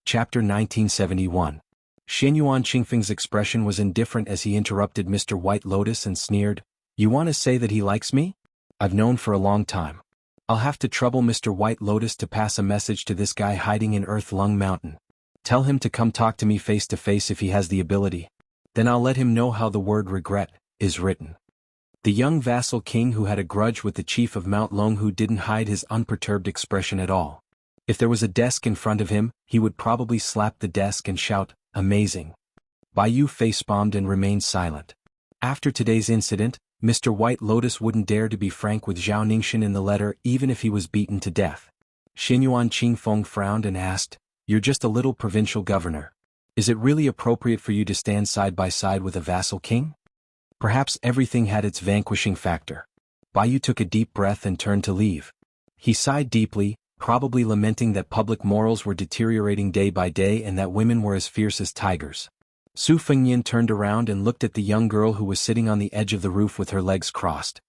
Chapter 1971. Xianyuan Qingfeng's expression was indifferent as he interrupted Mr. White Lotus and sneered, "You want to say that he likes me? I've known for a long time. I'll have to trouble Mr. White Lotus to pass a message to this guy hiding in Earth Lung Mountain. Tell him to come talk to me face to face if he has the ability. Then I'll let him know how the word regret is written." The young vassal king who had a grudge with the chief of Mount Longhu didn't hide his unperturbed expression at all. If there was a desk in front of him, he would probably slap the desk and shout, "Amazing." Bai Yu face-bombed and remained silent. After today's incident, Mr. White Lotus wouldn't dare to be frank with Zhao Ningxin in the letter even if he was beaten to death. Xianyuan Qingfeng frowned and asked, "You're just a little provincial governor. Is it really appropriate for you to stand side by side with a vassal king?" Perhaps everything had its vanquishing factor. Bai Yu took a deep breath and turned to leave. He sighed deeply, probably lamenting that public morals were deteriorating day by day and that women were as fierce as tigers. Su Fengyin turned around and looked at the young girl who was sitting on the edge of the roof with her legs crossed.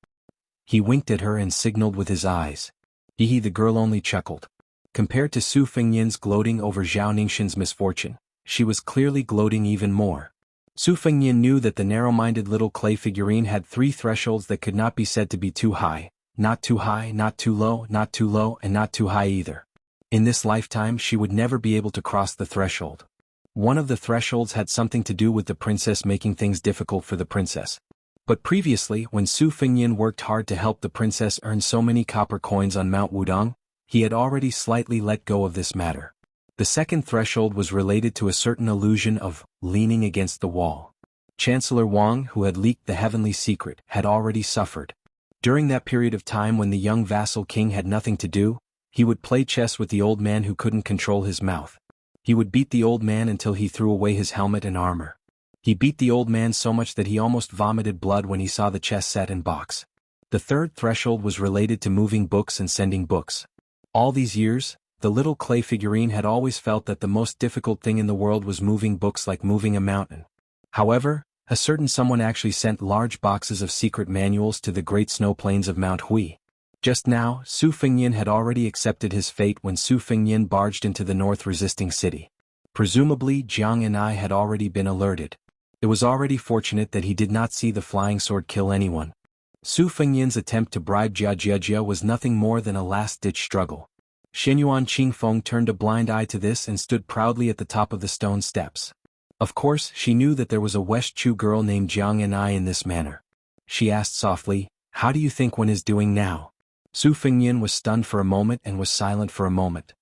He winked at her and signaled with his eyes. Hee, the girl only chuckled. Compared to Su Fengyin's gloating over Zhao Ningxin's misfortune, she was clearly gloating even more. Su Fengyin knew that the narrow-minded little clay figurine had 3 thresholds that could not be said to be too high, not too high, not too low, not too low, and not too high either. In this lifetime she would never be able to cross the threshold. One of the thresholds had something to do with the princess making things difficult for the princess. But previously, when Su Fengyin worked hard to help the princess earn so many copper coins on Mount Wudong, he had already slightly let go of this matter. The second threshold was related to a certain illusion of leaning against the wall. Chancellor Wang, who had leaked the heavenly secret, had already suffered. During that period of time when the young vassal king had nothing to do, he would play chess with the old man who couldn't control his mouth. He would beat the old man until he threw away his helmet and armor. He beat the old man so much that he almost vomited blood when he saw the chess set and box. The third threshold was related to moving books and sending books. All these years, the little clay figurine had always felt that the most difficult thing in the world was moving books like moving a mountain. However, a certain someone actually sent large boxes of secret manuals to the great snow plains of Mount Hui. Just now, Su Fengyin had already accepted his fate when Su Fengyin barged into the north-resisting city. Presumably, Jiang and I had already been alerted. It was already fortunate that he did not see the flying sword kill anyone. Su Fengyin's attempt to bribe Jia was nothing more than a last-ditch struggle. Xianyuan Qingfeng turned a blind eye to this and stood proudly at the top of the stone steps. Of course, she knew that there was a West Chu girl named Jiang and I in this manner. She asked softly, "How do you think one is doing now?" Su Fengyin was stunned for a moment and was silent for a moment.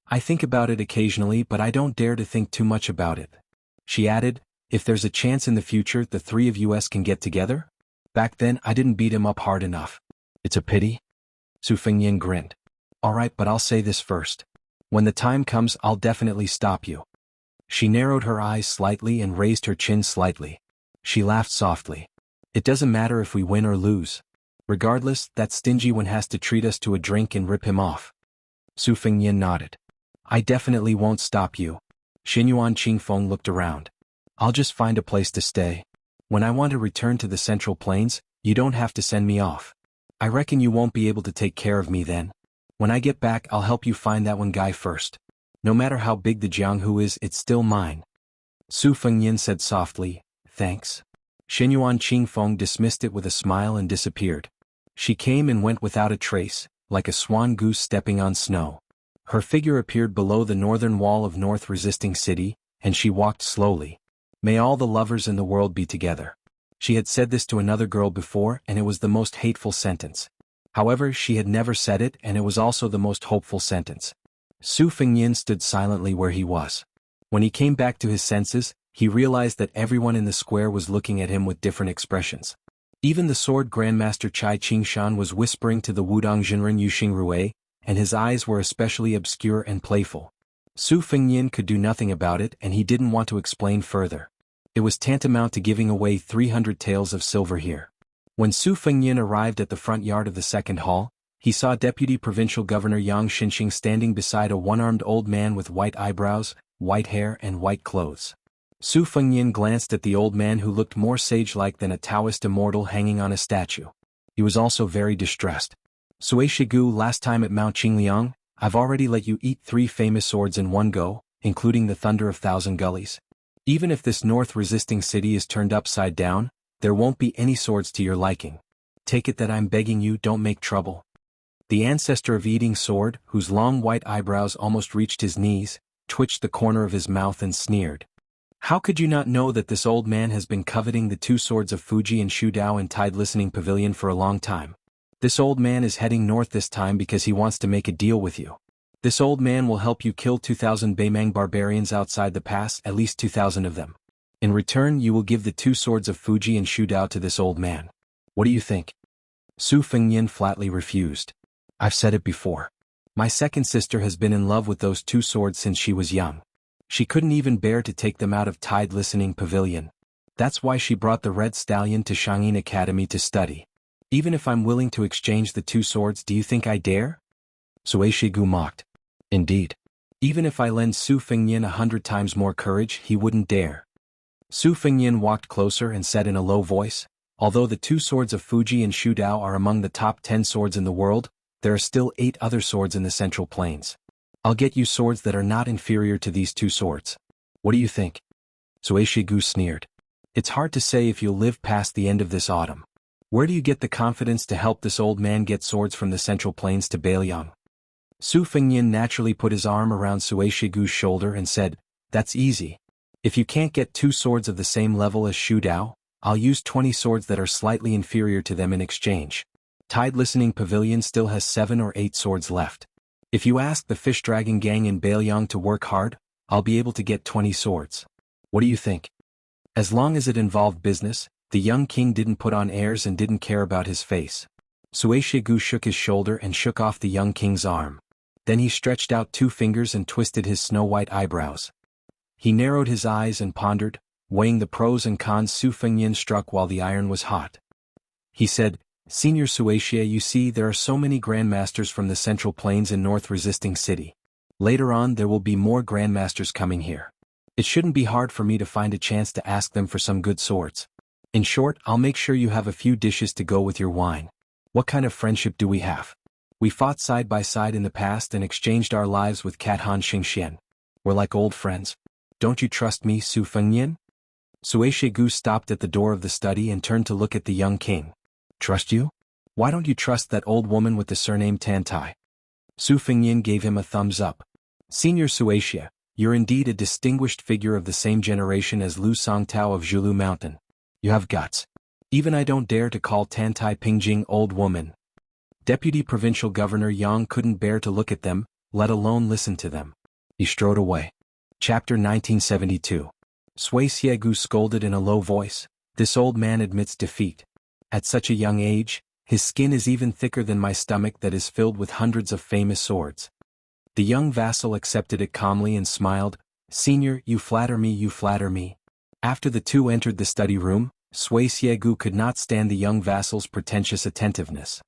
"I think about it occasionally, but I don't dare to think too much about it." She added, "If there's a chance in the future the 3 of us can get together? Back then I didn't beat him up hard enough. It's a pity." Su Fengyin grinned. "All right, but I'll say this first. When the time comes, I'll definitely stop you." She narrowed her eyes slightly and raised her chin slightly. She laughed softly. "It doesn't matter if we win or lose. Regardless, that stingy one has to treat us to a drink and rip him off." Su Fengyin nodded. "I definitely won't stop you." Xianyuan Qingfeng looked around. "I'll just find a place to stay. When I want to return to the Central Plains, you don't have to send me off. I reckon you won't be able to take care of me then. When I get back, I'll help you find that one guy first. No matter how big the Jianghu is, it's still mine." Su Fengyin said softly, "Thanks." Xianyuan Qingfeng dismissed it with a smile and disappeared. She came and went without a trace, like a swan goose stepping on snow. Her figure appeared below the northern wall of north-resisting city, and she walked slowly. "May all the lovers in the world be together." She had said this to another girl before, and it was the most hateful sentence. However, she had never said it, and it was also the most hopeful sentence. Su Fengyin stood silently where he was. When he came back to his senses, he realized that everyone in the square was looking at him with different expressions. Even the sword grandmaster Chai Qingshan was whispering to the Wudong Jinren Yuxing Rui, and his eyes were especially obscure and playful. Su Fengyin could do nothing about it, and he didn't want to explain further. It was tantamount to giving away 300 taels of silver here. When Su Fengyin arrived at the front yard of the second hall, he saw Deputy Provincial Governor Yang Xinxing standing beside a one-armed old man with white eyebrows, white hair and white clothes. Su Fengyin glanced at the old man who looked more sage-like than a Taoist immortal hanging on a statue. He was also very distressed. "Sui Shigu, last time at Mount Qingliang, I've already let you eat 3 famous swords in one go, including the thunder of thousand gullies. Even if this north-resisting city is turned upside down, there won't be any swords to your liking. Take it that I'm begging you, don't make trouble." The ancestor of Eating Sword, whose long white eyebrows almost reached his knees, twitched the corner of his mouth and sneered. "How could you not know that this old man has been coveting the two swords of Fuji and Shudao in Tide Listening Pavilion for a long time? This old man is heading north this time because he wants to make a deal with you. This old man will help you kill 2,000 Beimang barbarians outside the pass, at least 2,000 of them. In return, you will give the two swords of Fuji and Shudao to this old man. What do you think?" Su Fengnian flatly refused. "I've said it before. My second sister has been in love with those two swords since she was young. She couldn't even bear to take them out of Tide Listening Pavilion. That's why she brought the Red Stallion to Shangyin Academy to study. Even if I'm willing to exchange the two swords, do you think I dare?" Sui Shigu mocked. "Indeed. Even if I lend Su Fengnian 100 times more courage, he wouldn't dare." Su Fengnian walked closer and said in a low voice, "Although the two swords of Fuji and Shudao are among the top 10 swords in the world, there are still 8 other swords in the Central Plains. I'll get you swords that are not inferior to these two swords. What do you think?" Sui Shigu sneered. "It's hard to say if you'll live past the end of this autumn. Where do you get the confidence to help this old man get swords from the Central Plains to Beiliang?" Su Fengnian naturally put his arm around Sui Shigu's shoulder and said, "That's easy. If you can't get 2 swords of the same level as Shudao, I'll use 20 swords that are slightly inferior to them in exchange. Tide Listening Pavilion still has 7 or 8 swords left. If you ask the Fish Dragon Gang in Beiliang to work hard, I'll be able to get 20 swords. What do you think?" As long as it involved business, the young king didn't put on airs and didn't care about his face. Sui Shigu shook his shoulder and shook off the young king's arm. Then he stretched out 2 fingers and twisted his snow-white eyebrows. He narrowed his eyes and pondered, weighing the pros and cons Su Fengnian struck while the iron was hot. He said, "Senior Suecia, you see, there are so many grandmasters from the Central Plains in North Resisting City. Later on there will be more grandmasters coming here. It shouldn't be hard for me to find a chance to ask them for some good swords. In short, I'll make sure you have a few dishes to go with your wine. What kind of friendship do we have? We fought side by side in the past and exchanged our lives with Cat Han Xingxian. We're like old friends. Don't you trust me, Su Fengnian?" Sui Shigu stopped at the door of the study and turned to look at the young king. "Trust you? Why don't you trust that old woman with the surname Tantai?" Su Fengnian gave him a thumbs up. "Senior Suecia, you're indeed a distinguished figure of the same generation as Lu Songtao of Zhulu Mountain. You have guts. Even I don't dare to call Tantai Pingjing old woman." Deputy Provincial Governor Yang couldn't bear to look at them, let alone listen to them. He strode away. Chapter 1972. Sui Xiegu scolded in a low voice, "This old man admits defeat. At such a young age, his skin is even thicker than my stomach that is filled with hundreds of famous swords." The young vassal accepted it calmly and smiled, "Senior, you flatter me, you flatter me." After the two entered the study room, Sui Xiegu could not stand the young vassal's pretentious attentiveness.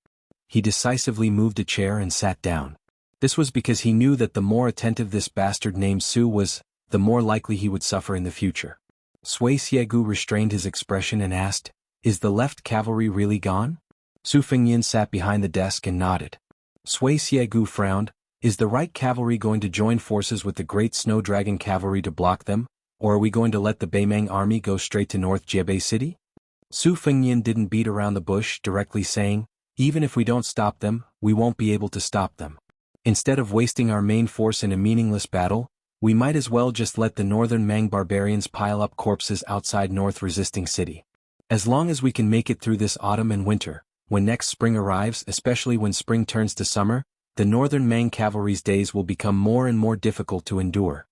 He decisively moved a chair and sat down. This was because he knew that the more attentive this bastard named Su was, the more likely he would suffer in the future. Sui Xiegu restrained his expression and asked, "Is the left cavalry really gone?" Su Fengnian sat behind the desk and nodded. Sui Xiegu frowned, "Is the right cavalry going to join forces with the Great Snow Dragon cavalry to block them, or are we going to let the Beimang army go straight to North Jiebei City?" Su Fengnian didn't beat around the bush, directly saying, "Even if we don't stop them, we won't be able to stop them. Instead of wasting our main force in a meaningless battle, we might as well just let the northern Mang barbarians pile up corpses outside North Resisting City. As long as we can make it through this autumn and winter, when next spring arrives, especially when spring turns to summer, the northern Mang cavalry's days will become more and more difficult to endure."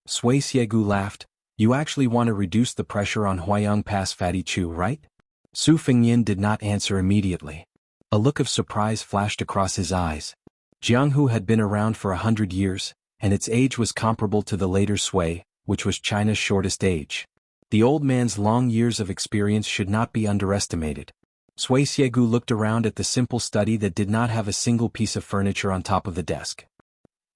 Sui Xiegu laughed, "You actually want to reduce the pressure on Huayang Pass Fatty Chu, right?" Su Fengnian did not answer immediately. A look of surprise flashed across his eyes. Jianghu had been around for 100 years, and its age was comparable to the later Sui, which was China's shortest age. The old man's long years of experience should not be underestimated. Sui Xiegu looked around at the simple study that did not have a single piece of furniture on top of the desk.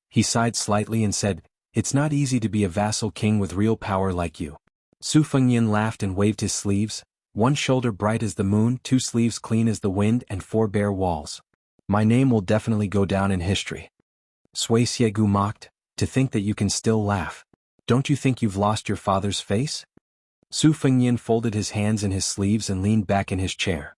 He sighed slightly and said, "It's not easy to be a vassal king with real power like you." Su Fengnian laughed and waved his sleeves, one shoulder bright as the moon, 2 sleeves clean as the wind, and 4 bare walls. "My name will definitely go down in history." Sui Xiegu mocked, To think that you can still laugh. Don't you think you've lost your father's face? Su Fengnian folded his hands in his sleeves and leaned back in his chair.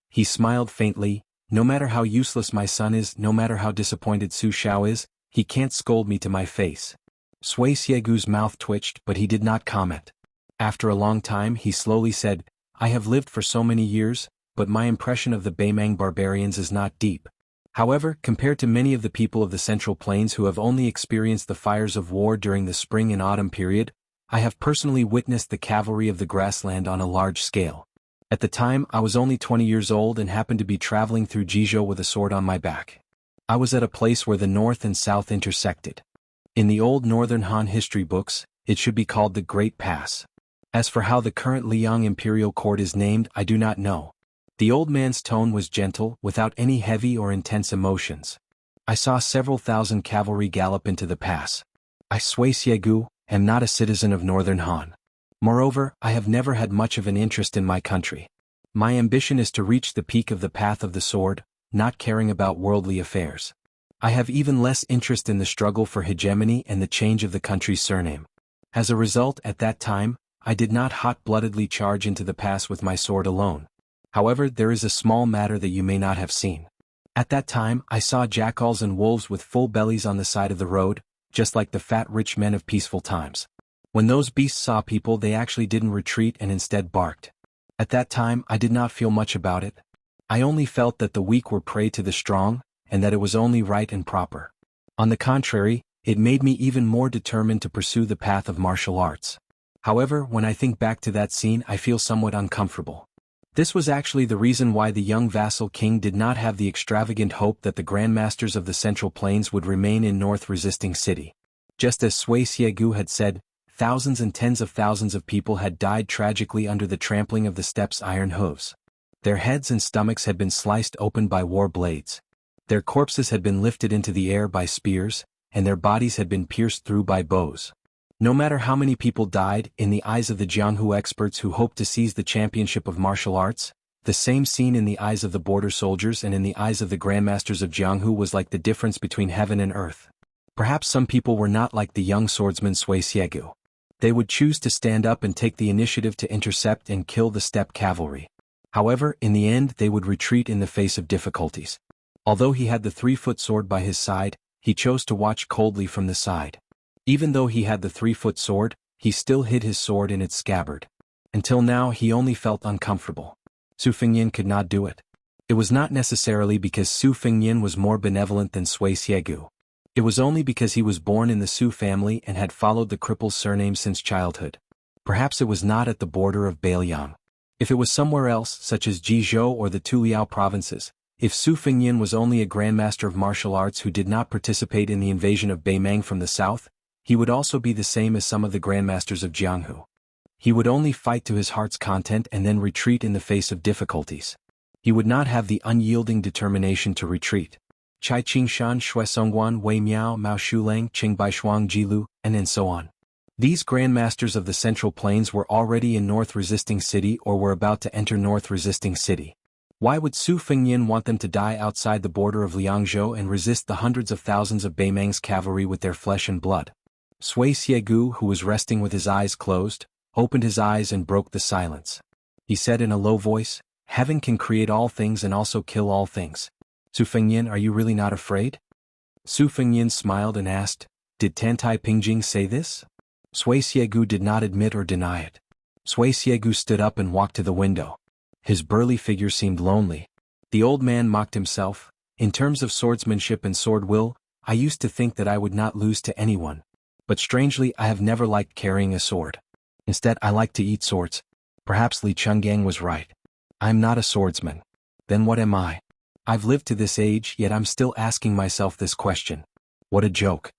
He smiled faintly. No matter how useless my son is, no matter how disappointed Su Xiao is, he can't scold me to my face. Sui Xiegu's mouth twitched, but he did not comment. After a long time he slowly said, I have lived for so many years, but my impression of the Beimang barbarians is not deep. However, compared to many of the people of the Central Plains who have only experienced the fires of war during the spring and autumn period, I have personally witnessed the cavalry of the grassland on a large scale. At the time I was only 20 years old and happened to be traveling through Jianghu with a sword on my back. I was at a place where the north and south intersected. In the old Northern Han history books, it should be called the Great Pass. As for how the current Liang Imperial Court is named, I do not know. The old man's tone was gentle, without any heavy or intense emotions. I saw several thousand cavalry gallop into the pass. I Sui Xiegu, am not a citizen of Northern Han. Moreover, I have never had much of an interest in my country. My ambition is to reach the peak of the path of the sword, not caring about worldly affairs. I have even less interest in the struggle for hegemony and the change of the country's surname. As a result, at that time, I did not hot-bloodedly charge into the pass with my sword alone. However, there is a small matter that you may not have seen. At that time, I saw jackals and wolves with full bellies on the side of the road, just like the fat rich men of peaceful times. When those beasts saw people, they actually didn't retreat and instead barked. At that time, I did not feel much about it. I only felt that the weak were prey to the strong, and that it was only right and proper. On the contrary, it made me even more determined to pursue the path of martial arts. However, when I think back to that scene, I feel somewhat uncomfortable. This was actually the reason why the young vassal king did not have the extravagant hope that the grandmasters of the Central Plains would remain in North resisting city. Just as Sui Xiegu had said, thousands and tens of thousands of people had died tragically under the trampling of the steppes' iron hooves. Their heads and stomachs had been sliced open by war blades. Their corpses had been lifted into the air by spears, and their bodies had been pierced through by bows. No matter how many people died, in the eyes of the Jianghu experts who hoped to seize the championship of martial arts, the same scene in the eyes of the border soldiers and in the eyes of the grandmasters of Jianghu was like the difference between heaven and earth. Perhaps some people were not like the young swordsman Sui Xiegu. They would choose to stand up and take the initiative to intercept and kill the steppe cavalry. However, in the end they would retreat in the face of difficulties. Although he had the 3-foot sword by his side, he chose to watch coldly from the side. Even though he had the 3-foot sword, he still hid his sword in its scabbard. Until now he only felt uncomfortable. Su Fengnian could not do it. It was not necessarily because Su Fengnian was more benevolent than Sui Xiegu. It was only because he was born in the Su family and had followed the cripple's surname since childhood. Perhaps it was not at the border of Beiliang. If it was somewhere else, such as Jizhou or the Tuliao provinces, if Su Fengnian was only a grandmaster of martial arts who did not participate in the invasion of Beimang from the south, he would also be the same as some of the grandmasters of Jianghu. He would only fight to his heart's content and then retreat in the face of difficulties. He would not have the unyielding determination to retreat. Chai Qingshan Shui Songguan Wei Miao Mao Shulang Qingbai Shuang Jilu, and so on. These grandmasters of the Central Plains were already in North resisting city or were about to enter North resisting city. Why would Su Fengnian want them to die outside the border of Liangzhou and resist the hundreds of thousands of Beimang's cavalry with their flesh and blood? Sui Xiegu, who was resting with his eyes closed, opened his eyes and broke the silence. He said in a low voice, Heaven can create all things and also kill all things. Su Fengnian, are you really not afraid? Su Fengnian smiled and asked, Did Tantai Pingjing say this? Sui Xiegu did not admit or deny it. Sui Xiegu stood up and walked to the window. His burly figure seemed lonely. The old man mocked himself. In terms of swordsmanship and sword will, I used to think that I would not lose to anyone. But strangely, I have never liked carrying a sword. Instead, I like to eat swords. Perhaps Li Chenggang was right. I'm not a swordsman. Then what am I? I've lived to this age, yet I'm still asking myself this question. What a joke.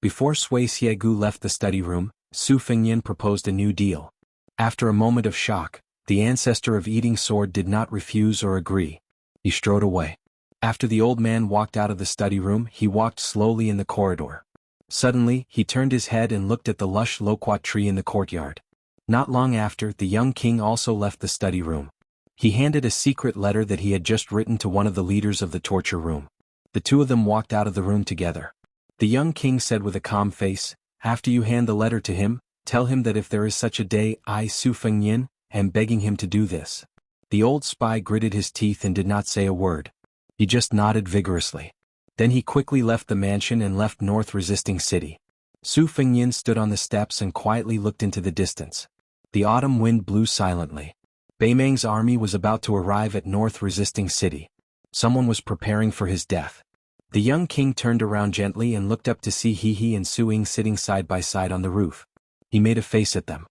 Before Sui Xiegu left the study room, Su Fengnian proposed a new deal. After a moment of shock, the ancestor of eating sword did not refuse or agree. He strode away. After the old man walked out of the study room, he walked slowly in the corridor. Suddenly, he turned his head and looked at the lush loquat tree in the courtyard. Not long after, the young king also left the study room. He handed a secret letter that he had just written to one of the leaders of the torture room. The two of them walked out of the room together. The young king said with a calm face, "After you hand the letter to him, tell him that if there is such a day, I, Su Fengnian, am begging him to do this." The old spy gritted his teeth and did not say a word. He just nodded vigorously. Then he quickly left the mansion and left North Resisting City. Su Fengnian stood on the steps and quietly looked into the distance. The autumn wind blew silently. Beimang's army was about to arrive at North Resisting City. Someone was preparing for his death. The young king turned around gently and looked up to see He and Su Ying sitting side by side on the roof. He made a face at them.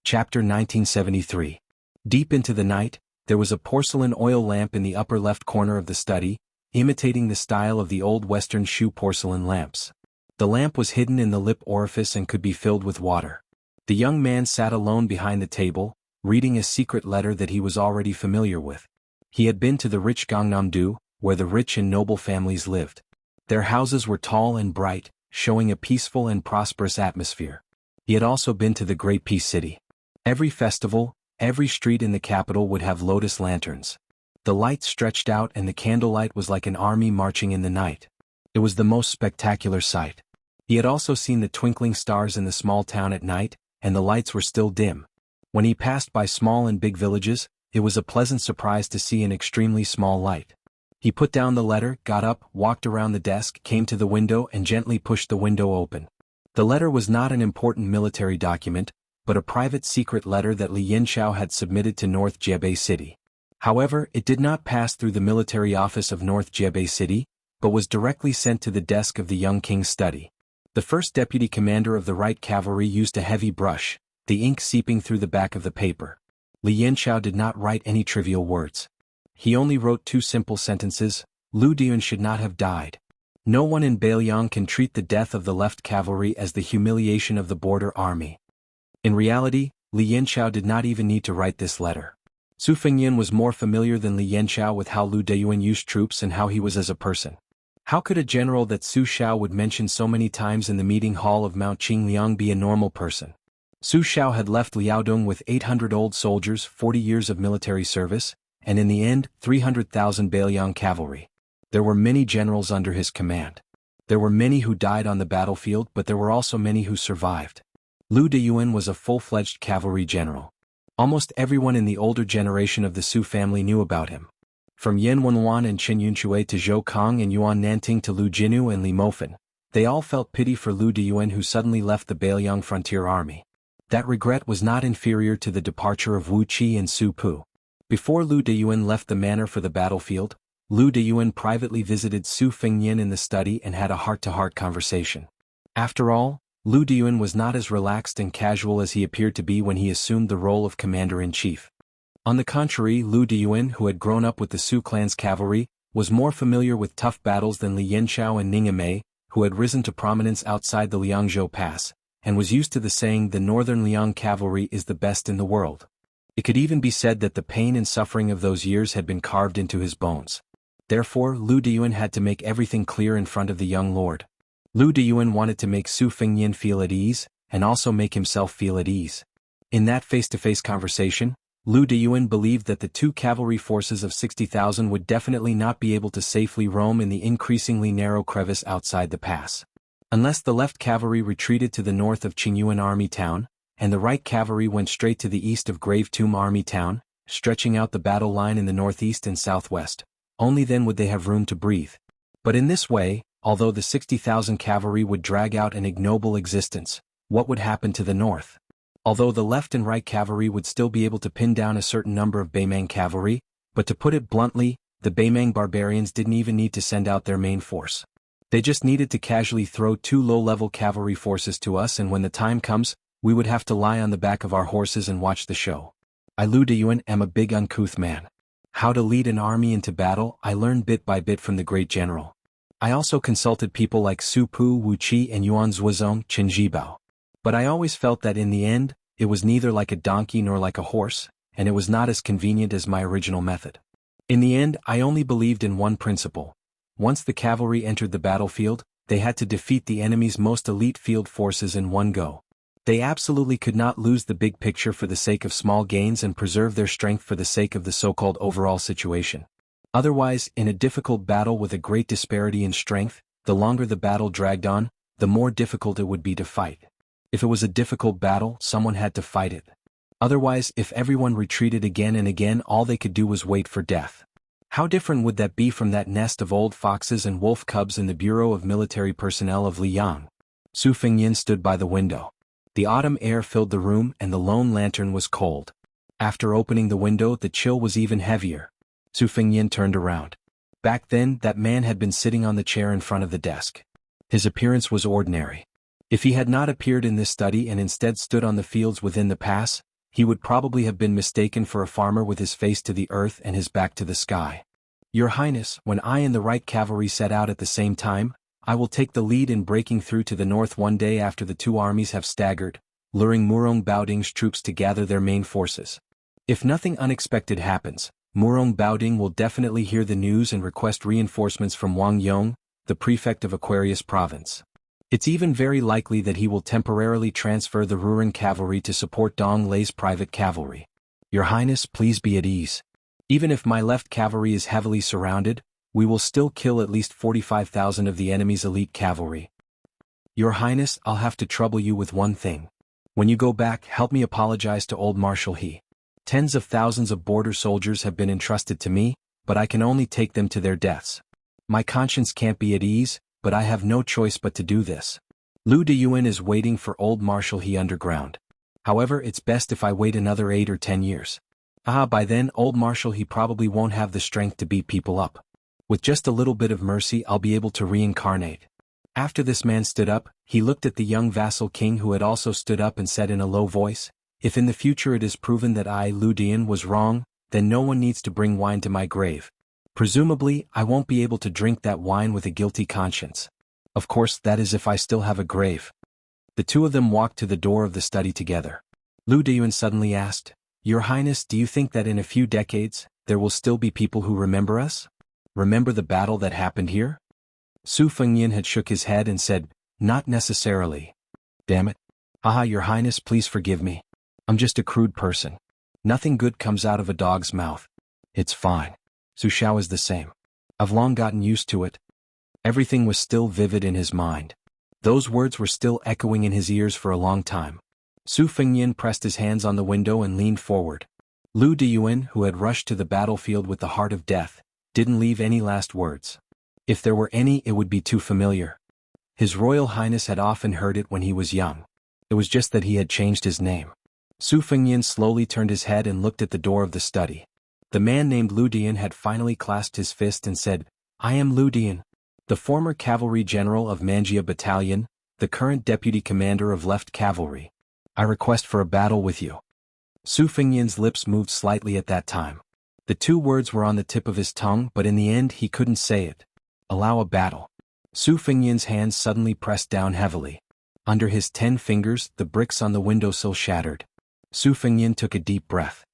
Chapter 1973. Deep into the night, there was a porcelain oil lamp in the upper left corner of the study, imitating the style of the old Western shoe porcelain lamps. The lamp was hidden in the lip orifice and could be filled with water. The young man sat alone behind the table, reading a secret letter that he was already familiar with. He had been to the rich Gangnam-do, where the rich and noble families lived. Their houses were tall and bright, showing a peaceful and prosperous atmosphere. He had also been to the Great Peace City. Every festival, every street in the capital would have lotus lanterns. The light stretched out and the candlelight was like an army marching in the night. It was the most spectacular sight. He had also seen the twinkling stars in the small town at night, and the lights were still dim. When he passed by small and big villages, it was a pleasant surprise to see an extremely small light. He put down the letter, got up, walked around the desk, came to the window and gently pushed the window open. The letter was not an important military document, but a private secret letter that Li Yanxiao had submitted to North Jiebei City. However, it did not pass through the military office of North Jiebei City, but was directly sent to the desk of the young king's study. The first deputy commander of the right cavalry used a heavy brush, the ink seeping through the back of the paper. Li Yanxiao did not write any trivial words. He only wrote 2 simple sentences: Lu Diyun should not have died. No one in Beiliang can treat the death of the left cavalry as the humiliation of the border army. In reality, Li Yanxiao did not even need to write this letter. Su Fengnian was more familiar than Li Yanxiao with how Lu Diyun used troops and how he was as a person. How could a general that Su Xiao would mention so many times in the meeting hall of Mount Qingliang be a normal person? Su Xiao had left Liaodong with 800 old soldiers, 40 years of military service, and in the end, 300,000 Beiliang cavalry. There were many generals under his command. There were many who died on the battlefield, but there were also many who survived. Lu Diyun was a full-fledged cavalry general. Almost everyone in the older generation of the Su family knew about him. From Yan Wenwan and Chen Yunchui to Zhou Kong and Yuan Nanting to Lu Jinu and Li Mofan, they all felt pity for Lu Diyun who suddenly left the Beiliang frontier army. That regret was not inferior to the departure of Wuxia and Su Pu. Before Lu Diyun left the manor for the battlefield, Lu Diyun privately visited Su Fengnian in the study and had a heart-to-heart conversation. After all, Lu Diyun was not as relaxed and casual as he appeared to be when he assumed the role of commander-in-chief. On the contrary, Lu Diyun, who had grown up with the Su clan's cavalry, was more familiar with tough battles than Li Yanxiao and Ning Amei, who had risen to prominence outside the Liangzhou Pass, and was used to the saying the Northern Liang cavalry is the best in the world. It could even be said that the pain and suffering of those years had been carved into his bones. Therefore, Lu Diyun had to make everything clear in front of the young lord. Lu Diyun wanted to make Su Fengnian feel at ease, and also make himself feel at ease. In that face-to-face conversation, Lu Diyun believed that the 2 cavalry forces of 60,000 would definitely not be able to safely roam in the increasingly narrow crevice outside the pass. Unless the left cavalry retreated to the north of Qingyuan Army Town, and the right cavalry went straight to the east of Grave Tomb Army Town, stretching out the battle line in the northeast and southwest, only then would they have room to breathe. But in this way, although the 60,000 cavalry would drag out an ignoble existence, what would happen to the north? Although the left and right cavalry would still be able to pin down a certain number of Beimang cavalry, but to put it bluntly, the Beimang barbarians didn't even need to send out their main force. They just needed to casually throw 2 low-level cavalry forces to us, and when the time comes, we would have to lie on the back of our horses and watch the show. I, Lu Diyun, am a big uncouth man. How to lead an army into battle I learned bit by bit from the great general. I also consulted people like Su Pu, Wu Qi and Yuan Zuozong, Chen Zhibao. But I always felt that in the end, it was neither like a donkey nor like a horse, and it was not as convenient as my original method. In the end, I only believed in one principle. Once the cavalry entered the battlefield, they had to defeat the enemy's most elite field forces in one go. They absolutely could not lose the big picture for the sake of small gains and preserve their strength for the sake of the so-called overall situation. Otherwise, in a difficult battle with a great disparity in strength, The longer the battle dragged on, the more difficult it would be to fight. If it was a difficult battle, someone had to fight it. Otherwise, if everyone retreated again and again, all they could do was wait for death. How different would that be from that nest of old foxes and wolf cubs in the Bureau of Military Personnel of Liang? Su Fengyin stood by the window. The autumn air filled the room and the lone lantern was cold. After opening the window, the chill was even heavier. Su Fengyin turned around. Back then, that man had been sitting on the chair in front of the desk. His appearance was ordinary. If he had not appeared in this study and instead stood on the fields within the pass, he would probably have been mistaken for a farmer with his face to the earth and his back to the sky. Your Highness, when I and the right cavalry set out at the same time, I will take the lead in breaking through to the north one day after the two armies have staggered, luring Murong Baoding's troops to gather their main forces. If nothing unexpected happens, Murong Baoding will definitely hear the news and request reinforcements from Wang Yong, the prefect of Aquarius Province. It's even very likely that he will temporarily transfer the Ruren cavalry to support Dong Lei's private cavalry. Your Highness, please be at ease. Even if my left cavalry is heavily surrounded, we will still kill at least 45,000 of the enemy's elite cavalry. Your Highness, I'll have to trouble you with one thing. When you go back, help me apologize to old Marshal He. Tens of thousands of border soldiers have been entrusted to me, but I can only take them to their deaths. My conscience can't be at ease, but I have no choice but to do this. Lu Deyuan is waiting for old Marshal He underground. However, it's best if I wait another 8 or 10 years. By then, old Marshal He probably won't have the strength to beat people up. With just a little bit of mercy, I'll be able to reincarnate. After this man stood up, he looked at the young vassal king who had also stood up and said in a low voice, if in the future it is proven that I, Lu Dian, was wrong, then no one needs to bring wine to my grave. Presumably, I won't be able to drink that wine with a guilty conscience. Of course, that is if I still have a grave. The two of them walked to the door of the study together. Lu Dian suddenly asked, Your Highness, do you think that in a few decades, there will still be people who remember us? Remember the battle that happened here? Su Fengyin had shook his head and said, Not necessarily. Damn it. Your Highness, please forgive me. I'm just a crude person. Nothing good comes out of a dog's mouth. It's fine. Su Xiao is the same. I've long gotten used to it. Everything was still vivid in his mind. Those words were still echoing in his ears for a long time. Su Fengyin pressed his hands on the window and leaned forward. Lu Deyuan, who had rushed to the battlefield with the heart of death, didn't leave any last words. If there were any, it would be too familiar. His Royal Highness had often heard it when he was young. It was just that he had changed his name. Su Fengyin slowly turned his head and looked at the door of the study. The man named Lu Dian had finally clasped his fist and said, I am Lu Dian, the former cavalry general of Manjia Battalion, the current deputy commander of Left Cavalry. I request for a battle with you. Su Fengyin's lips moved slightly at that time. The two words were on the tip of his tongue, but in the end he couldn't say it. Allow a battle. Su Fengyin's hands suddenly pressed down heavily. Under his 10 fingers, the bricks on the windowsill shattered. Su Fengyin took a deep breath.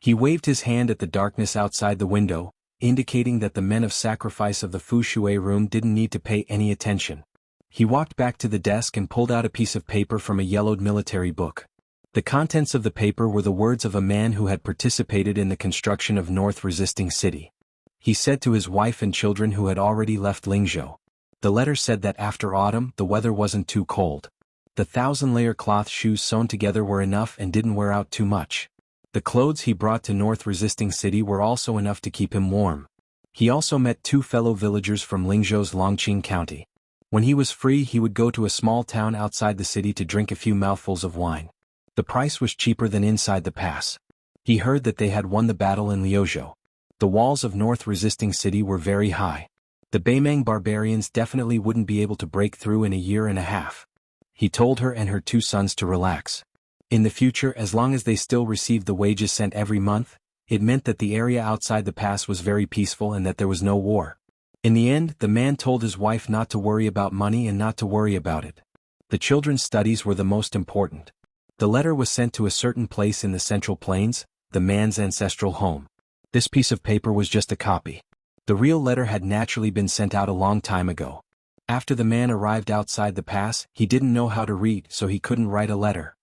He waved his hand at the darkness outside the window, indicating that the men of sacrifice of the Fu Shui room didn't need to pay any attention. He walked back to the desk and pulled out a piece of paper from a yellowed military book. The contents of the paper were the words of a man who had participated in the construction of North Resisting City. He said to his wife and children who had already left Lingzhou. The letter said that after autumn the weather wasn't too cold. The 1,000-layer cloth shoes sewn together were enough and didn't wear out too much. The clothes he brought to North Resisting City were also enough to keep him warm. He also met 2 fellow villagers from Lingzhou's Longqing County. When he was free, he would go to a small town outside the city to drink a few mouthfuls of wine. The price was cheaper than inside the pass. He heard that they had won the battle in Liuzhou. The walls of North Resisting City were very high. The Beimang barbarians definitely wouldn't be able to break through in a year and a half. He told her and her 2 sons to relax. In the future, as long as they still received the wages sent every month, it meant that the area outside the pass was very peaceful and that there was no war. In the end, the man told his wife not to worry about money and not to worry about it. The children's studies were the most important. The letter was sent to a certain place in the Central Plains, the man's ancestral home. This piece of paper was just a copy. The real letter had naturally been sent out a long time ago. After the man arrived outside the pass, he didn't know how to read, so he couldn't write a letter.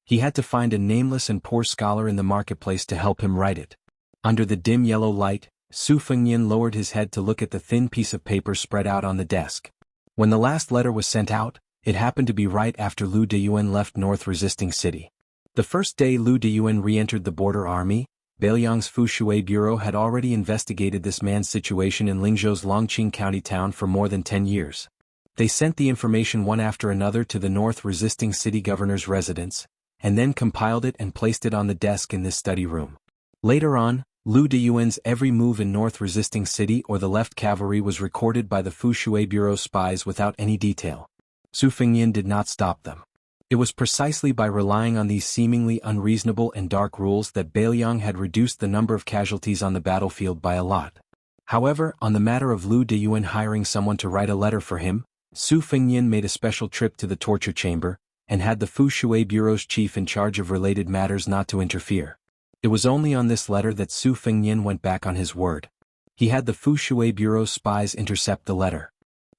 He had to find a nameless and poor scholar in the marketplace to help him write it. Under the dim yellow light, Su Fengnian lowered his head to look at the thin piece of paper spread out on the desk. When the last letter was sent out, it happened to be right after Lu Deyuan left North Resisting City. The first day Lu Deyuan re-entered the border army, Beiliang's Fushui Bureau had already investigated this man's situation in Lingzhou's Longqing County town for more than 10 years. They sent the information one after another to the North Resisting City governor's residence, and then compiled it and placed it on the desk in this study room. Later on, Lu Deyuan's every move in North Resisting City or the left cavalry was recorded by the Fushui Bureau spies without any detail. Su Fengnian did not stop them. It was precisely by relying on these seemingly unreasonable and dark rules that Beiliang had reduced the number of casualties on the battlefield by a lot. However, on the matter of Lu Deyuan hiring someone to write a letter for him, Su Fengnian made a special trip to the torture chamber, and had the Fushui Bureau's chief in charge of related matters not to interfere. It was only on this letter that Su Fengnian went back on his word. He had the Fushui Bureau's spies intercept the letter.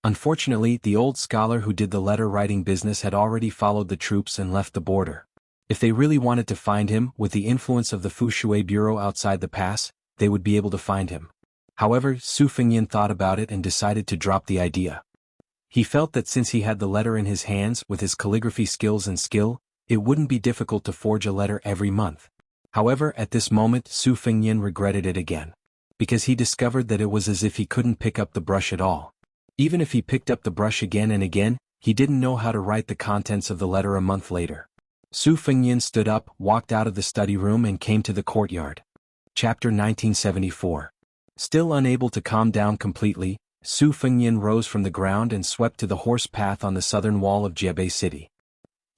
Unfortunately, the old scholar who did the letter-writing business had already followed the troops and left the border. If they really wanted to find him, with the influence of the Fushui Bureau outside the pass, they would be able to find him. However, Su Fengnian thought about it and decided to drop the idea. He felt that since he had the letter in his hands with his calligraphy skills and skill, it wouldn't be difficult to forge a letter every month. However, at this moment Su Fengnian regretted it again. Because he discovered that it was as if he couldn't pick up the brush at all. Even if he picked up the brush again and again, he didn't know how to write the contents of the letter a month later. Su Fengnian stood up, walked out of the study room and came to the courtyard. Chapter 1974. Still unable to calm down completely, Su Fengnian rose from the ground and swept to the horse path on the southern wall of Jiebei City.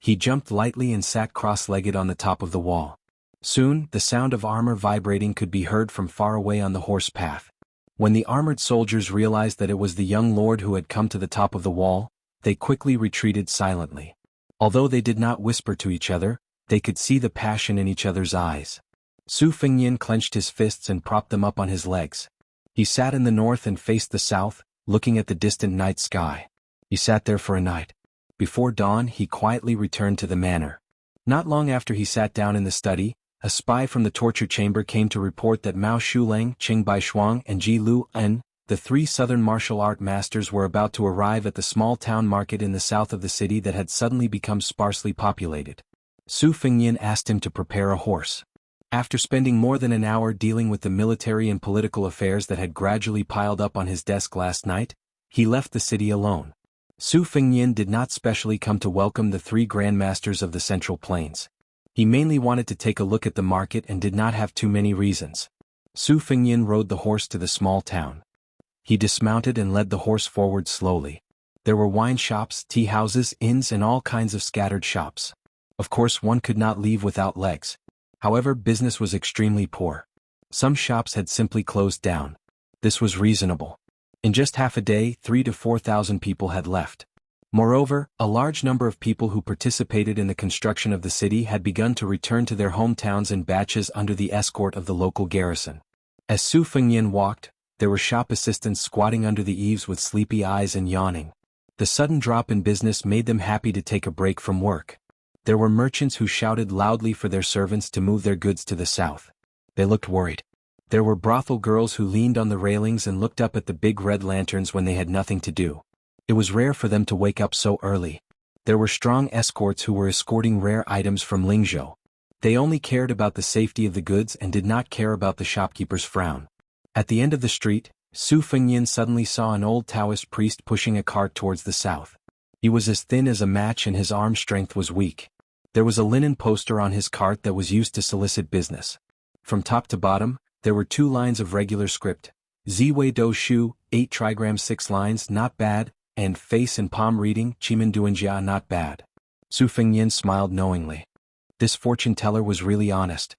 He jumped lightly and sat cross-legged on the top of the wall. Soon, the sound of armor vibrating could be heard from far away on the horse path. When the armored soldiers realized that it was the young lord who had come to the top of the wall, they quickly retreated silently. Although they did not whisper to each other, they could see the passion in each other's eyes. Su Fengnian clenched his fists and propped them up on his legs. He sat in the north and faced the south, looking at the distant night sky. He sat there for a night. Before dawn he quietly returned to the manor. Not long after he sat down in the study, a spy from the torture chamber came to report that Mao Shulang, Qing Baishuang and Ji Lu En, the three southern martial art masters, were about to arrive at the small town market in the south of the city that had suddenly become sparsely populated. Su Fengnian asked him to prepare a horse. After spending more than an hour dealing with the military and political affairs that had gradually piled up on his desk last night, he left the city alone. Su Fengnian did not specially come to welcome the three grandmasters of the Central Plains. He mainly wanted to take a look at the market and did not have too many reasons. Su Fengnian rode the horse to the small town. He dismounted and led the horse forward slowly. There were wine shops, tea houses, inns and all kinds of scattered shops. Of course one could not leave without legs. However, business was extremely poor. Some shops had simply closed down. This was reasonable. In just half a day, 3,000 to 4,000 people had left. Moreover, a large number of people who participated in the construction of the city had begun to return to their hometowns in batches under the escort of the local garrison. As Su Fengnian walked, there were shop assistants squatting under the eaves with sleepy eyes and yawning. The sudden drop in business made them happy to take a break from work. There were merchants who shouted loudly for their servants to move their goods to the south. They looked worried. There were brothel girls who leaned on the railings and looked up at the big red lanterns when they had nothing to do. It was rare for them to wake up so early. There were strong escorts who were escorting rare items from Lingzhou. They only cared about the safety of the goods and did not care about the shopkeeper's frown. At the end of the street, Su Fengnian suddenly saw an old Taoist priest pushing a cart towards the south. He was as thin as a match and his arm strength was weak. There was a linen poster on his cart that was used to solicit business. From top to bottom, there were 2 lines of regular script. Ziwei Do Shu, 8 trigrams 6 lines, not bad, and face and palm reading, Chimen Duanjia, not bad. Su Fengnian smiled knowingly. This fortune teller was really honest.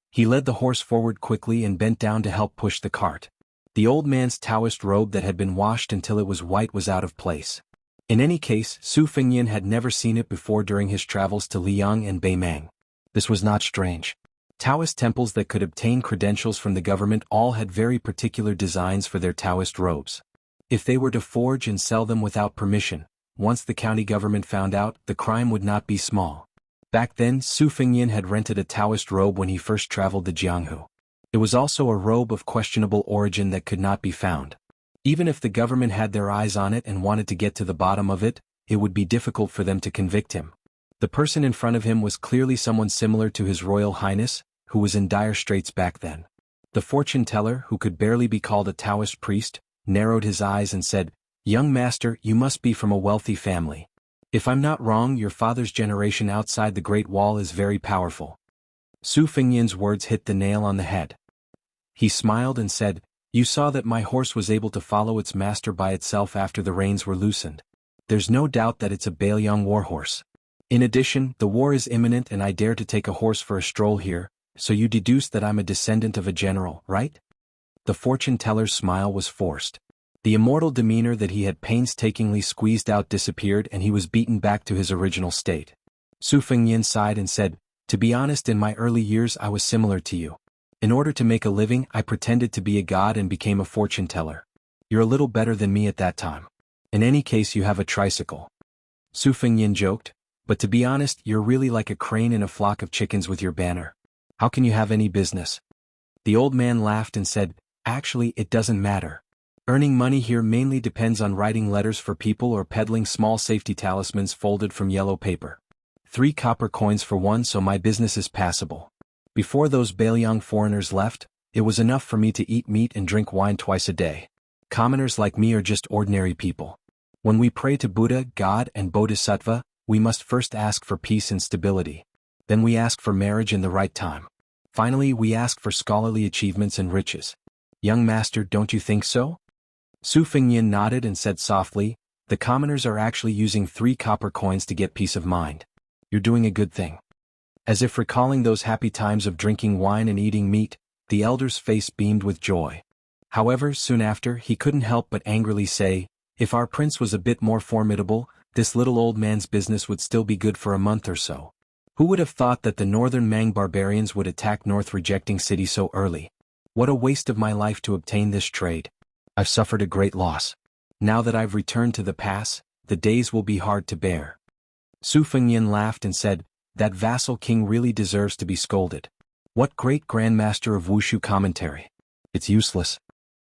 He led the horse forward quickly and bent down to help push the cart. The old man's Taoist robe that had been washed until it was white was out of place. In any case, Su Fengnian had never seen it before during his travels to Liang and Beimang. This was not strange. Taoist temples that could obtain credentials from the government all had very particular designs for their Taoist robes. If they were to forge and sell them without permission, once the county government found out, the crime would not be small. Back then, Su Fengnian had rented a Taoist robe when he first traveled to Jianghu. It was also a robe of questionable origin that could not be found. Even if the government had their eyes on it and wanted to get to the bottom of it, it would be difficult for them to convict him. The person in front of him was clearly someone similar to His Royal Highness, who was in dire straits back then. The fortune teller, who could barely be called a Taoist priest, narrowed his eyes and said, "Young master, you must be from a wealthy family. If I'm not wrong, your father's generation outside the Great Wall is very powerful." Su Fengyan's words hit the nail on the head. He smiled and said, "You saw that my horse was able to follow its master by itself after the reins were loosened. There's no doubt that it's a Bailiang warhorse. In addition, the war is imminent and I dare to take a horse for a stroll here, so you deduce that I'm a descendant of a general, right?" The fortune teller's smile was forced. The immortal demeanor that he had painstakingly squeezed out disappeared and he was beaten back to his original state. Su Fengyan sighed and said, "To be honest, in my early years I was similar to you. In order to make a living, I pretended to be a god and became a fortune teller. You're a little better than me at that time. In any case, you have a tricycle." Su Fengyan joked, "But to be honest, you're really like a crane in a flock of chickens with your banner. How can you have any business?" The old man laughed and said, "Actually, it doesn't matter. Earning money here mainly depends on writing letters for people or peddling small safety talismans folded from yellow paper. 3 copper coins for one, so my business is passable. Before those Bailiang foreigners left, it was enough for me to eat meat and drink wine twice a day. Commoners like me are just ordinary people. When we pray to Buddha, God, and Bodhisattva, we must first ask for peace and stability. Then we ask for marriage in the right time. Finally, we ask for scholarly achievements and riches. Young master, don't you think so?" Su Fengyan nodded and said softly, "The commoners are actually using 3 copper coins to get peace of mind. You're doing a good thing." As if recalling those happy times of drinking wine and eating meat, the elder's face beamed with joy. However, soon after, he couldn't help but angrily say, "If our prince was a bit more formidable, this little old man's business would still be good for a month or so. Who would have thought that the northern Mang barbarians would attack North Rejecting City so early? What a waste of my life to obtain this trade. I've suffered a great loss. Now that I've returned to the pass, the days will be hard to bear." Su Fengyan laughed and said, "That vassal king really deserves to be scolded. What great grandmaster of wushu commentary. It's useless."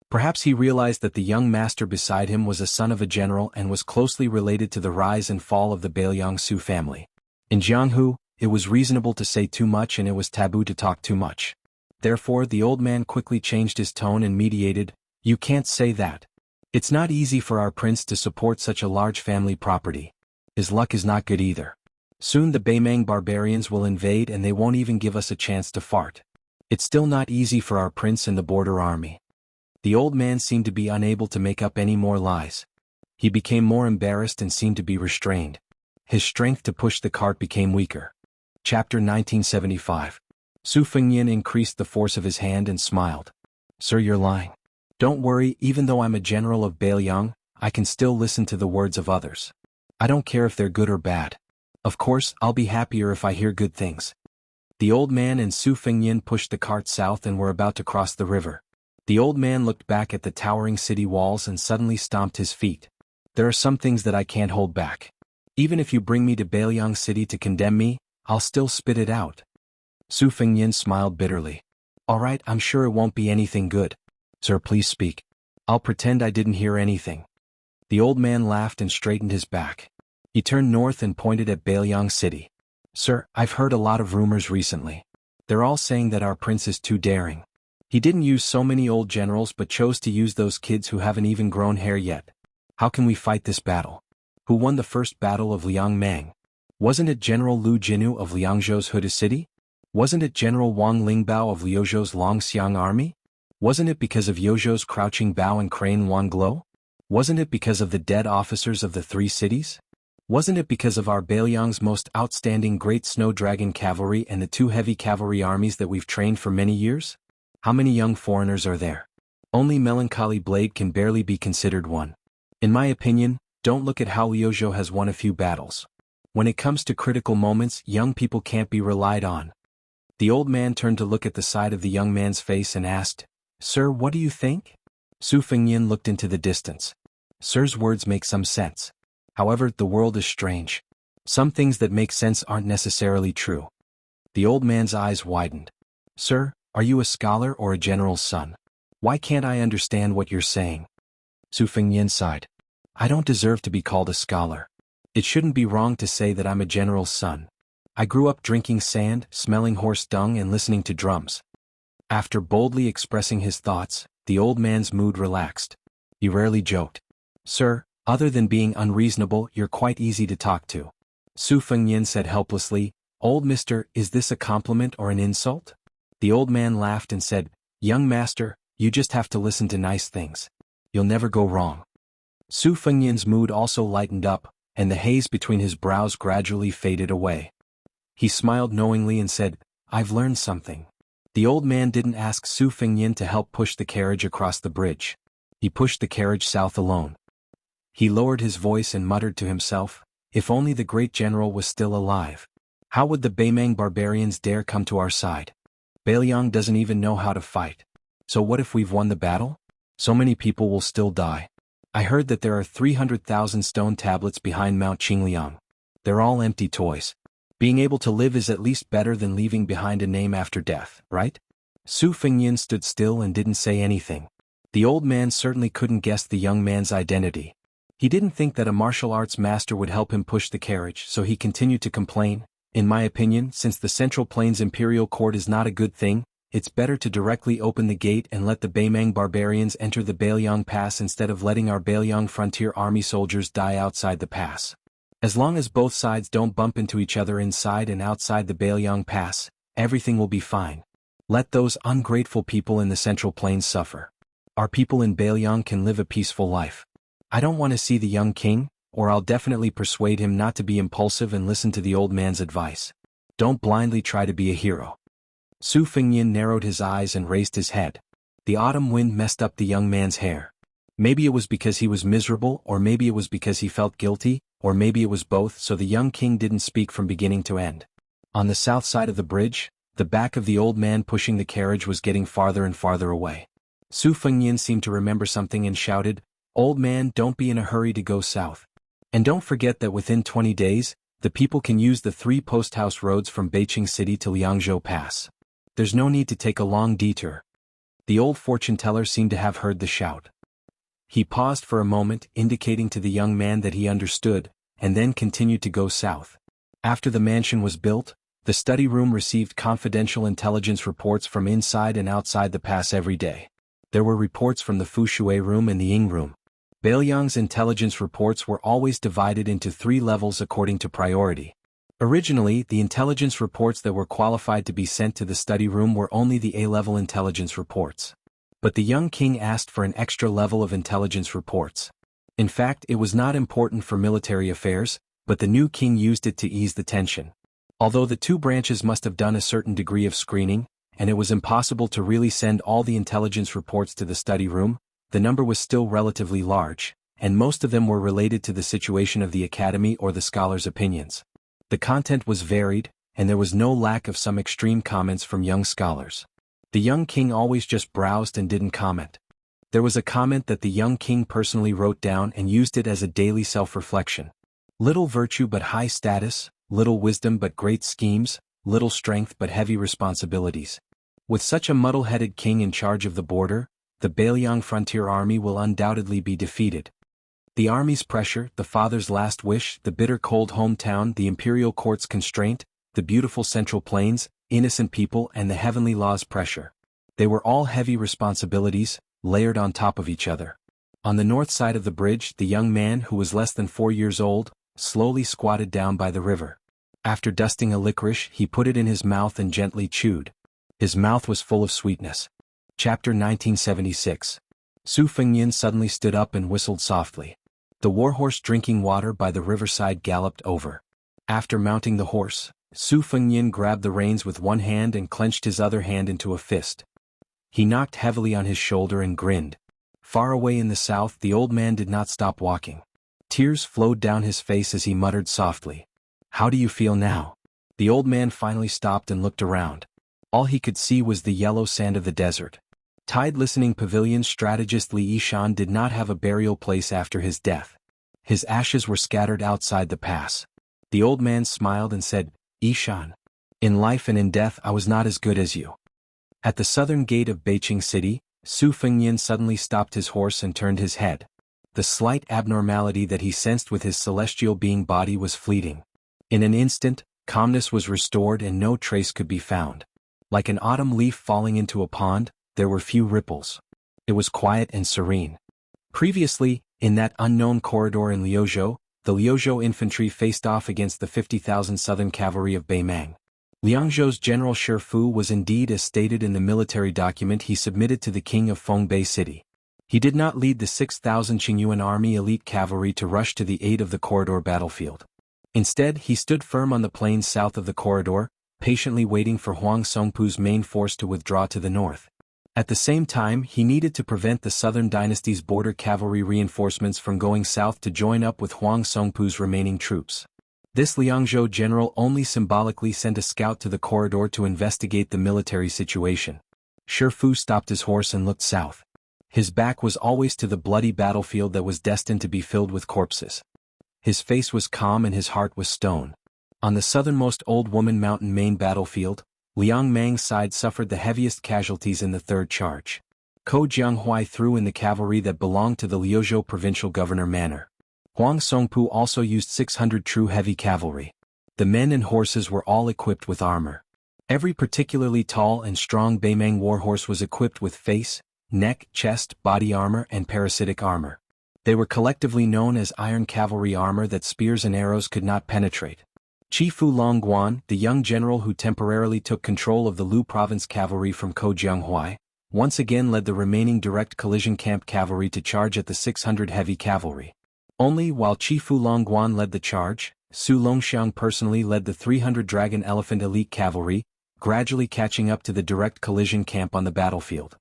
Perhaps he realized that the young master beside him was a son of a general and was closely related to the rise and fall of the Bailiang Su family. In Jianghu, it was reasonable to say too much and it was taboo to talk too much. Therefore, the old man quickly changed his tone and mediated, "You can't say that. It's not easy for our prince to support such a large family property. His luck is not good either. Soon the Baimang barbarians will invade and they won't even give us a chance to fart. It's still not easy for our prince and the border army." The old man seemed to be unable to make up any more lies. He became more embarrassed and seemed to be restrained. His strength to push the cart became weaker. Chapter 1975. Su Fengyan increased the force of his hand and smiled. "Sir, you're lying. Don't worry, even though I'm a general of Bailiang, I can still listen to the words of others. I don't care if they're good or bad. Of course, I'll be happier if I hear good things." The old man and Su Fengyan pushed the cart south and were about to cross the river. The old man looked back at the towering city walls and suddenly stomped his feet. "There are some things that I can't hold back. Even if you bring me to Bailiang City to condemn me, I'll still spit it out." Su Fengyan smiled bitterly. "All right, I'm sure it won't be anything good. Sir, please speak. I'll pretend I didn't hear anything." The old man laughed and straightened his back. He turned north and pointed at Bailiang City. "Sir, I've heard a lot of rumors recently. They're all saying that our prince is too daring. He didn't use so many old generals but chose to use those kids who haven't even grown hair yet. How can we fight this battle? Who won the first battle of Liangmang? Wasn't it General Lu Jinu of Liangzhou's Huda City? Wasn't it General Wang Lingbao of Liuzhou's Longxiang army? Wasn't it because of Yozhou's Crouching Bao and Crane Wanglo? Wasn't it because of the dead officers of the 3 cities? Wasn't it because of our Bailiang's most outstanding Great Snow Dragon cavalry and the 2 heavy cavalry armies that we've trained for many years? How many young foreigners are there? Only Melancholy Blade can barely be considered one. In my opinion, don't look at how Liuzhou has won a few battles. When it comes to critical moments, young people can't be relied on." The old man turned to look at the side of the young man's face and asked, "Sir, what do you think?" Su Fengyan looked into the distance. Sir's words make some sense. However, the world is strange. Some things that make sense aren't necessarily true. The old man's eyes widened. "Sir, Are you a scholar or a general's son? Why can't I understand what you're saying? Su Fengnian sighed. I don't deserve to be called a scholar. It shouldn't be wrong to say that I'm a general's son. I grew up drinking sand, smelling horse dung and listening to drums. After boldly expressing his thoughts, the old man's mood relaxed. He rarely joked. Sir, other than being unreasonable, you're quite easy to talk to. Su Fengnian said helplessly, Old mister, is this a compliment or an insult? The old man laughed and said, Young master, you just have to listen to nice things. You'll never go wrong. Su Fengnian's mood also lightened up, and the haze between his brows gradually faded away. He smiled knowingly and said, I've learned something. The old man didn't ask Su Fengnian to help push the carriage across the bridge. He pushed the carriage south alone. He lowered his voice and muttered to himself, if only the great general was still alive. How would the Beimang barbarians dare come to our side? Beiliang doesn't even know how to fight. So what if we've won the battle? So many people will still die. I heard that there are 300,000 stone tablets behind Mount Qingliang. They're all empty toys. Being able to live is at least better than leaving behind a name after death, right? Su Fengnian stood still and didn't say anything. The old man certainly couldn't guess the young man's identity. He didn't think that a martial arts master would help him push the carriage, so he continued to complain. In my opinion, since the Central Plains Imperial Court is not a good thing, it's better to directly open the gate and let the Beimang barbarians enter the Beiliang Pass instead of letting our Beiliang frontier army soldiers die outside the pass. As long as both sides don't bump into each other inside and outside the Beiliang Pass, everything will be fine. Let those ungrateful people in the Central Plains suffer. Our people in Beiliang can live a peaceful life. I don't want to see the young king, or I'll definitely persuade him not to be impulsive and listen to the old man's advice. Don't blindly try to be a hero. Su Fengnian narrowed his eyes and raised his head. The autumn wind messed up the young man's hair. Maybe it was because he was miserable, or maybe it was because he felt guilty, or maybe it was both, so the young king didn't speak from beginning to end. On the south side of the bridge, the back of the old man pushing the carriage was getting farther and farther away. Su Fengnian seemed to remember something and shouted, Old man, don't be in a hurry to go south. And don't forget that within 20 days, the people can use the 3 post-house roads from Beijing City to Liangzhou Pass. There's no need to take a long detour. The old fortune-teller seemed to have heard the shout. He paused for a moment, indicating to the young man that he understood, and then continued to go south. After the mansion was built, the study room received confidential intelligence reports from inside and outside the pass every day. There were reports from the Fushui room and the Ying room. Beiliang's intelligence reports were always divided into 3 levels according to priority. Originally, the intelligence reports that were qualified to be sent to the study room were only the A-level intelligence reports. But the young king asked for an extra level of intelligence reports. In fact, it was not important for military affairs, but the new king used it to ease the tension. Although the 2 branches must have done a certain degree of screening, and it was impossible to really send all the intelligence reports to the study room, the number was still relatively large, and most of them were related to the situation of the academy or the scholars' opinions. The content was varied, and there was no lack of some extreme comments from young scholars. The young king always just browsed and didn't comment. There was a comment that the young king personally wrote down and used it as a daily self-reflection. Little virtue but high status, little wisdom but great schemes, little strength but heavy responsibilities. With such a muddle-headed king in charge of the border, the Beiliang frontier army will undoubtedly be defeated. The army's pressure, the father's last wish, the bitter cold hometown, the imperial court's constraint, the beautiful Central Plains, innocent people and the heavenly law's pressure. They were all heavy responsibilities, layered on top of each other. On the north side of the bridge, the young man who was less than 4 years old, slowly squatted down by the river. After dusting a licorice, he put it in his mouth and gently chewed. His mouth was full of sweetness. Chapter 1976. Su Fengnian suddenly stood up and whistled softly. The warhorse drinking water by the riverside galloped over. After mounting the horse, Su Fengnian grabbed the reins with one hand and clenched his other hand into a fist. He knocked heavily on his shoulder and grinned. Far away in the south, the old man did not stop walking. Tears flowed down his face as he muttered softly. How do you feel now? The old man finally stopped and looked around. All he could see was the yellow sand of the desert. Tide Listening Pavilion's strategist Li Yishan did not have a burial place after his death. His ashes were scattered outside the pass. The old man smiled and said, Yishan, in life and in death I was not as good as you. At the southern gate of Beijing City, Su Fengnian suddenly stopped his horse and turned his head. The slight abnormality that he sensed with his celestial being body was fleeting. In an instant, calmness was restored and no trace could be found. Like an autumn leaf falling into a pond, there were few ripples. It was quiet and serene. Previously, in that unknown corridor in Liuzhou, the Liuzhou infantry faced off against the 50,000 southern cavalry of Beimang. Liangzhou's General Shi Fu was indeed as stated in the military document he submitted to the king of Fongbei City. He did not lead the 6,000 Qingyuan army elite cavalry to rush to the aid of the corridor battlefield. Instead, he stood firm on the plains south of the corridor, patiently waiting for Huang Songpu's main force to withdraw to the north. At the same time, he needed to prevent the southern dynasty's border cavalry reinforcements from going south to join up with Huang Songpu's remaining troops. This Liangzhou general only symbolically sent a scout to the corridor to investigate the military situation. Shi Fu stopped his horse and looked south. His back was always to the bloody battlefield that was destined to be filled with corpses. His face was calm and his heart was stone. On the southernmost Old Woman Mountain main battlefield, Liang Mang's side suffered the heaviest casualties in the third charge. Ko Jianghu threw in the cavalry that belonged to the Liuzhou provincial governor manor. Huang Songpu also used 600 true heavy cavalry. The men and horses were all equipped with armor. Every particularly tall and strong Beimang warhorse was equipped with face, neck, chest, body armor and parasitic armor. They were collectively known as iron cavalry armor that spears and arrows could not penetrate. Chifu Longguan, the young general who temporarily took control of the Lu province cavalry from Ko Jianghu, once again led the remaining direct collision camp cavalry to charge at the 600 heavy cavalry. Only while Chifu Longguan led the charge, Su Longxiang personally led the 300 Dragon Elephant elite cavalry, gradually catching up to the direct collision camp on the battlefield.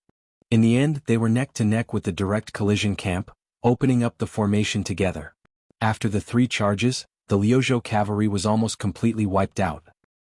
In the end, they were neck to neck with the direct collision camp, opening up the formation together. After the three charges, the Liuzhou cavalry was almost completely wiped out.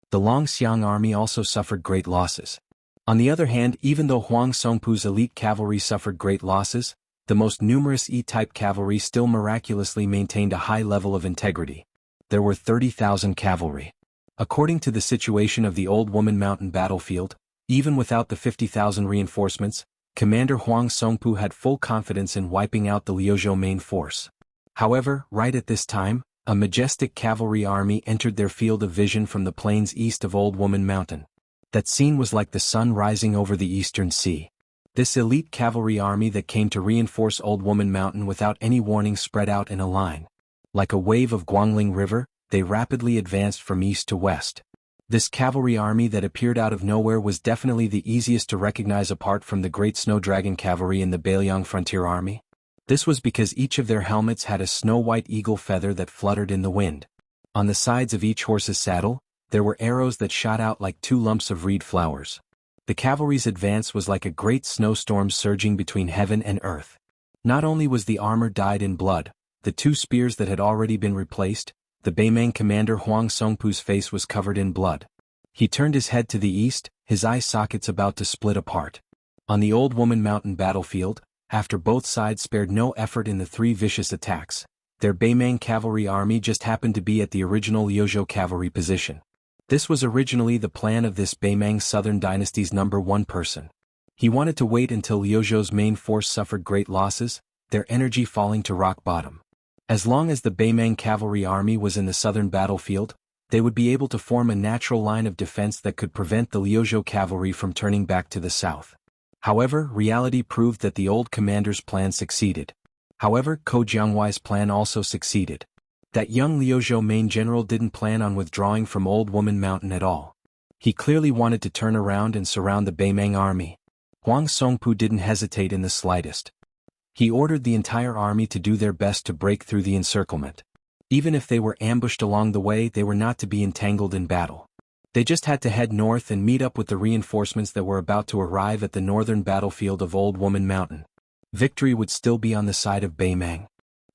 The Longxiang army also suffered great losses. On the other hand, even though Huang Songpu's elite cavalry suffered great losses, the most numerous E-type cavalry still miraculously maintained a high level of integrity. There were 30,000 cavalry. According to the situation of the Old Woman Mountain battlefield, even without the 50,000 reinforcements, Commander Huang Songpu had full confidence in wiping out the Liuzhou main force. However, right at this time, a majestic cavalry army entered their field of vision from the plains east of Old Woman Mountain. That scene was like the sun rising over the eastern sea. This elite cavalry army that came to reinforce Old Woman Mountain without any warning spread out in a line. Like a wave of Guangling River, they rapidly advanced from east to west. This cavalry army that appeared out of nowhere was definitely the easiest to recognize apart from the Great Snow Dragon cavalry in the Beiliang Frontier Army. This was because each of their helmets had a snow-white eagle feather that fluttered in the wind. On the sides of each horse's saddle, there were arrows that shot out like two lumps of reed flowers. The cavalry's advance was like a great snowstorm surging between heaven and earth. Not only was the armor dyed in blood, the two spears that had already been replaced, the Beimang commander Huang Songpu's face was covered in blood. He turned his head to the east, his eye sockets about to split apart. On the Old Woman Mountain battlefield, after both sides spared no effort in the three vicious attacks, their Beimang cavalry army just happened to be at the original Liuzhou cavalry position. This was originally the plan of this Beimang Southern Dynasty's #1 person. He wanted to wait until Liuzhou's main force suffered great losses, their energy falling to rock bottom. As long as the Beimang cavalry army was in the southern battlefield, they would be able to form a natural line of defense that could prevent the Liuzhou cavalry from turning back to the south. However, reality proved that the old commander's plan succeeded. However, Ko Jianghui's plan also succeeded. That young Liuzhou main general didn't plan on withdrawing from Old Woman Mountain at all. He clearly wanted to turn around and surround the Beimang army. Huang Songpu didn't hesitate in the slightest. He ordered the entire army to do their best to break through the encirclement. Even if they were ambushed along the way, they were not to be entangled in battle. They just had to head north and meet up with the reinforcements that were about to arrive at the northern battlefield of Old Woman Mountain. Victory would still be on the side of Beimang.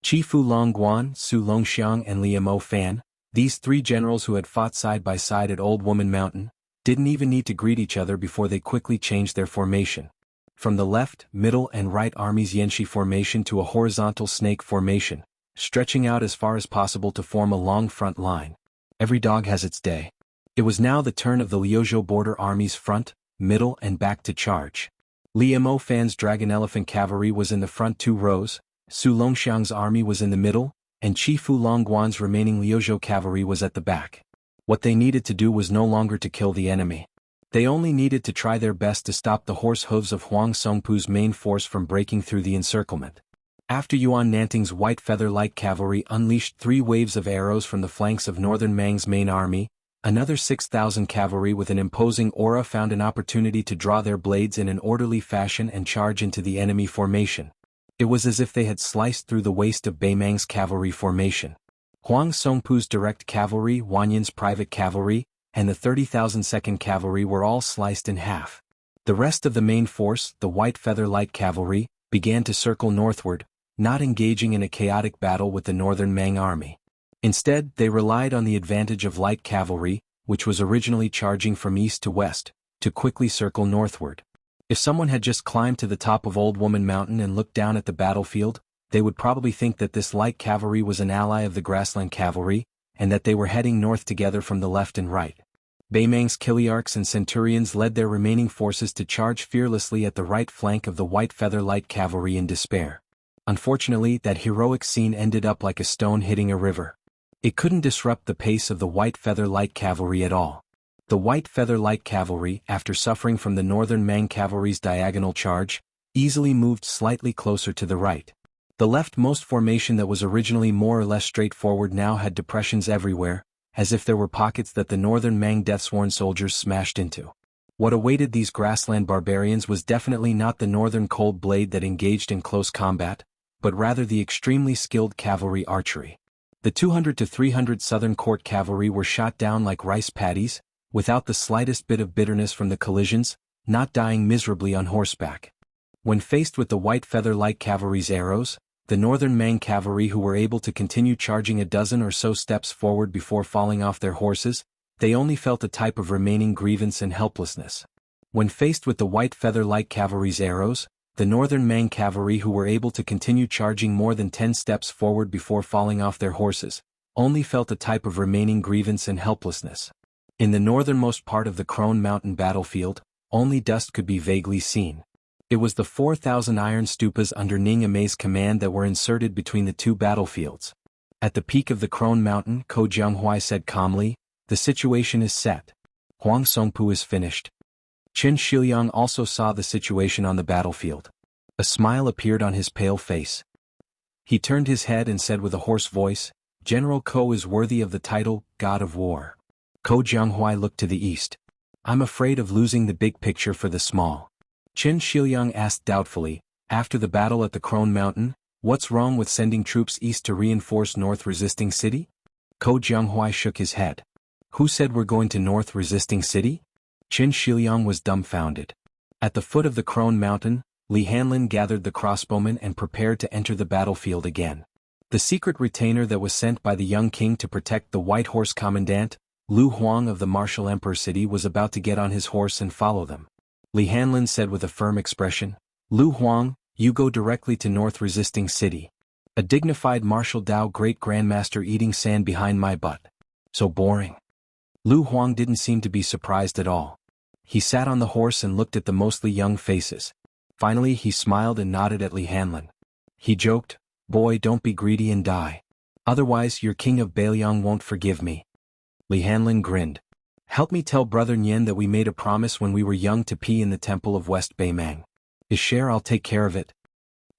Chifu Longguan, Su Longxiang and Liamo Fan, these three generals who had fought side by side at Old Woman Mountain, didn't even need to greet each other before they quickly changed their formation. From the left, middle and right armies Yanxi formation to a horizontal snake formation, stretching out as far as possible to form a long front line. Every dog has its day. It was now the turn of the Liuzhou border army's front, middle and back to charge. Li Mo Fan's Dragon Elephant Cavalry was in the front 2 rows, Su Longxiang's army was in the middle, and Chi Fu Longguan's remaining Liuzhou cavalry was at the back. What they needed to do was no longer to kill the enemy. They only needed to try their best to stop the horse hooves of Huang Songpu's main force from breaking through the encirclement. After Yuan Nanting's White Feather Light Cavalry unleashed 3 waves of arrows from the flanks of Northern Mang's main army, another 6,000 cavalry with an imposing aura found an opportunity to draw their blades in an orderly fashion and charge into the enemy formation. It was as if they had sliced through the waist of Beimang's cavalry formation. Huang Songpu's direct cavalry, Wanyan's private cavalry, and the 30,000 second cavalry were all sliced in half. The rest of the main force, the White Feather Light Cavalry, began to circle northward, not engaging in a chaotic battle with the Northern Mang army. Instead, they relied on the advantage of light cavalry, which was originally charging from east to west, to quickly circle northward. If someone had just climbed to the top of Old Woman Mountain and looked down at the battlefield, they would probably think that this light cavalry was an ally of the Grassland Cavalry, and that they were heading north together from the left and right. Beimang's Kiliarchs and Centurions led their remaining forces to charge fearlessly at the right flank of the White Feather Light Cavalry in despair. Unfortunately, that heroic scene ended up like a stone hitting a river. It couldn't disrupt the pace of the White Feather Light Cavalry at all. The White Feather Light Cavalry, after suffering from the Northern Mang Cavalry's diagonal charge, easily moved slightly closer to the right. The leftmost formation that was originally more or less straightforward now had depressions everywhere, as if there were pockets that the Northern Mang Deathsworn soldiers smashed into. What awaited these grassland barbarians was definitely not the Northern Cold Blade that engaged in close combat, but rather the extremely skilled cavalry archery. The 200 to 300 Southern Court cavalry were shot down like rice paddies, without the slightest bit of bitterness from the collisions, not dying miserably on horseback. When faced with the White Feather Light Cavalry's arrows, the Northern Mang cavalry, who were able to continue charging a dozen or so steps forward before falling off their horses, they only felt a type of remaining grievance and helplessness. When faced with the White Feather Light Cavalry's arrows, the Northern Mang cavalry, who were able to continue charging more than 10 steps forward before falling off their horses, only felt a type of remaining grievance and helplessness. In the northernmost part of the Crone Mountain battlefield, only dust could be vaguely seen. It was the 4,000 iron stupas under Ning Amei's command that were inserted between the 2 battlefields. At the peak of the Crone Mountain, Ko Jianghu said calmly, "The situation is set. Huang Songpu is finished." Qin Shiliang also saw the situation on the battlefield. A smile appeared on his pale face. He turned his head and said with a hoarse voice, "General Ko is worthy of the title, God of War." Ko Jianghu looked to the east. "I'm afraid of losing the big picture for the small." Qin Shiliang asked doubtfully, "After the battle at the Crone Mountain, what's wrong with sending troops east to reinforce North Resisting City?" Ko Jianghu shook his head. "Who said we're going to North Resisting City?" Qin Shiliang was dumbfounded. At the foot of the Crone Mountain, Li Hanlin gathered the crossbowmen and prepared to enter the battlefield again. The secret retainer that was sent by the young king to protect the White Horse Commandant, Lu Huang of the Martial Emperor City, was about to get on his horse and follow them. Li Hanlin said with a firm expression, "Lu Huang, you go directly to North Resisting City. A dignified Martial Dao Great Grandmaster eating sand behind my butt. So boring." Lu Huang didn't seem to be surprised at all. He sat on the horse and looked at the mostly young faces. Finally he smiled and nodded at Li Hanlin. He joked, "Boy, don't be greedy and die. Otherwise your king of Bailiang won't forgive me." Li Hanlin grinned. "Help me tell Brother Nian that we made a promise when we were young to pee in the temple of West Beimang. His share, I'll take care of it."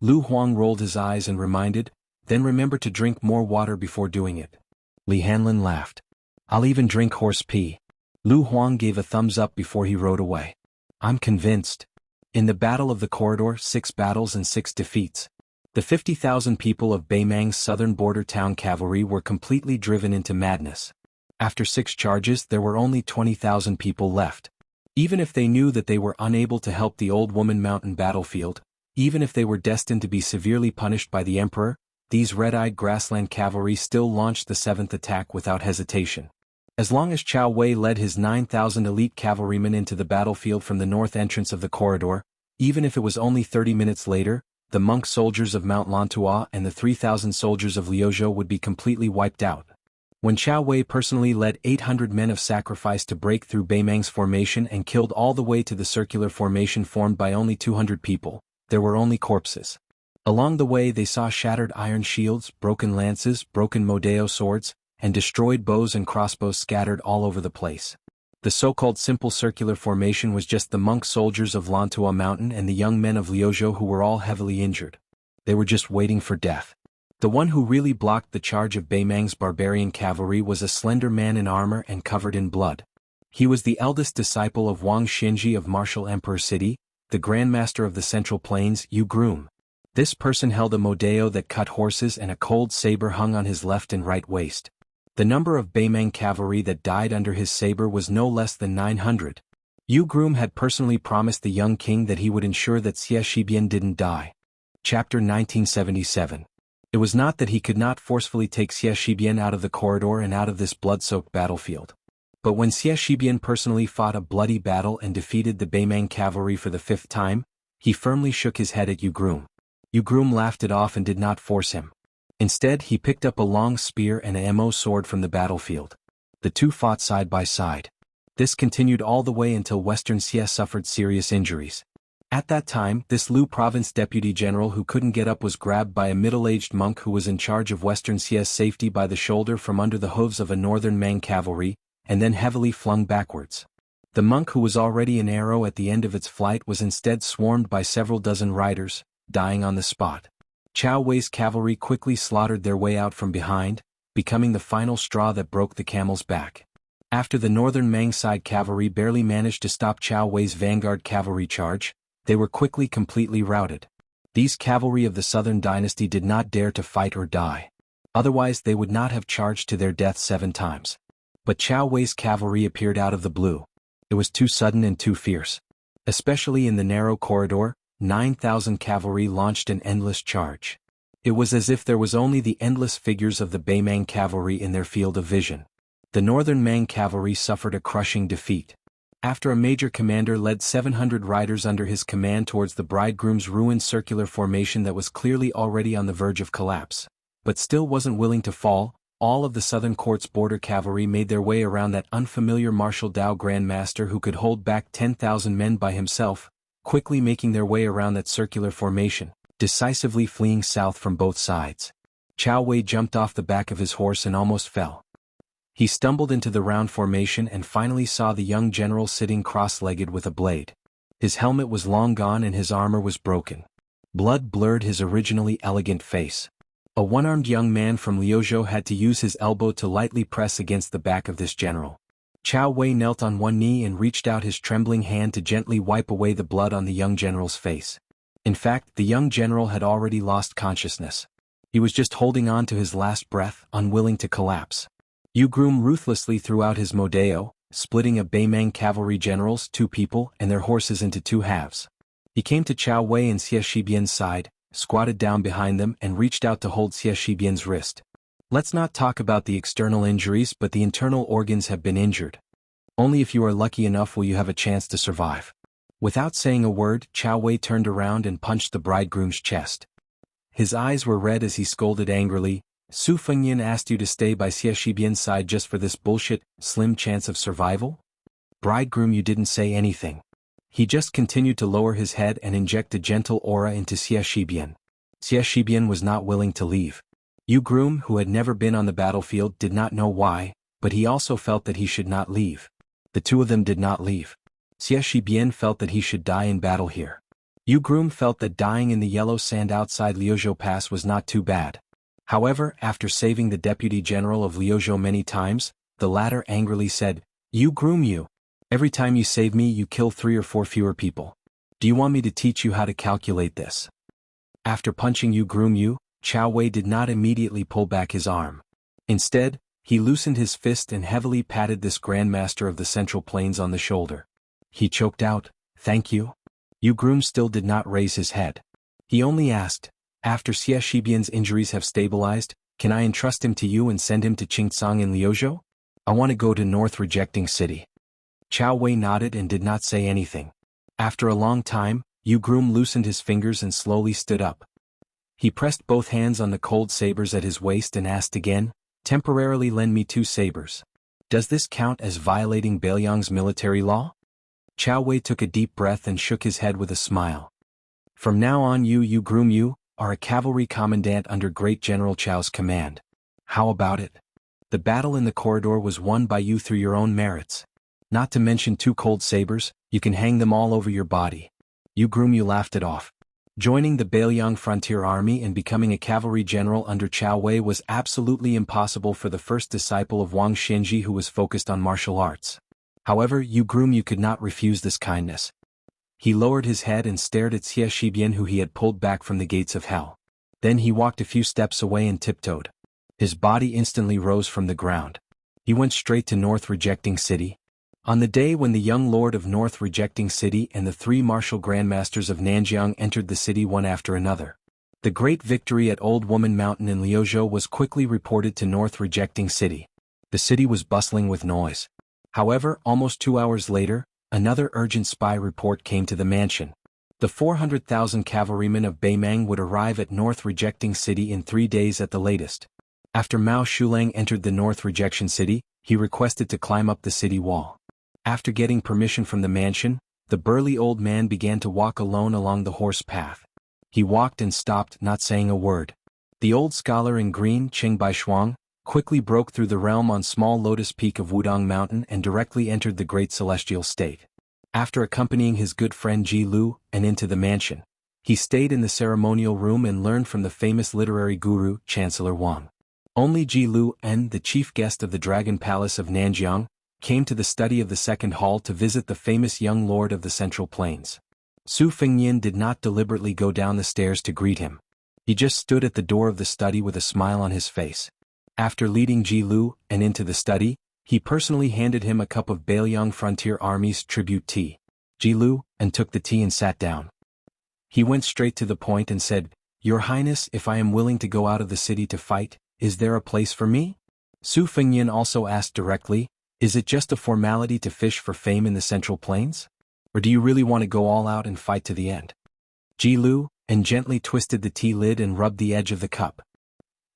Lu Huang rolled his eyes and reminded, "Then remember to drink more water before doing it." Li Hanlin laughed. "I'll even drink horse pee." Lu Huang gave a thumbs up before he rode away. "I'm convinced." In the Battle of the Corridor, 6 battles and 6 defeats. The 50,000 people of Beimang's southern border town cavalry were completely driven into madness. After 6 charges there were only 20,000 people left. Even if they knew that they were unable to help the Old Woman Mountain battlefield, even if they were destined to be severely punished by the Emperor, these red-eyed grassland cavalry still launched the 7th attack without hesitation. As long as Chao Wei led his 9,000 elite cavalrymen into the battlefield from the north entrance of the corridor, even if it was only 30 minutes later, the monk soldiers of Mount Lantua and the 3,000 soldiers of Liuzhou would be completely wiped out. When Qiao Wei personally led 800 men of sacrifice to break through Beimang's formation and killed all the way to the circular formation formed by only 200 people, there were only corpses. Along the way they saw shattered iron shields, broken lances, broken Modeo swords, and destroyed bows and crossbows scattered all over the place. The so-called simple circular formation was just the monk soldiers of Lantua Mountain and the young men of Liuzhou who were all heavily injured. They were just waiting for death. The one who really blocked the charge of Beimang's barbarian cavalry was a slender man in armor and covered in blood. He was the eldest disciple of Wang Xinji of Martial Emperor City, the Grandmaster of the Central Plains, Yu Groom. This person held a modeo that cut horses and a cold saber hung on his left and right waist. The number of Beimang cavalry that died under his saber was no less than 900. Yu Groom had personally promised the young king that he would ensure that Xie Shibian didn't die. Chapter 1977. It was not that he could not forcefully take Xie Shibian out of the corridor and out of this blood-soaked battlefield. But when Xie Shibian personally fought a bloody battle and defeated the Beimang cavalry for the 5th time, he firmly shook his head at Yu Groom. Yu Groom laughed it off and did not force him. Instead he picked up a long spear and a mo sword from the battlefield. The two fought side by side. This continued all the way until Western Xie suffered serious injuries. At that time, this Lu province deputy general who couldn't get up was grabbed by a middle-aged monk who was in charge of Western Xie's safety by the shoulder from under the hooves of a northern Mang cavalry, and then heavily flung backwards. The monk who was already an arrow at the end of its flight was instead swarmed by several dozen riders, dying on the spot. Qiao Wei's cavalry quickly slaughtered their way out from behind, becoming the final straw that broke the camel's back. After the northern Mang side cavalry barely managed to stop Qiao Wei's vanguard cavalry charge, they were quickly completely routed. These cavalry of the southern dynasty did not dare to fight or die. Otherwise they would not have charged to their death 7 times. But Qiao Wei's cavalry appeared out of the blue. It was too sudden and too fierce. Especially in the narrow corridor, 9,000 cavalry launched an endless charge. It was as if there was only the endless figures of the Beimang cavalry in their field of vision. The northern Mang cavalry suffered a crushing defeat. After a major commander led 700 riders under his command towards the bridegroom's ruined circular formation that was clearly already on the verge of collapse, but still wasn't willing to fall, all of the southern court's border cavalry made their way around that unfamiliar martial Dao grandmaster who could hold back 10,000 men by himself, quickly making their way around that circular formation, decisively fleeing south from both sides. Qiao Wei jumped off the back of his horse and almost fell. He stumbled into the round formation and finally saw the young general sitting cross-legged with a blade. His helmet was long gone and his armor was broken. Blood blurred his originally elegant face. A one-armed young man from Liuzhou had to use his elbow to lightly press against the back of this general. Qiao Wei knelt on one knee and reached out his trembling hand to gently wipe away the blood on the young general's face. In fact, the young general had already lost consciousness. He was just holding on to his last breath, unwilling to collapse. Yu Groom ruthlessly threw out his modeo, splitting a Beimang cavalry general's 2 people and their horses into 2 halves. He came to Qiao Wei and Xie Shibian's side, squatted down behind them and reached out to hold Xie Shibian's wrist. Let's not talk about the external injuries, but the internal organs have been injured. Only if you are lucky enough will you have a chance to survive. Without saying a word, Qiao Wei turned around and punched the bridegroom's chest. His eyes were red as he scolded angrily, "Su Fengyan asked you to stay by Xie Shibian's side just for this bullshit, slim chance of survival? Bridegroom, you didn't say anything." He just continued to lower his head and inject a gentle aura into Xie Shibian. Xie Shibian was not willing to leave. Yu Groom, who had never been on the battlefield, did not know why, but he also felt that he should not leave. The two of them did not leave. Xie Shibian felt that he should die in battle here. Yu Groom felt that dying in the yellow sand outside Liuzhou Pass was not too bad. However, after saving the deputy general of Liuzhou many times, the latter angrily said, "Yu Groom, you. Every time you save me you kill 3 or 4 fewer people. Do you want me to teach you how to calculate this?" After punching Yu Groom, Qiao Wei did not immediately pull back his arm. Instead, he loosened his fist and heavily patted this grandmaster of the Central Plains on the shoulder. He choked out, "Thank you." Yu Groom still did not raise his head. He only asked, "After Xie Shibian's injuries have stabilized, can I entrust him to you and send him to Qingcang in Liuzhou? I want to go to North Rejecting City." Qiao Wei nodded and did not say anything. After a long time, Yu Groom loosened his fingers and slowly stood up. He pressed both hands on the cold sabers at his waist and asked again, Temporarily lend me 2 sabers. Does this count as violating Beiliang's military law? Chao Wei took a deep breath and shook his head with a smile. From now on you groom you, are a cavalry commandant under Great General Chao's command. How about it? The battle in the corridor was won by you through your own merits. Not to mention 2 cold sabers, you can hang them all over your body. You groom you laughed it off. Joining the Beiliang Frontier Army and becoming a cavalry general under Chao Wei was absolutely impossible for the first disciple of Wang Xianji who was focused on martial arts. However, you groom you could not refuse this kindness. He lowered his head and stared at Xie Shibian who he had pulled back from the gates of hell. Then he walked a few steps away and tiptoed. His body instantly rose from the ground. He went straight to North Rejecting City. On the day when the young lord of North Rejecting City and the 3 martial grandmasters of Nanjiang entered the city one after another, the great victory at Old Woman Mountain in Liuzhou was quickly reported to North Rejecting City. The city was bustling with noise. However, almost 2 hours later, another urgent spy report came to the mansion. The 400,000 cavalrymen of Beimang would arrive at North Rejecting City in 3 days at the latest. After Mao Shulang entered the North Rejection City, he requested to climb up the city wall. After getting permission from the mansion, the burly old man began to walk alone along the horse path. He walked and stopped, not saying a word. The old scholar in green, Qing Baishuang, quickly broke through the realm on small lotus peak of Wudong Mountain and directly entered the great celestial state. After accompanying his good friend Ji Lu and into the mansion, he stayed in the ceremonial room and learned from the famous literary guru, Chancellor Wang. Only Ji Lu and the chief guest of the Dragon Palace of Nanjiang came to the study of the second hall to visit the famous young lord of the Central Plains. Su Fengnian did not deliberately go down the stairs to greet him. He just stood at the door of the study with a smile on his face. After leading Ji Lu and into the study, he personally handed him a cup of Beiliang Frontier Army's tribute tea. Ji Lu and took the tea and sat down. He went straight to the point and said, "Your Highness, if I am willing to go out of the city to fight, is there a place for me?" Su Fengnian also asked directly, "Is it just a formality to fish for fame in the Central Plains? Or do you really want to go all out and fight to the end?" Ji Lu and gently twisted the tea lid and rubbed the edge of the cup.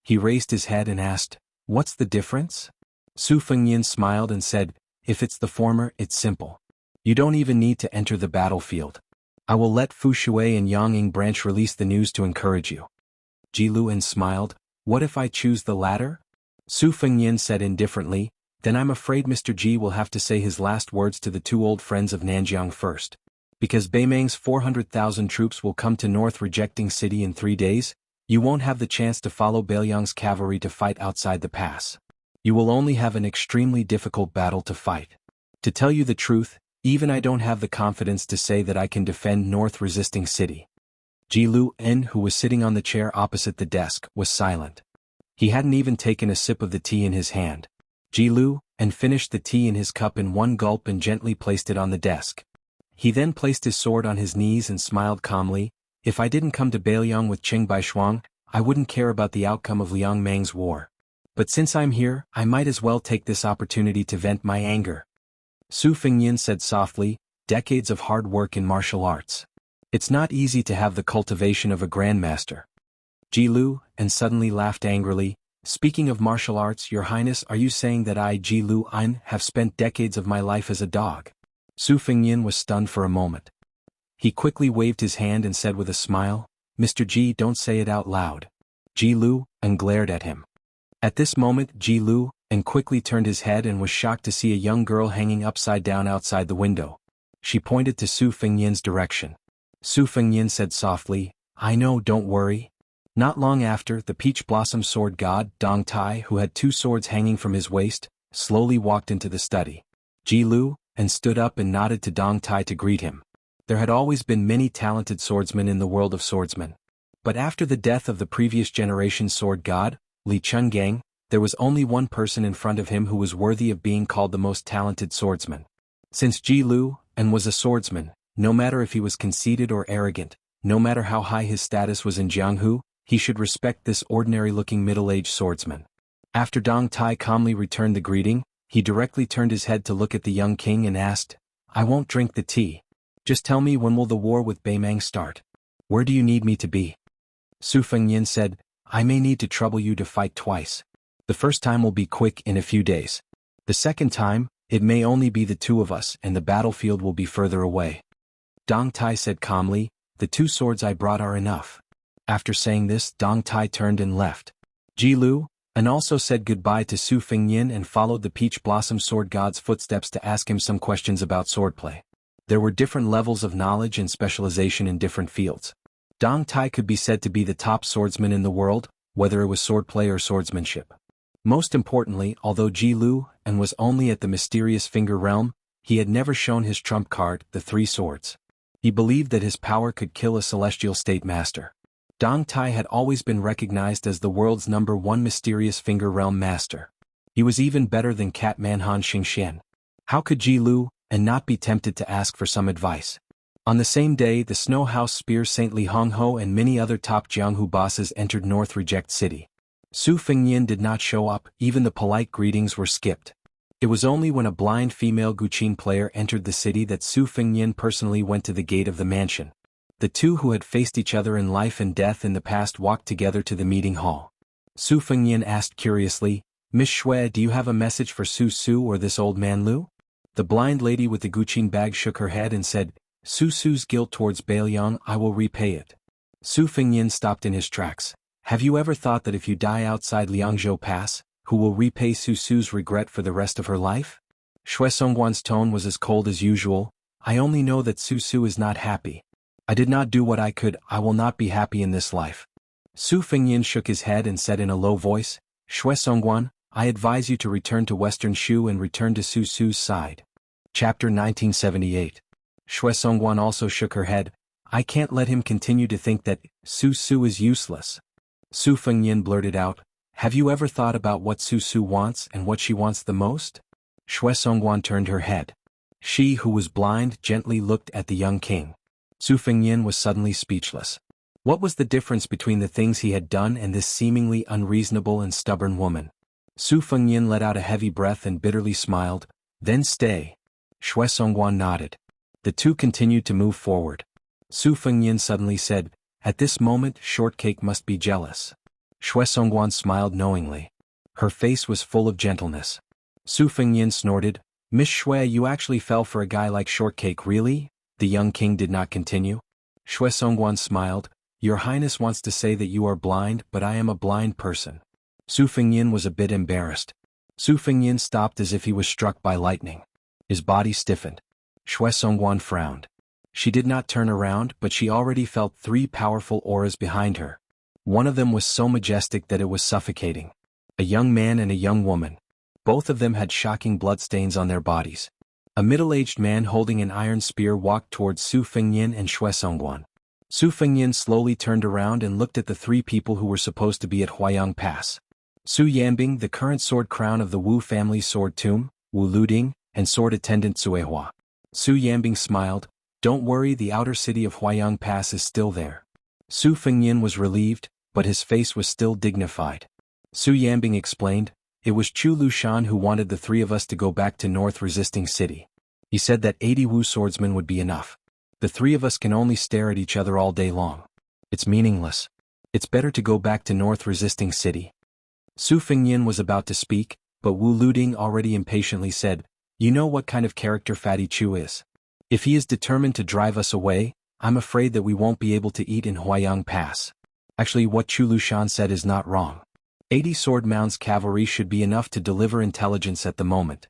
He raised his head and asked, "What's the difference?" Su Fengnian smiled and said, "If it's the former, it's simple. You don't even need to enter the battlefield. I will let Fu Shui and Yang Ying branch release the news to encourage you." Ji Lu smiled, "What if I choose the latter?" Su Fengnian said indifferently, "Then I'm afraid Mr. Ji will have to say his last words to the 2 old friends of Nanjiang first. Because Beimang's 400,000 troops will come to North Rejecting City in 3 days, you won't have the chance to follow Beiliang's cavalry to fight outside the pass. You will only have an extremely difficult battle to fight. To tell you the truth, even I don't have the confidence to say that I can defend North Resisting City." Ji Lu, who was sitting on the chair opposite the desk, was silent. He hadn't even taken a sip of the tea in his hand. Ji Lu finished the tea in his cup in one gulp and gently placed it on the desk. He then placed his sword on his knees and smiled calmly. "If I didn't come to Beiliang with Qing Baishuang, I wouldn't care about the outcome of Liang Mang's war. But since I'm here, I might as well take this opportunity to vent my anger." Su Fengnian said softly, "Decades of hard work in martial arts. It's not easy to have the cultivation of a grandmaster." Ji Lu suddenly laughed angrily. "Speaking of martial arts, Your Highness, are you saying that I, Ji Lu, have spent decades of my life as a dog?" Su Fengnian was stunned for a moment. He quickly waved his hand and said with a smile, "Mr. Ji, don't say it out loud." Ji Lu glared at him. At this moment, Ji Lu quickly turned his head and was shocked to see a young girl hanging upside down outside the window. She pointed to Su Fengnian's direction. Su Fengnian said softly, "I know, don't worry." Not long after, the peach blossom sword god, Dong Tai, who had 2 swords hanging from his waist, slowly walked into the study. Ji Lu stood up and nodded to Dong Tai to greet him. There had always been many talented swordsmen in the world of swordsmen. But after the death of the previous generation sword god, Li Chungang, there was only one person in front of him who was worthy of being called the most talented swordsman. Since Ji Lu was a swordsman, no matter if he was conceited or arrogant, no matter how high his status was in Jianghu, he should respect this ordinary-looking middle-aged swordsman. After Dong Tai calmly returned the greeting, he directly turned his head to look at the young king and asked, "I won't drink the tea. Just tell me, when will the war with Beimang start? Where do you need me to be?" Su Fengnian said, "I may need to trouble you to fight twice. The first time will be quick in a few days. The second time, it may only be the two of us and the battlefield will be further away. Dong Tai said calmly, the 2 swords I brought are enough. After saying this, Dong Tai turned and left. Ji Lu, and also said goodbye to Su Fengyin and followed the Peach Blossom Sword God's footsteps to ask him some questions about swordplay. There were different levels of knowledge and specialization in different fields. Dong Tai could be said to be the top swordsman in the world, whether it was swordplay or swordsmanship. Most importantly, although Ji Lu and was only at the mysterious finger realm, he had never shown his trump card, the 3 swords. He believed that his power could kill a celestial state master. Dong Tai had always been recognized as the world's #1 mysterious finger realm master. He was even better than Catman Han Xingxian. How could Ji Lu and not be tempted to ask for some advice? On the same day, the Snow House Spear Saint Li Hongho and many other top Jianghu bosses entered North Reject City. Su Fengyin did not show up, even the polite greetings were skipped. It was only when a blind female Guqin player entered the city that Su Fengyin personally went to the gate of the mansion. The two who had faced each other in life and death in the past walked together to the meeting hall. Su Fengyin asked curiously, Miss Shui, do you have a message for Su Su or this old man Lu? The blind lady with the Guqin bag shook her head and said, Su Su's guilt towards Bailiang, I will repay it. Su Fengyin stopped in his tracks. Have you ever thought that if you die outside Liangzhou Pass, who will repay Su Su's regret for the rest of her life? Shui Songguan's tone was as cold as usual. I only know that Su Su is not happy. I did not do what I could, I will not be happy in this life. Su Fengyin shook his head and said in a low voice, Shui Songguan, I advise you to return to Western Shu and return to Su Su's side. Chapter 1978. Shui Songguan also shook her head. I can't let him continue to think that Su Su is useless. Su Fengyin blurted out, have you ever thought about what Su Su wants and what she wants the most? Shui Songguan turned her head. She, who was blind, gently looked at the young king. Su Fengyin was suddenly speechless. What was the difference between the things he had done and this seemingly unreasonable and stubborn woman? Su Fengyin let out a heavy breath and bitterly smiled. Then stay. Shui Songguan nodded. The two continued to move forward. Su Fengyin suddenly said, at this moment Shortcake must be jealous. Shui Songguan smiled knowingly. Her face was full of gentleness. Su Fengyin snorted, Miss Shui, you actually fell for a guy like Shortcake, really? The young king did not continue. Shui Songguan smiled, Your Highness wants to say that you are blind, but I am a blind person. Su Fengyin was a bit embarrassed. Su Fengyin stopped as if he was struck by lightning. His body stiffened. Shui Songguan frowned. She did not turn around, but she already felt 3 powerful auras behind her. One of them was so majestic that it was suffocating. A young man and a young woman. Both of them had shocking bloodstains on their bodies. A middle-aged man holding an iron spear walked towards Su Fengyin and Shui Songguan. Su Fengyin slowly turned around and looked at the 3 people who were supposed to be at Huayang Pass. Su Yanbing, the current sword crown of the Wu family sword tomb, Wu Luding, and sword attendant Suehua. Su Yanbing smiled, Don't worry, the outer city of Huayang Pass is still there. Su Fengyin was relieved, but his face was still dignified. Su Yanbing explained, It was Chu Lushan who wanted the 3 of us to go back to North Resisting City. He said that 80 Wu swordsmen would be enough. The 3 of us can only stare at each other all day long. It's meaningless. It's better to go back to North Resisting City. Su Fengyin was about to speak, but Wu Luding already impatiently said, You know what kind of character Fatty Chu is. If he is determined to drive us away, I'm afraid that we won't be able to eat in Huayang Pass. Actually, what Chu Lushan said is not wrong. 80 sword mounds cavalry should be enough to deliver intelligence at the moment.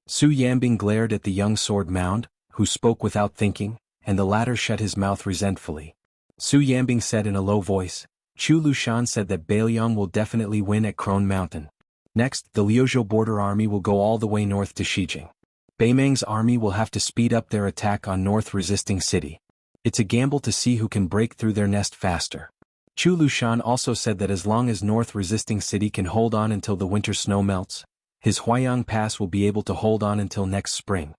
Su Yanbing glared at the young sword mound, who spoke without thinking, and the latter shut his mouth resentfully. Su Yanbing said in a low voice, Chu Lushan said that Bailiang will definitely win at Crone Mountain. Next, the Liuzhou border army will go all the way north to Xijing. Beimang's army will have to speed up their attack on North Resisting City. It's a gamble to see who can break through their nest faster. Chu Lushan also said that as long as North Resisting City can hold on until the winter snow melts, his Huayang Pass will be able to hold on until next spring.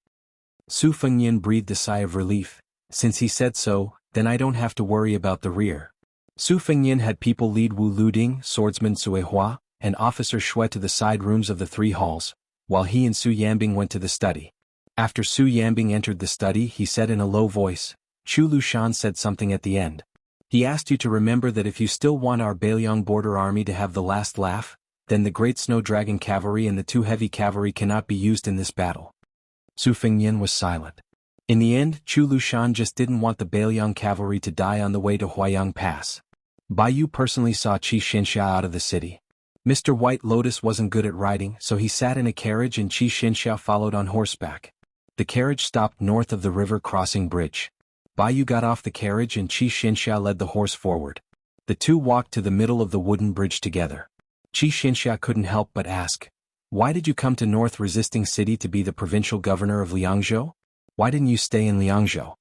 Su Fengyin breathed a sigh of relief. Since he said so, then I don't have to worry about the rear. Su Fengyin had people lead Wu Luding, swordsman Suehua, and officer Shui to the side rooms of the 3 halls, while he and Su Yanbing went to the study. After Su Yanbing entered the study, he said in a low voice, Chu Lushan said something at the end. He asked you to remember that if you still want our Bailiang border army to have the last laugh, then the great snow dragon cavalry and the 2 heavy cavalry cannot be used in this battle. Su Fengnian was silent. In the end, Chu Lushan just didn't want the Beiliang cavalry to die on the way to Huayang Pass. Bai Yu personally saw Qi Xianxia out of the city. Mr. White Lotus wasn't good at riding, so he sat in a carriage and Qi Xianxia followed on horseback. The carriage stopped north of the river crossing bridge. Bai Yu got off the carriage and Qi Xianxia led the horse forward. The two walked to the middle of the wooden bridge together. Qi Xianxia couldn't help but ask, "Why did you come to North Resisting City to be the provincial governor of Liangzhou? Why didn't you stay in Liangzhou?"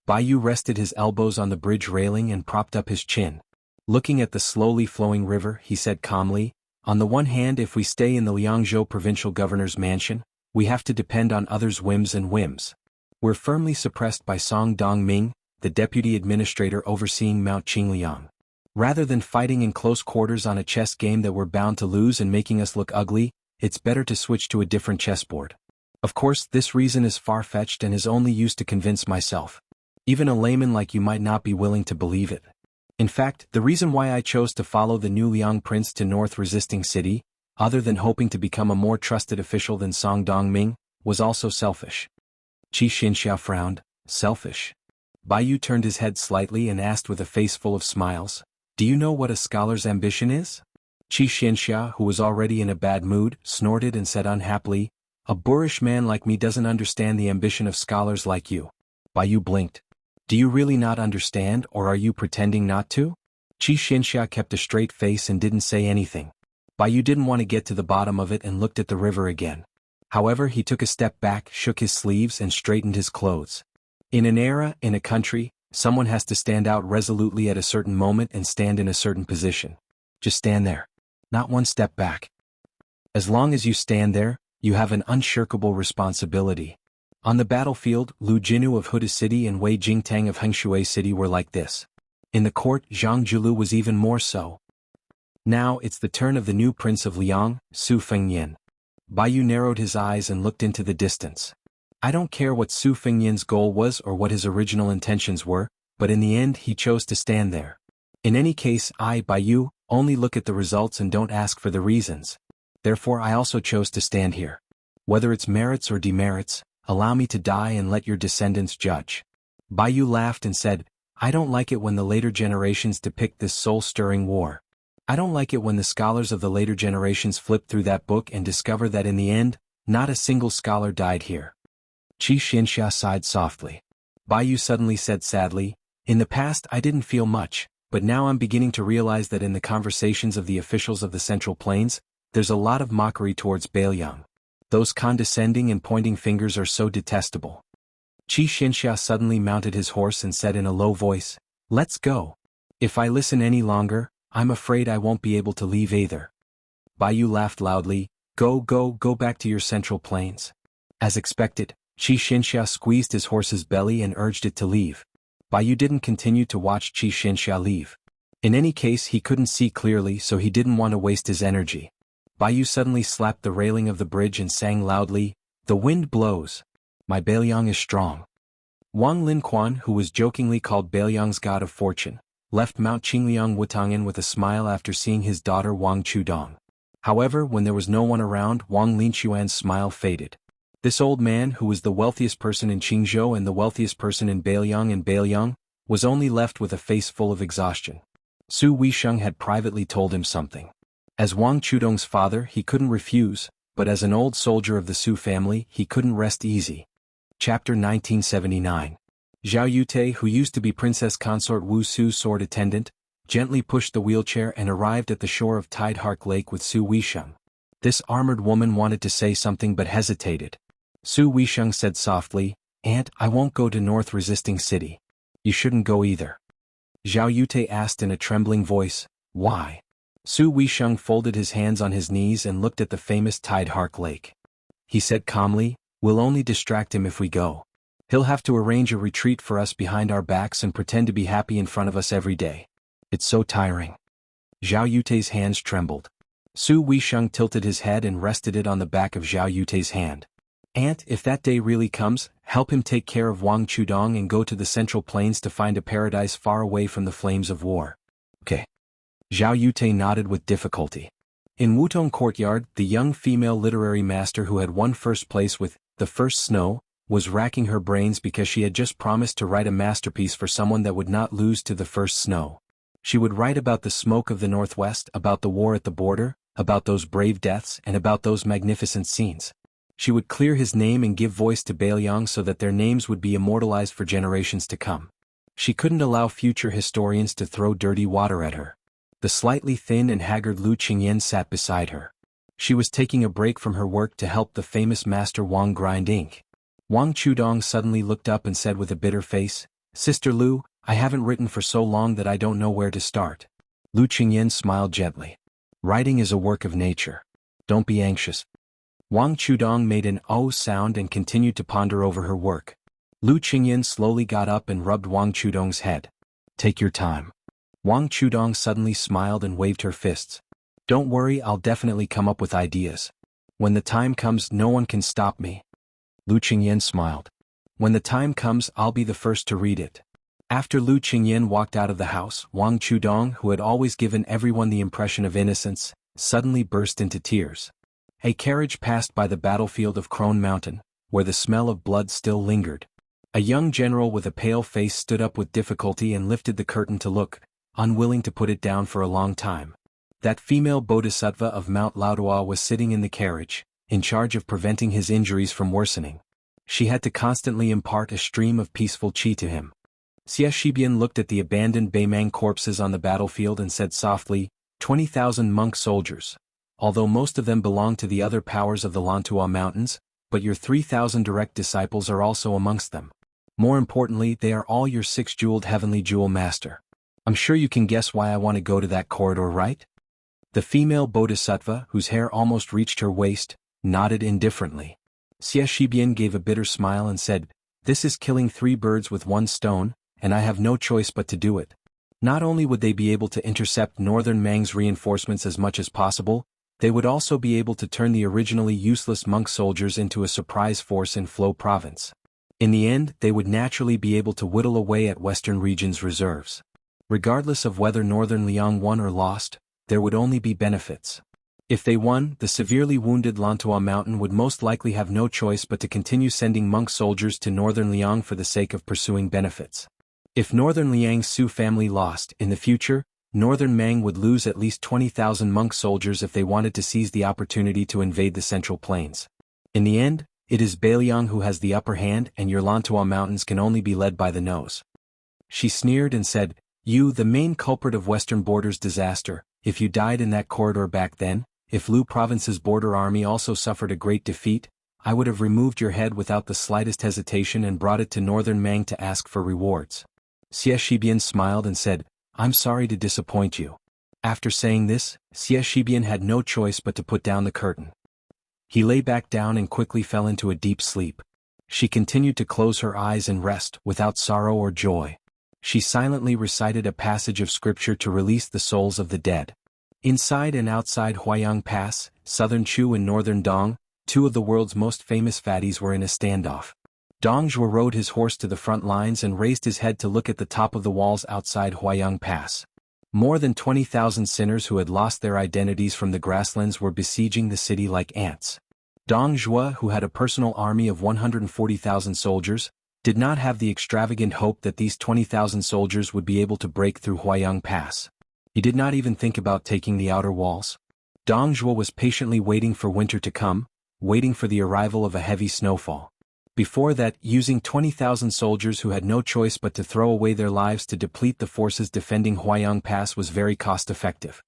Bai Yu rested his elbows on the bridge railing and propped up his chin. Looking at the slowly flowing river, he said calmly, "On the one hand, if we stay in the Liangzhou provincial governor's mansion, we have to depend on others' whims and whims. We're firmly suppressed by Song Dongming, the deputy administrator overseeing Mount Qingliang. Rather than fighting in close quarters on a chess game that we're bound to lose and making us look ugly, it's better to switch to a different chessboard. Of course, this reason is far-fetched and is only used to convince myself. Even a layman like you might not be willing to believe it. In fact, the reason why I chose to follow the new Liang prince to North Resisting City, other than hoping to become a more trusted official than Song Dongming, was also selfish." Qi Xianxia frowned. "Selfish?" Bai Yu turned his head slightly and asked with a face full of smiles, "Do you know what a scholar's ambition is?" Qi Xianxia, who was already in a bad mood, snorted and said unhappily, "A boorish man like me doesn't understand the ambition of scholars like you." Bai Yu blinked. "Do you really not understand, or are you pretending not to?" Qi Xianxia kept a straight face and didn't say anything. Bai Yu didn't want to get to the bottom of it and looked at the river again. However, he took a step back, shook his sleeves and straightened his clothes. In an era, in a country, someone has to stand out resolutely at a certain moment and stand in a certain position. Just stand there. Not one step back. As long as you stand there, you have an unshirkable responsibility. On the battlefield, Lu Jinu of Huda City and Wei Jingtang of Hengshui City were like this. In the court, Zhang Julu was even more so. Now it's the turn of the new prince of Liang, Su Fengnian. Bai Yu narrowed his eyes and looked into the distance. I don't care what Su Fengnian's goal was or what his original intentions were, but in the end he chose to stand there. In any case, I, Bai Yu, only look at the results and don't ask for the reasons. Therefore I also chose to stand here. Whether it's merits or demerits, allow me to die and let your descendants judge." Bai Yu laughed and said, "I don't like it when the later generations depict this soul-stirring war. I don't like it when the scholars of the later generations flip through that book and discover that in the end, not a single scholar died here." Qi Xianxia sighed softly. Bai Yu suddenly said sadly, "In the past I didn't feel much, but now I'm beginning to realize that in the conversations of the officials of the Central Plains, there's a lot of mockery towards Beiliang. Those condescending and pointing fingers are so detestable." Qi Xianxia suddenly mounted his horse and said in a low voice, "Let's go. If I listen any longer, I'm afraid I won't be able to leave either." Bai Yu laughed loudly, Go back to your Central Plains." As expected, Qi Xianxia squeezed his horse's belly and urged it to leave. Bai Yu didn't continue to watch Qi Xianxia leave. In any case, he couldn't see clearly, so he didn't want to waste his energy. Bai Yu suddenly slapped the railing of the bridge and sang loudly, "The wind blows. My Beiliang is strong." Wang Linquan, who was jokingly called Beiliang's god of fortune, left Mount Qingliang Wutangan with a smile after seeing his daughter Wang Chudong. However, when there was no one around, Wang Linquan's smile faded. This old man, who was the wealthiest person in Qingzhou and the wealthiest person in Beiliang, was only left with a face full of exhaustion. Su Weisheng had privately told him something. As Wang Chudong's father, he couldn't refuse, but as an old soldier of the Su family, he couldn't rest easy. Chapter 1979. Zhao Yute, who used to be Princess Consort Wu Su's sword attendant, gently pushed the wheelchair and arrived at the shore of Tidehark Lake with Su Weisheng. This armored woman wanted to say something but hesitated. Su Weisheng said softly, "Aunt, I won't go to North Resisting City." "You shouldn't go either." Zhao Yute asked in a trembling voice, "Why?" Su Weisheng folded his hands on his knees and looked at the famous Tidehark Lake. He said calmly, "We'll only distract him if we go. He'll have to arrange a retreat for us behind our backs and pretend to be happy in front of us every day. It's so tiring." Zhao Yute's hands trembled. Su Weisheng tilted his head and rested it on the back of Zhao Yute's hand. "Aunt, if that day really comes, help him take care of Wang Chudong and go to the Central Plains to find a paradise far away from the flames of war." "Okay." Zhao Yute nodded with difficulty. In Wutong Courtyard, the young female literary master who had won first place with The First Snow was racking her brains because she had just promised to write a masterpiece for someone that would not lose to The First Snow. She would write about the smoke of the Northwest, about the war at the border, about those brave deaths, and about those magnificent scenes. She would clear his name and give voice to Bailiang so that their names would be immortalized for generations to come. She couldn't allow future historians to throw dirty water at her. The slightly thin and haggard Lu Qingyan sat beside her. She was taking a break from her work to help the famous master Wang grind ink. Wang Chudong suddenly looked up and said with a bitter face, "Sister Lu, I haven't written for so long that I don't know where to start." Lu Qingyan smiled gently. "Writing is a work of nature. Don't be anxious." Wang Chudong made an "oh" sound and continued to ponder over her work. Lu Qingyan slowly got up and rubbed Wang Chudong's head. "Take your time." Wang Chudong suddenly smiled and waved her fists. "Don't worry, I'll definitely come up with ideas. When the time comes, no one can stop me." Lu Qingyan smiled. "When the time comes, I'll be the first to read it." After Lu Qingyan walked out of the house, Wang Chudong, who had always given everyone the impression of innocence, suddenly burst into tears. A carriage passed by the battlefield of Crone Mountain, where the smell of blood still lingered. A young general with a pale face stood up with difficulty and lifted the curtain to look, unwilling to put it down for a long time. That female bodhisattva of Mount Laodua was sitting in the carriage, in charge of preventing his injuries from worsening. She had to constantly impart a stream of peaceful qi to him. Xie Shibian looked at the abandoned Beimang corpses on the battlefield and said softly, 20,000 monk soldiers. Although most of them belong to the other powers of the Lantua Mountains, but your 3,000 direct disciples are also amongst them. More importantly, they are all your six-jeweled heavenly jewel master. I'm sure you can guess why I want to go to that corridor, right? The female bodhisattva, whose hair almost reached her waist, nodded indifferently. Xie Shibian gave a bitter smile and said, "This is killing 3 birds with 1 stone, and I have no choice but to do it." Not only would they be able to intercept Northern Mang's reinforcements as much as possible, they would also be able to turn the originally useless monk soldiers into a surprise force in Flo province. In the end, they would naturally be able to whittle away at Western region's reserves. Regardless of whether Northern Liang won or lost, there would only be benefits. If they won, the severely wounded Lantua Mountain would most likely have no choice but to continue sending monk soldiers to Northern Liang for the sake of pursuing benefits. If Northern Liang's Su family lost, in the future, Northern Mang would lose at least 20,000 monk soldiers if they wanted to seize the opportunity to invade the Central Plains. In the end, it is Bailiang who has the upper hand and your Lantua Mountains can only be led by the nose. She sneered and said, "You, the main culprit of Western Border's disaster, if you died in that corridor back then, if Lu Province's border army also suffered a great defeat, I would have removed your head without the slightest hesitation and brought it to Northern Mang to ask for rewards." Xie Shibian smiled and said, "I'm sorry to disappoint you." After saying this, Xie Shibian had no choice but to put down the curtain. He lay back down and quickly fell into a deep sleep. She continued to close her eyes and rest, without sorrow or joy. She silently recited a passage of scripture to release the souls of the dead. Inside and outside Huayang Pass, southern Chu and northern Dong, 2 of the world's most famous fatties were in a standoff. Dong Zhuo rode his horse to the front lines and raised his head to look at the top of the walls outside Huayang Pass. More than 20,000 sinners who had lost their identities from the grasslands were besieging the city like ants. Dong Zhuo, who had a personal army of 140,000 soldiers, did not have the extravagant hope that these 20,000 soldiers would be able to break through Huayang Pass. He did not even think about taking the outer walls. Dong Zhuo was patiently waiting for winter to come, waiting for the arrival of a heavy snowfall. Before that, using 20,000 soldiers who had no choice but to throw away their lives to deplete the forces defending Huayang Pass was very cost-effective.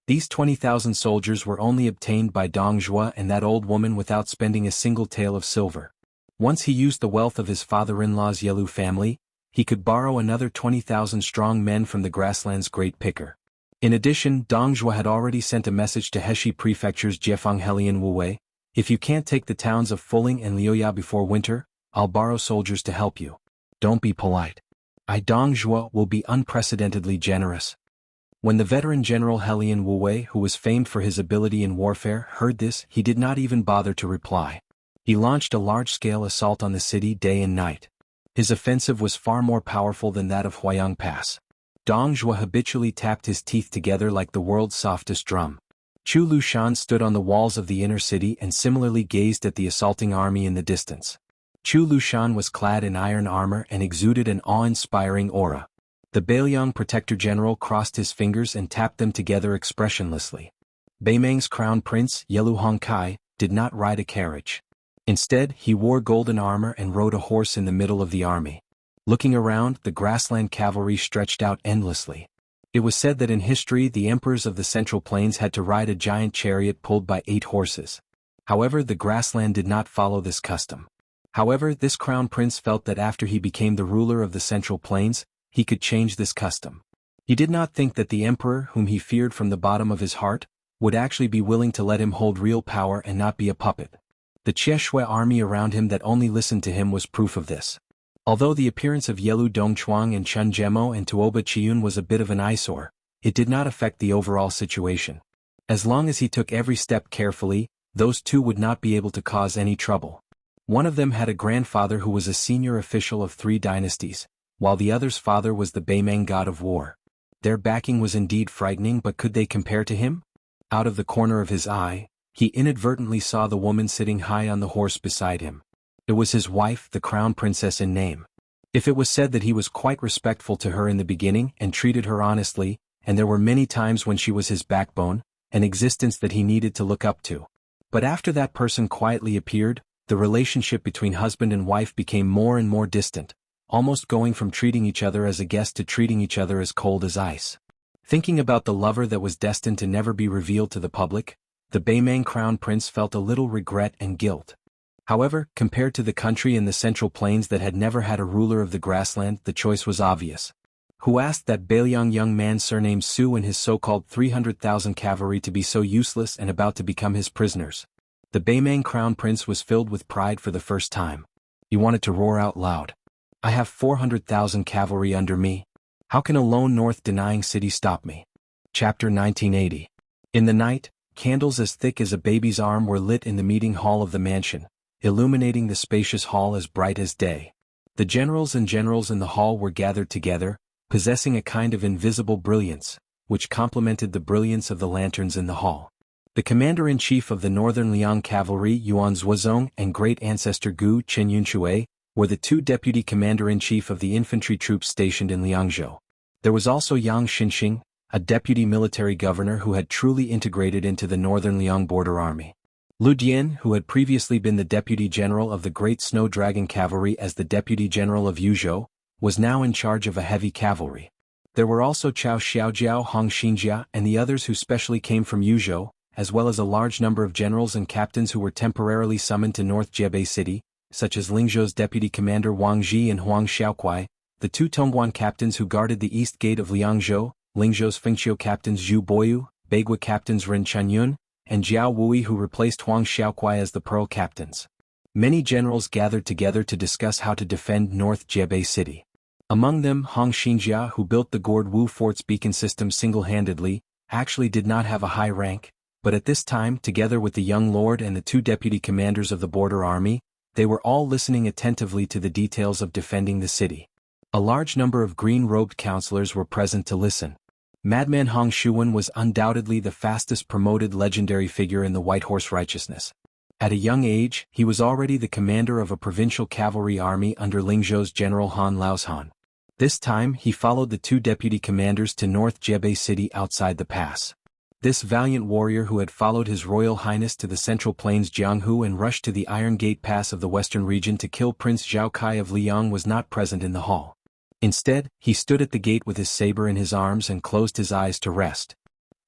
These 20,000 soldiers were only obtained by Dong Zhuo and that old woman without spending a single tael of silver. Once he used the wealth of his father-in-law's Yelu family, he could borrow another 20,000 strong men from the grassland's great picker. In addition, Dong Zhuo had already sent a message to Heshi Prefecture's Jiefang Helian Wuwei, "If you can't take the towns of Fuling and Liuya before winter, I'll borrow soldiers to help you. Don't be polite. I, Dong Zhuo, will be unprecedentedly generous." When the veteran General Helian Wuwei, who was famed for his ability in warfare, heard this, he did not even bother to reply. He launched a large-scale assault on the city day and night. His offensive was far more powerful than that of Huayang Pass. Dong Zhuo habitually tapped his teeth together like the world's softest drum. Chu Lushan stood on the walls of the inner city and similarly gazed at the assaulting army in the distance. Chu Lushan was clad in iron armor and exuded an awe-inspiring aura. The Beiliang Protector General crossed his fingers and tapped them together expressionlessly. Beimang's crown prince, Yelu Hongkai, did not ride a carriage. Instead, he wore golden armor and rode a horse in the middle of the army. Looking around, the grassland cavalry stretched out endlessly. It was said that in history the emperors of the Central Plains had to ride a giant chariot pulled by 8 horses. However, the grassland did not follow this custom. However, this crown prince felt that after he became the ruler of the Central Plains, he could change this custom. He did not think that the emperor, whom he feared from the bottom of his heart, would actually be willing to let him hold real power and not be a puppet. The Qieshui army around him that only listened to him was proof of this. Although the appearance of Yelu Dongchuang and Chun Jemo and Tuoba Chiyun was a bit of an eyesore, it did not affect the overall situation. As long as he took every step carefully, those two would not be able to cause any trouble. One of them had a grandfather who was a senior official of 3 dynasties, while the other's father was the Beimang god of war. Their backing was indeed frightening, but could they compare to him? Out of the corner of his eye, he inadvertently saw the woman sitting high on the horse beside him. It was his wife, the crown princess in name. If it was said that he was quite respectful to her in the beginning and treated her honestly, and there were many times when she was his backbone, an existence that he needed to look up to. But after that person quietly appeared, the relationship between husband and wife became more and more distant, almost going from treating each other as a guest to treating each other as cold as ice. Thinking about the lover that was destined to never be revealed to the public, the Beimang crown prince felt a little regret and guilt. However, compared to the country in the Central Plains that had never had a ruler of the grassland, the choice was obvious. Who asked that Beiliang young man surnamed Su and his so-called 300,000 cavalry to be so useless and about to become his prisoners? The Beimang crown prince was filled with pride for the first time. He wanted to roar out loud. I have 400,000 cavalry under me. How can a lone north-denying city stop me? Chapter 1980. In the night, candles as thick as a baby's arm were lit in the meeting hall of the mansion, illuminating the spacious hall as bright as day. The generals in the hall were gathered together, possessing a kind of invisible brilliance, which complemented the brilliance of the lanterns in the hall. The commander-in-chief of the Northern Liang Cavalry, Yuan Zuozong, and great ancestor Gu Qinyunshui, were the 2 deputy commander-in-chief of the infantry troops stationed in Liangzhou. There was also Yang Xinxing, a deputy military governor who had truly integrated into the Northern Liang border army. Lu Dian, who had previously been the deputy general of the Great Snow Dragon Cavalry as the deputy general of Yuzhou, was now in charge of a heavy cavalry. There were also Chao Xiaojiao, Hong Xinjia, and the others who specially came from Yuzhou, as well as a large number of generals and captains who were temporarily summoned to North Jebei City, such as Lingzhou's deputy commander Wang Ji and Huang Xiaokuai, the 2 Tongguan captains who guarded the east gate of Liangzhou, Lingzhou's Fengqiu captains Zhu Boyu, Beigua captains Ren Chanyun, and Jiao Wui who replaced Huang Xiaokuai as the Pearl captains. Many generals gathered together to discuss how to defend North Jebei City. Among them, Hong Xinjia, who built the Gourd Wu Fort's beacon system single-handedly, actually did not have a high rank, but at this time, together with the young lord and the 2 deputy commanders of the border army, they were all listening attentively to the details of defending the city. A large number of green-robed counselors were present to listen. Madman Hong Shuwen was undoubtedly the fastest promoted legendary figure in the White Horse Righteousness. At a young age, he was already the commander of a provincial cavalry army under Lingzhou's General Han Laoshan. This time, he followed the 2 deputy commanders to North Jebei City outside the pass. This valiant warrior who had followed His Royal Highness to the Central Plains Jianghu and rushed to the Iron Gate Pass of the Western region to kill Prince Zhao Kai of Liang was not present in the hall. Instead, he stood at the gate with his saber in his arms and closed his eyes to rest.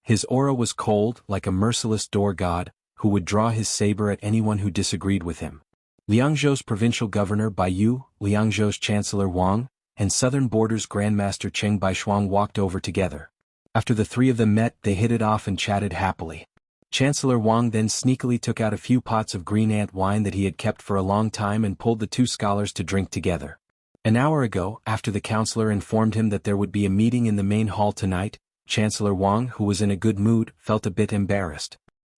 His aura was cold, like a merciless door god, who would draw his saber at anyone who disagreed with him. Liangzhou's provincial governor Bai Yu, Liangzhou's chancellor Wang, and Southern Border's Grandmaster Cheng Baishuang walked over together. After the 3 of them met, they hit it off and chatted happily. Chancellor Wang then sneakily took out a few pots of green ant wine that he had kept for a long time and pulled the 2 scholars to drink together. An hour ago, after the counselor informed him that there would be a meeting in the main hall tonight, Chancellor Wang, who was in a good mood, felt a bit embarrassed.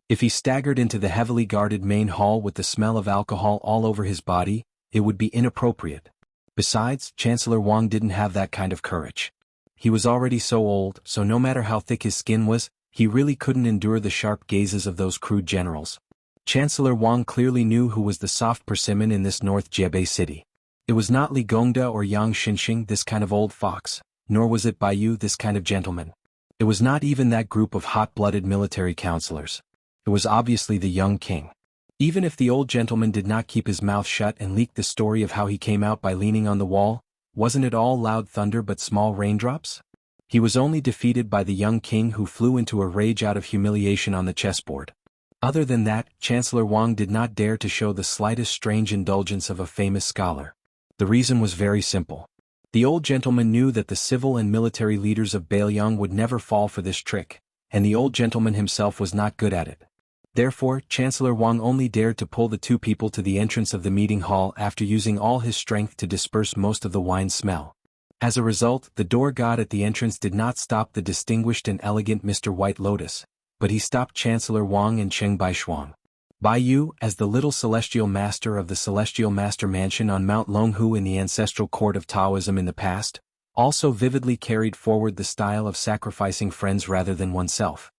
If he staggered into the heavily guarded main hall with the smell of alcohol all over his body, it would be inappropriate. Besides, Chancellor Wang didn't have that kind of courage. He was already so old, so no matter how thick his skin was, He really couldn't endure the sharp gazes of those crude generals. Chancellor Wang clearly knew who was the soft persimmon in this North Jebei city. It was not Li Gongda or Yang Xinxing, this kind of old fox, nor was it Baiyu, this kind of gentleman. It was not even that group of hot-blooded military counselors. It was obviously the young king. Even if the old gentleman did not keep his mouth shut and leak the story of how he came out by leaning on the wall, wasn't it all loud thunder but small raindrops? He was only defeated by the young king, who flew into a rage out of humiliation on the chessboard. Other than that, Chancellor Wang did not dare to show the slightest strange indulgence of a famous scholar. The reason was very simple. The old gentleman knew that the civil and military leaders of Beiliang would never fall for this trick, and the old gentleman himself was not good at it. Therefore, Chancellor Wang only dared to pull the two people to the entrance of the meeting hall after using all his strength to disperse most of the wine smell. As a result, the door god at the entrance did not stop the distinguished and elegant Mr. White Lotus, but he stopped Chancellor Wang and Cheng Baishuang. Baiyu, as the little celestial master of the Celestial Master Mansion on Mount Longhu in the ancestral court of Taoism in the past, also vividly carried forward the style of sacrificing friends rather than oneself.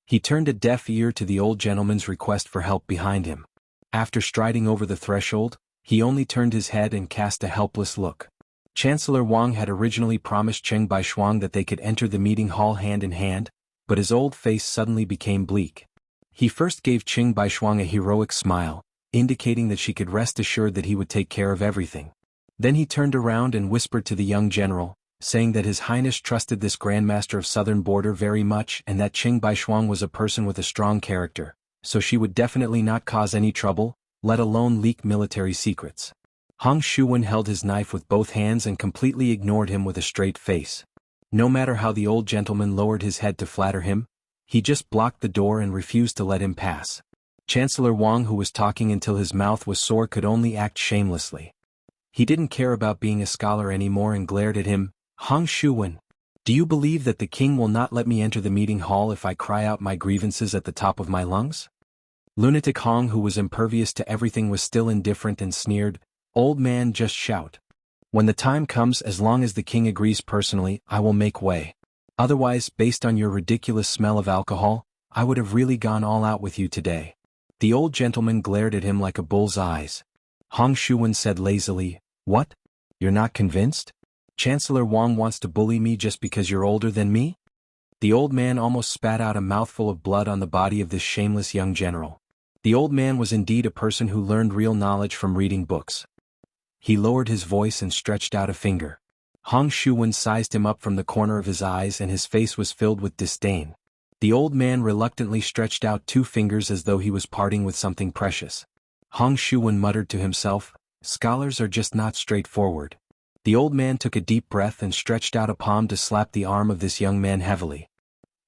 He turned a deaf ear to the old gentleman's request for help behind him. After striding over the threshold, he only turned his head and cast a helpless look. Chancellor Wang had originally promised Cheng Baishuang that they could enter the meeting hall hand in hand, but his old face suddenly became bleak. He first gave Cheng Baishuang a heroic smile, indicating that she could rest assured that he would take care of everything. Then he turned around and whispered to the young general, saying that His Highness trusted this Grandmaster of Southern Border very much and that Cheng Baishuang was a person with a strong character, so she would definitely not cause any trouble, let alone leak military secrets. Hong Shuwen held his knife with both hands and completely ignored him with a straight face. No matter how the old gentleman lowered his head to flatter him, he just blocked the door and refused to let him pass. Chancellor Wang, who was talking until his mouth was sore, could only act shamelessly. He didn't care about being a scholar anymore and glared at him. Hong Shuwen, do you believe that the king will not let me enter the meeting hall if I cry out my grievances at the top of my lungs? Lunatic Hong, who was impervious to everything, was still indifferent and sneered, "Old man, just shout. When the time comes, as long as the king agrees personally, I will make way. Otherwise, based on your ridiculous smell of alcohol, I would have really gone all out with you today." The old gentleman glared at him like a bull's eyes. Hong Shuwen said lazily, "What? You're not convinced? Chancellor Wang wants to bully me just because you're older than me?" The old man almost spat out a mouthful of blood on the body of this shameless young general. The old man was indeed a person who learned real knowledge from reading books. He lowered his voice and stretched out a finger. Hong Shuwen sized him up from the corner of his eyes and his face was filled with disdain. The old man reluctantly stretched out two fingers as though he was parting with something precious. Hong Shuwen muttered to himself, "Scholars are just not straightforward." The old man took a deep breath and stretched out a palm to slap the arm of this young man heavily.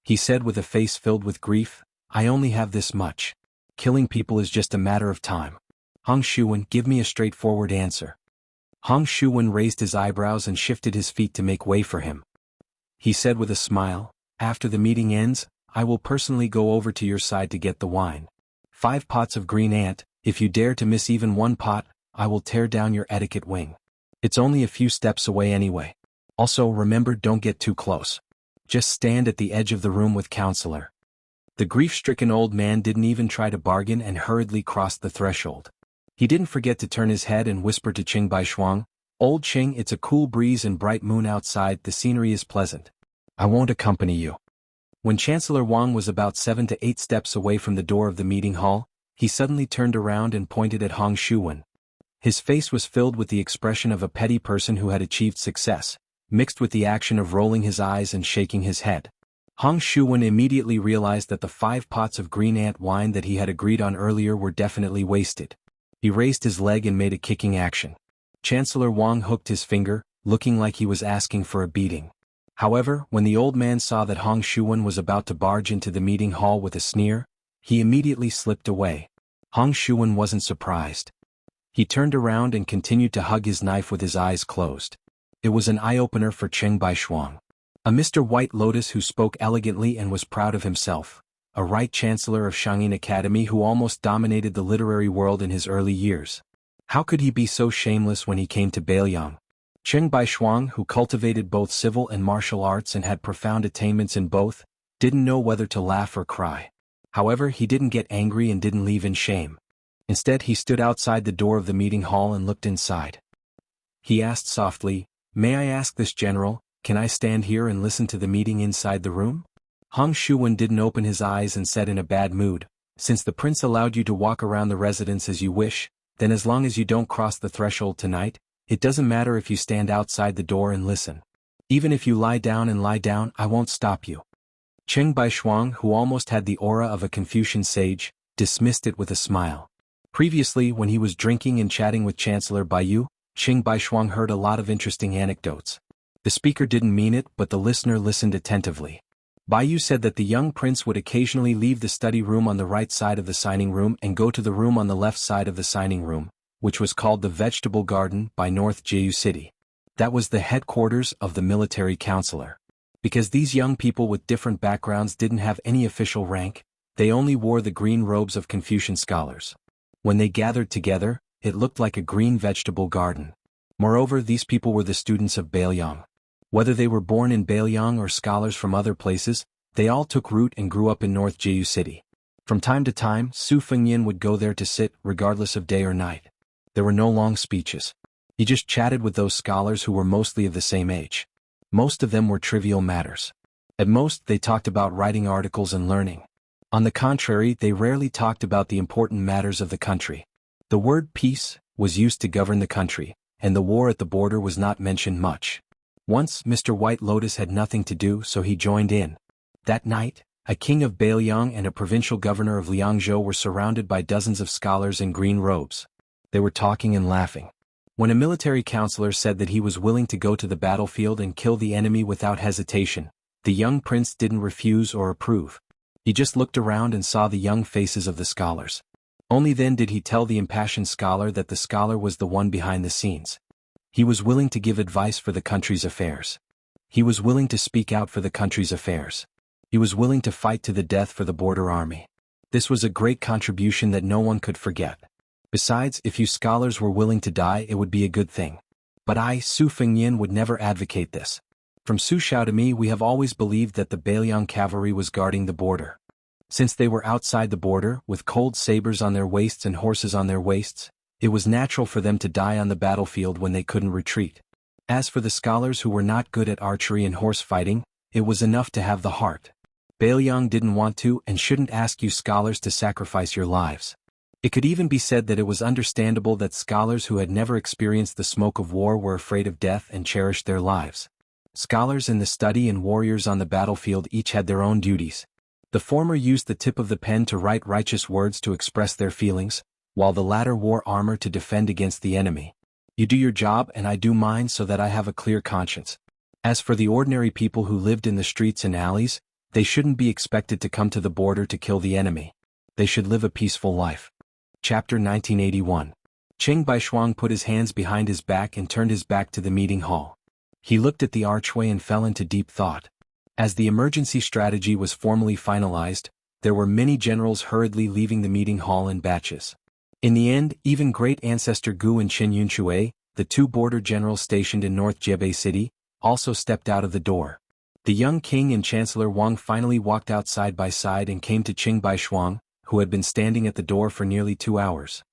He said with a face filled with grief, "I only have this much. Killing people is just a matter of time. Hong Shuwen, give me a straightforward answer." Hong Shuwen raised his eyebrows and shifted his feet to make way for him. He said with a smile, "After the meeting ends, I will personally go over to your side to get the wine. 5 pots of green ant. If you dare to miss even one pot, I will tear down your etiquette wing. It's only a few steps away anyway. Also remember, don't get too close. Just stand at the edge of the room with counselor." The grief-stricken old man didn't even try to bargain and hurriedly crossed the threshold. He didn't forget to turn his head and whisper to Cheng Baishuang, "Old Cheng, it's a cool breeze and bright moon outside, the scenery is pleasant. I won't accompany you." When Chancellor Wang was about 7 to 8 steps away from the door of the meeting hall, he suddenly turned around and pointed at Hong Shuwen. His face was filled with the expression of a petty person who had achieved success, mixed with the action of rolling his eyes and shaking his head. Hong Shuwen immediately realized that the 5 pots of green ant wine that he had agreed on earlier were definitely wasted. He raised his leg and made a kicking action. Chancellor Wang hooked his finger, looking like he was asking for a beating. However, when the old man saw that Hong Shuwen was about to barge into the meeting hall with a sneer, he immediately slipped away. Hong Shuwen wasn't surprised. He turned around and continued to hug his knife with his eyes closed. It was an eye-opener for Cheng Baishuang. A Mr. White Lotus who spoke elegantly and was proud of himself. A Right Chancellor of Shangyin Academy who almost dominated the literary world in his early years. How could he be so shameless when he came to Beiliang? Cheng Baishuang, who cultivated both civil and martial arts and had profound attainments in both, Didn't know whether to laugh or cry. However, he didn't get angry and didn't leave in shame. Instead, he stood outside the door of the meeting hall and looked inside. He asked softly, "May I ask this general, can I stand here and listen to the meeting inside the room?" Hong Shuwen didn't open his eyes and said in a bad mood, "Since the prince allowed you to walk around the residence as you wish, then as long as you don't cross the threshold tonight, it doesn't matter if you stand outside the door and listen. Even if you lie down, I won't stop you." Cheng Baishuang, who almost had the aura of a Confucian sage, dismissed it with a smile. Previously, when he was drinking and chatting with Chancellor Baiyu, Cheng Baishuang heard a lot of interesting anecdotes. The speaker didn't mean it, but the listener listened attentively. Baiyu said that the young prince would occasionally leave the study room on the right side of the signing room and go to the room on the left side of the signing room, which was called the Vegetable Garden by North Jianghu City. That was the headquarters of the military counselor. Because these young people with different backgrounds didn't have any official rank, they only wore the green robes of Confucian scholars. When they gathered together, it looked like a green vegetable garden. Moreover, these people were the students of Beiliang. Whether they were born in Beiliang or scholars from other places, they all took root and grew up in North Jianghu City. From time to time, Su Fengyan would go there to sit, regardless of day or night. There were no long speeches. He just chatted with those scholars who were mostly of the same age. Most of them were trivial matters. At most, they talked about writing articles and learning. On the contrary, they rarely talked about the important matters of the country. The word peace was used to govern the country, and the war at the border was not mentioned much. Once, Mr. White Lotus had nothing to do, so he joined in. That night, a king of Beiliang and a provincial governor of Liangzhou were surrounded by dozens of scholars in green robes. They were talking and laughing. When a military counselor said that he was willing to go to the battlefield and kill the enemy without hesitation, the young prince didn't refuse or approve. He just looked around and saw the young faces of the scholars. Only then did he tell the impassioned scholar that the scholar was the one behind the scenes. He was willing to give advice for the country's affairs. He was willing to speak out for the country's affairs. He was willing to fight to the death for the border army. This was a great contribution that no one could forget. Besides, if you scholars were willing to die, it would be a good thing. But I, Su Fengyan, would never advocate this. From Su Xiao to me, we have always believed that the Beiliang cavalry was guarding the border. Since they were outside the border, with cold sabers on their waists and horses on their waists, it was natural for them to die on the battlefield when they couldn't retreat. As for the scholars who were not good at archery and horse fighting, it was enough to have the heart. Beiliang didn't want to and shouldn't ask you scholars to sacrifice your lives. It could even be said that it was understandable that scholars who had never experienced the smoke of war were afraid of death and cherished their lives. Scholars in the study and warriors on the battlefield each had their own duties. The former used the tip of the pen to write righteous words to express their feelings, while the latter wore armor to defend against the enemy. You do your job and I do mine so that I have a clear conscience. As for the ordinary people who lived in the streets and alleys, they shouldn't be expected to come to the border to kill the enemy. They should live a peaceful life. Chapter 1981. Cheng Baishuang put his hands behind his back and turned his back to the meeting hall. He looked at the archway and fell into deep thought. As the emergency strategy was formally finalized, there were many generals hurriedly leaving the meeting hall in batches. In the end, even great ancestor Gu and Qin Yunshui, the two border generals stationed in North Jebei City, also stepped out of the door. The young king and Chancellor Wang finally walked out side by side and came to Cheng Baishuang, who had been standing at the door for nearly 2 hours.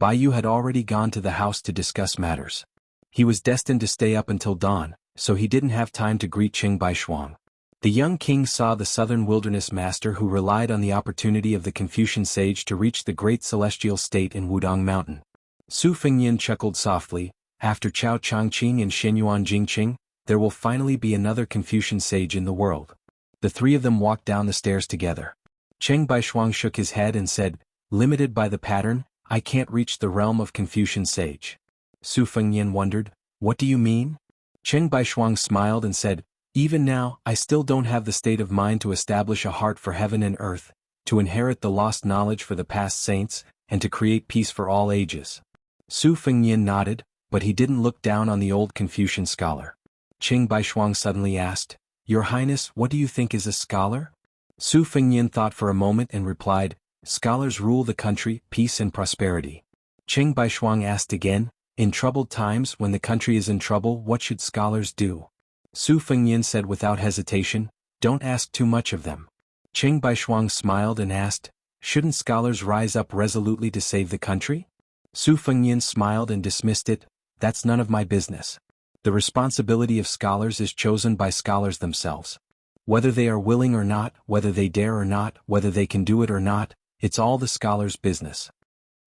Baiyu had already gone to the house to discuss matters. He was destined to stay up until dawn, so he didn't have time to greet Cheng Baishuang. The young king saw the southern wilderness master who relied on the opportunity of the Confucian sage to reach the great celestial state in Wudong Mountain. Su Fengyan chuckled softly, after Chao Changqing and Shenyuan Jingqing, there will finally be another Confucian sage in the world. The three of them walked down the stairs together. Cheng Baishuang shook his head and said, "Limited by the pattern, I can't reach the realm of Confucian sage." Su Fengyan wondered, "What do you mean?" Cheng Baishuang smiled and said, "Even now, I still don't have the state of mind to establish a heart for heaven and earth, to inherit the lost knowledge for the past saints, and to create peace for all ages." Su Fengyan nodded, but he didn't look down on the old Confucian scholar. Cheng Baishuang suddenly asked, "Your Highness, what do you think is a scholar?" Su Fengyan thought for a moment and replied, "Scholars rule the country, peace and prosperity." Cheng Baishuang asked again, "In troubled times, when the country is in trouble, what should scholars do?" Su Fengyan said without hesitation, "Don't ask too much of them. Qing Baishuang smiled and asked, shouldn't scholars rise up resolutely to save the country? Su Fengnian smiled and dismissed it, that's none of my business. The responsibility of scholars is chosen by scholars themselves. Whether they are willing or not, whether they dare or not, whether they can do it or not, it's all the scholar's business.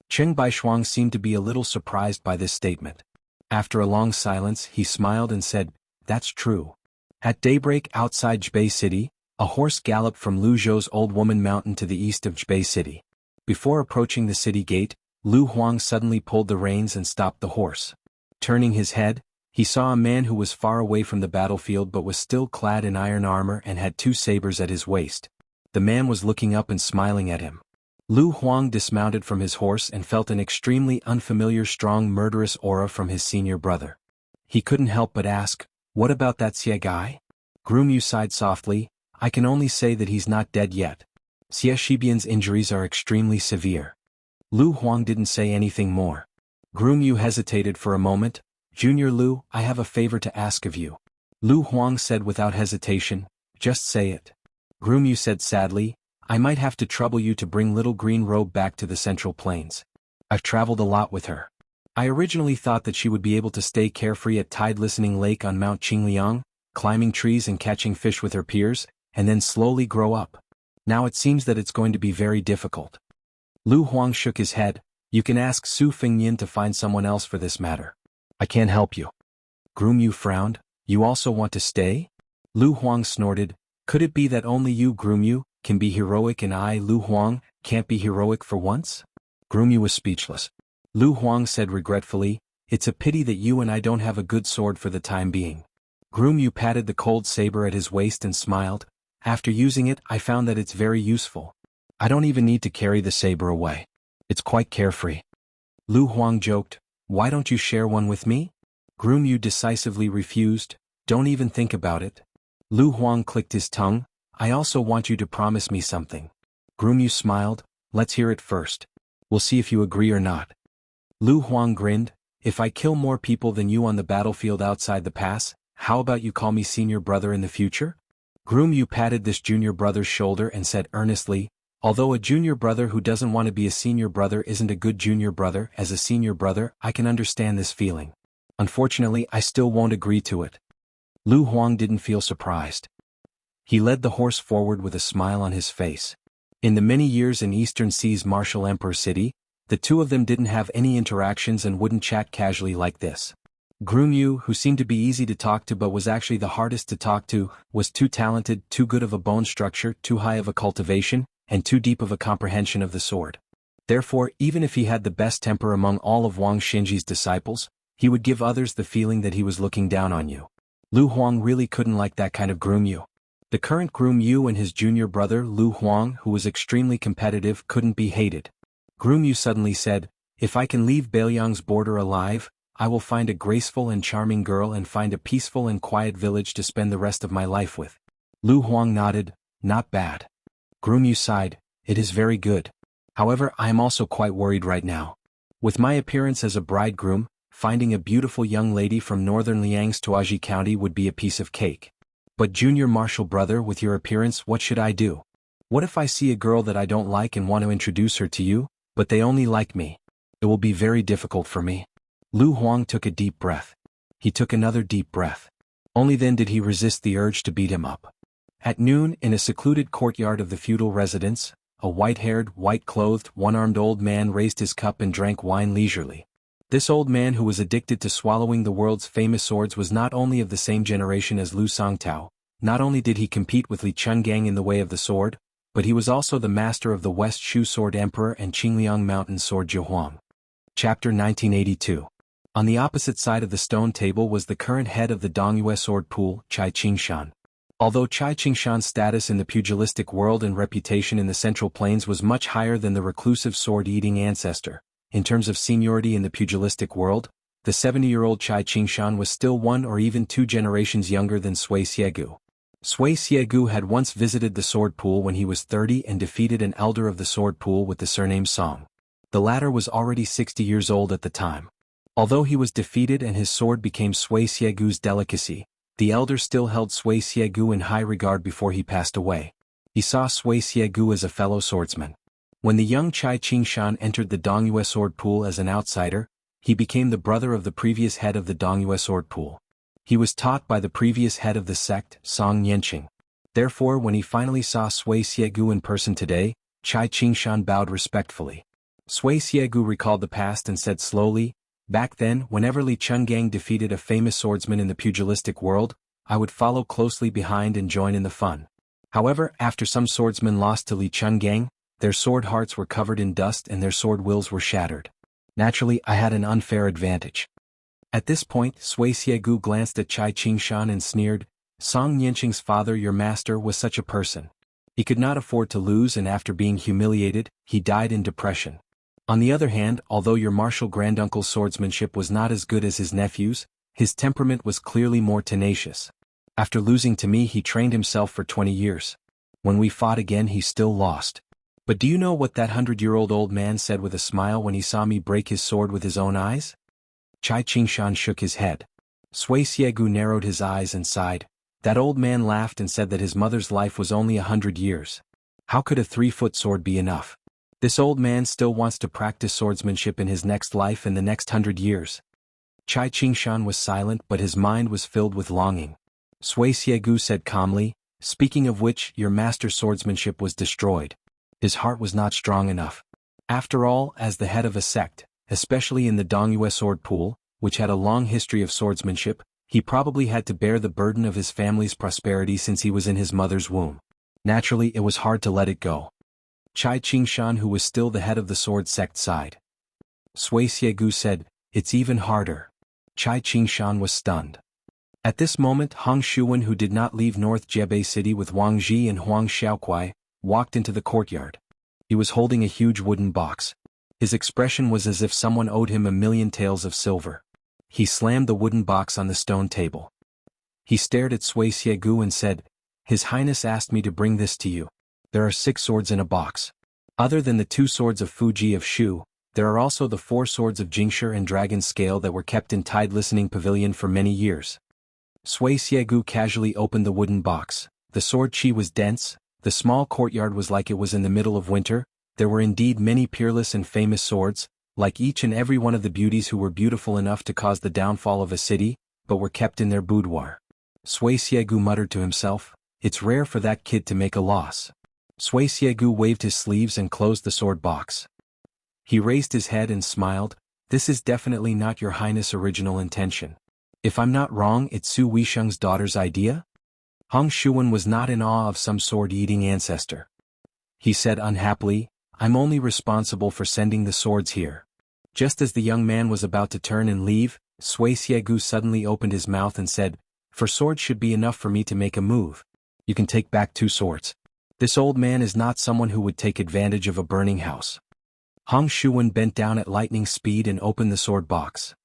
Qing Baishuang seemed to be a little surprised by this statement. After a long silence, he smiled and said, that's true. At daybreak outside Jbei City, a horse galloped from Luzhou's Old Woman Mountain to the east of Jbei City. Before approaching the city gate, Lu Huang suddenly pulled the reins and stopped the horse. Turning his head, he saw a man who was far away from the battlefield but was still clad in iron armor and had 2 sabers at his waist. The man was looking up and smiling at him. Lu Huang dismounted from his horse and felt an extremely unfamiliar strong murderous aura from his senior brother. He couldn't help but ask, what about that Xie guy? Groom Yu sighed softly, I can only say that he's not dead yet. Xie Shibian's injuries are extremely severe. Lu Huang didn't say anything more. Groom Yu hesitated for a moment. Junior Lu, I have a favor to ask of you. Lu Huang said without hesitation, just say it. Groom Yu said sadly, I might have to trouble you to bring little green robe back to the Central Plains. I've traveled a lot with her. I originally thought that she would be able to stay carefree at Tide Listening Lake on Mount Qingliang, climbing trees and catching fish with her peers, and then slowly grow up. Now it seems that it's going to be very difficult. Lu Huang shook his head, you can ask Su Fengnian to find someone else for this matter. I can't help you. Groom Yu frowned, you also want to stay? Lu Huang snorted, could it be that only you, Groom Yu, can be heroic and I, Lu Huang, can't be heroic for once? Groom Yu was speechless. Lu Huang said regretfully, it's a pity that you and I don't have a good sword for the time being. Groom Yu patted the cold saber at his waist and smiled, after using it I found that it's very useful. I don't even need to carry the saber away. It's quite carefree. Lu Huang joked, why don't you share one with me? Groom Yu decisively refused, don't even think about it. Lu Huang clicked his tongue, I also want you to promise me something. Groom Yu smiled, let's hear it first. We'll see if you agree or not. Lu Huang grinned, if I kill more people than you on the battlefield outside the pass, how about you call me senior brother in the future? Groom Yu patted this junior brother's shoulder and said earnestly, although a junior brother who doesn't want to be a senior brother isn't a good junior brother, as a senior brother, I can understand this feeling. Unfortunately, I still won't agree to it. Lu Huang didn't feel surprised. He led the horse forward with a smile on his face. In the many years in Eastern Sea's martial emperor city, the two of them didn't have any interactions and wouldn't chat casually like this. Groom Yu, who seemed to be easy to talk to but was actually the hardest to talk to, was too talented, too good of a bone structure, too high of a cultivation, and too deep of a comprehension of the sword. Therefore, even if he had the best temper among all of Wang Xinji's disciples, he would give others the feeling that he was looking down on you. Lu Huang really couldn't like that kind of Groom Yu. The current Groom Yu and his junior brother Lu Huang, who was extremely competitive, couldn't be hated. Groom Yu suddenly said, if I can leave Beiliang's border alive, I will find a graceful and charming girl and find a peaceful and quiet village to spend the rest of my life with. Lu Huang nodded, not bad. Groom Yu sighed, it is very good. However, I am also quite worried right now. With my appearance as a bridegroom, finding a beautiful young lady from northern Liang's Tuaji County would be a piece of cake. But junior martial brother, with your appearance, what should I do? What if I see a girl that I don't like and want to introduce her to you, but they only like me? It will be very difficult for me. Lu Huang took a deep breath. He took another deep breath. Only then did he resist the urge to beat him up. At noon, in a secluded courtyard of the feudal residence, a white-haired, white-clothed, one-armed old man raised his cup and drank wine leisurely. This old man, who was addicted to swallowing the world's famous swords, was not only of the same generation as Lu Songtao. Not only did he compete with Li Chungang in the way of the sword, but he was also the master of the West Shu Sword Emperor and Qingliang Mountain Sword Jiahuang. Chapter 1982. On the opposite side of the stone table was the current head of the Dongyue sword pool, Chai Qingshan. Although Chai Qingshan's status in the pugilistic world and reputation in the Central Plains was much higher than the reclusive sword-eating ancestor, in terms of seniority in the pugilistic world, the 70-year-old Chai Qingshan was still 1 or even 2 generations younger than Sui Xiegu. Sui Xiegu had once visited the sword pool when he was 30 and defeated an elder of the sword pool with the surname Song. The latter was already 60 years old at the time. Although he was defeated and his sword became Sui Xiegu's delicacy, the elder still held Sui Xiegu in high regard before he passed away. He saw Sui Xiegu as a fellow swordsman. When the young Chai Qingshan entered the Dongyue sword pool as an outsider, he became the brother of the previous head of the Dongyue sword pool. He was taught by the previous head of the sect, Song Yanqing. Therefore, when he finally saw Sui Xiegu in person today, Chai Qingshan bowed respectfully. Sui Xiegu recalled the past and said slowly, "Back then, whenever Li Chungang defeated a famous swordsman in the pugilistic world, I would follow closely behind and join in the fun. However, after some swordsmen lost to Li Chungang, their sword hearts were covered in dust and their sword wills were shattered. Naturally, I had an unfair advantage." At this point, Sui Xiegu glanced at Chai Qingshan and sneered, "Song Yanqing's father, your master, was such a person. He could not afford to lose, and after being humiliated, he died in depression. On the other hand, although your martial granduncle's swordsmanship was not as good as his nephew's, his temperament was clearly more tenacious. After losing to me, he trained himself for 20 years. When we fought again, he still lost. But do you know what that 100-year-old old man said with a smile when he saw me break his sword with his own eyes?" Chai Qingshan shook his head. Sui Xiegu narrowed his eyes and sighed. That old man laughed and said that his mother's life was only 100 years. How could a 3-foot sword be enough? This old man still wants to practice swordsmanship in his next life and the next 100 years. Chai Qingshan was silent, but his mind was filled with longing. Sui Xiegu said calmly, "Speaking of which, your master's swordsmanship was destroyed. His heart was not strong enough. After all, as the head of a sect, especially in the Dongyue sword pool, which had a long history of swordsmanship, he probably had to bear the burden of his family's prosperity since he was in his mother's womb. Naturally, it was hard to let it go." Chai Qingshan, who was still the head of the sword sect, sighed. Sui Xiegu said, "It's even harder." Chai Qingshan was stunned. At this moment, Hong Shuwen, who did not leave North Jebei City with Wang Ji and Huang Xiaokuai, walked into the courtyard. He was holding a huge wooden box. His expression was as if someone owed him 1,000,000 taels of silver. He slammed the wooden box on the stone table. He stared at Sui Xiegu and said, "His Highness asked me to bring this to you. There are 6 swords in a box. Other than the 2 swords of Fuji of Shu, there are also the 4 swords of Jingshi and Dragon Scale that were kept in Tide Listening Pavilion for many years." Sui Xiegu casually opened the wooden box. The sword chi was dense, the small courtyard was like it was in the middle of winter. There were indeed many peerless and famous swords, like each and every one of the beauties who were beautiful enough to cause the downfall of a city, but were kept in their boudoir. Sui Xiegu muttered to himself, "It's rare for that kid to make a loss." Sui Xiegu waved his sleeves and closed the sword box. He raised his head and smiled, "This is definitely not your Highness' original intention. If I'm not wrong, it's Su Weisheng's daughter's idea?" Hong Shuwen was not in awe of some sword-eating ancestor. He said unhappily, "I'm only responsible for sending the swords here." Just as the young man was about to turn and leave, Sui Xiegu suddenly opened his mouth and said, "For swords should be enough for me to make a move. You can take back 2 swords. This old man is not someone who would take advantage of a burning house." Hong Shuwen bent down at lightning speed and opened the sword box.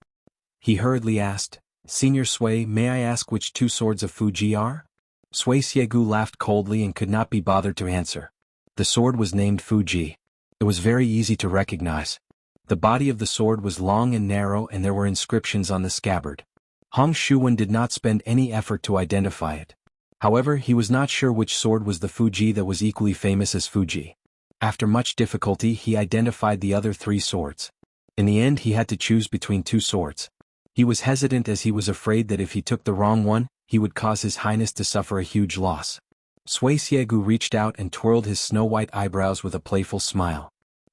He hurriedly asked, "Senior Sui, may I ask which 2 swords of Fuji are?" Sui Xiegu laughed coldly and could not be bothered to answer. The sword was named Fuji. It was very easy to recognize. The body of the sword was long and narrow and there were inscriptions on the scabbard. Hong Shuwen did not spend any effort to identify it. However, he was not sure which sword was the Fuji that was equally famous as Fuji. After much difficulty, he identified the other 3 swords. In the end, he had to choose between 2 swords. He was hesitant as he was afraid that if he took the wrong one, he would cause His Highness to suffer a huge loss. Sui Xiegu reached out and twirled his snow-white eyebrows with a playful smile.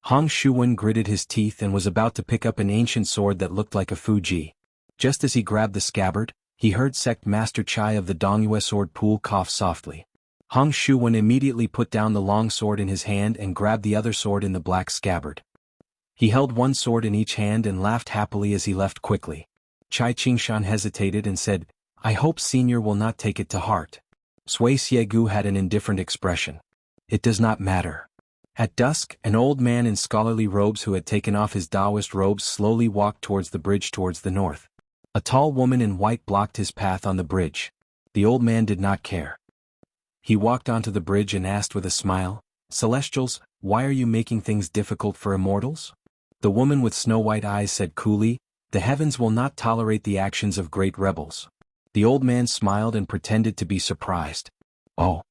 Hong Shuwen gritted his teeth and was about to pick up an ancient sword that looked like a Fuji. Just as he grabbed the scabbard, he heard Sect Master Chai of the Dongyue sword pool cough softly. Hong Shuwen immediately put down the long sword in his hand and grabbed the other sword in the black scabbard. He held one sword in each hand and laughed happily as he left quickly. Chai Qingshan hesitated and said, "I hope Senior will not take it to heart." Sui Xiegu had an indifferent expression. "It does not matter." At dusk, an old man in scholarly robes who had taken off his Taoist robes slowly walked towards the bridge towards the north. A tall woman in white blocked his path on the bridge. The old man did not care. He walked onto the bridge and asked with a smile, "Celestials, why are you making things difficult for immortals?" The woman with snow-white eyes said coolly, "The heavens will not tolerate the actions of great rebels." The old man smiled and pretended to be surprised. "Oh.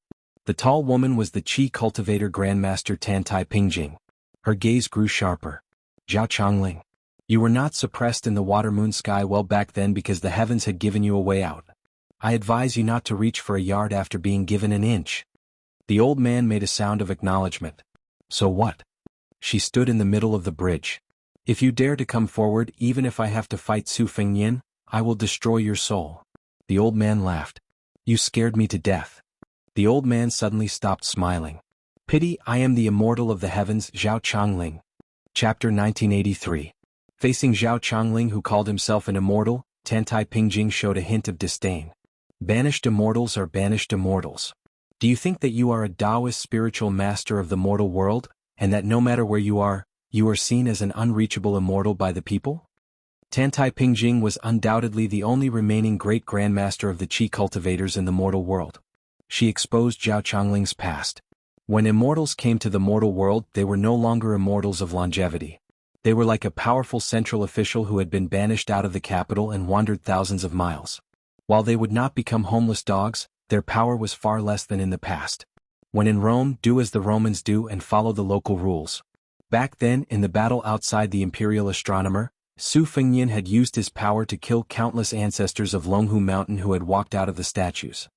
The tall woman was the Qi cultivator Grandmaster Tantai Pingjing. Her gaze grew sharper. Zhao Chongling. You were not suppressed in the water-moon sky well back then because the heavens had given you a way out. I advise you not to reach for a yard after being given an inch. The old man made a sound of acknowledgement. So what? She stood in the middle of the bridge. If you dare to come forward, even if I have to fight Su Fengnian, I will destroy your soul. The old man laughed. You scared me to death. The old man suddenly stopped smiling. Pity, I am the immortal of the heavens, Zhao Chongling. Chapter 1983. Facing Zhao Chongling, who called himself an immortal, Tantai Pingjing showed a hint of disdain. Banished immortals are banished immortals. Do you think that you are a Taoist spiritual master of the mortal world, and that no matter where you are seen as an unreachable immortal by the people? Tantai Pingjing was undoubtedly the only remaining great grandmaster of the Qi cultivators in the mortal world. She exposed Zhao Chongling's past. When immortals came to the mortal world, they were no longer immortals of longevity. They were like a powerful central official who had been banished out of the capital and wandered thousands of miles. While they would not become homeless dogs, their power was far less than in the past. When in Rome, do as the Romans do and follow the local rules. Back then, in the battle outside the imperial astronomer, Su Fengnian had used his power to kill countless ancestors of Longhu Mountain who had walked out of the statues.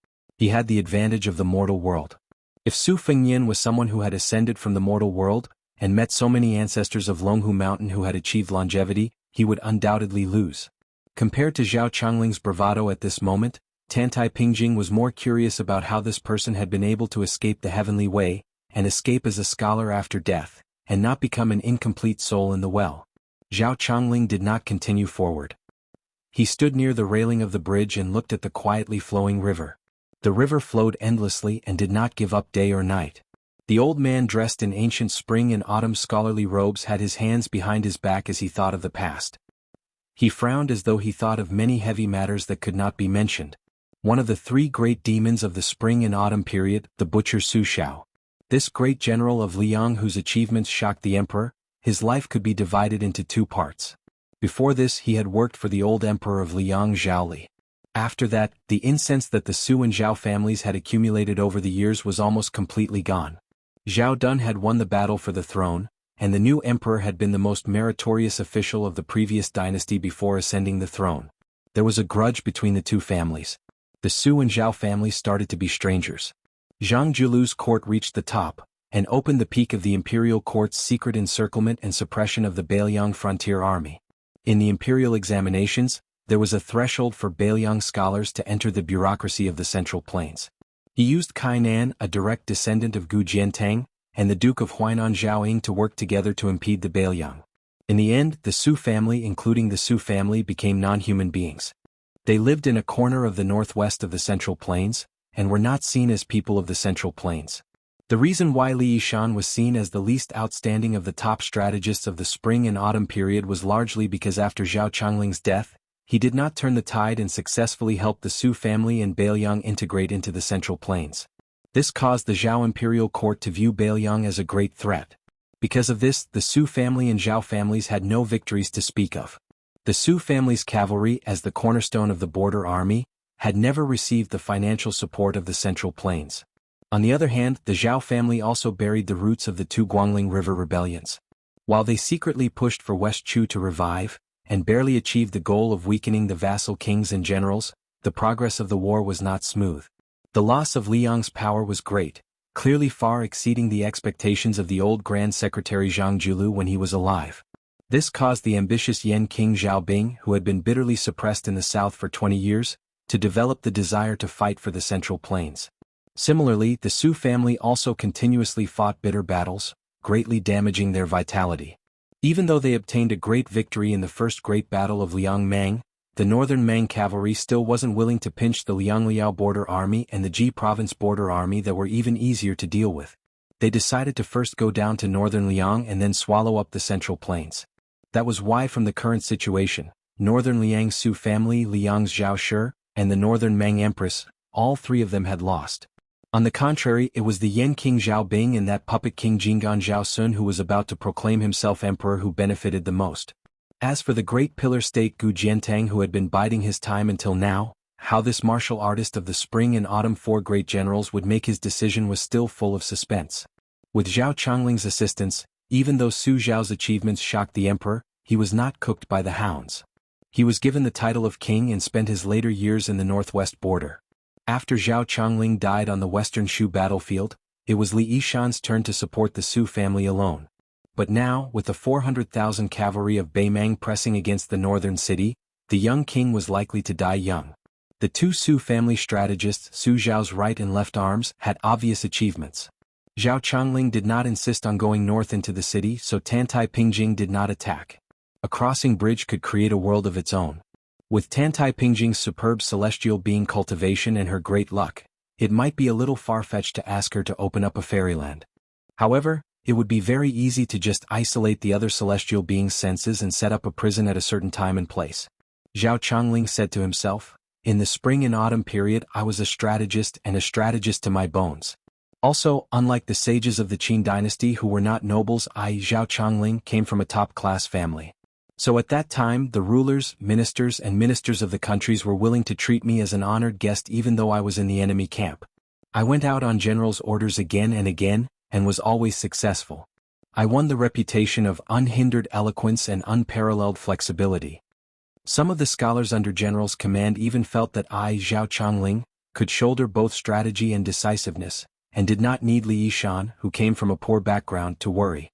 He had the advantage of the mortal world. If Su Fengnian was someone who had ascended from the mortal world, and met so many ancestors of Longhu Mountain who had achieved longevity, he would undoubtedly lose. Compared to Zhao Chongling's bravado at this moment, Tantai Pingjing was more curious about how this person had been able to escape the heavenly way, and escape as a scholar after death, and not become an incomplete soul in the well. Zhao Chongling did not continue forward. He stood near the railing of the bridge and looked at the quietly flowing river. The river flowed endlessly and did not give up day or night. The old man dressed in ancient spring and autumn scholarly robes had his hands behind his back as he thought of the past. He frowned as though he thought of many heavy matters that could not be mentioned. One of the three great demons of the spring and autumn period, the butcher Su Shao. This great general of Liang whose achievements shocked the emperor, his life could be divided into two parts. Before this he had worked for the old emperor of Liang Zhaoli. After that, the incense that the Su and Zhao families had accumulated over the years was almost completely gone. Zhao Dun had won the battle for the throne, and the new emperor had been the most meritorious official of the previous dynasty before ascending the throne. There was a grudge between the two families. The Su and Zhao families started to be strangers. Zhang Julu's court reached the top, and opened the peak of the imperial court's secret encirclement and suppression of the Bailiang frontier army. In the imperial examinations, there was a threshold for Bailiang scholars to enter the bureaucracy of the Central Plains. He used Kainan, a direct descendant of Gu Jiantang, and the Duke of Huainan Zhaoying to work together to impede the Bailiang. In the end, the Su family, including the Su family, became non-human beings. They lived in a corner of the northwest of the Central Plains, and were not seen as people of the Central Plains. The reason why Li Yishan was seen as the least outstanding of the top strategists of the spring and autumn period was largely because after Zhao Chongling's death, he did not turn the tide and successfully help the Su family and Bailiang integrate into the Central Plains. This caused the Zhao imperial court to view Bailiang as a great threat. Because of this, the Su family and Zhao families had no victories to speak of. The Su family's cavalry, as the cornerstone of the border army, had never received the financial support of the Central Plains. On the other hand, the Zhao family also buried the roots of the two Guangling River rebellions. While they secretly pushed for West Chu to revive, and barely achieved the goal of weakening the vassal kings and generals, the progress of the war was not smooth. The loss of Liang's power was great, clearly far exceeding the expectations of the old Grand Secretary Zhang Julu when he was alive. This caused the ambitious Yan King Zhaobing, who had been bitterly suppressed in the south for 20 years, to develop the desire to fight for the Central Plains. Similarly, the Su family also continuously fought bitter battles, greatly damaging their vitality. Even though they obtained a great victory in the first great battle of Liang-Mang, the northern Mang cavalry still wasn't willing to pinch the Liang-Liao border army and the Ji province border army that were even easier to deal with. They decided to first go down to northern Liang and then swallow up the Central Plains. That was why from the current situation, northern Liang Su family, Liang's Zhao Shi, and the northern Mang Empress, all three of them had lost. On the contrary, it was the Yan King Zhaobing and that puppet King Jinggan Zhao Sun who was about to proclaim himself emperor who benefited the most. As for the great pillar state Gu Jiantang who had been biding his time until now, how this martial artist of the spring and autumn four great generals would make his decision was still full of suspense. With Zhao Qiangling's assistance, even though Su Zhao's achievements shocked the emperor, he was not cooked by the hounds. He was given the title of king and spent his later years in the northwest border. After Zhao Qiangling died on the western Shu battlefield, it was Li Yishan's turn to support the Su family alone. But now, with the 400,000 cavalry of Beimang pressing against the northern city, the young king was likely to die young. The two Su family strategists, Su Zhao's right and left arms, had obvious achievements. Zhao Qiangling did not insist on going north into the city, so Tantai Pingjing did not attack. A crossing bridge could create a world of its own. With Tantai Pingjing's superb celestial being cultivation and her great luck, it might be a little far-fetched to ask her to open up a fairyland. However, it would be very easy to just isolate the other celestial being's senses and set up a prison at a certain time and place. Zhao Qiangling said to himself, "In the spring and autumn period I was a strategist to my bones." Also, unlike the sages of the Qin dynasty who were not nobles, Zhao Qiangling, came from a top-class family. So at that time the rulers, ministers of the countries were willing to treat me as an honored guest even though I was in the enemy camp. I went out on generals' orders again and again, and was always successful. I won the reputation of unhindered eloquence and unparalleled flexibility. Some of the scholars under generals' command even felt that Zhao Qiangling, could shoulder both strategy and decisiveness, and did not need Li Yishan, who came from a poor background, to worry.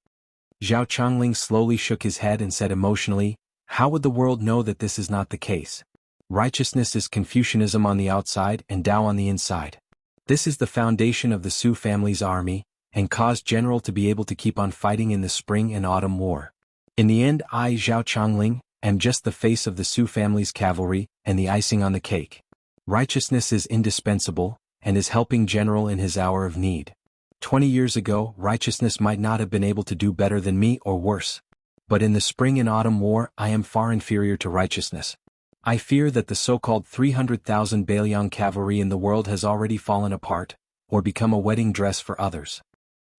Zhao Qiangling slowly shook his head and said emotionally, "How would the world know that this is not the case? Righteousness is Confucianism on the outside and Tao on the inside. This is the foundation of the Su family's army, and caused general to be able to keep on fighting in the spring and autumn war. In the end, Zhao Qiangling, am just the face of the Su family's cavalry, and the icing on the cake. Righteousness is indispensable, and is helping general in his hour of need. 20 years ago, righteousness might not have been able to do better than me or worse. But in the spring and autumn war I am far inferior to righteousness. I fear that the so-called 300,000 Beiliang cavalry in the world has already fallen apart, or become a wedding dress for others."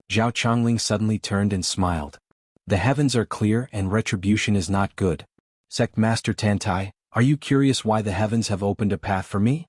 Zhao Qiangling suddenly turned and smiled. "The heavens are clear and retribution is not good. Sect Master Tantai, are you curious why the heavens have opened a path for me?"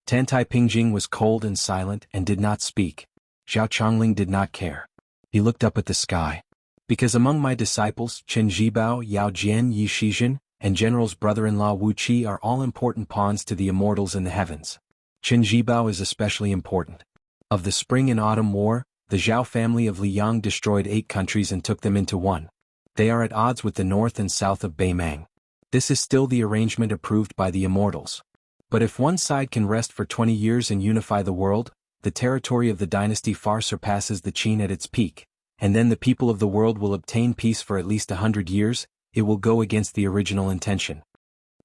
Tantai Pingjing was cold and silent and did not speak. Zhao Qiangling did not care. He looked up at the sky. "Because among my disciples, Chen Zhibao, Yao Jian, Yi Shizhen, and General's brother-in-law Wuxia are all important pawns to the immortals in the heavens. Chen Zhibao is especially important. Of the spring and autumn war, the Zhao family of Liang destroyed 8 countries and took them into one. They are at odds with the north and south of Beimang. This is still the arrangement approved by the immortals. But if one side can rest for 20 years and unify the world, the territory of the dynasty far surpasses the Qin at its peak, and then the people of the world will obtain peace for at least 100 years, it will go against the original intention."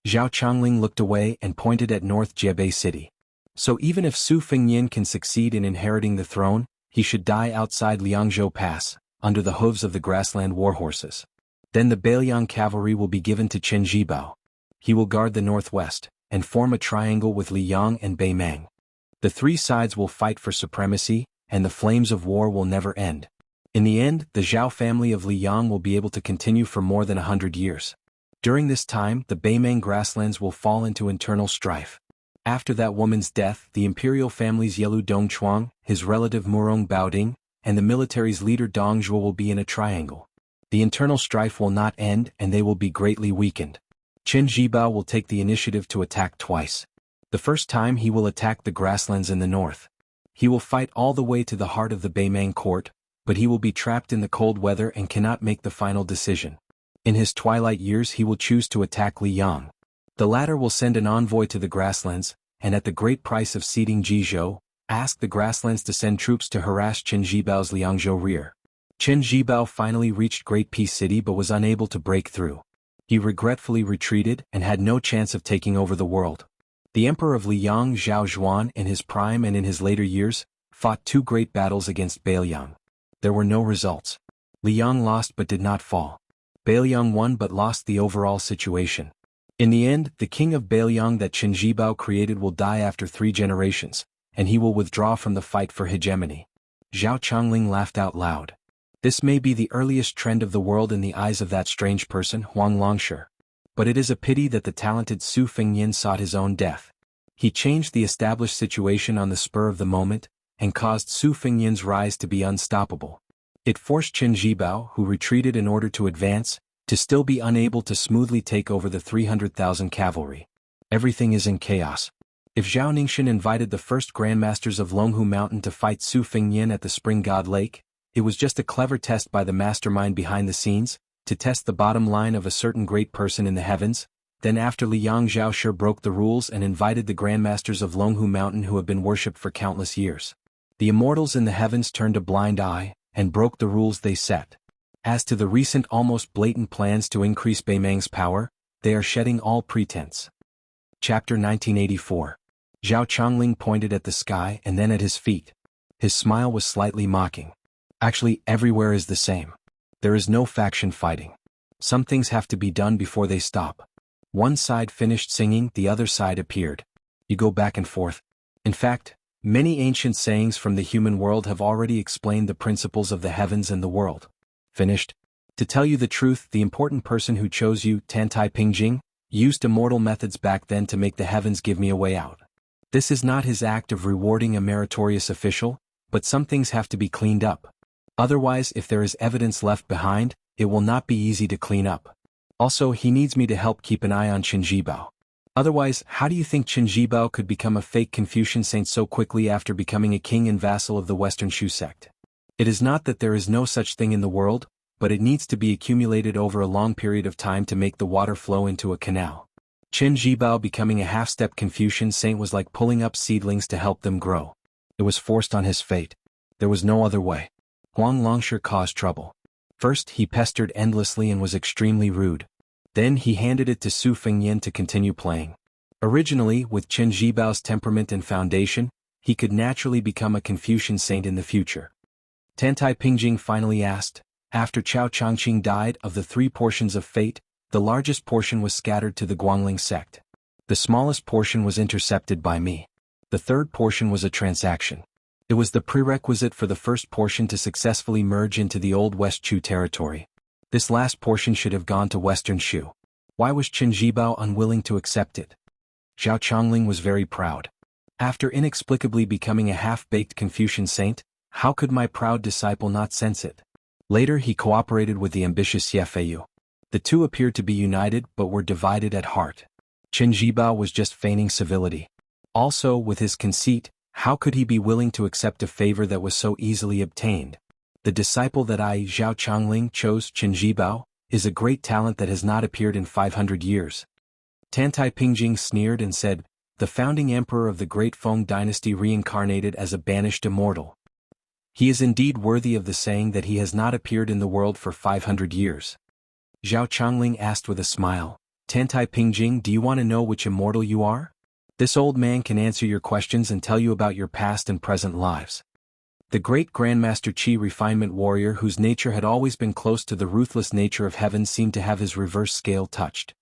Zhao Qiangling looked away and pointed at North Jiebei City. "So even if Su Fengnian can succeed in inheriting the throne, he should die outside Liangzhou Pass, under the hooves of the grassland warhorses. Then the Beiliang cavalry will be given to Chen Zhibao. He will guard the northwest, and form a triangle with Liang and Beimang. The 3 sides will fight for supremacy, and the flames of war will never end. In the end, the Zhao family of Liang will be able to continue for more than 100 years. During this time, the Beimang grasslands will fall into internal strife. After that woman's death, the imperial family's Yelu Dongchuang, his relative Murong Baoding, and the military's leader Dong Zhuo will be in a triangle. The internal strife will not end and they will be greatly weakened. Chen Zhibao will take the initiative to attack twice. The first time he will attack the grasslands in the north. He will fight all the way to the heart of the Beimang court, but he will be trapped in the cold weather and cannot make the final decision. In his twilight years he will choose to attack Liang. The latter will send an envoy to the grasslands, and at the great price of ceding Jizhou, ask the grasslands to send troops to harass Chen Zhibao's Liangzhou rear. Chen Zhibao finally reached Great Peace City but was unable to break through. He regretfully retreated and had no chance of taking over the world. The Emperor of Liang, Zhao Zhuan, in his prime and in his later years, fought 2 great battles against Beiliang. There were no results. Liang lost but did not fall. Beiliang won but lost the overall situation. In the end, the king of Beiliang that Chen Zhibao created will die after 3 generations, and he will withdraw from the fight for hegemony. Zhao Qiangling laughed out loud. This may be the earliest trend of the world in the eyes of that strange person, Huang Longshi. But it is a pity that the talented Su Fengnian sought his own death. He changed the established situation on the spur of the moment, and caused Su Fengyan's rise to be unstoppable. It forced Qin Jibao, who retreated in order to advance, to still be unable to smoothly take over the 300,000 cavalry. Everything is in chaos. If Zhao Ningxin invited the first grandmasters of Longhu Mountain to fight Su Fengyan at the Spring God Lake, it was just a clever test by the mastermind behind the scenes, to test the bottom line of a certain great person in the heavens. Then after Liang Zhaoshe broke the rules and invited the grandmasters of Longhu Mountain who have been worshipped for countless years. The immortals in the heavens turned a blind eye, and broke the rules they set. As to the recent almost blatant plans to increase Beimang's power, they are shedding all pretense. Chapter 1984. Zhao Chongling pointed at the sky and then at his feet. His smile was slightly mocking. Actually, everywhere is the same. There is no faction fighting. Some things have to be done before they stop. One side finished singing, the other side appeared. You go back and forth. In fact, many ancient sayings from the human world have already explained the principles of the heavens and the world. Finished? To tell you the truth, the important person who chose you, Tantai Pingjing, used immortal methods back then to make the heavens give me a way out. This is not his act of rewarding a meritorious official, but some things have to be cleaned up. Otherwise, if there is evidence left behind, it will not be easy to clean up. Also, he needs me to help keep an eye on Qin Jibao. Otherwise, how do you think Qin Jibao could become a fake Confucian saint so quickly after becoming a king and vassal of the Western Shu sect? It is not that there is no such thing in the world, but it needs to be accumulated over a long period of time to make the water flow into a canal. Qin Jibao becoming a half-step Confucian saint was like pulling up seedlings to help them grow. It was forced on his fate. There was no other way. Huang Longshe caused trouble. First, he pestered endlessly and was extremely rude. Then he handed it to Su Fengyan to continue playing. Originally, with Qin Jibao's temperament and foundation, he could naturally become a Confucian saint in the future. Tantai Pingjing finally asked, after Chao Changqing died, of the 3 portions of fate, the largest portion was scattered to the Guangling sect. The smallest portion was intercepted by me. The 3rd portion was a transaction. It was the prerequisite for the first portion to successfully merge into the old West Chu territory. This last portion should have gone to Western Shu. Why was Qin Jibao unwilling to accept it? Zhao Chongling was very proud. After inexplicably becoming a half-baked Confucian saint, how could my proud disciple not sense it? Later he cooperated with the ambitious Ye Feiyu. The two appeared to be united but were divided at heart. Qin Jibao was just feigning civility. Also, with his conceit, how could he be willing to accept a favor that was so easily obtained? The disciple that I, Zhao Chongling, chose, Qin Jibao, is a great talent that has not appeared in 500 years. Tantai Pingjing sneered and said, the founding emperor of the Great Feng dynasty reincarnated as a banished immortal. He is indeed worthy of the saying that he has not appeared in the world for 500 years. Zhao Chongling asked with a smile, Tantai Pingjing, do you want to know which immortal you are? This old man can answer your questions and tell you about your past and present lives. The great Grandmaster Qi refinement warrior whose nature had always been close to the ruthless nature of heaven seemed to have his reverse scale touched.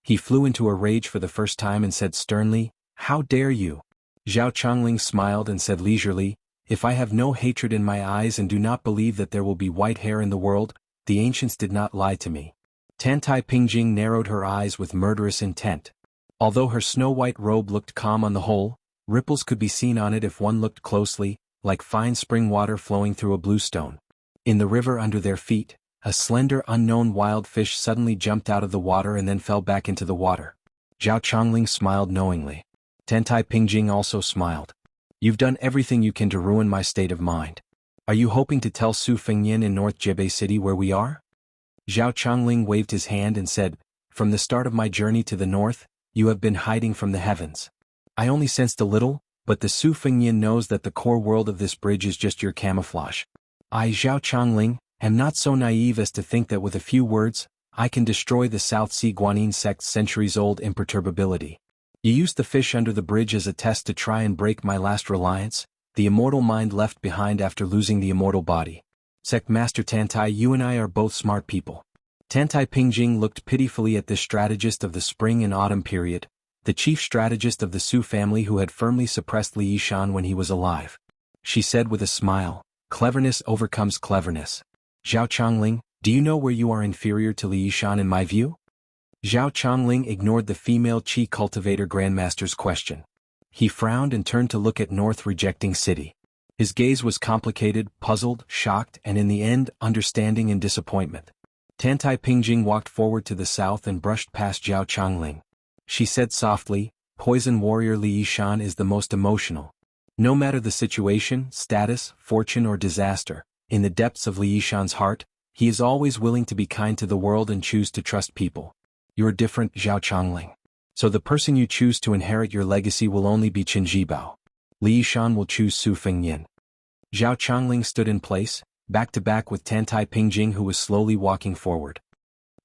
He flew into a rage for the first time and said sternly, how dare you? Zhao Chongling smiled and said leisurely, if I have no hatred in my eyes and do not believe that there will be white hair in the world, the ancients did not lie to me. Tantai Pingjing narrowed her eyes with murderous intent. Although her snow-white robe looked calm on the whole, ripples could be seen on it if one looked closely, like fine spring water flowing through a bluestone. In the river under their feet, a slender unknown wild fish suddenly jumped out of the water and then fell back into the water. Zhao Chongling smiled knowingly. Tantai Pingjing also smiled. You've done everything you can to ruin my state of mind. Are you hoping to tell Su Fengyan in North Jebei City where we are? Zhao Chongling waved his hand and said, from the start of my journey to the north, you have been hiding from the heavens. I only sensed a little, but the Su Fengyan knows that the core world of this bridge is just your camouflage. I, Zhao Chongling, am not so naive as to think that with a few words, I can destroy the South Sea Guanyin sect's centuries-old imperturbability. You used the fish under the bridge as a test to try and break my last reliance, the immortal mind left behind after losing the immortal body. Sect Master Tantai, you and I are both smart people. Tantai Pingjing looked pitifully at this strategist of the spring and autumn period, the chief strategist of the Su family who had firmly suppressed Li Yishan when he was alive. She said with a smile, cleverness overcomes cleverness. Zhao Chongling, do you know where you are inferior to Li Yishan in my view? Zhao Chongling ignored the female Qi cultivator grandmaster's question. He frowned and turned to look at north, rejecting city. His gaze was complicated, puzzled, shocked, and in the end, understanding and disappointment. Tantai Pingjing walked forward to the south and brushed past Zhao Changling. She said softly, "Poison warrior Li Yishan is the most emotional. No matter the situation, status, fortune or disaster, in the depths of Li Yishan's heart, he is always willing to be kind to the world and choose to trust people. You're different, Zhao Changling. So the person you choose to inherit your legacy will only be Qin Jibao. Li Yishan will choose Su Fengnian." Zhao Changling stood in place, back to back with Tantai Pingjing, who was slowly walking forward.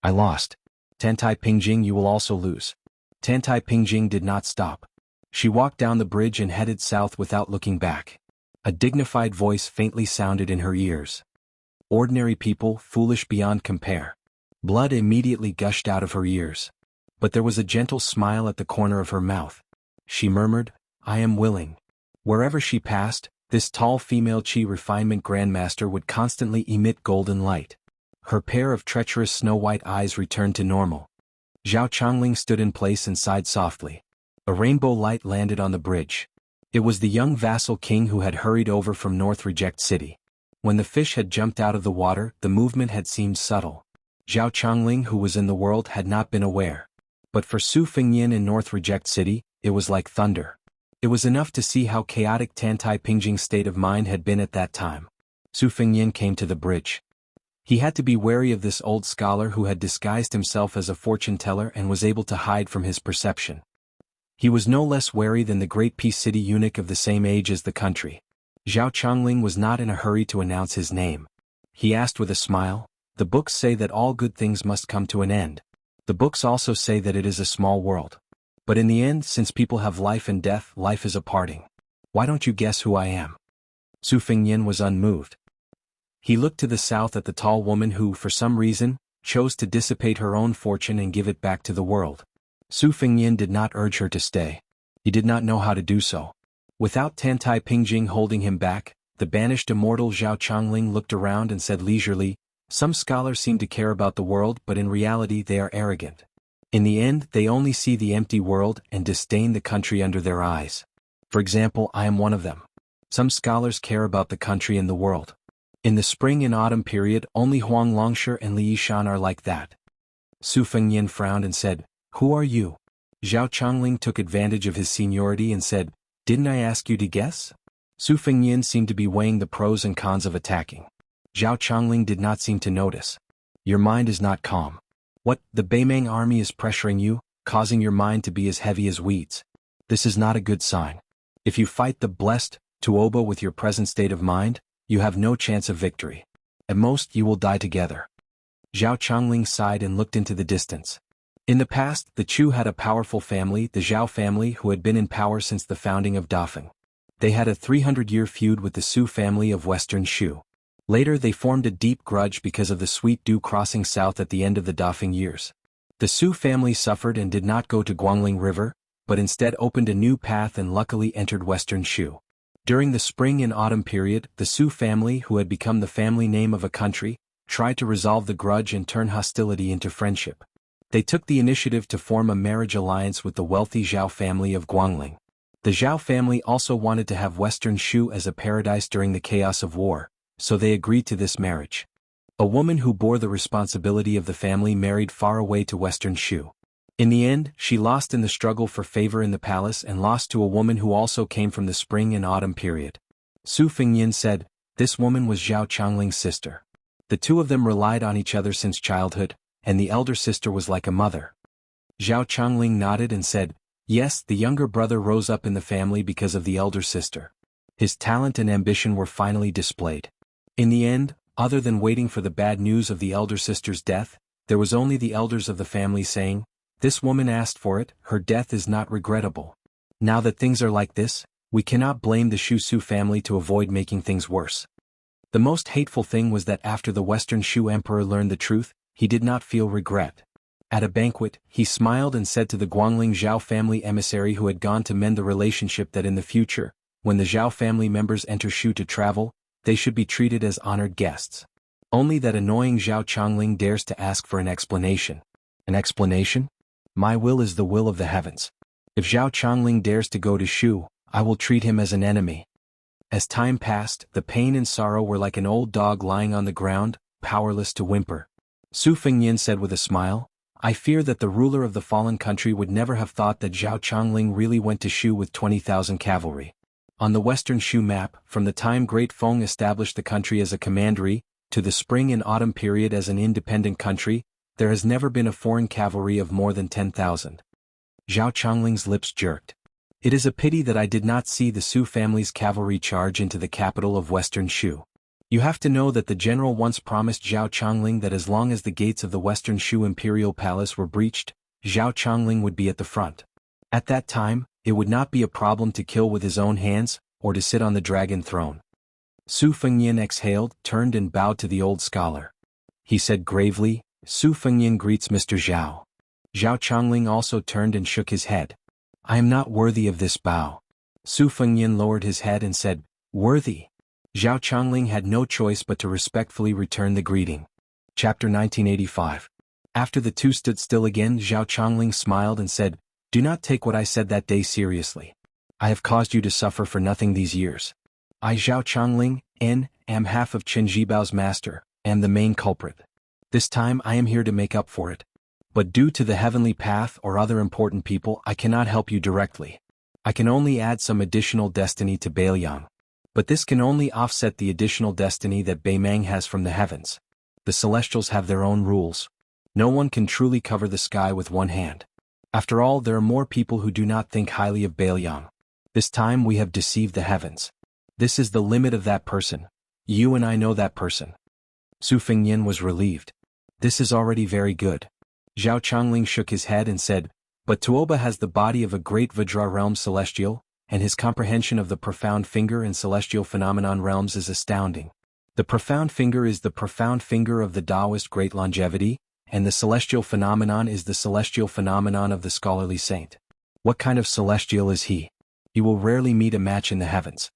"I lost. Tantai Pingjing, you will also lose." Tantai Pingjing did not stop. She walked down the bridge and headed south without looking back. A dignified voice faintly sounded in her ears. "Ordinary people, foolish beyond compare." Blood immediately gushed out of her ears. But there was a gentle smile at the corner of her mouth. She murmured, "I am willing." Wherever she passed, this tall female Qi refinement grandmaster would constantly emit golden light. Her pair of treacherous snow-white eyes returned to normal. Zhao Changling stood in place and sighed softly. A rainbow light landed on the bridge. It was the young vassal king who had hurried over from North Reject City. When the fish had jumped out of the water, the movement had seemed subtle. Zhao Changling, who was in the world, had not been aware. But for Su Fengnian in North Reject City, it was like thunder. It was enough to see how chaotic Tantai Pingjing's state of mind had been at that time. Su Fengnian came to the bridge. He had to be wary of this old scholar who had disguised himself as a fortune teller and was able to hide from his perception. He was no less wary than the great Peace City eunuch of the same age as the country. Zhao Changling was not in a hurry to announce his name. He asked with a smile, "The books say that all good things must come to an end. The books also say that it is a small world. But in the end, since people have life and death, life is a parting. Why don't you guess who I am?" Su Fengnian was unmoved. He looked to the south at the tall woman who, for some reason, chose to dissipate her own fortune and give it back to the world. Su Fengnian did not urge her to stay. He did not know how to do so. Without Tantai Pingjing holding him back, the banished immortal Zhao Changling looked around and said leisurely, "Some scholars seem to care about the world, but in reality they are arrogant. In the end, they only see the empty world and disdain the country under their eyes. For example, I am one of them. Some scholars care about the country and the world. In the spring and autumn period, only Huang Longsher and Li Yishan are like that." Su Fengnian frowned and said, "Who are you?" Zhao Changling took advantage of his seniority and said, "Didn't I ask you to guess?" Su Fengnian seemed to be weighing the pros and cons of attacking. Zhao Changling did not seem to notice. "Your mind is not calm. What, the Beimang army is pressuring you, causing your mind to be as heavy as weeds? This is not a good sign. If you fight the blessed Tuoba with your present state of mind, you have no chance of victory. At most, you will die together." Zhao Changling sighed and looked into the distance. In the past, the Chu had a powerful family, the Zhao family, who had been in power since the founding of Dafeng. They had a 300-year feud with the Su family of Western Shu. Later they formed a deep grudge because of the Sweet Dew crossing south at the end of the Dafeng years. The Su family suffered and did not go to Guangling River, but instead opened a new path and luckily entered Western Shu. During the spring and autumn period, the Su family, who had become the family name of a country, tried to resolve the grudge and turn hostility into friendship. They took the initiative to form a marriage alliance with the wealthy Zhao family of Guangling. The Zhao family also wanted to have Western Shu as a paradise during the chaos of war, so they agreed to this marriage. A woman who bore the responsibility of the family married far away to Western Shu. In the end, she lost in the struggle for favor in the palace and lost to a woman who also came from the spring and autumn period. Su Fengnian said, "This woman was Zhao Changling's sister. The two of them relied on each other since childhood, and the elder sister was like a mother." Zhao Changling nodded and said, "Yes, the younger brother rose up in the family because of the elder sister. His talent and ambition were finally displayed. In the end, other than waiting for the bad news of the elder sister's death, there was only the elders of the family saying, 'This woman asked for it, her death is not regrettable.' Now that things are like this, we cannot blame the Shu Su family to avoid making things worse." The most hateful thing was that after the Western Shu emperor learned the truth, he did not feel regret. At a banquet, he smiled and said to the Guangling Zhao family emissary who had gone to mend the relationship that in the future, when the Zhao family members enter Shu to travel, they should be treated as honored guests. Only that annoying Zhao Changling dares to ask for an explanation. An explanation? My will is the will of the heavens. If Zhao Chongling dares to go to Shu, I will treat him as an enemy. As time passed, the pain and sorrow were like an old dog lying on the ground, powerless to whimper. Su Fengyin said with a smile, I fear that the ruler of the fallen country would never have thought that Zhao Chongling really went to Shu with 20,000 cavalry. On the western Shu map, from the time Great Feng established the country as a commandery, to the spring and autumn period as an independent country, there has never been a foreign cavalry of more than 10,000. Zhao Chongling's lips jerked. It is a pity that I did not see the Su family's cavalry charge into the capital of western Shu. You have to know that the general once promised Zhao Chongling that as long as the gates of the western Shu imperial palace were breached, Zhao Chongling would be at the front. At that time, it would not be a problem to kill with his own hands, or to sit on the dragon throne. Su Fengyin exhaled, turned and bowed to the old scholar. He said gravely, Su Fengyin greets Mr. Zhao. Zhao Chongling also turned and shook his head. I am not worthy of this bow. Su Fengyin lowered his head and said, Worthy? Zhao Chongling had no choice but to respectfully return the greeting. Chapter 1985. After the two stood still again, Zhao Chongling smiled and said, Do not take what I said that day seriously. I have caused you to suffer for nothing these years. I, Zhao Chongling, am half of Qin Jibao's master, am the main culprit. This time I am here to make up for it. But due to the heavenly path or other important people, I cannot help you directly. I can only add some additional destiny to Beiliang. But this can only offset the additional destiny that Beimang has from the heavens. The celestials have their own rules. No one can truly cover the sky with one hand. After all, there are more people who do not think highly of Beiliang. This time we have deceived the heavens. This is the limit of that person. You and I know that person. Su Fengyin was relieved. This is already very good. Zhao Chongling shook his head and said, But Tuoba has the body of a great Vajra realm celestial, and his comprehension of the profound finger and celestial phenomenon realms is astounding. The profound finger is the profound finger of the Taoist great longevity, and the celestial phenomenon is the celestial phenomenon of the scholarly saint. What kind of celestial is he? You will rarely meet a match in the heavens.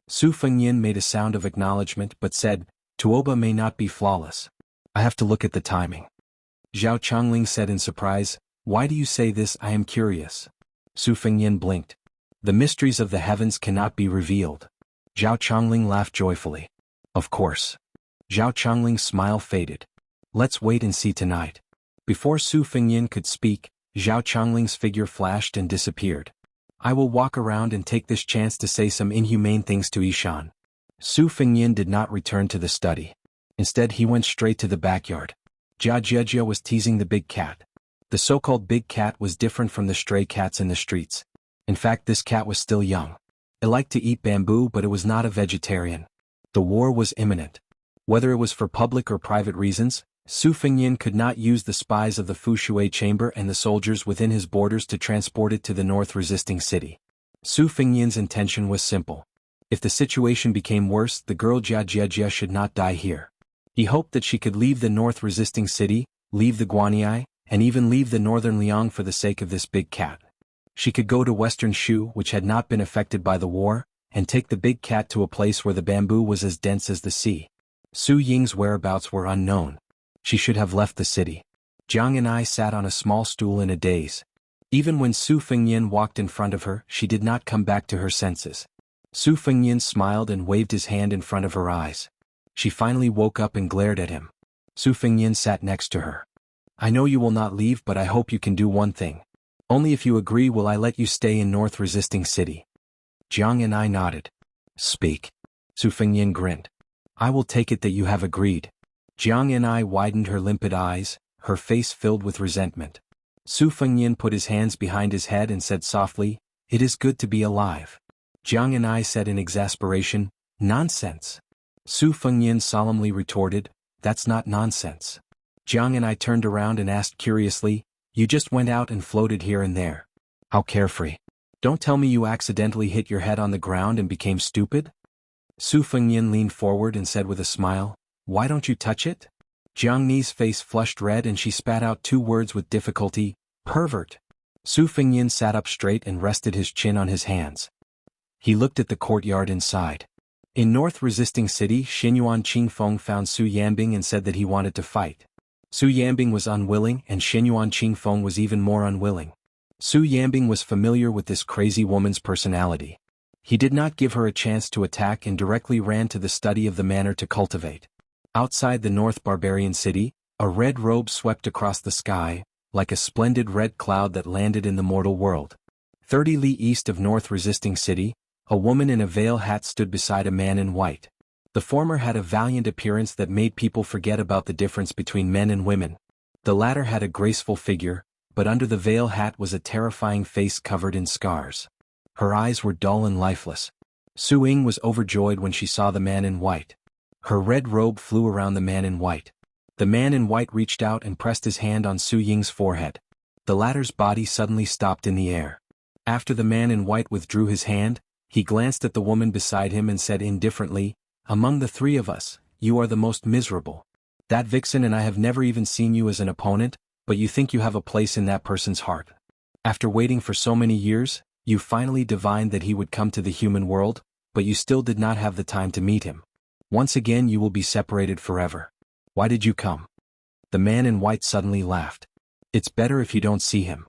Su Fengyin made a sound of acknowledgement but said, Tuoba may not be flawless. I have to look at the timing. Zhao Chongling said in surprise, Why do you say this? I am curious. Su Fengyin blinked. The mysteries of the heavens cannot be revealed. Zhao Chongling laughed joyfully. Of course. Zhao Chongling's smile faded. Let's wait and see tonight. Before Su Fengyin could speak, Zhao Chongling's figure flashed and disappeared. I will walk around and take this chance to say some inhumane things to Ishan. Su Fengyin did not return to the study. Instead he went straight to the backyard. Jia Jiejia was teasing the big cat. The so-called big cat was different from the stray cats in the streets. In fact, this cat was still young. It liked to eat bamboo, but it was not a vegetarian. The war was imminent. Whether it was for public or private reasons, Su Fengyin could not use the spies of the Fushui chamber and the soldiers within his borders to transport it to the north resisting city. Su Fengyin's intention was simple. If the situation became worse, the girl Jia Jiejia should not die here. He hoped that she could leave the north resisting city, leave the Guanyi, and even leave the northern Liang for the sake of this big cat. She could go to western Shu, which had not been affected by the war, and take the big cat to a place where the bamboo was as dense as the sea. Su Ying's whereabouts were unknown. She should have left the city. Jiang and I sat on a small stool in a daze. Even when Su Fengyin walked in front of her, she did not come back to her senses. Su Fengyin smiled and waved his hand in front of her eyes. She finally woke up and glared at him. Su Fengyin sat next to her. I know you will not leave, but I hope you can do one thing. Only if you agree will I let you stay in North Resisting City. Jiang and I nodded. Speak. Su Fengyin grinned. I will take it that you have agreed. Jiang and I widened her limpid eyes, her face filled with resentment. Su Fengyin put his hands behind his head and said softly, It is good to be alive. Jiang and I said in exasperation, Nonsense. Su Fengyin solemnly retorted, That's not nonsense. Jiang and I turned around and asked curiously, You just went out and floated here and there. How carefree. Don't tell me you accidentally hit your head on the ground and became stupid? Su Fengyin leaned forward and said with a smile, Why don't you touch it? Jiang Ni's face flushed red and she spat out two words with difficulty, Pervert. Su Fengyin sat up straight and rested his chin on his hands. He looked at the courtyard inside. In North Resisting City, Xinyuan Qingfeng found Su Yanbing and said that he wanted to fight. Su Yanbing was unwilling and Xinyuan Qingfeng was even more unwilling. Su Yambing was familiar with this crazy woman's personality. He did not give her a chance to attack and directly ran to the study of the manner to cultivate. Outside the North Barbarian city, a red robe swept across the sky, like a splendid red cloud that landed in the mortal world. 30 li east of North Resisting City, a woman in a veil hat stood beside a man in white. The former had a valiant appearance that made people forget about the difference between men and women. The latter had a graceful figure, but under the veil hat was a terrifying face covered in scars. Her eyes were dull and lifeless. Su Ying was overjoyed when she saw the man in white. Her red robe flew around the man in white. The man in white reached out and pressed his hand on Su Ying's forehead. The latter's body suddenly stopped in the air. After the man in white withdrew his hand, he glanced at the woman beside him and said indifferently, "Among the three of us, you are the most miserable. That vixen and I have never even seen you as an opponent, but you think you have a place in that person's heart. After waiting for so many years, you finally divined that he would come to the human world, but you still did not have the time to meet him. Once again you will be separated forever. Why did you come?" The man in white suddenly laughed. "It's better if you don't see him.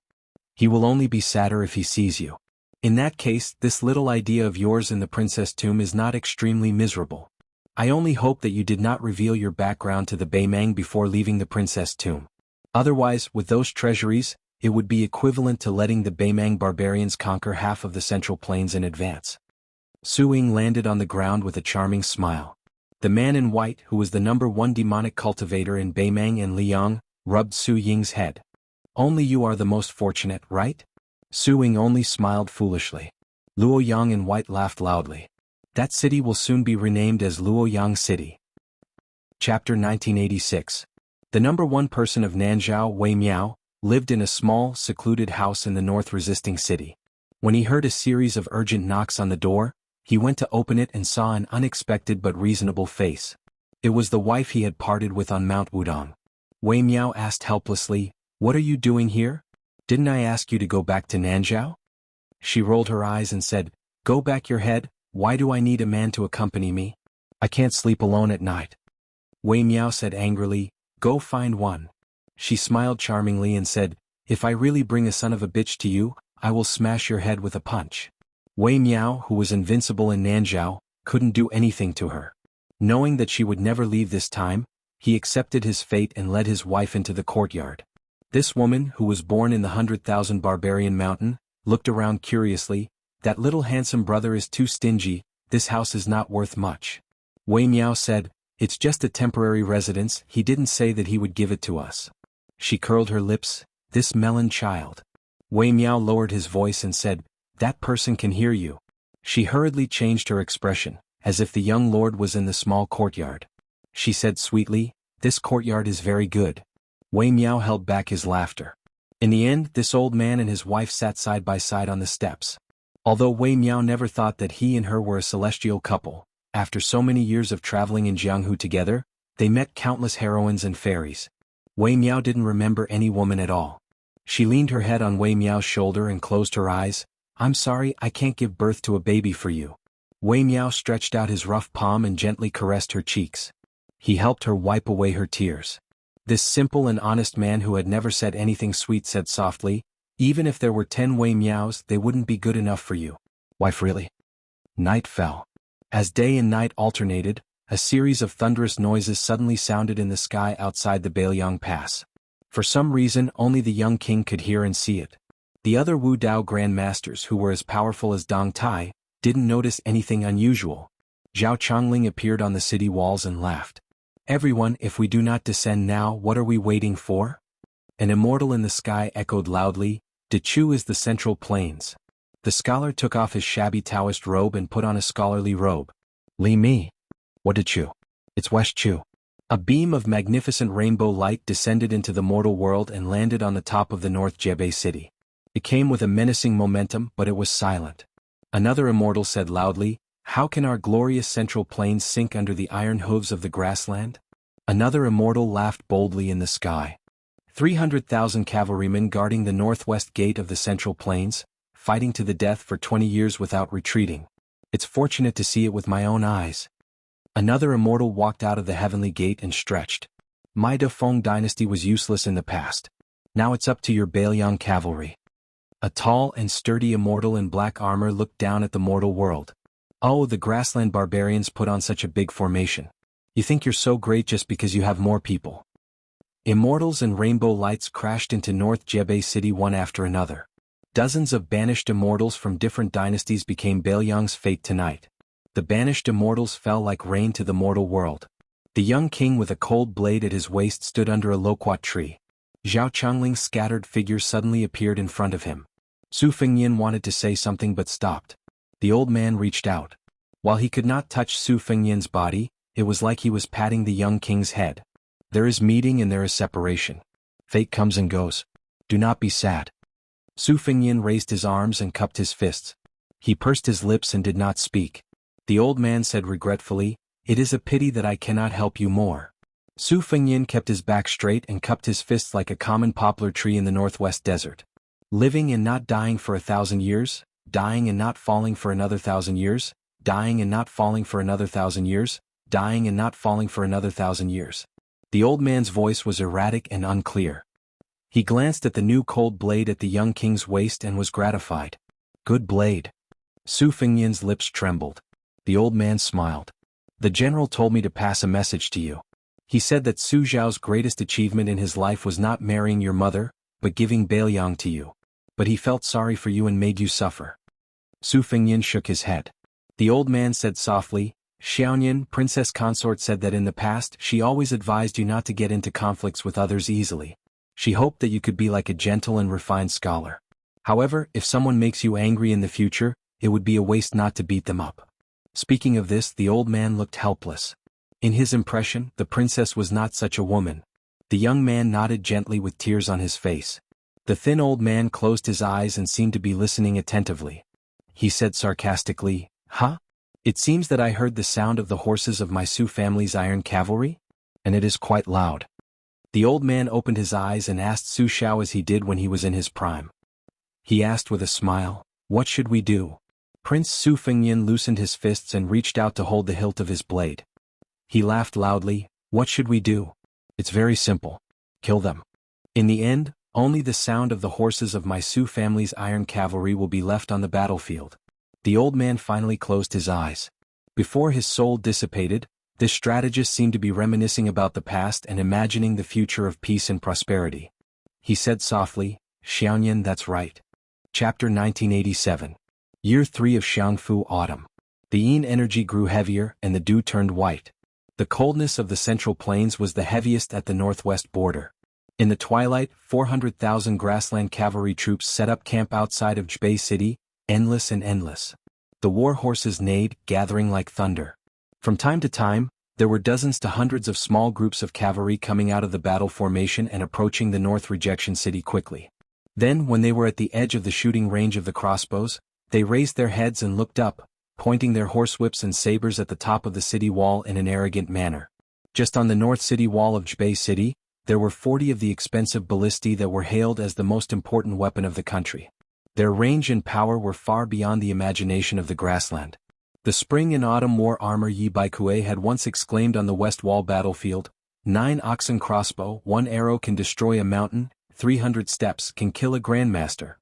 He will only be sadder if he sees you. In that case, this little idea of yours in the princess tomb is not extremely miserable. I only hope that you did not reveal your background to the Beimang before leaving the princess tomb. Otherwise, with those treasuries, it would be equivalent to letting the Beimang barbarians conquer half of the Central Plains in advance." Su Ying landed on the ground with a charming smile. The man in white, who was the #1 demonic cultivator in Beimang and Liang, rubbed Su Ying's head. "Only you are the most fortunate, right?" Su Ying only smiled foolishly. Luoyang in white laughed loudly. "That city will soon be renamed as Luoyang City." Chapter 1986. The #1 person of Nanzhao, Wei Miao, lived in a small, secluded house in the North Resisting City. When he heard a series of urgent knocks on the door, he went to open it and saw an unexpected but reasonable face. It was the wife he had parted with on Mount Wudong. Wei Miao asked helplessly, "What are you doing here? Didn't I ask you to go back to Nanzhao?" She rolled her eyes and said, "Go back your head, why do I need a man to accompany me? I can't sleep alone at night." Wei Miao said angrily, "Go find one." She smiled charmingly and said, "If I really bring a son of a bitch to you, I will smash your head with a punch." Wei Miao, who was invincible in Nanzhao, couldn't do anything to her. Knowing that she would never leave this time, he accepted his fate and led his wife into the courtyard. This woman, who was born in the 100,000 Barbarian Mountain, looked around curiously. "That little handsome brother is too stingy, this house is not worth much." Wei Miao said, "It's just a temporary residence, he didn't say that he would give it to us." She curled her lips, "This melon child." Wei Miao lowered his voice and said, "That person can hear you." She hurriedly changed her expression, as if the young lord was in the small courtyard. She said sweetly, "This courtyard is very good." Wei Miao held back his laughter. In the end, this old man and his wife sat side by side on the steps. Although Wei Miao never thought that he and her were a celestial couple, after so many years of traveling in Jianghu together, they met countless heroines and fairies. Wei Miao didn't remember any woman at all. She leaned her head on Wei Miao's shoulder and closed her eyes. "I'm sorry, I can't give birth to a baby for you." Wei Miao stretched out his rough palm and gently caressed her cheeks. He helped her wipe away her tears. This simple and honest man who had never said anything sweet said softly, "Even if there were 10 Wei Miaos, they wouldn't be good enough for you." "Wife, really?" Night fell. As day and night alternated, a series of thunderous noises suddenly sounded in the sky outside the Bailiang Pass. For some reason, only the young king could hear and see it. The other Wu Dao grandmasters, who were as powerful as Dong Tai, didn't notice anything unusual. Zhao Chongling appeared on the city walls and laughed. "Everyone, if we do not descend now, what are we waiting for?" An immortal in the sky echoed loudly, "Dechu is the Central Plains." The scholar took off his shabby Taoist robe and put on a scholarly robe. "Li Mi. What Dechu? It's West Chu." A beam of magnificent rainbow light descended into the mortal world and landed on the top of the North Jebei city. It came with a menacing momentum, but it was silent. Another immortal said loudly, "How can our glorious Central Plains sink under the iron hooves of the grassland?" Another immortal laughed boldly in the sky. 300,000 cavalrymen guarding the northwest gate of the Central Plains, fighting to the death for 20 years without retreating. It's fortunate to see it with my own eyes. Another immortal walked out of the heavenly gate and stretched. "My Da Feng dynasty was useless in the past. Now it's up to your Bailiang cavalry." A tall and sturdy immortal in black armor looked down at the mortal world. Oh, the grassland barbarians put on such a big formation. You think you're so great just because you have more people. Immortals and rainbow lights crashed into North Jebei City one after another. Dozens of banished immortals from different dynasties became Baelyang's fate tonight. The banished immortals fell like rain to the mortal world. The young king with a cold blade at his waist stood under a loquat tree. Zhao Chongling's scattered figure suddenly appeared in front of him. Su Fengyin wanted to say something but stopped. The old man reached out. While he could not touch Su Fengyin's body, it was like he was patting the young king's head. There is meeting and there is separation. Fate comes and goes. Do not be sad. Su Fengyin raised his arms and cupped his fists. He pursed his lips and did not speak. The old man said regretfully, "It is a pity that I cannot help you more." Su Fengyin kept his back straight and cupped his fists like a common poplar tree in the northwest desert. Living and not dying for 1,000 years, dying and not falling for another 1,000 years, dying and not falling for another 1,000 years, dying and not falling for another 1,000 years. The old man's voice was erratic and unclear. He glanced at the new cold blade at the young king's waist and was gratified. Good blade. Su Fengyin's lips trembled. The old man smiled. The general told me to pass a message to you. He said that Su Zhao's greatest achievement in his life was not marrying your mother, but giving Baelyang to you. But he felt sorry for you and made you suffer. Su Fengyin shook his head. The old man said softly, Xiaoyan, princess consort, said that in the past she always advised you not to get into conflicts with others easily. She hoped that you could be like a gentle and refined scholar. However, if someone makes you angry in the future, it would be a waste not to beat them up. Speaking of this, the old man looked helpless. In his impression, the princess was not such a woman. The young man nodded gently with tears on his face. The thin old man closed his eyes and seemed to be listening attentively. He said sarcastically, Huh? It seems that I heard the sound of the horses of my Su family's iron cavalry? And it is quite loud. The old man opened his eyes and asked Su Xiao as he did when he was in his prime. He asked with a smile, What should we do? Prince Su Fengyin loosened his fists and reached out to hold the hilt of his blade. He laughed loudly, What should we do? It's very simple. Kill them. In the end, only the sound of the horses of my Su family's iron cavalry will be left on the battlefield. The old man finally closed his eyes. Before his soul dissipated, this strategist seemed to be reminiscing about the past and imagining the future of peace and prosperity. He said softly, Xiaoyan, that's right. Chapter 1987. Year 3 of Xiangfu Autumn. The yin energy grew heavier and the dew turned white. The coldness of the central plains was the heaviest at the northwest border. In the twilight, 400,000 grassland cavalry troops set up camp outside of Jebei City, endless and endless. The war horses neighed, gathering like thunder. From time to time, there were dozens to hundreds of small groups of cavalry coming out of the battle formation and approaching the North Rejection City quickly. Then, when they were at the edge of the shooting range of the crossbows, they raised their heads and looked up, pointing their horsewhips and sabers at the top of the city wall in an arrogant manner. Just on the north city wall of Jebei City, there were 40 of the expensive ballistae that were hailed as the most important weapon of the country. Their range and power were far beyond the imagination of the grassland. The spring and autumn war armor Yi Baikue had once exclaimed on the west wall battlefield, 9 oxen crossbow, 1 arrow can destroy a mountain, 300 steps can kill a grandmaster.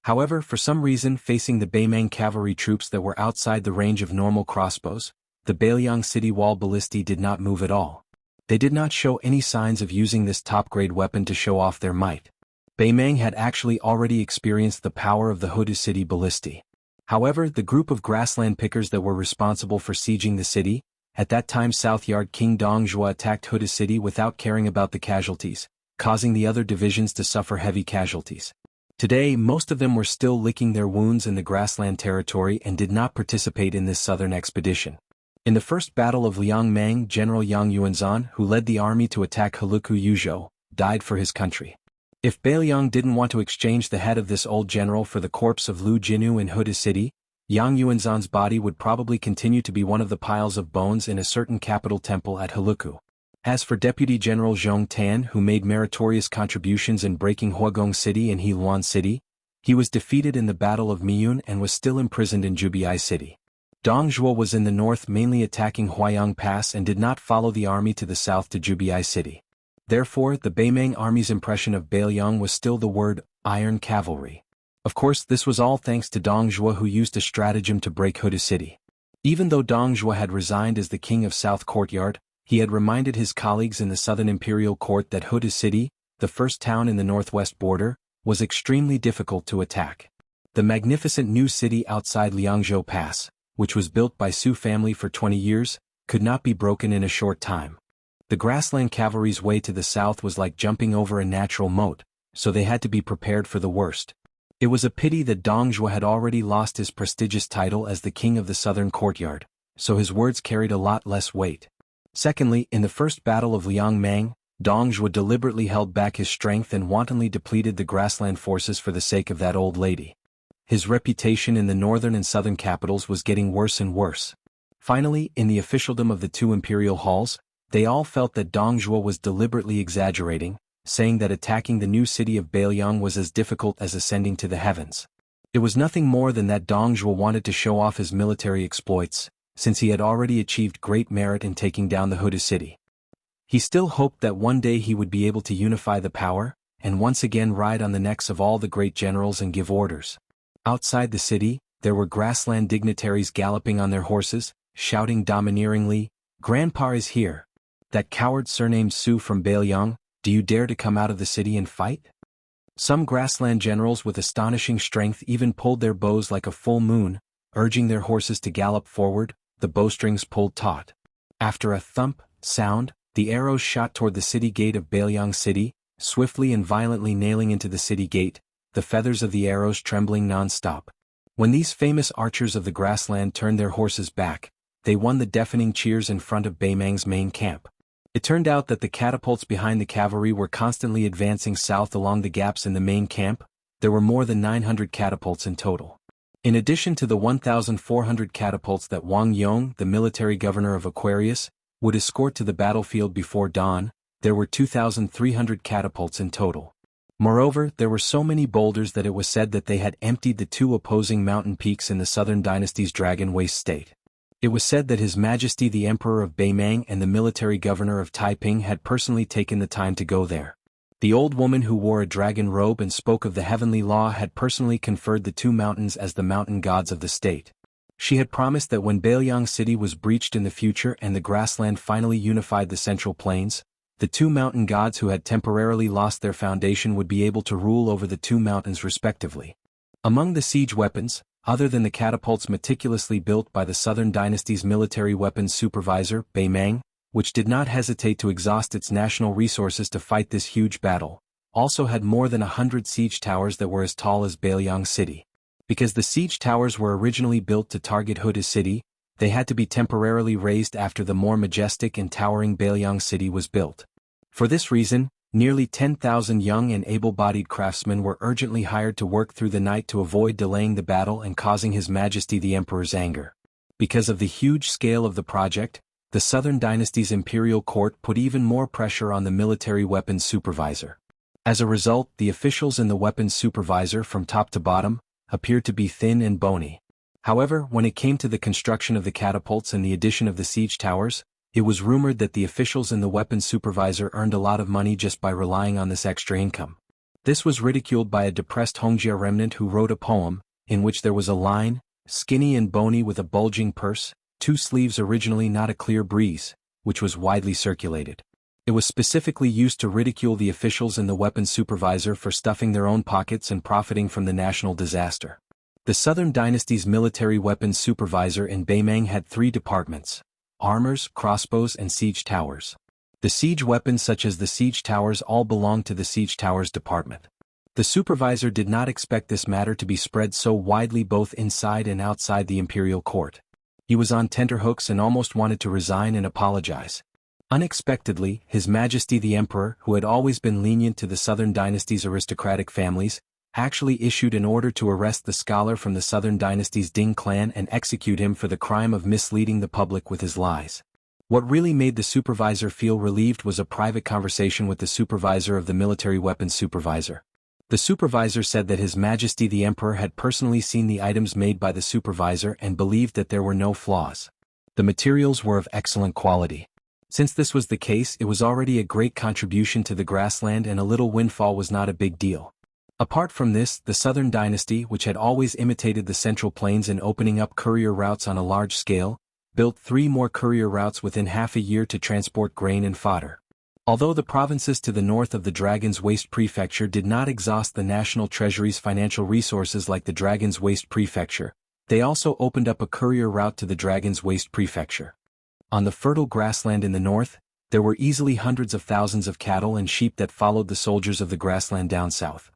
However, for some reason facing the Baimang cavalry troops that were outside the range of normal crossbows, the Baelyang city wall ballistae did not move at all. They did not show any signs of using this top-grade weapon to show off their might. Baimang had actually already experienced the power of the Hudu city ballistae. However, the group of grassland pickers that were responsible for sieging the city, at that time South Yard King Dong Zhuo attacked Hudu city without caring about the casualties, causing the other divisions to suffer heavy casualties. Today, most of them were still licking their wounds in the grassland territory and did not participate in this southern expedition. In the first battle of Liangmang, General Yang Yuanzhan, who led the army to attack Heluku Yuzhou, died for his country. If Baelyang didn't want to exchange the head of this old general for the corpse of Lu Jinu in Huda City, Yang Yuanzhan's body would probably continue to be one of the piles of bones in a certain capital temple at Heluku. As for Deputy General Zhong Tan, who made meritorious contributions in breaking Huagong City and Heluan City, he was defeated in the Battle of Miyun and was still imprisoned in Jubiai City. Dong Zhuo was in the north mainly attacking Huayang Pass and did not follow the army to the south to Jubiai City. Therefore, the Baimang army's impression of Baelyang was still the word, iron cavalry. Of course, this was all thanks to Dong Zhuo, who used a stratagem to break Huda City. Even though Dong Zhuo had resigned as the king of South Courtyard, he had reminded his colleagues in the Southern Imperial Court that Huda City, the first town in the northwest border, was extremely difficult to attack. The magnificent new city outside Liangzhou Pass, which was built by Su family for 20 years, could not be broken in a short time. The grassland cavalry's way to the south was like jumping over a natural moat, so they had to be prepared for the worst. It was a pity that Dong Zhuo had already lost his prestigious title as the king of the southern courtyard, so his words carried a lot less weight. Secondly, in the first battle of Liangmang, Dong Zhuo deliberately held back his strength and wantonly depleted the grassland forces for the sake of that old lady. His reputation in the northern and southern capitals was getting worse and worse. Finally, in the officialdom of the two imperial halls, they all felt that Dong Zhuo was deliberately exaggerating, saying that attacking the new city of Beiliang was as difficult as ascending to the heavens. It was nothing more than that Dong Zhuo wanted to show off his military exploits, since he had already achieved great merit in taking down the Huda city. He still hoped that one day he would be able to unify the power, and once again ride on the necks of all the great generals and give orders. Outside the city, there were grassland dignitaries galloping on their horses, shouting domineeringly, "Grandpa is here! That coward surnamed Su from Beiliang, do you dare to come out of the city and fight?" Some grassland generals with astonishing strength even pulled their bows like a full moon, urging their horses to gallop forward, the bowstrings pulled taut. After a thump sound, the arrows shot toward the city gate of Beiliang City, swiftly and violently nailing into the city gate, the feathers of the arrows trembling non-stop. When these famous archers of the grassland turned their horses back, they won the deafening cheers in front of Beimang's main camp. It turned out that the catapults behind the cavalry were constantly advancing south along the gaps in the main camp. There were more than 900 catapults in total. In addition to the 1,400 catapults that Wang Yong, the military governor of Aquarius, would escort to the battlefield before dawn, there were 2,300 catapults in total. Moreover, there were so many boulders that it was said that they had emptied the two opposing mountain peaks in the southern dynasty's Dragon Waste state. It was said that His Majesty the Emperor of Beimang and the military governor of Taiping had personally taken the time to go there. The old woman who wore a dragon robe and spoke of the heavenly law had personally conferred the two mountains as the mountain gods of the state. She had promised that when Beiliang City was breached in the future and the grassland finally unified the central plains, the two mountain gods who had temporarily lost their foundation would be able to rule over the two mountains respectively. Among the siege weapons, other than the catapults meticulously built by the Southern Dynasty's military weapons supervisor, Beimang, which did not hesitate to exhaust its national resources to fight this huge battle, also had more than 100 siege towers that were as tall as Beiliang City. Because the siege towers were originally built to target Huda City, they had to be temporarily raised after the more majestic and towering Beiliang City was built. For this reason, nearly 10,000 young and able-bodied craftsmen were urgently hired to work through the night to avoid delaying the battle and causing His Majesty the Emperor's anger. Because of the huge scale of the project, the Southern Dynasty's imperial court put even more pressure on the military weapons supervisor. As a result, the officials in the weapons supervisor from top to bottom appeared to be thin and bony. However, when it came to the construction of the catapults and the addition of the siege towers, it was rumored that the officials in the weapons supervisor earned a lot of money just by relying on this extra income. This was ridiculed by a depressed Hongjia remnant who wrote a poem, in which there was a line, "Skinny and bony with a bulging purse, two sleeves originally not a clear breeze," which was widely circulated. It was specifically used to ridicule the officials in the weapons supervisor for stuffing their own pockets and profiting from the national disaster. The Southern Dynasty's military weapons supervisor in Beimang had three departments: armors, crossbows and siege towers. The siege weapons such as the siege towers all belonged to the siege towers department. The supervisor did not expect this matter to be spread so widely both inside and outside the imperial court. He was on tenterhooks and almost wanted to resign and apologize. Unexpectedly, His Majesty the Emperor, who had always been lenient to the Southern Dynasty's aristocratic families, actually issued an order to arrest the scholar from the Southern Dynasty's Ding clan and execute him for the crime of misleading the public with his lies. What really made the supervisor feel relieved was a private conversation with the supervisor of the military weapons supervisor. The supervisor said that His Majesty the Emperor had personally seen the items made by the supervisor and believed that there were no flaws. The materials were of excellent quality. Since this was the case, it was already a great contribution to the grassland and a little windfall was not a big deal. Apart from this, the Southern Dynasty, which had always imitated the Central Plains in opening up courier routes on a large scale, built 3 more courier routes within half a year to transport grain and fodder. Although the provinces to the north of the Dragon's Waste Prefecture did not exhaust the national treasury's financial resources like the Dragon's Waste Prefecture, they also opened up a courier route to the Dragon's Waste Prefecture. On the fertile grassland in the north, there were easily hundreds of thousands of cattle and sheep that followed the soldiers of the grassland down south.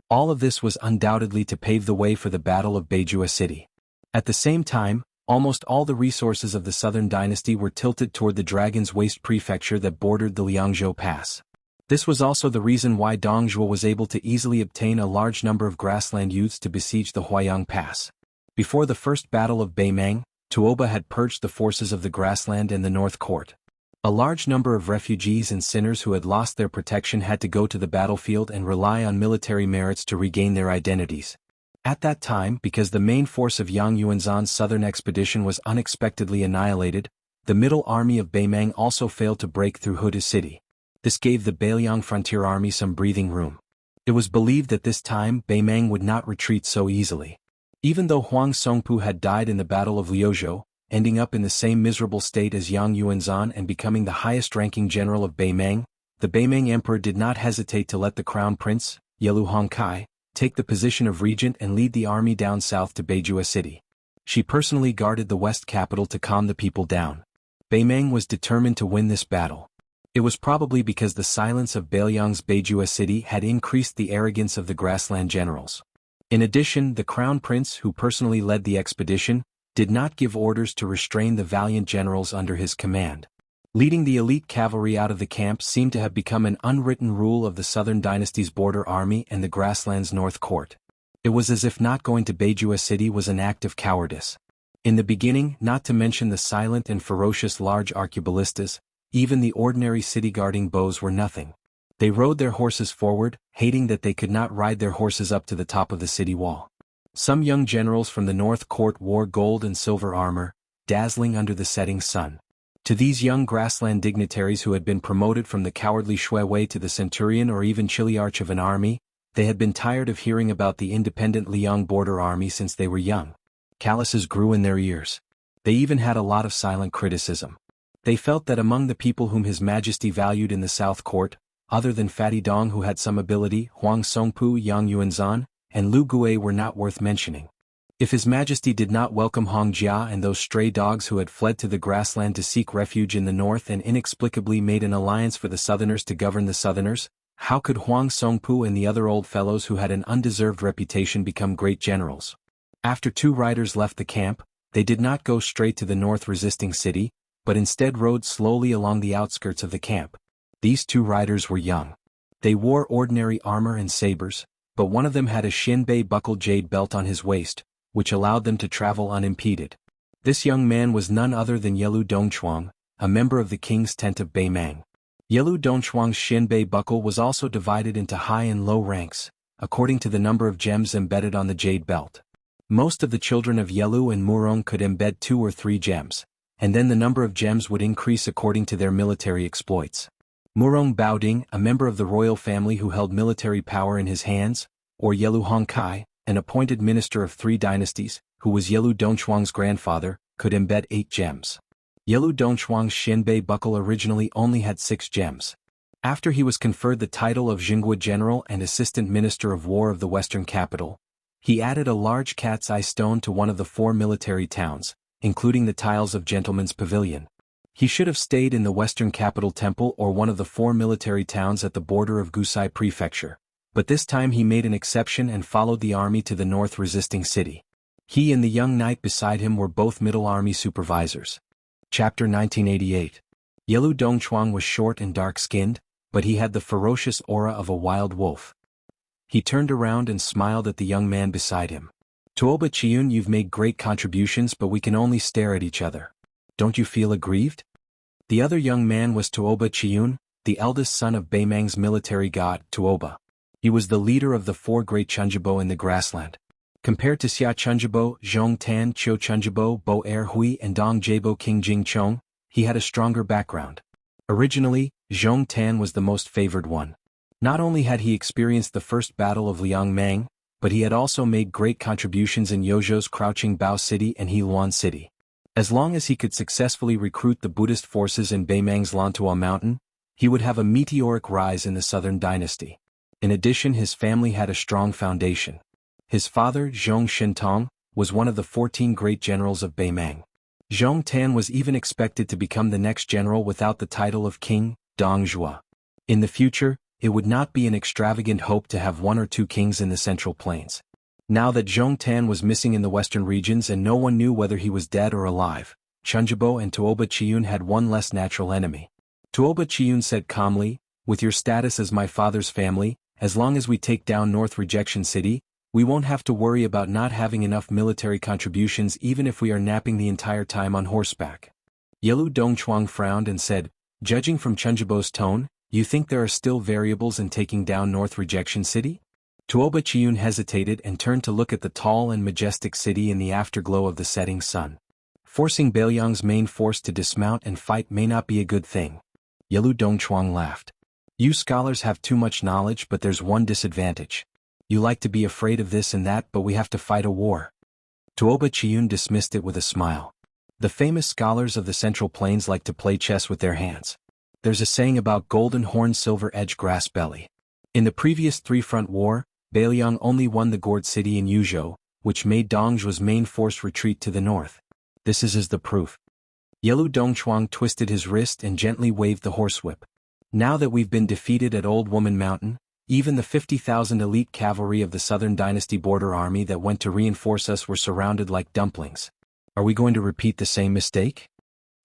All of this was undoubtedly to pave the way for the Battle of Beijua City. At the same time, almost all the resources of the Southern Dynasty were tilted toward the Dragon's Waste Prefecture that bordered the Liangzhou Pass. This was also the reason why Dong Zhuo was able to easily obtain a large number of grassland youths to besiege the Huayang Pass. Before the First Battle of Beimang, Tuoba had purged the forces of the grassland and the North Court. A large number of refugees and sinners who had lost their protection had to go to the battlefield and rely on military merits to regain their identities. At that time, because the main force of Yang Yuanzhan's southern expedition was unexpectedly annihilated, the middle army of Beimang also failed to break through Huda City. This gave the Beiliang frontier army some breathing room. It was believed that this time Beimang would not retreat so easily. Even though Huang Songpu had died in the Battle of Liuzhou, ending up in the same miserable state as Yang Yuanzhan and becoming the highest-ranking general of Beimang, the Beimang emperor did not hesitate to let the crown prince, Yelu Hongkai, take the position of regent and lead the army down south to Beijua City. She personally guarded the west capital to calm the people down. Beimang was determined to win this battle. It was probably because the silence of Beiliang's Beijua City had increased the arrogance of the grassland generals. In addition, the crown prince, who personally led the expedition, did not give orders to restrain the valiant generals under his command. Leading the elite cavalry out of the camp seemed to have become an unwritten rule of the Southern Dynasty's border army and the grassland's North Court. It was as if not going to Beijua City was an act of cowardice. In the beginning, not to mention the silent and ferocious large arqueballistas, even the ordinary city-guarding bows were nothing. They rode their horses forward, hating that they could not ride their horses up to the top of the city wall. Some young generals from the North Court wore gold and silver armor, dazzling under the setting sun. To these young grassland dignitaries who had been promoted from the cowardly Shuiwei to the centurion or even chiliarch of an army, they had been tired of hearing about the independent Liang border army since they were young. Calluses grew in their ears. They even had a lot of silent criticism. They felt that among the people whom His Majesty valued in the South Court, other than Fatty Dong who had some ability, Huang Songpu, Yang Yuanzhan, and Lu Gui were not worth mentioning. If His Majesty did not welcome Hong Jia and those stray dogs who had fled to the grassland to seek refuge in the north and inexplicably made an alliance for the Southerners to govern the Southerners, how could Huang Songpu and the other old fellows who had an undeserved reputation become great generals? After 2 riders left the camp, they did not go straight to the north resisting city, but instead rode slowly along the outskirts of the camp. These 2 riders were young. They wore ordinary armor and sabers, but one of them had a Shinbei buckled jade belt on his waist, which allowed them to travel unimpeded. This young man was none other than Yelu Dongchuang, a member of the king's tent of Beimang. Yelu Dongchuang's Shinbei buckle was also divided into high and low ranks, according to the number of gems embedded on the jade belt. Most of the children of Yelu and Murong could embed 2 or 3 gems, and then the number of gems would increase according to their military exploits. Murong Baoding, a member of the royal family who held military power in his hands, or Yelu Hongkai, an appointed minister of 3 dynasties, who was Yelu Dongchuang's grandfather, could embed 8 gems. Yelu Dongchuang's Shinbei buckle originally only had 6 gems. After he was conferred the title of Jianghu General and Assistant Minister of War of the Western Capital, he added a large cat's eye stone to one of the 4 military towns, including the tiles of Gentleman's Pavilion. He should have stayed in the Western Capital Temple or one of the 4 military towns at the border of Gusai Prefecture, but this time he made an exception and followed the army to the north resisting city. He and the young knight beside him were both middle army supervisors. Chapter 1988. Yelu Dongchuang was short and dark-skinned, but he had the ferocious aura of a wild wolf. He turned around and smiled at the young man beside him. Tuoba Chiyun, you've made great contributions, but we can only stare at each other. Don't you feel aggrieved? The other young man was Tuoba Chiyun, the eldest son of Beimang's military god, Tuoba. He was the leader of the 4 great Chunjibo in the grassland. Compared to Xia Chunjibo, Zhong Tan, Qiu Chunjibo, Bo Er Hui and Dong Jabo King Jing Chong, he had a stronger background. Originally, Zhong Tan was the most favored one. Not only had he experienced the First Battle of Liangmang, but he had also made great contributions in Yozhou's Crouching Bao City and Heluan City. As long as he could successfully recruit the Buddhist forces in Beimang's Lantua Mountain, he would have a meteoric rise in the Southern Dynasty. In addition, his family had a strong foundation. His father, Zhong Shintong, was one of the 14 great generals of Beimang. Zhong Tan was even expected to become the next general without the title of king, Dong Zhuo. In the future, it would not be an extravagant hope to have 1 or 2 kings in the Central Plains. Now that Zhong Tan was missing in the western regions and no one knew whether he was dead or alive, Chunjibo and Tuoba Chiyun had one less natural enemy. Tuoba Chiyun said calmly, "With your status as my father's family, as long as we take down North Rejection City, we won't have to worry about not having enough military contributions even if we are napping the entire time on horseback." Yelu Dongchuang frowned and said, "Judging from Chunjibo's tone, you think there are still variables in taking down North Rejection City?" Tuoba Chiyun hesitated and turned to look at the tall and majestic city in the afterglow of the setting sun. Forcing Beiliang's main force to dismount and fight may not be a good thing. Yelu Dongchuang laughed. "You scholars have too much knowledge, but there's one disadvantage. You like to be afraid of this and that, but we have to fight a war." Tuoba Chiyun dismissed it with a smile. "The famous scholars of the Central Plains like to play chess with their hands. There's a saying about golden horn silver edge grass belly. In the previous three-front war, Beiliang only won the Gourd city in Yuzhou, which made Dongzhuo's main force retreat to the north. This is the proof." Yelu Dongchuang twisted his wrist and gently waved the horsewhip. "Now that we've been defeated at Old Woman Mountain, even the 50,000 elite cavalry of the Southern Dynasty border army that went to reinforce us were surrounded like dumplings. Are we going to repeat the same mistake?"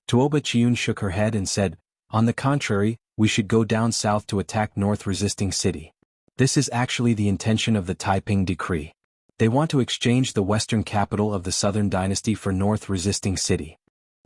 Tuoba Chiyun shook her head and said, "On the contrary, we should go down south to attack North Resisting City. This is actually the intention of the Taiping Decree. They want to exchange the western capital of the Southern Dynasty for North Resisting City.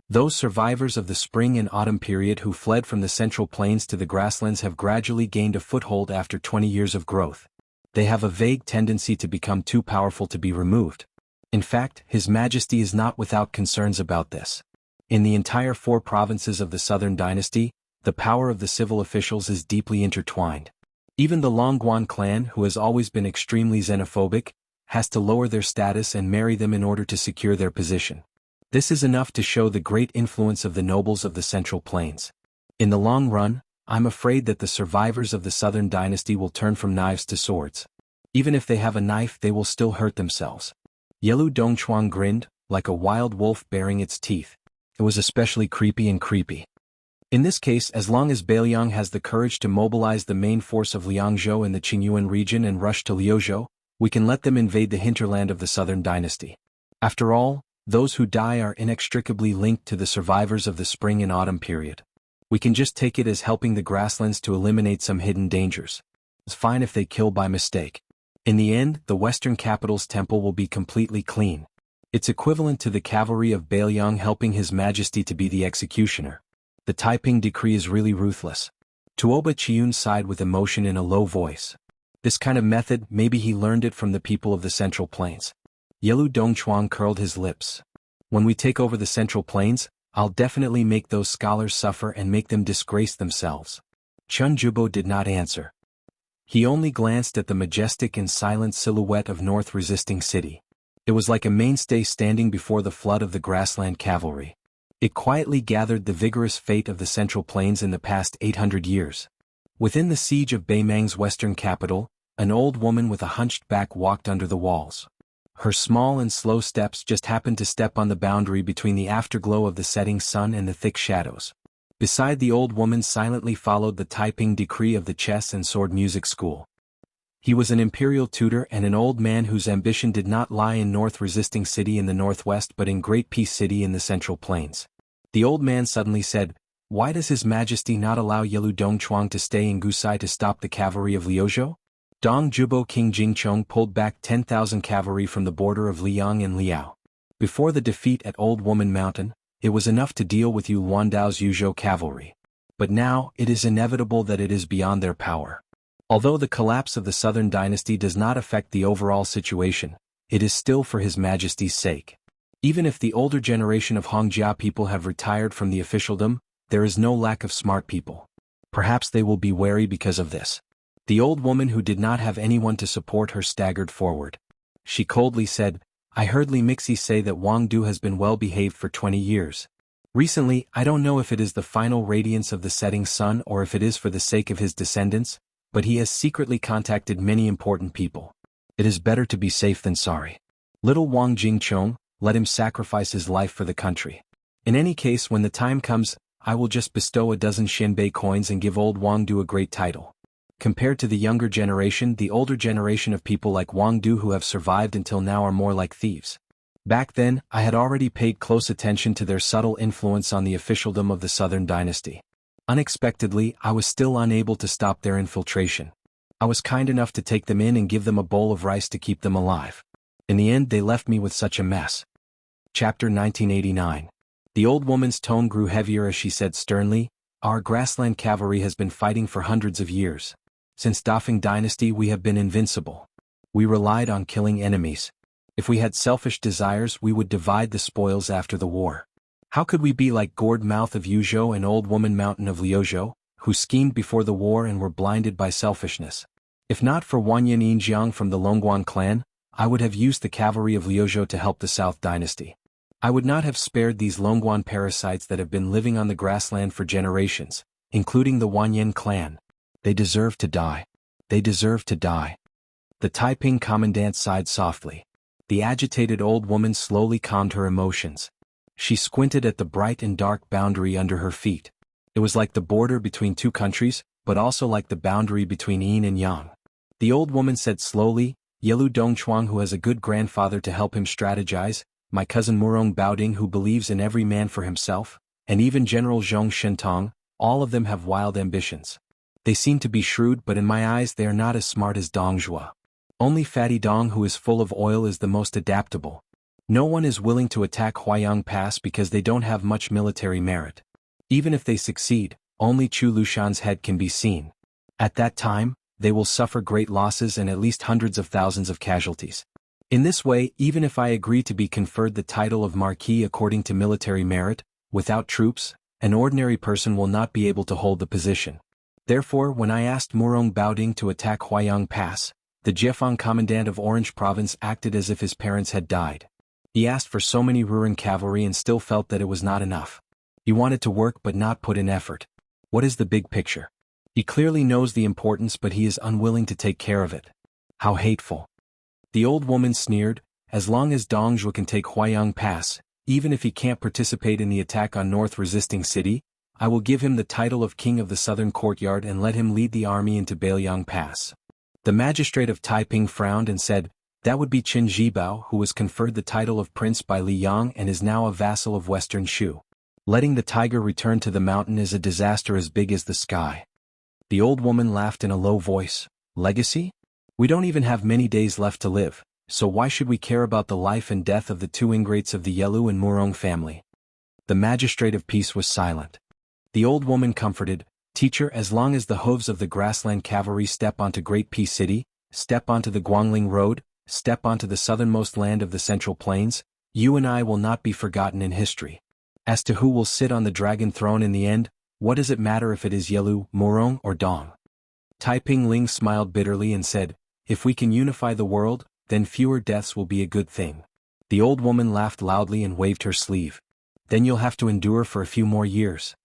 Those survivors of the spring and autumn period who fled from the Central Plains to the grasslands have gradually gained a foothold after 20 years of growth. They have a vague tendency to become too powerful to be removed. In fact, His Majesty is not without concerns about this. In the entire 4 provinces of the Southern Dynasty, the power of the civil officials is deeply intertwined. Even the Longguan clan, who has always been extremely xenophobic, has to lower their status and marry them in order to secure their position. This is enough to show the great influence of the nobles of the Central Plains. In the long run, I'm afraid that the survivors of the Southern Dynasty will turn from knives to swords. Even if they have a knife, they will still hurt themselves." Yelu Dongchuang grinned, like a wild wolf baring its teeth. It was especially creepy. "In this case, as long as Beiliang has the courage to mobilize the main force of Liangzhou in the Qingyuan region and rush to Liuzhou, we can let them invade the hinterland of the Southern Dynasty. After all, those who die are inextricably linked to the survivors of the spring and autumn period. We can just take it as helping the grasslands to eliminate some hidden dangers. It's fine if they kill by mistake. In the end, the western capital's temple will be completely clean. It's equivalent to the cavalry of Beiliang helping His Majesty to be the executioner. The Taiping Decree is really ruthless." Tuoba Chiyun sighed with emotion in a low voice. This kind of method, maybe he learned it from the people of the Central Plains. Yelu Dongchuang curled his lips. "When we take over the Central Plains, I'll definitely make those scholars suffer and make them disgrace themselves." Chunjibo did not answer. He only glanced at the majestic and silent silhouette of North Resisting City. It was like a mainstay standing before the flood of the grassland cavalry. It quietly gathered the vigorous fate of the Central Plains in the past 800 years. Within the siege of Beimang's western capital, an old woman with a hunched back walked under the walls. Her small and slow steps just happened to step on the boundary between the afterglow of the setting sun and the thick shadows. Beside the old woman silently followed the Taiping Decree of the chess and sword music school. He was an imperial tutor and an old man whose ambition did not lie in North Resisting City in the northwest but in Great Peace City in the Central Plains. The old man suddenly said, "Why does His Majesty not allow Yelu Dongchuang to stay in Gusai to stop the cavalry of Liuzhou?" Dong Zhubo King Jingchong pulled back 10,000 cavalry from the border of Liang and Liao. Before the defeat at Old Woman Mountain, it was enough to deal with Yu Luandao's Yuzhou cavalry. But now, it is inevitable that it is beyond their power. Although the collapse of the Southern Dynasty does not affect the overall situation, it is still for His Majesty's sake. Even if the older generation of Hongjia people have retired from the officialdom, there is no lack of smart people. Perhaps they will be wary because of this. The old woman who did not have anyone to support her staggered forward. She coldly said, I heard Li Mixi say that Wang Du has been well behaved for 20 years. Recently, I don't know if it is the final radiance of the setting sun or if it is for the sake of his descendants, but he has secretly contacted many important people. It is better to be safe than sorry. Little Wang Jingchong, let him sacrifice his life for the country. In any case, when the time comes, I will just bestow a dozen Xianbei coins and give old Wang Du a great title. Compared to the younger generation, the older generation of people like Wang Du who have survived until now are more like thieves. Back then, I had already paid close attention to their subtle influence on the officialdom of the Southern dynasty. Unexpectedly, I was still unable to stop their infiltration. I was kind enough to take them in and give them a bowl of rice to keep them alive. In the end, they left me with such a mess. Chapter 1989. The old woman's tone grew heavier as she said sternly, Our grassland cavalry has been fighting for hundreds of years. Since Dafeng dynasty we have been invincible. We relied on killing enemies. If we had selfish desires we would divide the spoils after the war. How could we be like Gourd Mouth of Yuzhou and Old Woman Mountain of Liuzhou, who schemed before the war and were blinded by selfishness? If not for Wanyan Yinjiang from the Longguan clan, I would have used the cavalry of Liuzhou to help the South dynasty. I would not have spared these Longguan parasites that have been living on the grassland for generations, including the Wanyan clan. They deserve to die. They deserve to die. The Taiping commandant sighed softly. The agitated old woman slowly calmed her emotions. She squinted at the bright and dark boundary under her feet. It was like the border between two countries, but also like the boundary between yin and yang. The old woman said slowly, Yelu Dongchuang who has a good grandfather to help him strategize, my cousin Murong Baoding who believes in every man for himself, and even General Zhong Shentong, all of them have wild ambitions. They seem to be shrewd but in my eyes they are not as smart as Dong Zhuo. Only Fatty Dong who is full of oil is the most adaptable. No one is willing to attack Huayang Pass because they don't have much military merit. Even if they succeed, only Chu Lushan's head can be seen. At that time, they will suffer great losses and at least hundreds of thousands of casualties. In this way, even if I agree to be conferred the title of Marquis according to military merit, without troops, an ordinary person will not be able to hold the position. Therefore, when I asked Murong Baoding to attack Huayang Pass, the Jiefang commandant of Orange Province acted as if his parents had died. He asked for so many Ruran cavalry and still felt that it was not enough. He wanted to work but not put in effort. What is the big picture? He clearly knows the importance but he is unwilling to take care of it. How hateful. The old woman sneered, as long as Dong Zhuo can take Huayang Pass, even if he can't participate in the attack on North Resisting City, I will give him the title of King of the Southern Courtyard and let him lead the army into Bailiang Pass. The magistrate of Taiping frowned and said, that would be Qin Zhibao who was conferred the title of prince by Li Yang and is now a vassal of Western Shu. Letting the tiger return to the mountain is a disaster as big as the sky. The old woman laughed in a low voice. Legacy? We don't even have many days left to live, so why should we care about the life and death of the two ingrates of the Yelu and Murong family? The magistrate of peace was silent. The old woman comforted, Teacher, as long as the hooves of the grassland cavalry step onto Great Peace City, step onto the Guangling Road, step onto the southernmost land of the Central Plains, you and I will not be forgotten in history. As to who will sit on the dragon throne in the end, what does it matter if it is Yelu, Murong, or Dong? Taiping Ling smiled bitterly and said, if we can unify the world, then fewer deaths will be a good thing. The old woman laughed loudly and waved her sleeve. Then you'll have to endure for a few more years.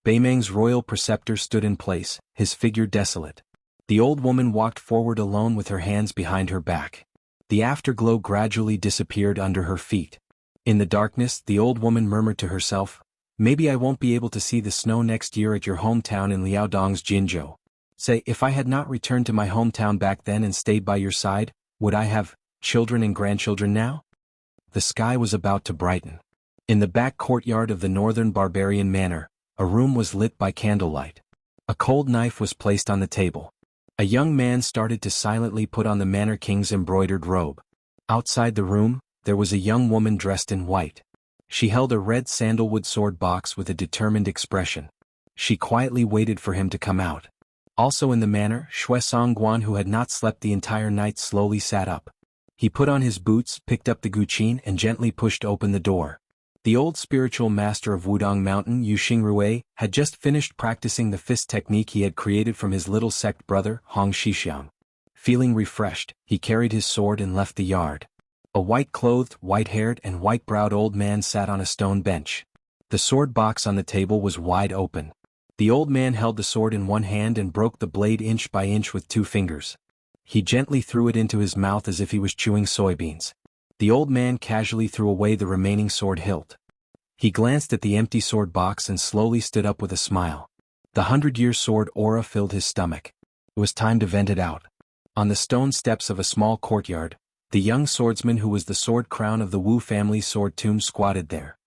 Beimeng's royal preceptor stood in place, his figure desolate. The old woman walked forward alone with her hands behind her back. The afterglow gradually disappeared under her feet. In the darkness, the old woman murmured to herself, maybe I won't be able to see the snow next year at your hometown in Liaodong's Jinzhou. Say, if I had not returned to my hometown back then and stayed by your side, would I have children and grandchildren now? The sky was about to brighten. In the back courtyard of the northern barbarian manor, a room was lit by candlelight. A cold knife was placed on the table. A young man started to silently put on the manor king's embroidered robe. Outside the room, there was a young woman dressed in white. She held a red sandalwood sword box with a determined expression. She quietly waited for him to come out. Also in the manor, Shui Songguan, who had not slept the entire night, slowly sat up. He put on his boots, picked up the guqin and gently pushed open the door. The old spiritual master of Wudong Mountain, Yu Xingrui, had just finished practicing the fist technique he had created from his little sect brother, Hong Shixiang. Feeling refreshed, he carried his sword and left the yard. A white-clothed, white-haired and white-browed old man sat on a stone bench. The sword box on the table was wide open. The old man held the sword in one hand and broke the blade inch by inch with 2 fingers. He gently threw it into his mouth as if he was chewing soybeans. The old man casually threw away the remaining sword hilt. He glanced at the empty sword box and slowly stood up with a smile. The 100-year sword aura filled his stomach. It was time to vent it out. On the stone steps of a small courtyard, the young swordsman who was the sword crown of the Wu family's sword tomb squatted there.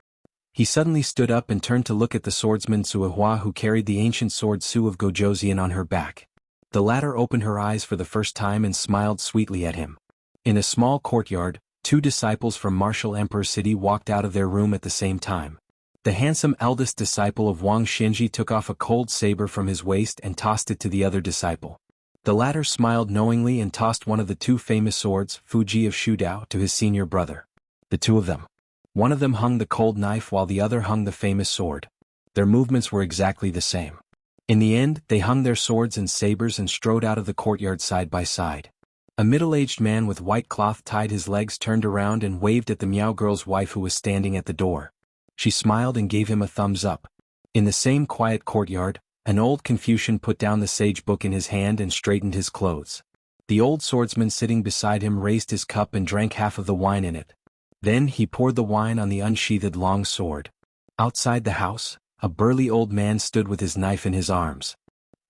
He suddenly stood up and turned to look at the swordsman Suihua who carried the ancient sword Su of Gojoseon on her back. The latter opened her eyes for the first time and smiled sweetly at him. In a small courtyard, 2 disciples from Martial Emperor City walked out of their room at the same time. The handsome eldest disciple of Wang Xinji took off a cold saber from his waist and tossed it to the other disciple. The latter smiled knowingly and tossed one of the 2 famous swords, Fuji of Shudao, to his senior brother. The 2 of them. One of them hung the cold knife while the other hung the famous sword. Their movements were exactly the same. In the end, they hung their swords and sabers and strode out of the courtyard side by side. A middle-aged man with white cloth tied his legs turned around and waved at the Miao girl's wife who was standing at the door. She smiled and gave him a thumbs up. In the same quiet courtyard, an old Confucian put down the sage book in his hand and straightened his clothes. The old swordsman sitting beside him raised his cup and drank half of the wine in it. Then he poured the wine on the unsheathed long sword. Outside the house, a burly old man stood with his knife in his arms.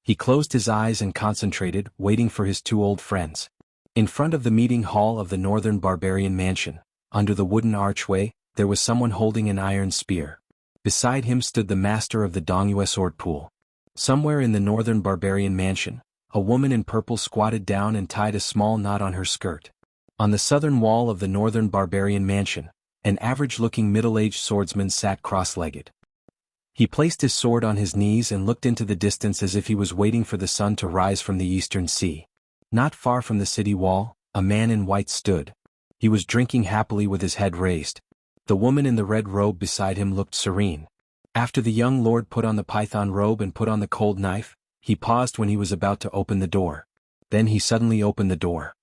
He closed his eyes and concentrated, waiting for his 2 old friends. In front of the meeting hall of the northern barbarian mansion, under the wooden archway, there was someone holding an iron spear. Beside him stood the master of the Dongyue sword pool. Somewhere in the northern barbarian mansion, a woman in purple squatted down and tied a small knot on her skirt. On the southern wall of the northern barbarian mansion, an average-looking middle-aged swordsman sat cross-legged. He placed his sword on his knees and looked into the distance as if he was waiting for the sun to rise from the eastern sea. Not far from the city wall, a man in white stood. He was drinking happily with his head raised. The woman in the red robe beside him looked serene. After the young lord put on the python robe and put on the cold knife, he paused when he was about to open the door. Then he suddenly opened the door.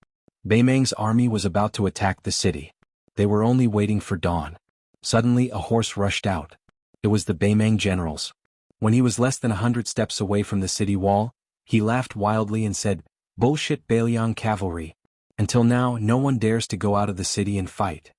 Beimang's army was about to attack the city. They were only waiting for dawn. Suddenly a horse rushed out. It was the Beimang generals. When he was less than 100 steps away from the city wall, he laughed wildly and said, "Bullshit Bailiang cavalry. Until now no one dares to go out of the city and fight."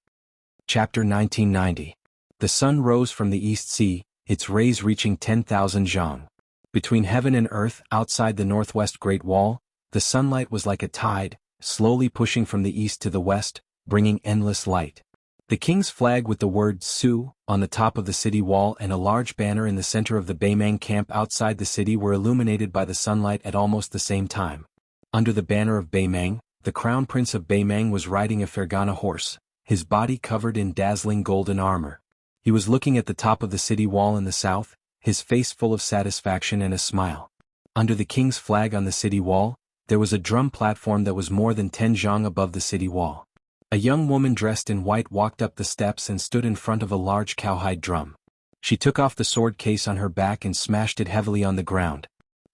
Chapter 1990. The sun rose from the East Sea, its rays reaching 10,000 zhang. Between heaven and earth, outside the northwest Great Wall, the sunlight was like a tide, slowly pushing from the east to the west, bringing endless light. The king's flag with the word Su on the top of the city wall and a large banner in the center of the Beimang camp outside the city were illuminated by the sunlight at almost the same time. Under the banner of Beimang, the crown prince of Beimang was riding a Fergana horse, his body covered in dazzling golden armor. He was looking at the top of the city wall in the south, his face full of satisfaction and a smile. Under the king's flag on the city wall, there was a drum platform that was more than 10 zhang above the city wall. A young woman dressed in white walked up the steps and stood in front of a large cowhide drum. She took off the sword case on her back and smashed it heavily on the ground.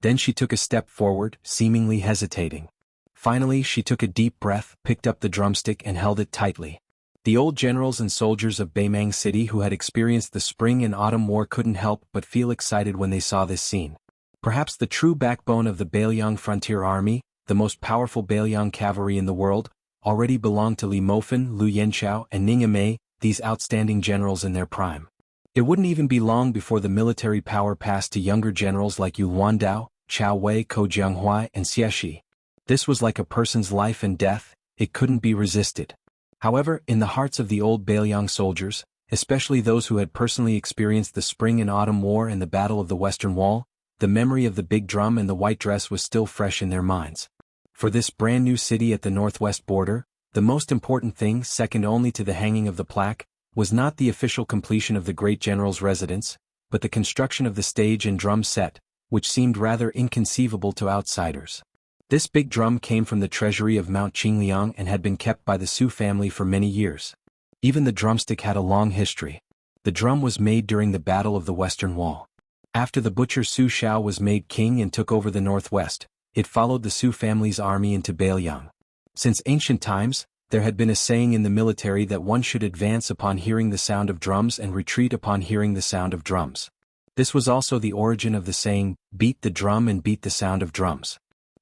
Then she took a step forward, seemingly hesitating. Finally she took a deep breath, picked up the drumstick and held it tightly. The old generals and soldiers of Beimang City who had experienced the spring and autumn war couldn't help but feel excited when they saw this scene. Perhaps the true backbone of the Bailiang frontier army, the most powerful Bailiang cavalry in the world, already belonged to Li Mofan, Lu Yanchao and Ning Amei, these outstanding generals in their prime. It wouldn't even be long before the military power passed to younger generals like Yu Luandao, Chao Wei, Ko Jianghuai and Xieshi. This was like a person's life and death, it couldn't be resisted. However, in the hearts of the old Bailiang soldiers, especially those who had personally experienced the spring and autumn war and the battle of the Western Wall, the memory of the big drum and the white dress was still fresh in their minds. For this brand new city at the northwest border, the most important thing, second only to the hanging of the plaque, was not the official completion of the great general's residence, but the construction of the stage and drum set, which seemed rather inconceivable to outsiders. This big drum came from the treasury of Mount Qingliang and had been kept by the Su family for many years. Even the drumstick had a long history. The drum was made during the Battle of the Western Wall. After the butcher Su Shao was made king and took over the northwest, it followed the Su family's army into Bailiang. Since ancient times, there had been a saying in the military that one should advance upon hearing the sound of drums and retreat upon hearing the sound of drums. This was also the origin of the saying, beat the drum and beat the sound of drums.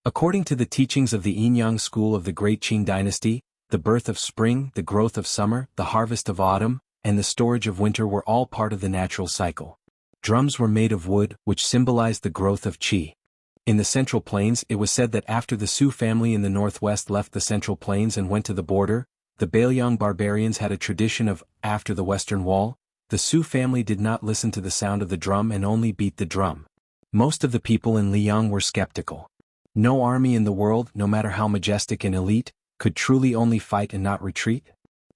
According to the teachings of the Yinyang school of the Great Qing dynasty, the birth of spring, the growth of summer, the harvest of autumn, and the storage of winter were all part of the natural cycle. Drums were made of wood, which symbolized the growth of qi. In the Central Plains, it was said that after the Su family in the northwest left the Central Plains and went to the border, the Bailiang barbarians had a tradition of, after the Western Wall, the Su family did not listen to the sound of the drum and only beat the drum. Most of the people in Liang were skeptical. No army in the world, no matter how majestic and elite, could truly only fight and not retreat.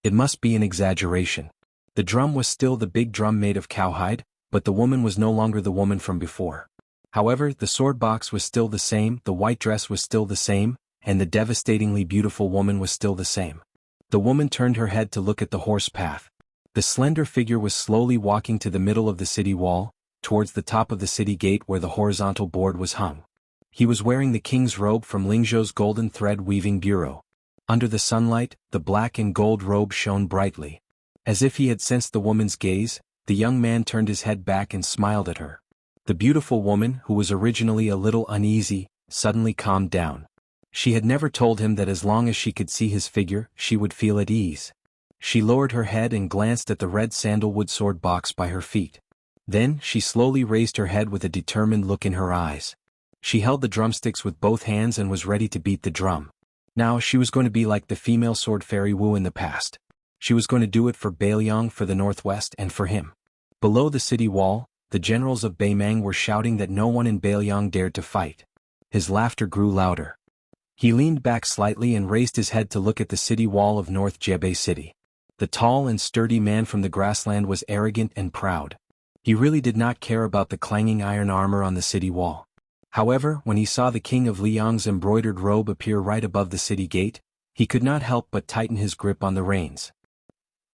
It must be an exaggeration. The drum was still the big drum made of cowhide, but the woman was no longer the woman from before. However, the sword box was still the same, the white dress was still the same, and the devastatingly beautiful woman was still the same. The woman turned her head to look at the horse path. The slender figure was slowly walking to the middle of the city wall, towards the top of the city gate where the horizontal board was hung. He was wearing the king's robe from Lingzhou's golden thread weaving bureau. Under the sunlight, the black and gold robe shone brightly. As if he had sensed the woman's gaze, the young man turned his head back and smiled at her. The beautiful woman, who was originally a little uneasy, suddenly calmed down. She had never told him that as long as she could see his figure, she would feel at ease. She lowered her head and glanced at the red sandalwood sword box by her feet. Then, she slowly raised her head with a determined look in her eyes. She held the drumsticks with both hands and was ready to beat the drum. Now she was going to be like the female sword fairy Wu in the past. She was going to do it for Bailiang, for the northwest, and for him. Below the city wall, the generals of Baimang were shouting that no one in Bailiang dared to fight. His laughter grew louder. He leaned back slightly and raised his head to look at the city wall of North Jebei City. The tall and sturdy man from the grassland was arrogant and proud. He really did not care about the clanging iron armor on the city wall. However, when he saw the king of Liang's embroidered robe appear right above the city gate, he could not help but tighten his grip on the reins.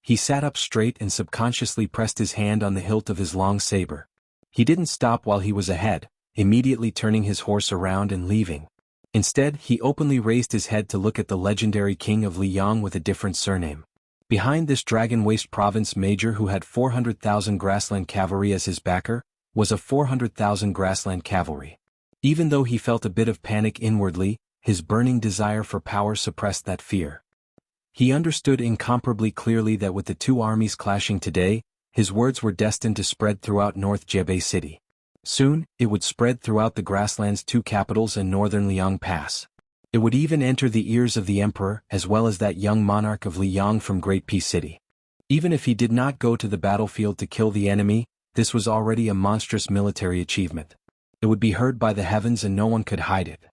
He sat up straight and subconsciously pressed his hand on the hilt of his long saber. He didn't stop while he was ahead, immediately turning his horse around and leaving. Instead, he openly raised his head to look at the legendary king of Liang with a different surname. Behind this Dragon Waste province major who had 400,000 grassland cavalry as his backer, was a 400,000 grassland cavalry. Even though he felt a bit of panic inwardly, his burning desire for power suppressed that fear. He understood incomparably clearly that with the two armies clashing today, his words were destined to spread throughout North Jebei City. Soon, it would spread throughout the grassland's two capitals and northern Liang Pass. It would even enter the ears of the emperor as well as that young monarch of Liang from Great Peace City. Even if he did not go to the battlefield to kill the enemy, this was already a monstrous military achievement. It would be heard by the heavens and no one could hide it.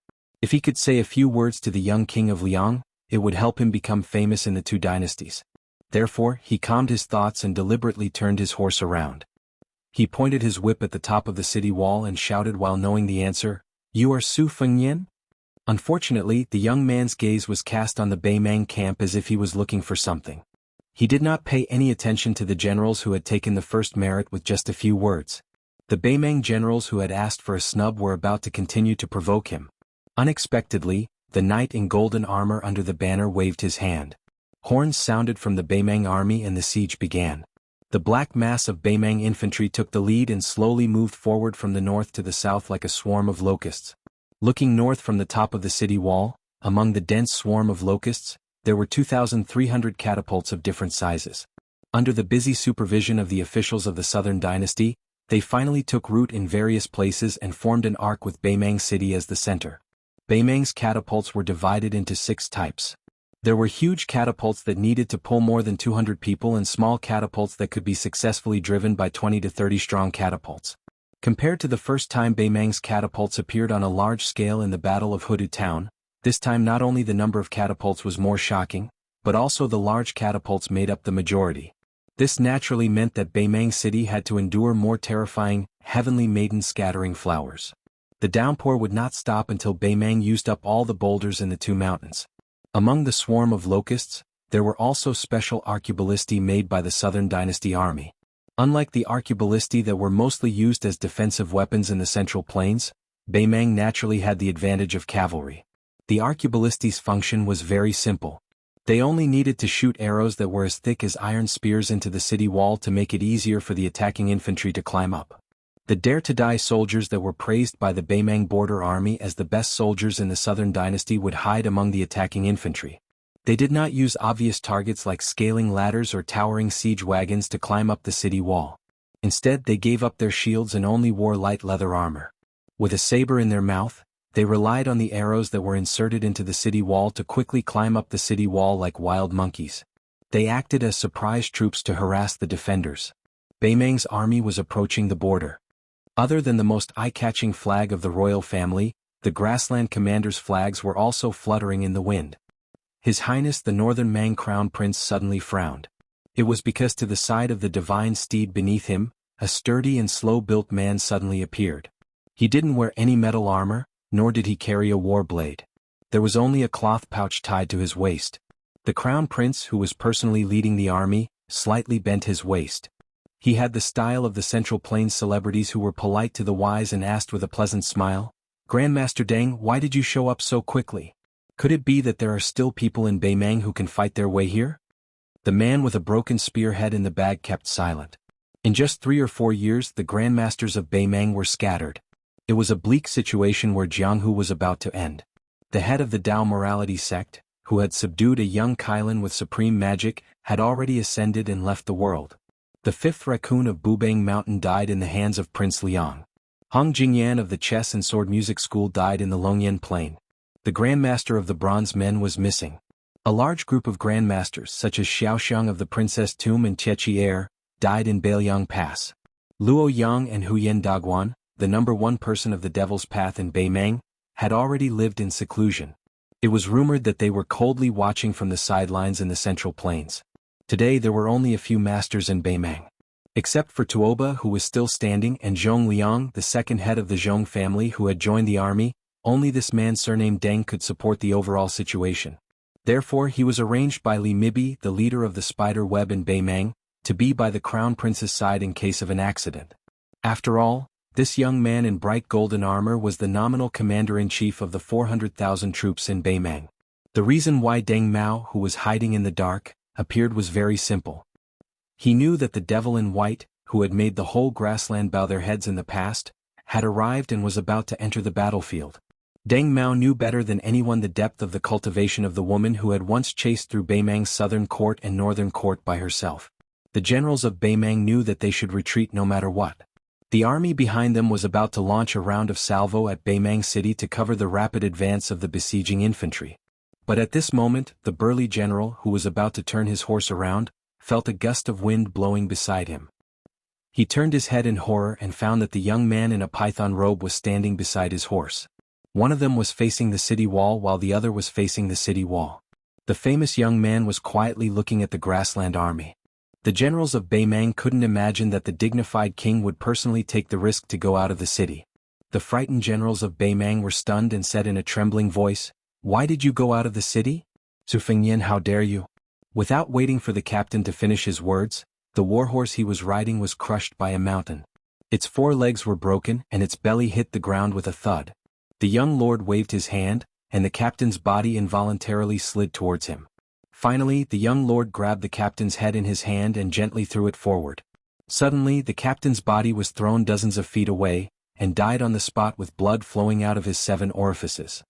If he could say a few words to the young king of Liang, it would help him become famous in the two dynasties. Therefore, he calmed his thoughts and deliberately turned his horse around. He pointed his whip at the top of the city wall and shouted while knowing the answer, "You are Su Fengyan?" Unfortunately, the young man's gaze was cast on the Baimang camp as if he was looking for something. He did not pay any attention to the generals who had taken the first merit with just a few words. The Baimang generals who had asked for a snub were about to continue to provoke him. Unexpectedly, the knight in golden armor under the banner waved his hand. Horns sounded from the Baimang army and the siege began. The black mass of Baimang infantry took the lead and slowly moved forward from the north to the south like a swarm of locusts. Looking north from the top of the city wall, among the dense swarm of locusts, there were 2,300 catapults of different sizes. Under the busy supervision of the officials of the Southern Dynasty, they finally took root in various places and formed an arc with Baimang City as the center. Baimang's catapults were divided into 6 types. There were huge catapults that needed to pull more than 200 people and small catapults that could be successfully driven by 20 to 30 strong catapults. Compared to the first time Baimang's catapults appeared on a large scale in the Battle of Hudu Town, this time not only the number of catapults was more shocking, but also the large catapults made up the majority. This naturally meant that Baimang City had to endure more terrifying, heavenly maiden scattering flowers. The downpour would not stop until Baimang used up all the boulders in the 2 mountains. Among the swarm of locusts, there were also special arquebulisti made by the Southern Dynasty army. Unlike the arquebulisti that were mostly used as defensive weapons in the Central Plains, Beimang naturally had the advantage of cavalry. The arquebulisti's function was very simple. They only needed to shoot arrows that were as thick as iron spears into the city wall to make it easier for the attacking infantry to climb up. The dare-to-die soldiers that were praised by the Beimang border army as the best soldiers in the southern dynasty would hide among the attacking infantry. They did not use obvious targets like scaling ladders or towering siege wagons to climb up the city wall. Instead, they gave up their shields and only wore light leather armor. With a saber in their mouth, they relied on the arrows that were inserted into the city wall to quickly climb up the city wall like wild monkeys. They acted as surprise troops to harass the defenders. Beimang's army was approaching the border. Other than the most eye-catching flag of the royal family, the grassland commander's flags were also fluttering in the wind. His Highness the Northern Mang Crown Prince suddenly frowned. It was because to the side of the divine steed beneath him, a sturdy and slow-built man suddenly appeared. He didn't wear any metal armor, nor did he carry a war blade. There was only a cloth pouch tied to his waist. The Crown Prince, who was personally leading the army, slightly bent his waist. He had the style of the Central Plains celebrities who were polite to the wise and asked with a pleasant smile, "Grandmaster Deng, why did you show up so quickly? Could it be that there are still people in Beimang who can fight their way here?" The man with a broken spearhead in the bag kept silent. In just 3 or 4 years the grandmasters of Beimang were scattered. It was a bleak situation where Jianghu was about to end. The head of the Tao morality sect, who had subdued a young Kailan with supreme magic, had already ascended and left the world. The 5th raccoon of Bubang Mountain died in the hands of Prince Liang. Hong Jingyan of the chess and sword music school died in the Longyan Plain. The Grandmaster of the Bronze Men was missing. A large group of Grandmasters such as Xiaoxiang of the Princess Tomb and Chechi Air, died in Bailiang Pass. Luo Yang and Huyen Daguan, the #1 person of the Devil's Path in Beimang, had already lived in seclusion. It was rumored that they were coldly watching from the sidelines in the Central Plains. Today there were only a few masters in Beimang. Except for Tuoba, who was still standing, and Zhong Liang, the second head of the Zhong family who had joined the army, only this man surnamed Deng could support the overall situation. Therefore he was arranged by Li Mibi, the leader of the spider web in Beimang, to be by the Crown Prince's side in case of an accident. After all, this young man in bright golden armor was the nominal commander-in-chief of the 400,000 troops in Beimang. The reason why Deng Mao, who was hiding in the dark, appeared was very simple. He knew that the devil in white, who had made the whole grassland bow their heads in the past, had arrived and was about to enter the battlefield. Deng Mao knew better than anyone the depth of the cultivation of the woman who had once chased through Beimang's southern court and northern court by herself. The generals of Beimang knew that they should retreat no matter what. The army behind them was about to launch a round of salvo at Beimang City to cover the rapid advance of the besieging infantry. But at this moment, the burly general, who was about to turn his horse around, felt a gust of wind blowing beside him. He turned his head in horror and found that the young man in a python robe was standing beside his horse. One of them was facing the city wall while the other was facing the city wall. The famous young man was quietly looking at the grassland army. The generals of Beimang couldn't imagine that the dignified king would personally take the risk to go out of the city. The frightened generals of Beimang were stunned and said in a trembling voice, "Why did you go out of the city? Zhu Fengyan, how dare you?" Without waiting for the captain to finish his words, the warhorse he was riding was crushed by a mountain. Its 4 legs were broken and its belly hit the ground with a thud. The young lord waved his hand, and the captain's body involuntarily slid towards him. Finally, the young lord grabbed the captain's head in his hand and gently threw it forward. Suddenly, the captain's body was thrown dozens of feet away, and died on the spot with blood flowing out of his 7 orifices.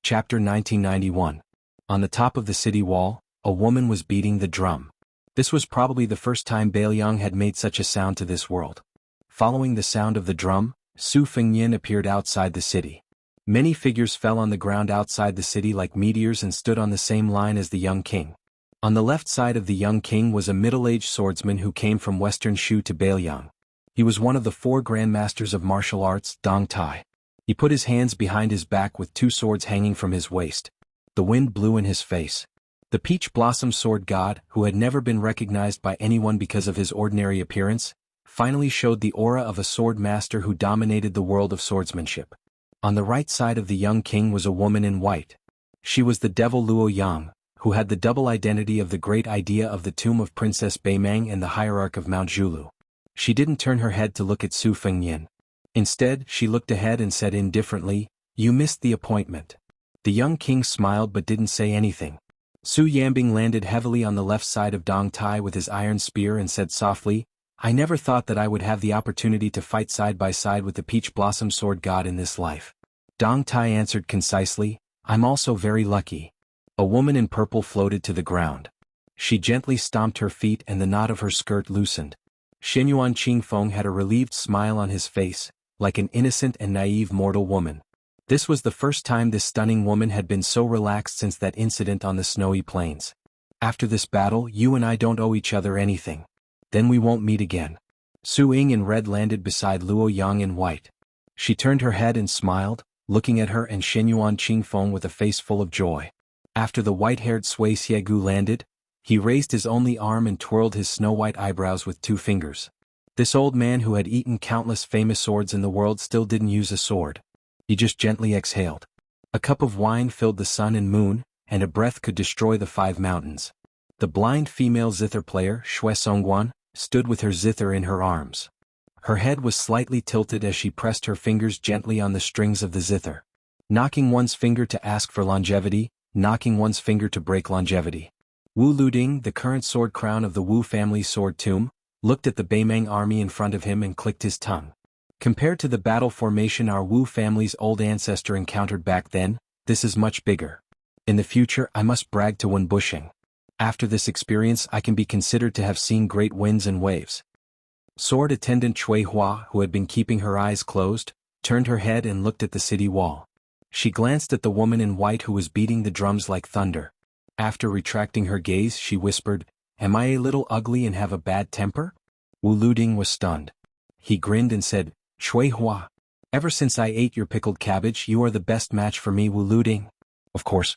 Chapter 1991. On the top of the city wall, a woman was beating the drum. This was probably the first time Bailiang had made such a sound to this world. Following the sound of the drum, Su Fengyin appeared outside the city. Many figures fell on the ground outside the city like meteors and stood on the same line as the young king. On the left side of the young king was a middle-aged swordsman who came from western Shu to Bailiang. He was one of the 4 grandmasters of martial arts, Dong Tai. He put his hands behind his back with 2 swords hanging from his waist. The wind blew in his face. The peach blossom sword god, who had never been recognized by anyone because of his ordinary appearance, finally showed the aura of a sword master who dominated the world of swordsmanship. On the right side of the young king was a woman in white. She was the devil Luo Yang, who had the double identity of the great idea of the tomb of Princess Beimang and the hierarch of Mount Zhulu. She didn't turn her head to look at Su Fengyin. Instead, she looked ahead and said indifferently, "You missed the appointment." The young king smiled but didn't say anything. Su Yambing landed heavily on the left side of Dong Tai with his iron spear and said softly, "I never thought that I would have the opportunity to fight side by side with the Peach Blossom Sword God in this life." Dong Tai answered concisely, "I'm also very lucky." A woman in purple floated to the ground. She gently stomped her feet and the knot of her skirt loosened. Xinyuan Qingfeng had a relieved smile on his face, like an innocent and naive mortal woman. This was the first time this stunning woman had been so relaxed since that incident on the snowy plains. "After this battle, you and I don't owe each other anything. Then we won't meet again." Su Ying in red landed beside Luo Yang in white. She turned her head and smiled, looking at her and Xinyuan Qingfeng with a face full of joy. After the white-haired Sui Xiegu landed, he raised his only arm and twirled his snow-white eyebrows with 2 fingers. This old man who had eaten countless famous swords in the world still didn't use a sword. He just gently exhaled. A cup of wine filled the sun and moon, and a breath could destroy the 5 mountains. The blind female zither player, Xue Songguan, stood with her zither in her arms. Her head was slightly tilted as she pressed her fingers gently on the strings of the zither. Knocking one's finger to ask for longevity, knocking one's finger to break longevity. Wu Luding, the current sword crown of the Wu family's sword tomb, looked at the Beimeng army in front of him and clicked his tongue. Compared to the battle formation our Wu family's old ancestor encountered back then, this is much bigger. In the future I must brag to Wen Bushing. After this experience I can be considered to have seen great winds and waves. Sword attendant Chui Hua, who had been keeping her eyes closed, turned her head and looked at the city wall. She glanced at the woman in white who was beating the drums like thunder. After retracting her gaze she whispered, "Am I a little ugly and have a bad temper?" Wu Luding was stunned. He grinned and said, "Chui Hua, ever since I ate your pickled cabbage you are the best match for me, Wu Luding." Of course.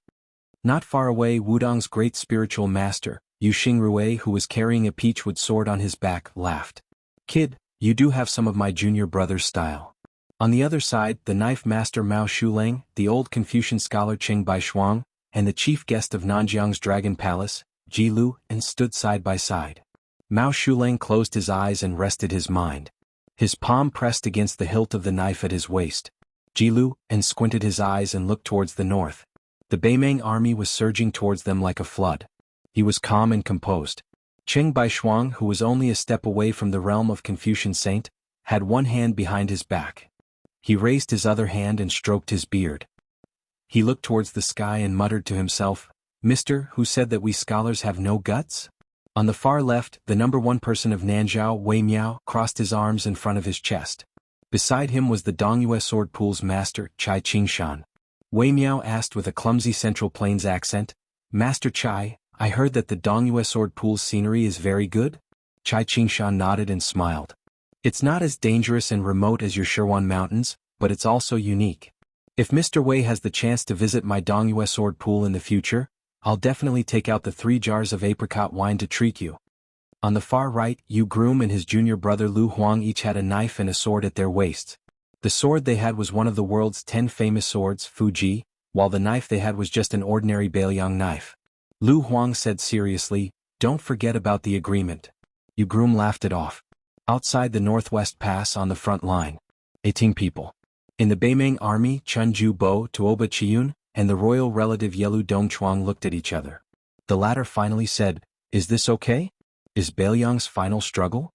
Not far away Wudong's great spiritual master, Yu Xingrui, who was carrying a peachwood sword on his back, laughed. "Kid, you do have some of my junior brother's style." On the other side, the knife master Mao Shuleng, the old Confucian scholar Qing Baishuang, and the chief guest of Nanjiang's Dragon Palace, Ji Lu, and stood side by side. Mao Shuleng closed his eyes and rested his mind. His palm pressed against the hilt of the knife at his waist. Ji Lu and squinted his eyes and looked towards the north. The Beimeng army was surging towards them like a flood. He was calm and composed. Qing Baishuang, who was only a step away from the realm of Confucian saint, had one hand behind his back. He raised his other hand and stroked his beard. He looked towards the sky and muttered to himself, "Mister, who said that we scholars have no guts?" On the far left, the number 1 person of Nanzhao, Wei Miao, crossed his arms in front of his chest. Beside him was the Dongyue Sword Pool's master, Chai Qingshan. Wei Miao asked with a clumsy Central Plains accent, "Master Chai, I heard that the Dongyue Sword Pool's scenery is very good?" Chai Qingshan nodded and smiled. "It's not as dangerous and remote as your Shirwan Mountains, but it's also unique. If Mr. Wei has the chance to visit my Dongyue Sword Pool in the future, I'll definitely take out the 3 jars of apricot wine to treat you." On the far right, Yu Groom and his junior brother Lu Huang each had a knife and a sword at their waists. The sword they had was one of the world's 10 famous swords, Fuji, while the knife they had was just an ordinary Bailiang knife. Lu Huang said seriously, "Don't forget about the agreement." Yu Groom laughed it off. Outside the Northwest Pass on the front line, 18 people. In the Beimeng army, Chun Ju Bo, Tuoba Chiyun, and the royal relative Yelu Dongchuang looked at each other. The latter finally said, "Is this okay? Is Bailiang's final struggle?"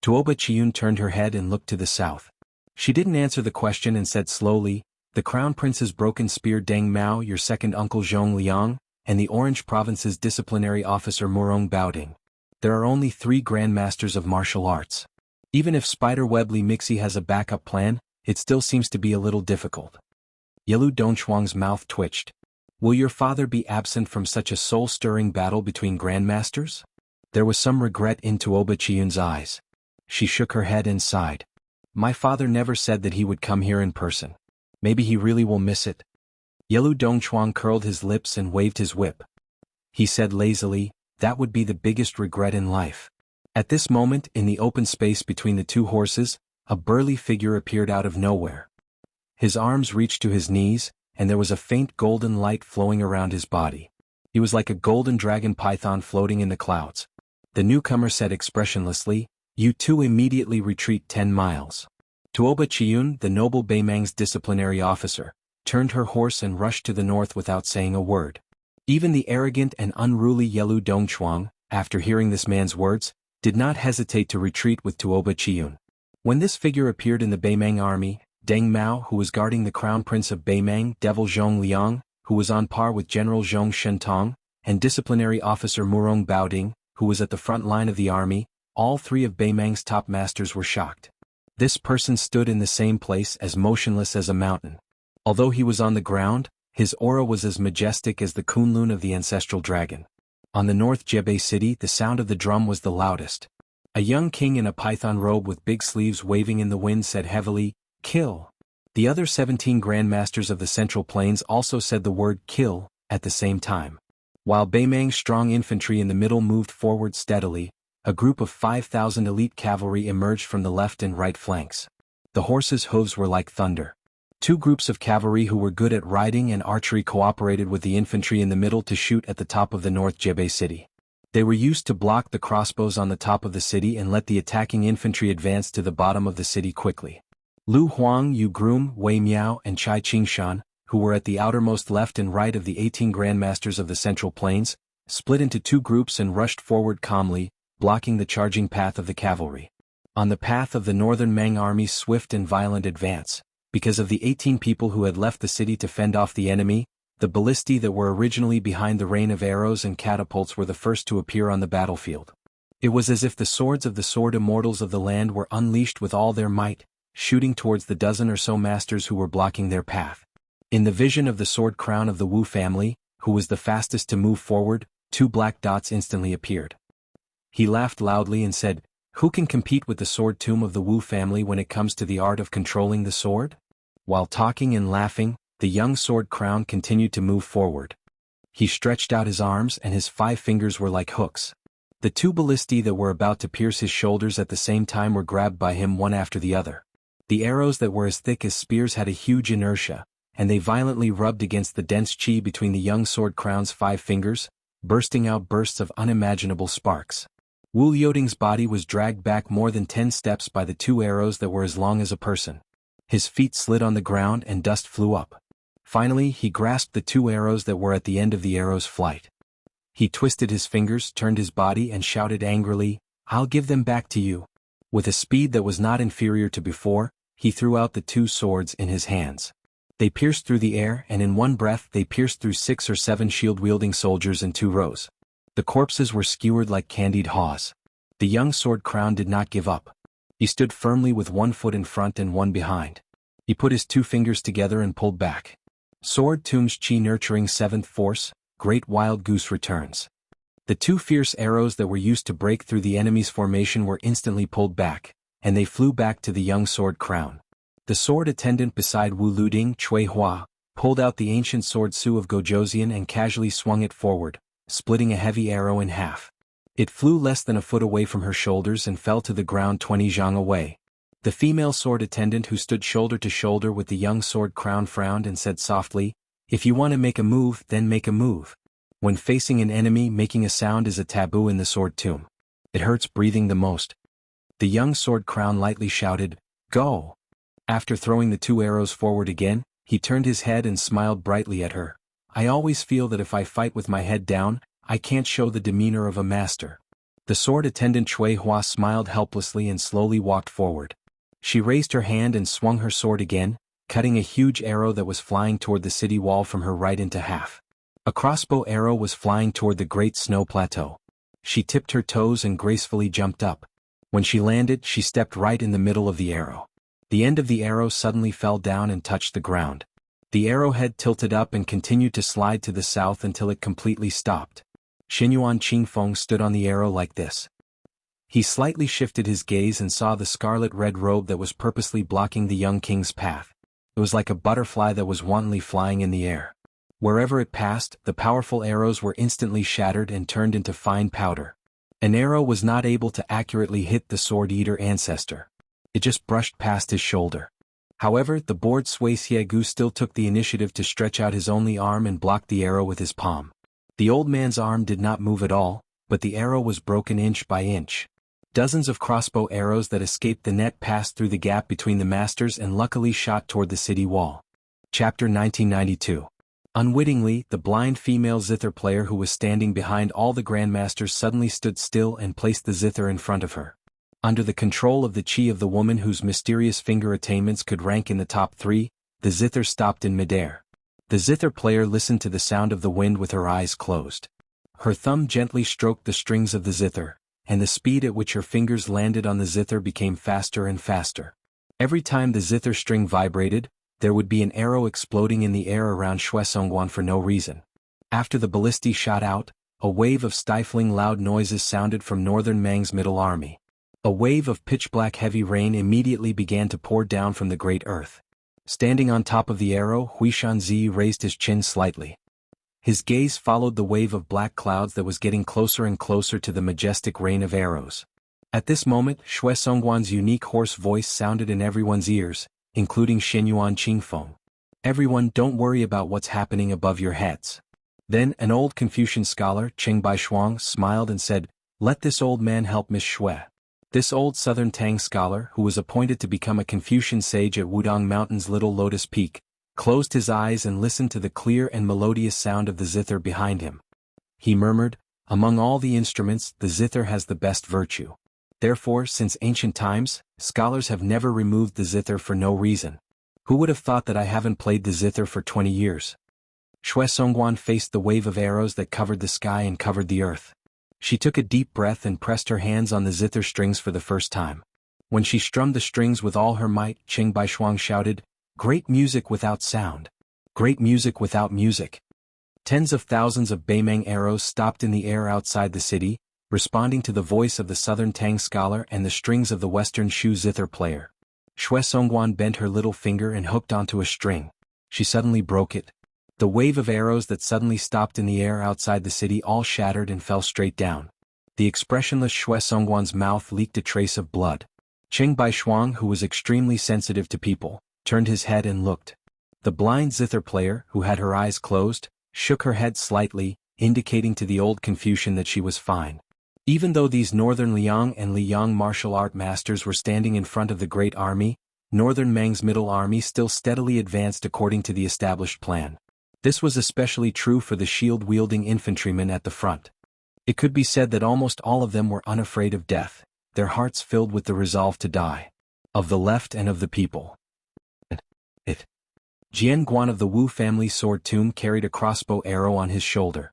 Tuoba Chiyun turned her head and looked to the south. She didn't answer the question and said slowly, "The Crown Prince's broken spear Deng Mao, your second uncle Zhong Liang, and the Orange Province's disciplinary officer Murong Baoding. There are only 3 grandmasters of martial arts. Even if Spiderweb Li Mixi has a backup plan, it still seems to be a little difficult." Yelu Dongchuang's mouth twitched. "Will your father be absent from such a soul-stirring battle between grandmasters?" There was some regret in Tuoba Chiyun's eyes. She shook her head and sighed. "My father never said that he would come here in person. Maybe he really will miss it." Yelu Dongchuang curled his lips and waved his whip. He said lazily, "That would be the biggest regret in life." At this moment, in the open space between the 2 horses, a burly figure appeared out of nowhere. His arms reached to his knees, and there was a faint golden light flowing around his body. He was like a golden dragon python floating in the clouds. The newcomer said expressionlessly, You two immediately retreat 10 miles. Tuoba Chiyun, the noble Beimang's disciplinary officer, turned her horse and rushed to the north without saying a word. Even the arrogant and unruly Yelu Dongchuang, after hearing this man's words, did not hesitate to retreat with Tuoba Chiyun. When this figure appeared in the Beimang army, Deng Mao, who was guarding the crown prince of Beimang, Devil Zhong Liang, who was on par with General Zhong Shentong, and disciplinary officer Murong Baoding, who was at the front line of the army, all three of Beimang's top masters were shocked. This person stood in the same place as motionless as a mountain. Although he was on the ground, his aura was as majestic as the Kunlun of the ancestral dragon. On the North Jebei city, the sound of the drum was the loudest. A young king in a python robe with big sleeves waving in the wind said heavily, "Kill." The other 17 grandmasters of the Central Plains also said the word "kill" at the same time. While Beimang's strong infantry in the middle moved forward steadily, a group of 5,000 elite cavalry emerged from the left and right flanks. The horses' hooves were like thunder. Two groups of cavalry who were good at riding and archery cooperated with the infantry in the middle to shoot at the top of the North Jebei city. They were used to block the crossbows on the top of the city and let the attacking infantry advance to the bottom of the city quickly. Lu Huang, Yu Groom, Wei Miao, and Chai Qingshan, who were at the outermost left and right of the 18 grandmasters of the Central Plains, split into two groups and rushed forward calmly, blocking the charging path of the cavalry. On the path of the northern Mang army's swift and violent advance, because of the 18 people who had left the city to fend off the enemy, the ballistae that were originally behind the rain of arrows and catapults were the first to appear on the battlefield. It was as if the swords of the sword immortals of the land were unleashed with all their might, shooting towards the dozen or so masters who were blocking their path. In the vision of the sword crown of the Wu family, who was the fastest to move forward, two black dots instantly appeared. He laughed loudly and said, "Who can compete with the sword tomb of the Wu family when it comes to the art of controlling the sword?" While talking and laughing, the young sword crown continued to move forward. He stretched out his arms and his 5 fingers were like hooks. The two ballistae that were about to pierce his shoulders at the same time were grabbed by him one after the other. The arrows that were as thick as spears had a huge inertia, and they violently rubbed against the dense chi between the young sword crown's 5 fingers, bursting out bursts of unimaginable sparks. Wu Liuting's body was dragged back more than 10 steps by the 2 arrows that were as long as a person. His feet slid on the ground and dust flew up. Finally, he grasped the 2 arrows that were at the end of the arrow's flight. He twisted his fingers, turned his body and shouted angrily, "I'll give them back to you." With a speed that was not inferior to before, he threw out the 2 swords in his hands. They pierced through the air and in one breath they pierced through 6 or 7 shield-wielding soldiers in 2 rows. The corpses were skewered like candied haws. The young sword crown did not give up. He stood firmly with 1 foot in front and 1 behind. He put his 2 fingers together and pulled back. Sword tomb's chi nurturing 7th force, great wild goose returns. The 2 fierce arrows that were used to break through the enemy's formation were instantly pulled back, and they flew back to the young sword crown. The sword attendant beside Wu Luding, Cui Hua, pulled out the ancient sword Su of Gojoseon and casually swung it forward, splitting a heavy arrow in half. It flew less than a foot away from her shoulders and fell to the ground 20 zhang away. The female sword attendant who stood shoulder to shoulder with the young sword crown frowned and said softly, "If you want to make a move, then make a move. When facing an enemy, making a sound is a taboo in the sword tomb. It hurts breathing the most." The young sword crown lightly shouted, "Go!" After throwing the 2 arrows forward again, he turned his head and smiled brightly at her. "I always feel that if I fight with my head down, I can't show the demeanor of a master." The sword attendant Cui Hua smiled helplessly and slowly walked forward. She raised her hand and swung her sword again, cutting a huge arrow that was flying toward the city wall from her right into half. A crossbow arrow was flying toward the great snow plateau. She tipped her toes and gracefully jumped up. When she landed, she stepped right in the middle of the arrow. The end of the arrow suddenly fell down and touched the ground. The arrowhead tilted up and continued to slide to the south until it completely stopped. Xinyuan Qingfeng stood on the arrow like this. He slightly shifted his gaze and saw the scarlet-red robe that was purposely blocking the young king's path. It was like a butterfly that was wantonly flying in the air. Wherever it passed, the powerful arrows were instantly shattered and turned into fine powder. An arrow was not able to accurately hit the sword-eater ancestor. It just brushed past his shoulder. However, the bored Sui Xiegu still took the initiative to stretch out his only arm and block the arrow with his palm. The old man's arm did not move at all, but the arrow was broken inch by inch. Dozens of crossbow arrows that escaped the net passed through the gap between the masters and luckily shot toward the city wall. Chapter 1992. Unwittingly, the blind female zither player who was standing behind all the grandmasters suddenly stood still and placed the zither in front of her. Under the control of the chi of the woman whose mysterious finger attainments could rank in the top 3, the zither stopped in midair. The zither player listened to the sound of the wind with her eyes closed. Her thumb gently stroked the strings of the zither, and the speed at which her fingers landed on the zither became faster and faster. Every time the zither string vibrated, there would be an arrow exploding in the air around Shuesongguan for no reason. After the ballistae shot out, a wave of stifling loud noises sounded from northern Mang's middle army. A wave of pitch-black heavy rain immediately began to pour down from the great earth. Standing on top of the arrow, Huishanzi raised his chin slightly. His gaze followed the wave of black clouds that was getting closer and closer to the majestic rain of arrows. At this moment, Shuesongguan's unique hoarse voice sounded in everyone's ears, including Shenyuan Qingfeng. "Everyone, don't worry about what's happening above your heads." Then an old Confucian scholar, Cheng Baishuang, smiled and said, "Let this old man help Miss Shui." This old southern Tang scholar, who was appointed to become a Confucian sage at Wudong Mountain's Little Lotus Peak, closed his eyes and listened to the clear and melodious sound of the zither behind him. He murmured, "Among all the instruments, the zither has the best virtue. Therefore, since ancient times, scholars have never removed the zither for no reason. Who would have thought that I haven't played the zither for 20 years?" Shuesongguan faced the wave of arrows that covered the sky and covered the earth. She took a deep breath and pressed her hands on the zither strings for the first time. When she strummed the strings with all her might, Cheng Baishuang shouted, "Great music without sound. Great music without music." Tens of thousands of Beimeng arrows stopped in the air outside the city, responding to the voice of the southern Tang scholar and the strings of the western Shu zither player. Shuesongguan bent her little finger and hooked onto a string. She suddenly broke it. The wave of arrows that suddenly stopped in the air outside the city all shattered and fell straight down. The expressionless Shuesongguan's mouth leaked a trace of blood. Cheng Baishuang, who was extremely sensitive to people, turned his head and looked. The blind zither player, who had her eyes closed, shook her head slightly, indicating to the old Confucian that she was fine. Even though these northern Liang and Liyang martial art masters were standing in front of the great army, northern Mang's middle army still steadily advanced according to the established plan. This was especially true for the shield-wielding infantrymen at the front. It could be said that almost all of them were unafraid of death, their hearts filled with the resolve to die. Of the left and of the people. Jian Guan of the Wu family sword tomb carried a crossbow arrow on his shoulder.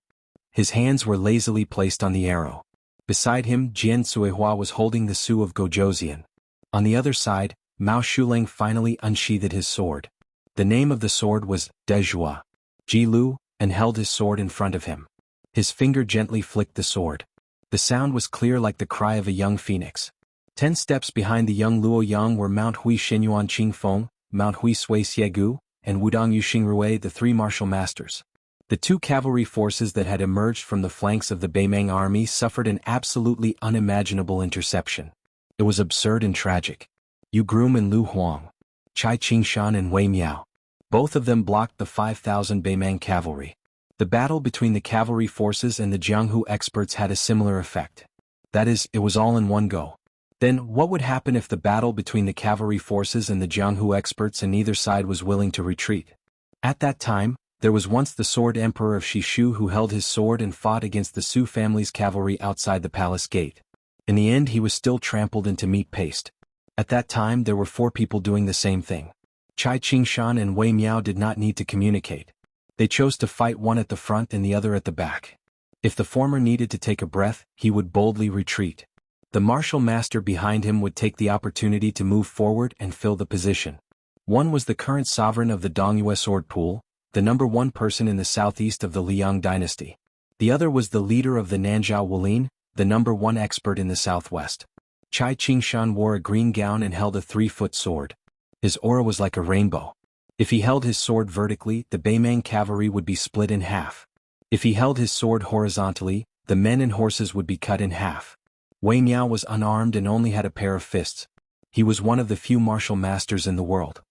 His hands were lazily placed on the arrow. Beside him, Jian Suihua was holding the Su of Gojozian. On the other side, Mao Shuleng finally unsheathed his sword. The name of the sword was Dezhua. Ji Lu, and held his sword in front of him. His finger gently flicked the sword. The sound was clear like the cry of a young phoenix. 10 steps behind the young Luo Yang were Mount Hui Shenyuan Qingfeng, Mount Hui Sui Xiegu, and Wudong Yuxingrui, the 3 martial masters. The 2 cavalry forces that had emerged from the flanks of the Beimeng army suffered an absolutely unimaginable interception. It was absurd and tragic. Yu Groom and Lu Huang. Chai Qingshan and Wei Miao. Both of them blocked the 5,000 Beimeng cavalry. The battle between the cavalry forces and the Jianghu experts had a similar effect. That is, it was all in one go. Then, what would happen if the battle between the cavalry forces and the Jianghu experts and neither side was willing to retreat? At that time, there was once the sword emperor of Shishu who held his sword and fought against the Su family's cavalry outside the palace gate. In the end, he was still trampled into meat paste. At that time, there were 4 people doing the same thing. Chai Qingshan and Wei Miao did not need to communicate. They chose to fight, one at the front and the other at the back. If the former needed to take a breath, he would boldly retreat. The martial master behind him would take the opportunity to move forward and fill the position. One was the current sovereign of the Dongyue sword pool, the number 1 person in the southeast of the Liang dynasty. The other was the leader of the Nanzhao Wulin, the number 1 expert in the southwest. Chai Qingshan wore a green gown and held a 3-foot sword. His aura was like a rainbow. If he held his sword vertically, the Beimeng cavalry would be split in half. If he held his sword horizontally, the men and horses would be cut in half. Wei Miao was unarmed and only had a pair of fists. He was one of the few martial masters in the world.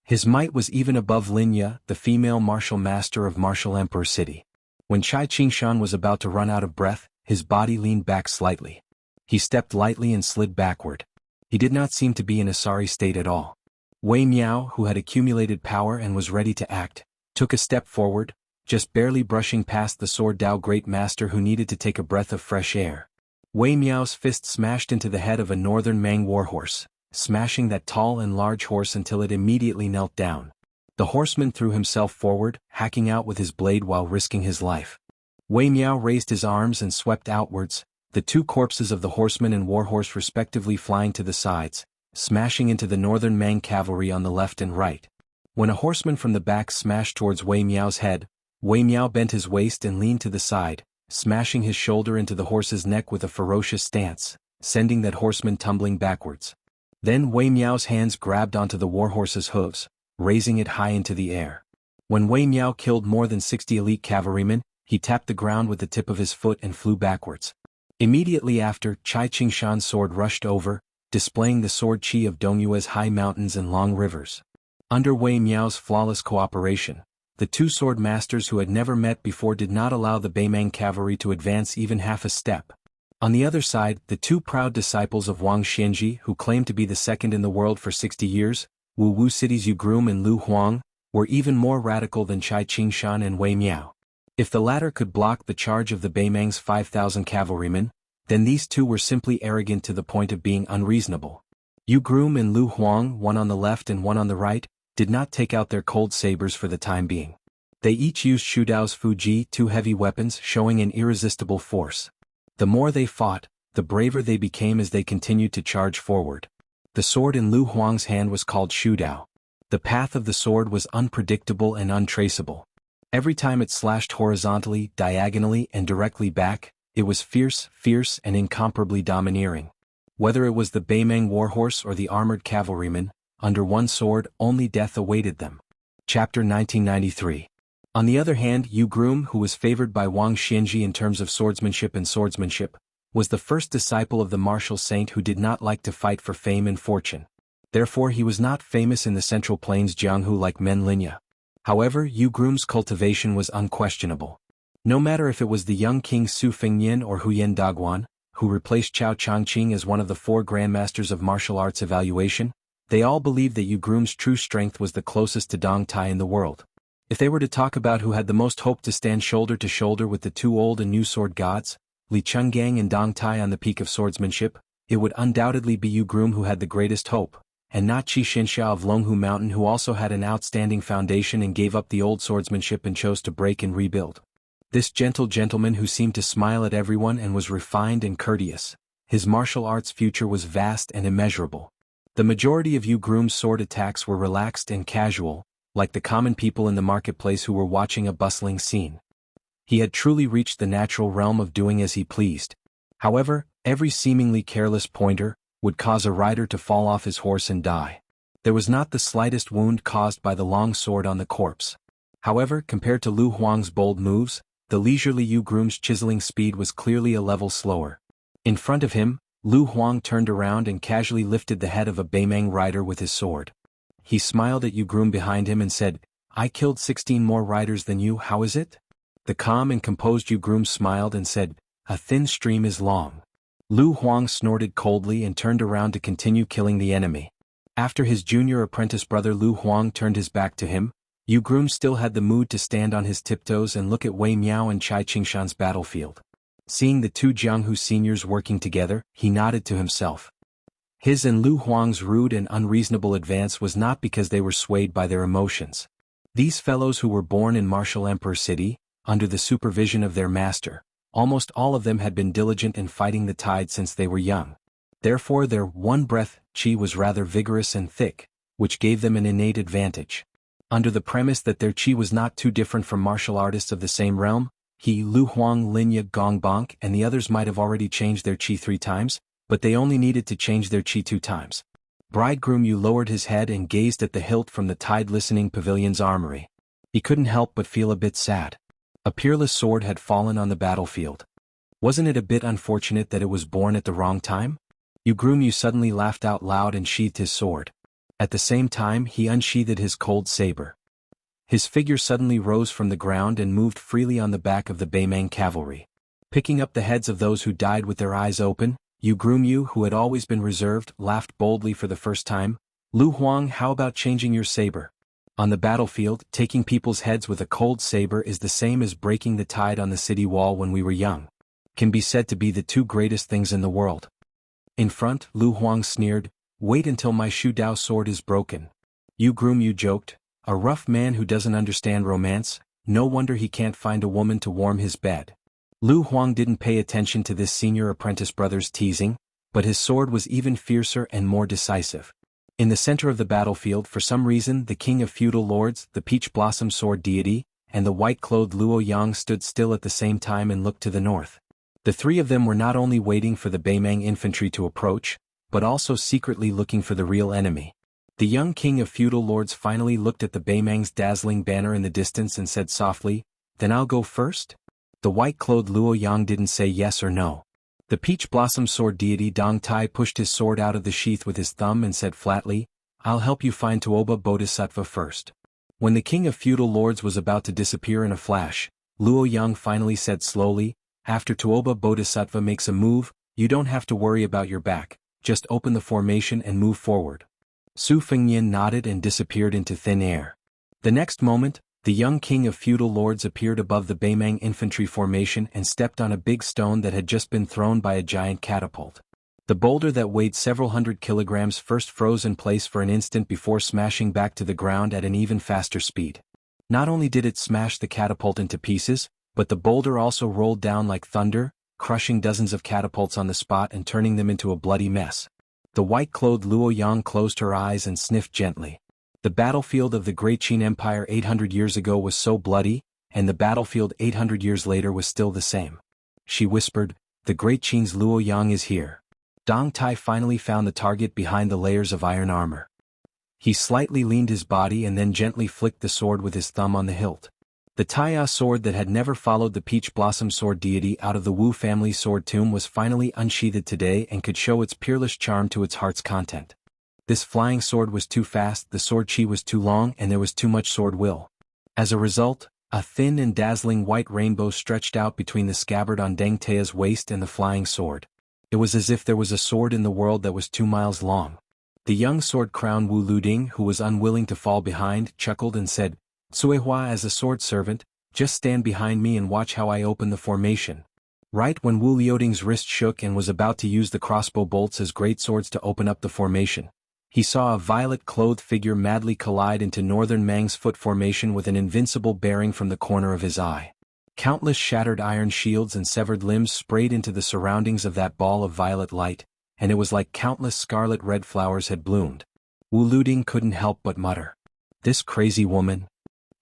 His might was even above Linya, the female martial master of Martial Emperor City. When Chai Qingshan was about to run out of breath, his body leaned back slightly. He stepped lightly and slid backward. He did not seem to be in a sorry state at all. Wei Miao, who had accumulated power and was ready to act, took a step forward, just barely brushing past the Sword Dao Great Master who needed to take a breath of fresh air. Wei Miao's fist smashed into the head of a northern Mang warhorse, smashing that tall and large horse until it immediately knelt down. The horseman threw himself forward, hacking out with his blade while risking his life. Wei Miao raised his arms and swept outwards, the two corpses of the horseman and warhorse respectively flying to the sides, smashing into the northern Mang cavalry on the left and right. When a horseman from the back smashed towards Wei Miao's head, Wei Miao bent his waist and leaned to the side, smashing his shoulder into the horse's neck with a ferocious stance, sending that horseman tumbling backwards. Then Wei Miao's hands grabbed onto the warhorse's hooves, raising it high into the air. When Wei Miao killed more than 60 elite cavalrymen, he tapped the ground with the tip of his foot and flew backwards. Immediately after, Chai Qingshan's sword rushed over, displaying the sword qi of Dongyue's high mountains and long rivers. Under Wei Miao's flawless cooperation, the two sword masters who had never met before did not allow the Beimang cavalry to advance even half a step. On the other side, the two proud disciples of Wang Xianji, who claimed to be the second in the world for 60 years, Wu Wu City's Yu Groom and Lu Huang, were even more radical than Chai Qingshan and Wei Miao. If the latter could block the charge of the Beimang's 5,000 cavalrymen, then these two were simply arrogant to the point of being unreasonable. Yu Groom and Lu Huang, one on the left and one on the right, did not take out their cold sabers for the time being. They each used Shu Dao's Fuji, two heavy weapons, showing an irresistible force. The more they fought, the braver they became as they continued to charge forward. The sword in Lu Huang's hand was called Shu Dao. The path of the sword was unpredictable and untraceable. Every time it slashed horizontally, diagonally, and directly back, it was fierce, and incomparably domineering. Whether it was the Beimang warhorse or the armored cavalrymen, under one sword only death awaited them. Chapter 1993. On the other hand, Yu Groom, who was favored by Wang Xianji in terms of swordsmanship, was the first disciple of the martial saint who did not like to fight for fame and fortune. Therefore he was not famous in the Central Plains Jianghu like Men Linya. However, Yu Groom's cultivation was unquestionable. No matter if it was the young king Su Fengnian or Huyen Daguan, who replaced Chao Changqing as one of the 4 grandmasters of martial arts evaluation, they all believed that Yu Groom's true strength was the closest to Dong Tai in the world. If they were to talk about who had the most hope to stand shoulder to shoulder with the two old and new sword gods, Li Chenggang and Dong Tai on the peak of swordsmanship, it would undoubtedly be Yu Groom who had the greatest hope, and not Qi Xinsha of Longhu Mountain, who also had an outstanding foundation and gave up the old swordsmanship and chose to break and rebuild. This gentle gentleman who seemed to smile at everyone and was refined and courteous, his martial arts future was vast and immeasurable. The majority of Yu Groom's sword attacks were relaxed and casual, like the common people in the marketplace who were watching a bustling scene. He had truly reached the natural realm of doing as he pleased. However, every seemingly careless pointer would cause a rider to fall off his horse and die. There was not the slightest wound caused by the long sword on the corpse. However, compared to Lu Huang's bold moves, the leisurely Yu Groom's chiseling speed was clearly a level slower. In front of him, Lu Huang turned around and casually lifted the head of a Beimang rider with his sword. He smiled at Yu Groom behind him and said, "I killed 16 more riders than you, how is it?" The calm and composed Yu Groom smiled and said, "A thin stream is long." Lu Huang snorted coldly and turned around to continue killing the enemy. After his junior apprentice brother Lu Huang turned his back to him, Yu Groom still had the mood to stand on his tiptoes and look at Wei Miao and Chai Qingshan's battlefield. Seeing the two Jianghu seniors working together, he nodded to himself. His and Lu Huang's rude and unreasonable advance was not because they were swayed by their emotions. These fellows who were born in Martial Emperor City, under the supervision of their master, almost all of them had been diligent in fighting the tide since they were young. Therefore their one-breath qi was rather vigorous and thick, which gave them an innate advantage. Under the premise that their qi was not too different from martial artists of the same realm, he, Lu Huang, Linya, Gongbonk, and the others might have already changed their qi 3 times, but they only needed to change their qi 2 times. Bridegroom Yu lowered his head and gazed at the hilt from the Tide Listening Pavilion's armory. He couldn't help but feel a bit sad. A peerless sword had fallen on the battlefield. Wasn't it a bit unfortunate that it was born at the wrong time? Yu Groom Yu suddenly laughed out loud and sheathed his sword. At the same time he unsheathed his cold saber. His figure suddenly rose from the ground and moved freely on the back of the Beimang cavalry. Picking up the heads of those who died with their eyes open, Yu Groomyu, who had always been reserved, laughed boldly for the first time. Lu Huang, how about changing your saber? On the battlefield, taking people's heads with a cold saber is the same as breaking the tide on the city wall when we were young. Can be said to be the two greatest things in the world. In front, Lu Huang sneered, wait until my Shu Dao sword is broken. Yu Groomyu joked, a rough man who doesn't understand romance, no wonder he can't find a woman to warm his bed. Lu Huang didn't pay attention to this senior apprentice brother's teasing, but his sword was even fiercer and more decisive. In the center of the battlefield, for some reason, the king of feudal lords, the peach blossom sword deity, and the white-clothed Luo Yang stood still at the same time and looked to the north. The three of them were not only waiting for the Beimang infantry to approach, but also secretly looking for the real enemy. The young king of feudal lords finally looked at the Beimang's dazzling banner in the distance and said softly, then I'll go first? The white-clothed Luo Yang didn't say yes or no. The peach blossom sword deity Dong Tai pushed his sword out of the sheath with his thumb and said flatly, I'll help you find Tuoba Bodhisattva first. When the king of feudal lords was about to disappear in a flash, Luo Yang finally said slowly, after Tuoba Bodhisattva makes a move, you don't have to worry about your back, just open the formation and move forward. Su Fengnian nodded and disappeared into thin air. The next moment, the young king of feudal lords appeared above the Beimang infantry formation and stepped on a big stone that had just been thrown by a giant catapult. The boulder that weighed several hundred kilograms first froze in place for an instant before smashing back to the ground at an even faster speed. Not only did it smash the catapult into pieces, but the boulder also rolled down like thunder, crushing dozens of catapults on the spot and turning them into a bloody mess. The white-clothed Luo Yang closed her eyes and sniffed gently. The battlefield of the Great Qin Empire 800 years ago was so bloody, and the battlefield 800 years later was still the same. She whispered, the Great Qin's Luo Yang is here. Dong Tai finally found the target behind the layers of iron armor. He slightly leaned his body and then gently flicked the sword with his thumb on the hilt. The Taiya sword that had never followed the peach blossom sword deity out of the Wu family sword tomb was finally unsheathed today and could show its peerless charm to its heart's content. This flying sword was too fast, the sword chi was too long, and there was too much sword will. As a result, a thin and dazzling white rainbow stretched out between the scabbard on Deng Taiya's waist and the flying sword. It was as if there was a sword in the world that was 2 miles long. The young sword crown Wu Luding, who was unwilling to fall behind, chuckled and said, Suehua, as a sword servant, just stand behind me and watch how I open the formation. Right when Wu Liuding's wrist shook and was about to use the crossbow bolts as great swords to open up the formation, he saw a violet-clothed figure madly collide into Northern Mang's foot formation with an invincible bearing from the corner of his eye. Countless shattered iron shields and severed limbs sprayed into the surroundings of that ball of violet light, and it was like countless scarlet-red flowers had bloomed. Wu Liuding couldn't help but mutter, this crazy woman.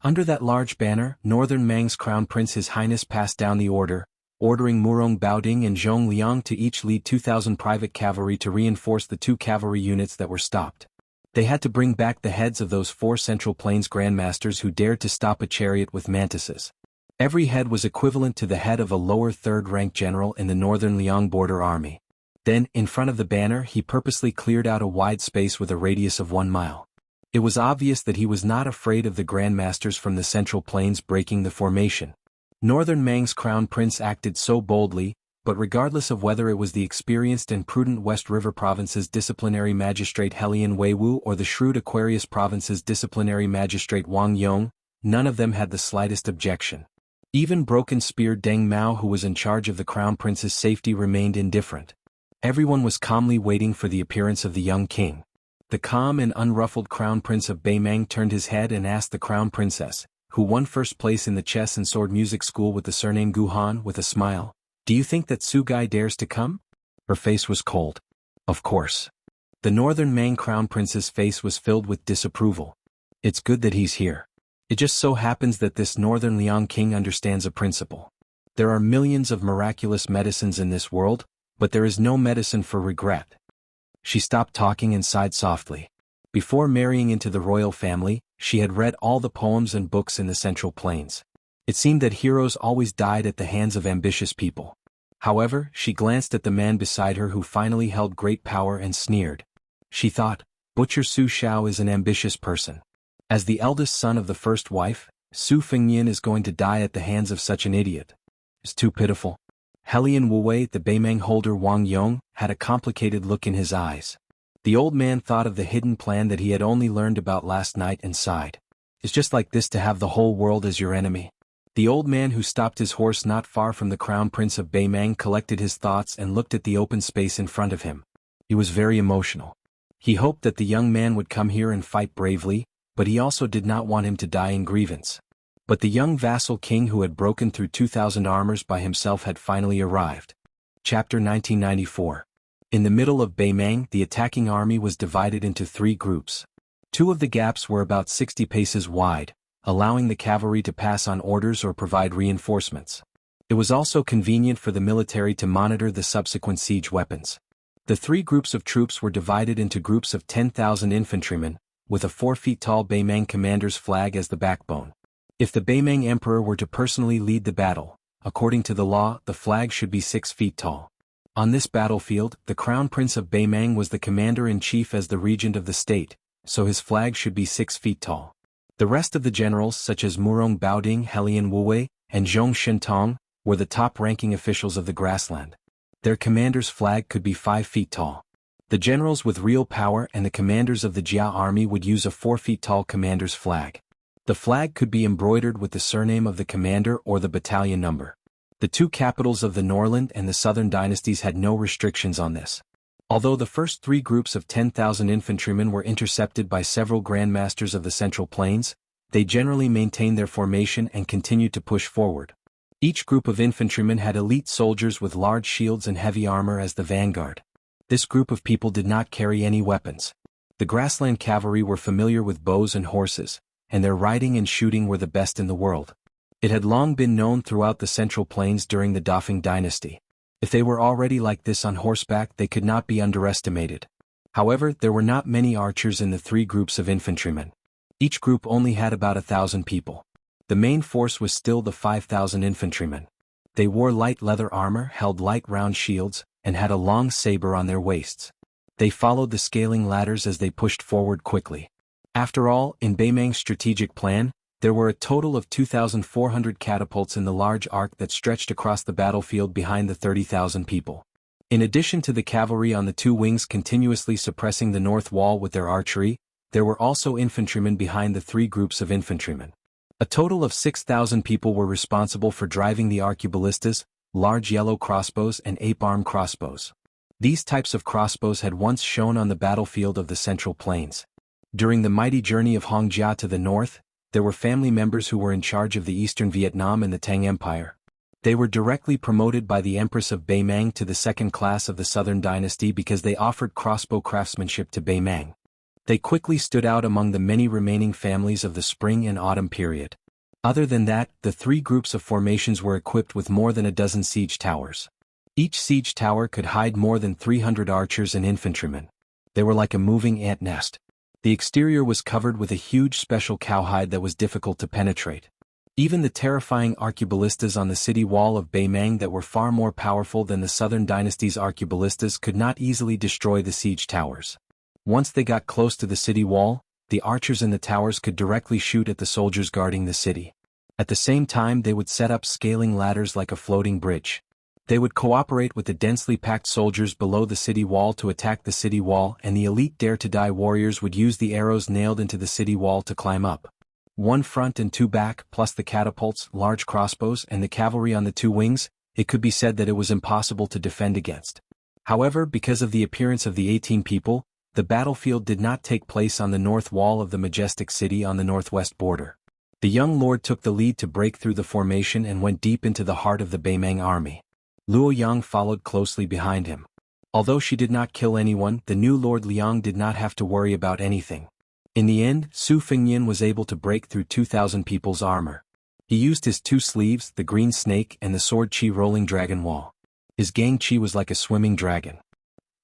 Under that large banner, Northern Mang's Crown Prince His Highness passed down the order, ordering Murong Baoding and Zhong Liang to each lead 2,000 private cavalry to reinforce the 2 cavalry units that were stopped. They had to bring back the heads of those 4 Central Plains grandmasters who dared to stop a chariot with mantises. Every head was equivalent to the head of a lower third-rank general in the Northern Liang border army. Then, in front of the banner, he purposely cleared out a wide space with a radius of 1 mile. It was obvious that he was not afraid of the grandmasters from the Central Plains breaking the formation. Northern Mang's Crown Prince acted so boldly, but regardless of whether it was the experienced and prudent West River Province's disciplinary magistrate Helian Weiwu or the shrewd Aquarius Province's disciplinary magistrate Wang Yong, none of them had the slightest objection. Even broken-speared Deng Mao, who was in charge of the Crown Prince's safety, remained indifferent. Everyone was calmly waiting for the appearance of the young king. The calm and unruffled Crown Prince of Beimang turned his head and asked the Crown Princess, who won first place in the chess and sword music school with the surname Guhan, with a smile, do you think that Su Gai dares to come? Her face was cold. Of course. The Northern Mang Crown Prince's face was filled with disapproval. It's good that he's here. It just so happens that this Northern Liang king understands a principle. There are millions of miraculous medicines in this world, but there is no medicine for regret. She stopped talking and sighed softly. Before marrying into the royal family, she had read all the poems and books in the Central Plains. It seemed that heroes always died at the hands of ambitious people. However, she glanced at the man beside her who finally held great power and sneered. She thought, Butcher Su Xiao is an ambitious person. As the eldest son of the first wife, Su Fengnian is going to die at the hands of such an idiot. It's too pitiful. Helian Wuwei, the Beimang holder Wang Yong, had a complicated look in his eyes. The old man thought of the hidden plan that he had only learned about last night and sighed. It's just like this to have the whole world as your enemy. The old man who stopped his horse not far from the Crown Prince of Beimang collected his thoughts and looked at the open space in front of him. He was very emotional. He hoped that the young man would come here and fight bravely, but he also did not want him to die in grievance. But the young vassal king who had broken through 2,000 armors by himself had finally arrived. Chapter 1994. In the middle of Beimang, the attacking army was divided into 3 groups. 2 of the gaps were about 60 paces wide, allowing the cavalry to pass on orders or provide reinforcements. It was also convenient for the military to monitor the subsequent siege weapons. The 3 groups of troops were divided into groups of 10,000 infantrymen, with a 4-feet-tall Beimang commander's flag as the backbone. If the Beimang emperor were to personally lead the battle, according to the law, the flag should be 6 feet tall. On this battlefield, the Crown Prince of Beimang was the commander-in-chief as the regent of the state, so his flag should be 6 feet tall. The rest of the generals such as Murong Baoding, Helian Wuwei, and Zhong Shentong, were the top-ranking officials of the grassland. Their commander's flag could be 5 feet tall. The generals with real power and the commanders of the Jia army would use a 4-feet-tall commander's flag. The flag could be embroidered with the surname of the commander or the battalion number. The 2 capitals of the Norland and the Southern dynasties had no restrictions on this. Although the first 3 groups of 10,000 infantrymen were intercepted by several grandmasters of the Central Plains, they generally maintained their formation and continued to push forward. Each group of infantrymen had elite soldiers with large shields and heavy armor as the vanguard. This group of people did not carry any weapons. The grassland cavalry were familiar with bows and horses, and their riding and shooting were the best in the world. It had long been known throughout the Central Plains during the Dafeng dynasty. If they were already like this on horseback, they could not be underestimated. However, there were not many archers in the 3 groups of infantrymen. Each group only had about 1,000 people. The main force was still the 5,000 infantrymen. They wore light leather armor, held light round shields, and had a long saber on their waists. They followed the scaling ladders as they pushed forward quickly. After all, in Beimang's strategic plan, there were a total of 2,400 catapults in the large arc that stretched across the battlefield behind the 30,000 people. In addition to the cavalry on the 2 wings continuously suppressing the north wall with their archery, there were also infantrymen behind the 3 groups of infantrymen. A total of 6,000 people were responsible for driving the arqueballistas, large yellow crossbows and ape-arm crossbows. These types of crossbows had once shown on the battlefield of the Central Plains. During the mighty journey of Hongjia to the north, there were family members who were in charge of the eastern Vietnam and the Tang Empire. They were directly promoted by the Empress of Beimang to the 2nd class of the Southern dynasty because they offered crossbow craftsmanship to Beimang. They quickly stood out among the many remaining families of the spring and autumn period. Other than that, the 3 groups of formations were equipped with more than a dozen siege towers. Each siege tower could hide more than 300 archers and infantrymen. They were like a moving ant nest. The exterior was covered with a huge special cowhide that was difficult to penetrate. Even the terrifying arqueballistas on the city wall of Beimang that were far more powerful than the Southern dynasty's arqueballistas could not easily destroy the siege towers. Once they got close to the city wall, the archers in the towers could directly shoot at the soldiers guarding the city. At the same time, they would set up scaling ladders like a floating bridge. They would cooperate with the densely packed soldiers below the city wall to attack the city wall, and the elite dare-to-die warriors would use the arrows nailed into the city wall to climb up. 1 front and 2 back, plus the catapults, large crossbows, and the cavalry on the 2 wings, it could be said that it was impossible to defend against. However, because of the appearance of the 18 people, the battlefield did not take place on the north wall of the majestic city on the northwest border. The young lord took the lead to break through the formation and went deep into the heart of the Beimang army. Luo Yang followed closely behind him. Although she did not kill anyone, the new Lord Liang did not have to worry about anything. In the end, Su Fengnian was able to break through 2,000 people's armor. He used his 2 sleeves, the green snake and the sword chi rolling dragon wall. His gang chi was like a swimming dragon.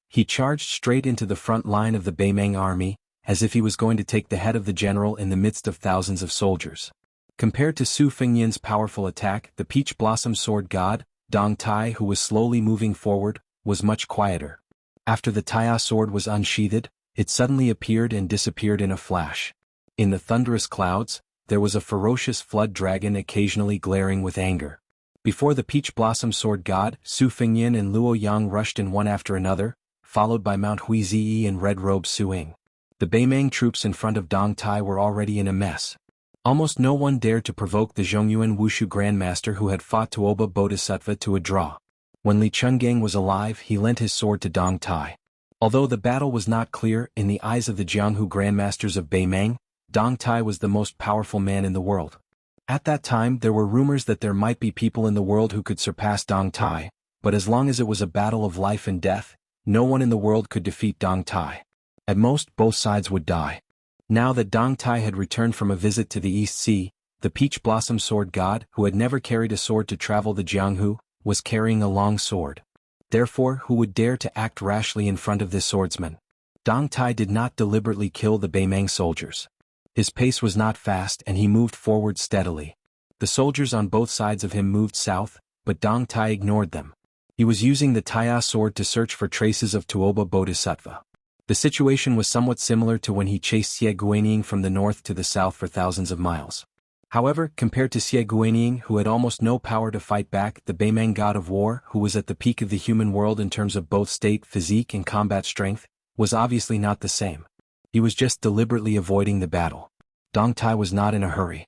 He charged straight into the front line of the Beimang army, as if he was going to take the head of the general in the midst of thousands of soldiers. Compared to Su Fengnian's powerful attack, the peach blossom sword god, Dong Tai, who was slowly moving forward, was much quieter. After the Taiya sword was unsheathed, it suddenly appeared and disappeared in a flash. In the thunderous clouds, there was a ferocious flood dragon occasionally glaring with anger. Before the Peach Blossom Sword God, Su Fengyin and Luo Yang rushed in one after another, followed by Mount Huizi and Red Robe Su Ying. The Beimang troops in front of Dong Tai were already in a mess. Almost no one dared to provoke the Zhongyuan Wushu Grandmaster who had fought Tuoba Bodhisattva to a draw. When Li Chungang was alive, he lent his sword to Dong Tai. Although the battle was not clear, in the eyes of the Jianghu Grandmasters of Beimang, Dong Tai was the most powerful man in the world. At that time there were rumors that there might be people in the world who could surpass Dong Tai, but as long as it was a battle of life and death, no one in the world could defeat Dong Tai. At most, both sides would die. Now that Dong Tai had returned from a visit to the East Sea, the Peach Blossom Sword God, who had never carried a sword to travel the Jianghu, was carrying a long sword. Therefore, who would dare to act rashly in front of this swordsman? Dong Tai did not deliberately kill the Beimang soldiers. His pace was not fast and he moved forward steadily. The soldiers on both sides of him moved south, but Dong Tai ignored them. He was using the Taiya sword to search for traces of Tuoba Bodhisattva. The situation was somewhat similar to when he chased Xie Guanying from the north to the south for thousands of miles. However, compared to Xie Guanying, who had almost no power to fight back, the Beimang god of war, who was at the peak of the human world in terms of both state, physique and combat strength, was obviously not the same. He was just deliberately avoiding the battle. Dong Tai was not in a hurry.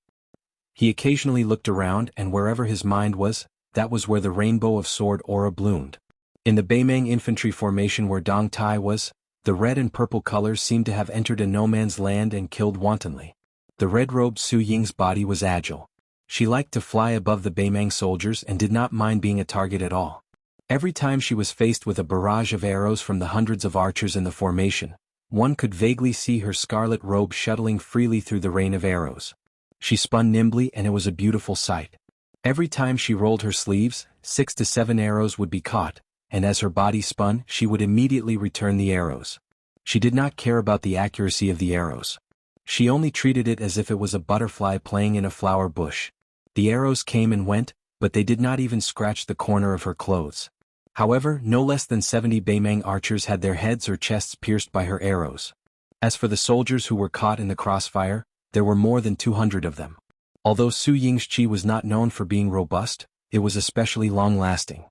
He occasionally looked around, and wherever his mind was, that was where the rainbow of sword aura bloomed. In the Beimang infantry formation where Dong Tai was, the red and purple colors seemed to have entered a no-man's land and killed wantonly. The red-robed Su Ying's body was agile. She liked to fly above the Beimang soldiers and did not mind being a target at all. Every time she was faced with a barrage of arrows from the hundreds of archers in the formation, one could vaguely see her scarlet robe shuttling freely through the rain of arrows. She spun nimbly and it was a beautiful sight. Every time she rolled her sleeves, 6 to 7 arrows would be caught, and as her body spun, she would immediately return the arrows. She did not care about the accuracy of the arrows. She only treated it as if it was a butterfly playing in a flower bush. The arrows came and went, but they did not even scratch the corner of her clothes. However, no less than 70 Beimang archers had their heads or chests pierced by her arrows. As for the soldiers who were caught in the crossfire, there were more than 200 of them. Although Su Ying's chi was not known for being robust, it was especially long-lasting.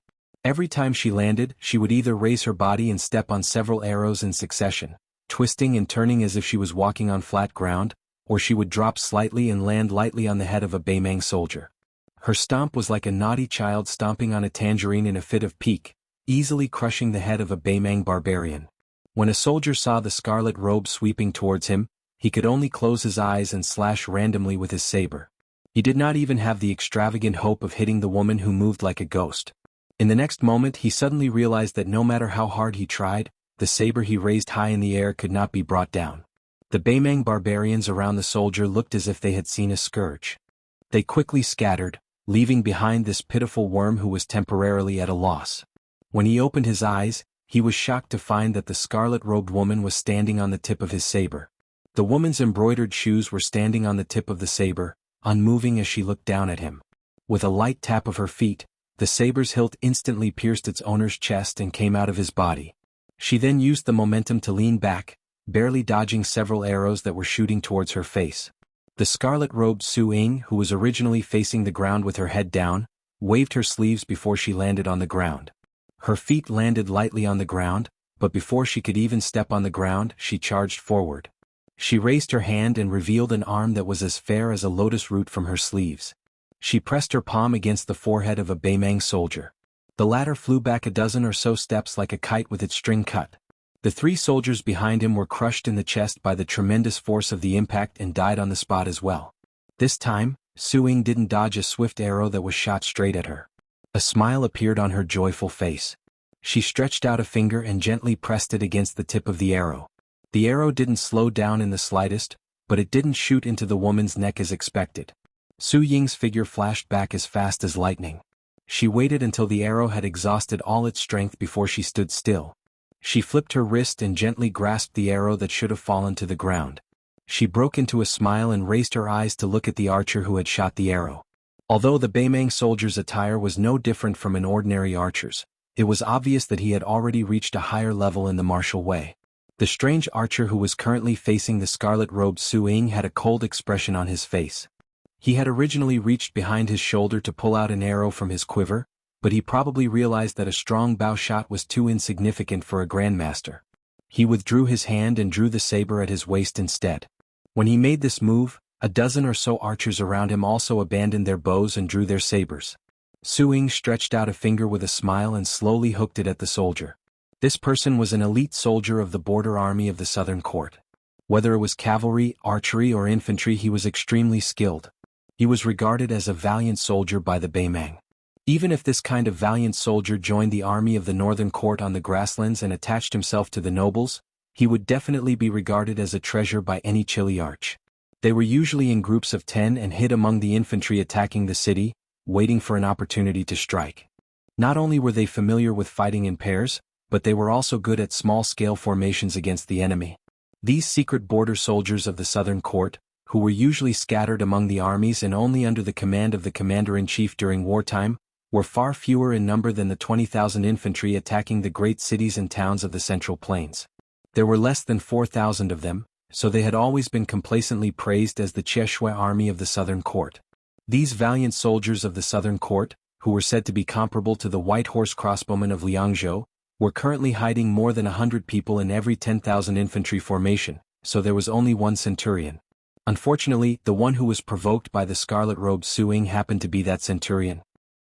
Every time she landed, she would either raise her body and step on several arrows in succession, twisting and turning as if she was walking on flat ground, or she would drop slightly and land lightly on the head of a Beimang soldier. Her stomp was like a naughty child stomping on a tangerine in a fit of pique, easily crushing the head of a Beimang barbarian. When a soldier saw the scarlet robe sweeping towards him, he could only close his eyes and slash randomly with his saber. He did not even have the extravagant hope of hitting the woman who moved like a ghost. In the next moment he suddenly realized that no matter how hard he tried, the saber he raised high in the air could not be brought down. The Beimang barbarians around the soldier looked as if they had seen a scourge. They quickly scattered, leaving behind this pitiful worm who was temporarily at a loss. When he opened his eyes, he was shocked to find that the scarlet-robed woman was standing on the tip of his saber. The woman's embroidered shoes were standing on the tip of the saber, unmoving as she looked down at him. With a light tap of her feet, the saber's hilt instantly pierced its owner's chest and came out of his body. She then used the momentum to lean back, barely dodging several arrows that were shooting towards her face. The scarlet-robed Su Ying, who was originally facing the ground with her head down, waved her sleeves before she landed on the ground. Her feet landed lightly on the ground, but before she could even step on the ground, she charged forward. She raised her hand and revealed an arm that was as fair as a lotus root from her sleeves. She pressed her palm against the forehead of a Beimang soldier. The latter flew back a dozen or so steps like a kite with its string cut. The 3 soldiers behind him were crushed in the chest by the tremendous force of the impact and died on the spot as well. This time, Su Ying didn't dodge a swift arrow that was shot straight at her. A smile appeared on her joyful face. She stretched out a finger and gently pressed it against the tip of the arrow. The arrow didn't slow down in the slightest, but it didn't shoot into the woman's neck as expected. Su Ying's figure flashed back as fast as lightning. She waited until the arrow had exhausted all its strength before she stood still. She flipped her wrist and gently grasped the arrow that should have fallen to the ground. She broke into a smile and raised her eyes to look at the archer who had shot the arrow. Although the Beimang soldier's attire was no different from an ordinary archer's, it was obvious that he had already reached a higher level in the martial way. The strange archer who was currently facing the scarlet-robed Su Ying had a cold expression on his face. He had originally reached behind his shoulder to pull out an arrow from his quiver, but he probably realized that a strong bow shot was too insignificant for a grandmaster. He withdrew his hand and drew the saber at his waist instead. When he made this move, a dozen or so archers around him also abandoned their bows and drew their sabers. Su Ying stretched out a finger with a smile and slowly hooked it at the soldier. This person was an elite soldier of the border army of the Southern Court. Whether it was cavalry, archery or infantry, he was extremely skilled. He was regarded as a valiant soldier by the Baimang. Even if this kind of valiant soldier joined the army of the Northern Court on the grasslands and attached himself to the nobles, he would definitely be regarded as a treasure by any Chile arch. They were usually in groups of 10 and hid among the infantry attacking the city, waiting for an opportunity to strike. Not only were they familiar with fighting in pairs, but they were also good at small-scale formations against the enemy. These secret border soldiers of the Southern Court, who were usually scattered among the armies and only under the command of the commander-in-chief during wartime, were far fewer in number than the 20,000 infantry attacking the great cities and towns of the Central Plains. There were less than 4,000 of them, so they had always been complacently praised as the Cheshire army of the Southern Court. These valiant soldiers of the Southern Court, who were said to be comparable to the White Horse crossbowmen of Jianghu, were currently hiding more than 100 people in every 10,000 infantry formation, so there was only one centurion. Unfortunately, the one who was provoked by the scarlet-robed Su Ying happened to be that centurion.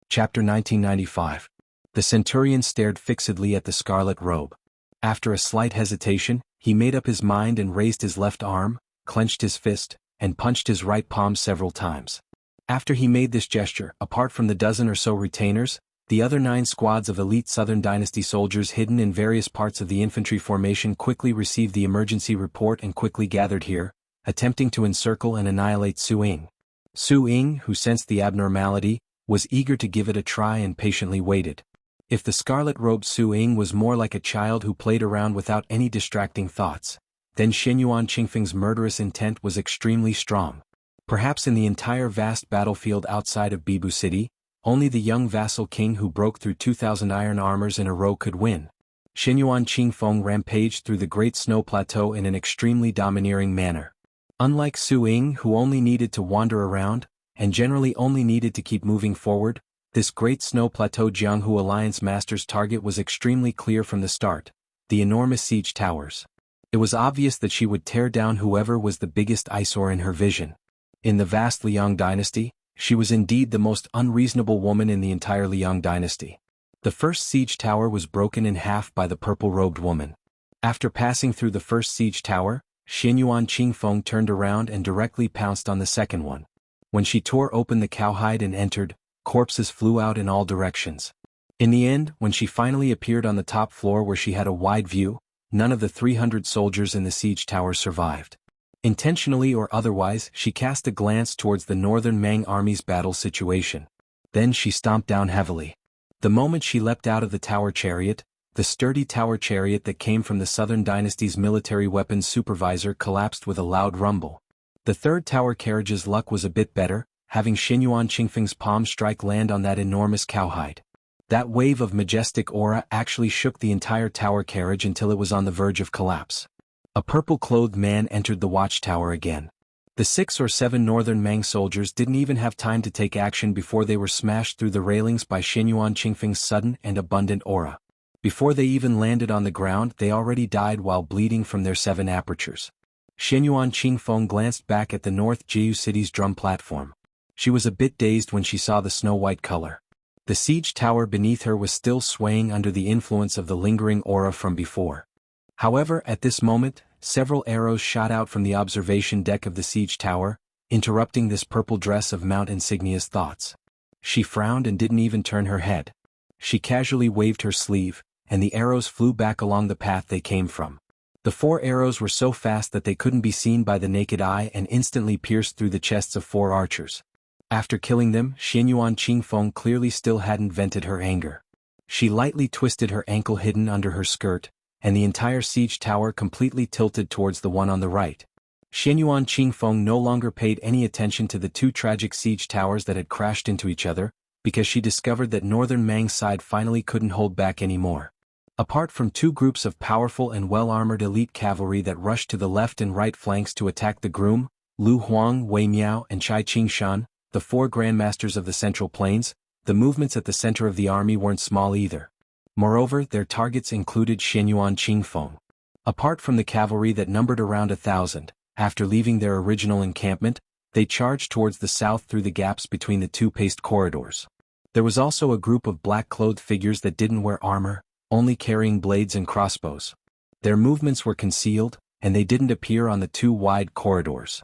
Chapter 1995. The centurion stared fixedly at the scarlet robe. After a slight hesitation, he made up his mind and raised his left arm, clenched his fist, and punched his right palm several times. After he made this gesture, apart from the dozen or so retainers, the other 9 squads of elite Southern Dynasty soldiers hidden in various parts of the infantry formation quickly received the emergency report and quickly gathered here, attempting to encircle and annihilate Su Ying. Su Ying, who sensed the abnormality, was eager to give it a try and patiently waited. If the scarlet-robed Su Ying was more like a child who played around without any distracting thoughts, then Xianyuan Qingfeng's murderous intent was extremely strong. Perhaps in the entire vast battlefield outside of Bibu City, only the young vassal king who broke through 2,000 iron armors in a row could win. Xianyuan Qingfeng rampaged through the Great Snow Plateau in an extremely domineering manner. Unlike Su Ying, who only needed to wander around, and generally only needed to keep moving forward, this Great Snow Plateau Jianghu Alliance master's target was extremely clear from the start: the enormous siege towers. It was obvious that she would tear down whoever was the biggest eyesore in her vision. In the vast Liang dynasty, she was indeed the most unreasonable woman in the entire Liang dynasty. The first siege tower was broken in half by the purple-robed woman. After passing through the first siege tower, Xianyuan Qingfeng turned around and directly pounced on the second one. When she tore open the cowhide and entered, corpses flew out in all directions. In the end, when she finally appeared on the top floor where she had a wide view, none of the 300 soldiers in the siege tower survived. Intentionally or otherwise, she cast a glance towards the Northern Mang Army's battle situation. Then she stomped down heavily. The moment she leapt out of the tower chariot, the sturdy tower chariot that came from the Southern Dynasty's military weapons supervisor collapsed with a loud rumble. The third tower carriage's luck was a bit better, having Xianyuan Qingfeng's palm strike land on that enormous cowhide. That wave of majestic aura actually shook the entire tower carriage until it was on the verge of collapse. A purple-clothed man entered the watchtower again. The 6 or 7 Northern Mang soldiers didn't even have time to take action before they were smashed through the railings by Xianyuan Qingfeng's sudden and abundant aura. Before they even landed on the ground, they already died while bleeding from their 7 apertures. Xianyuan Qingfeng glanced back at the North Jiu City's drum platform. She was a bit dazed when she saw the snow-white color. The siege tower beneath her was still swaying under the influence of the lingering aura from before. However, at this moment, several arrows shot out from the observation deck of the siege tower, interrupting this purple dress of Mount Insignia's thoughts. She frowned and didn't even turn her head. She casually waved her sleeve, and the arrows flew back along the path they came from. The 4 arrows were so fast that they couldn't be seen by the naked eye and instantly pierced through the chests of 4 archers. After killing them, Xianyuan Qingfeng clearly still hadn't vented her anger. She lightly twisted her ankle hidden under her skirt, and the entire siege tower completely tilted towards the one on the right. Xianyuan Qingfeng no longer paid any attention to the 2 tragic siege towers that had crashed into each other, because she discovered that Northern Mang's side finally couldn't hold back anymore. Apart from 2 groups of powerful and well-armored elite cavalry that rushed to the left and right flanks to attack the groom, Lu Huang, Wei Miao and Chai Qingshan, the four grandmasters of the Central Plains, the movements at the center of the army weren't small either. Moreover, their targets included Xianyuan Qingfeng. Apart from the cavalry that numbered around 1,000, after leaving their original encampment, they charged towards the south through the gaps between the two paced corridors. There was also a group of black-clothed figures that didn't wear armor, only carrying blades and crossbows. Their movements were concealed, and they didn't appear on the two wide corridors.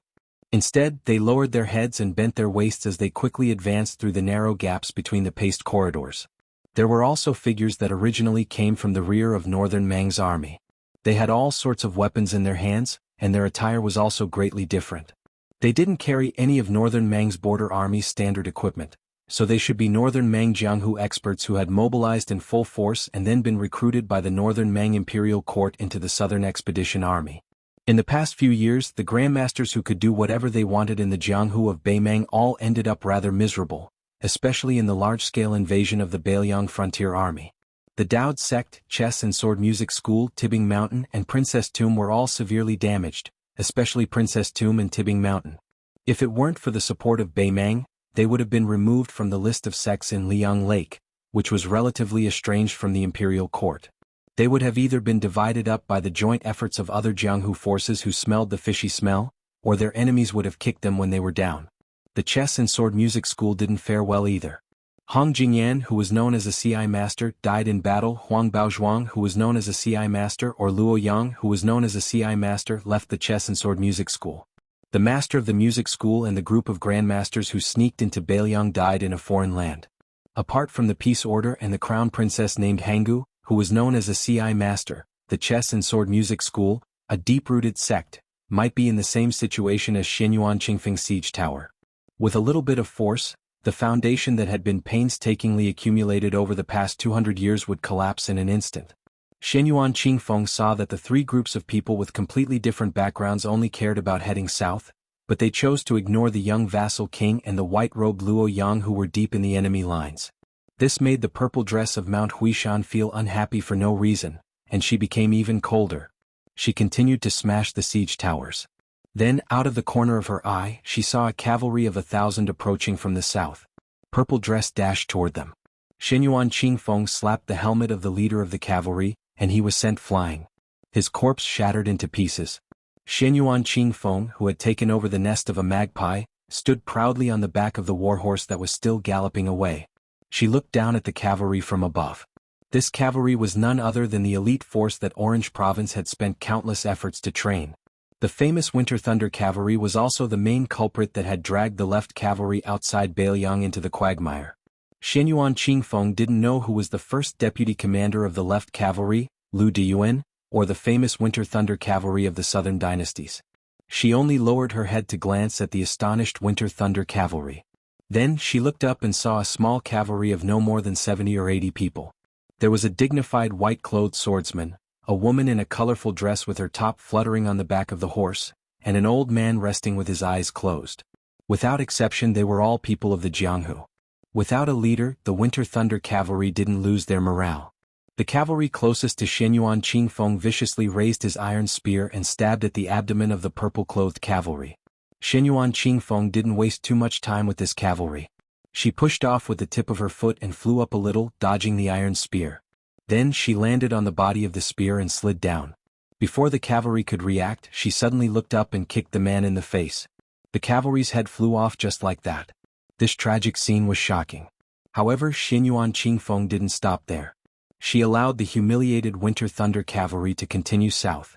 Instead, they lowered their heads and bent their waists as they quickly advanced through the narrow gaps between the paced corridors. There were also figures that originally came from the rear of Northern Mang's army. They had all sorts of weapons in their hands, and their attire was also greatly different. They didn't carry any of Northern Mang's border army's standard equipment, so they should be Northern Mang Jianghu experts who had mobilized in full force and then been recruited by the Northern Mang Imperial Court into the Southern Expedition Army. In the past few years, the grandmasters who could do whatever they wanted in the Jianghu of Beimang all ended up rather miserable, especially in the large-scale invasion of the Beiliang frontier army. The Daoud sect, chess and sword music school, Tibing Mountain and Princess Tomb were all severely damaged, especially Princess Tomb and Tibing Mountain. If it weren't for the support of Beimang, they would have been removed from the list of sects in Liang Lake, which was relatively estranged from the imperial court. They would have either been divided up by the joint efforts of other Jianghu forces who smelled the fishy smell, or their enemies would have kicked them when they were down. The chess and sword music school didn't fare well either. Hong Jingyan, who was known as a CI master, died in battle. Huang Baozhuang, who was known as a CI master, or Luo Yang, who was known as a CI master, left the chess and sword music school. The master of the music school and the group of grandmasters who sneaked into Beiliang died in a foreign land. Apart from the peace order and the crown princess named Hangu, who was known as a CI master, the chess and sword music school, a deep-rooted sect, might be in the same situation as Xianyuan Qingfeng siege tower. With a little bit of force, the foundation that had been painstakingly accumulated over the past 200 years would collapse in an instant. Xianyuan Qingfeng saw that the three groups of people with completely different backgrounds only cared about heading south, but they chose to ignore the young vassal king and the white-robed Luo Yang who were deep in the enemy lines. This made the purple dress of Mount Huishan feel unhappy for no reason, and she became even colder. She continued to smash the siege towers. Then, out of the corner of her eye, she saw a cavalry of 1,000 approaching from the south. Purple dress dashed toward them. Xianyuan Qingfeng slapped the helmet of the leader of the cavalry, and he was sent flying. His corpse shattered into pieces. Xianyuan Qingfeng, who had taken over the nest of a magpie, stood proudly on the back of the warhorse that was still galloping away. She looked down at the cavalry from above. This cavalry was none other than the elite force that Orange Province had spent countless efforts to train. The famous Winter Thunder Cavalry was also the main culprit that had dragged the left cavalry outside Beiliang into the quagmire. Xianyuan Qingfeng didn't know who was the first deputy commander of the left cavalry, Lu Diyuan, or the famous Winter Thunder Cavalry of the southern dynasties. She only lowered her head to glance at the astonished Winter Thunder Cavalry. Then she looked up and saw a small cavalry of no more than 70 or 80 people. There was a dignified white-clothed swordsman, a woman in a colorful dress with her top fluttering on the back of the horse, and an old man resting with his eyes closed. Without exception, they were all people of the Jianghu. Without a leader, the Winter Thunder Cavalry didn't lose their morale. The cavalry closest to Xianyuan Qingfeng viciously raised his iron spear and stabbed at the abdomen of the purple-clothed cavalry. Xianyuan Qingfeng didn't waste too much time with this cavalry. She pushed off with the tip of her foot and flew up a little, dodging the iron spear. Then she landed on the body of the spear and slid down. Before the cavalry could react, she suddenly looked up and kicked the man in the face. The cavalry's head flew off just like that. This tragic scene was shocking. However, Xianyuan Qingfeng didn't stop there. She allowed the humiliated Winter Thunder Cavalry to continue south.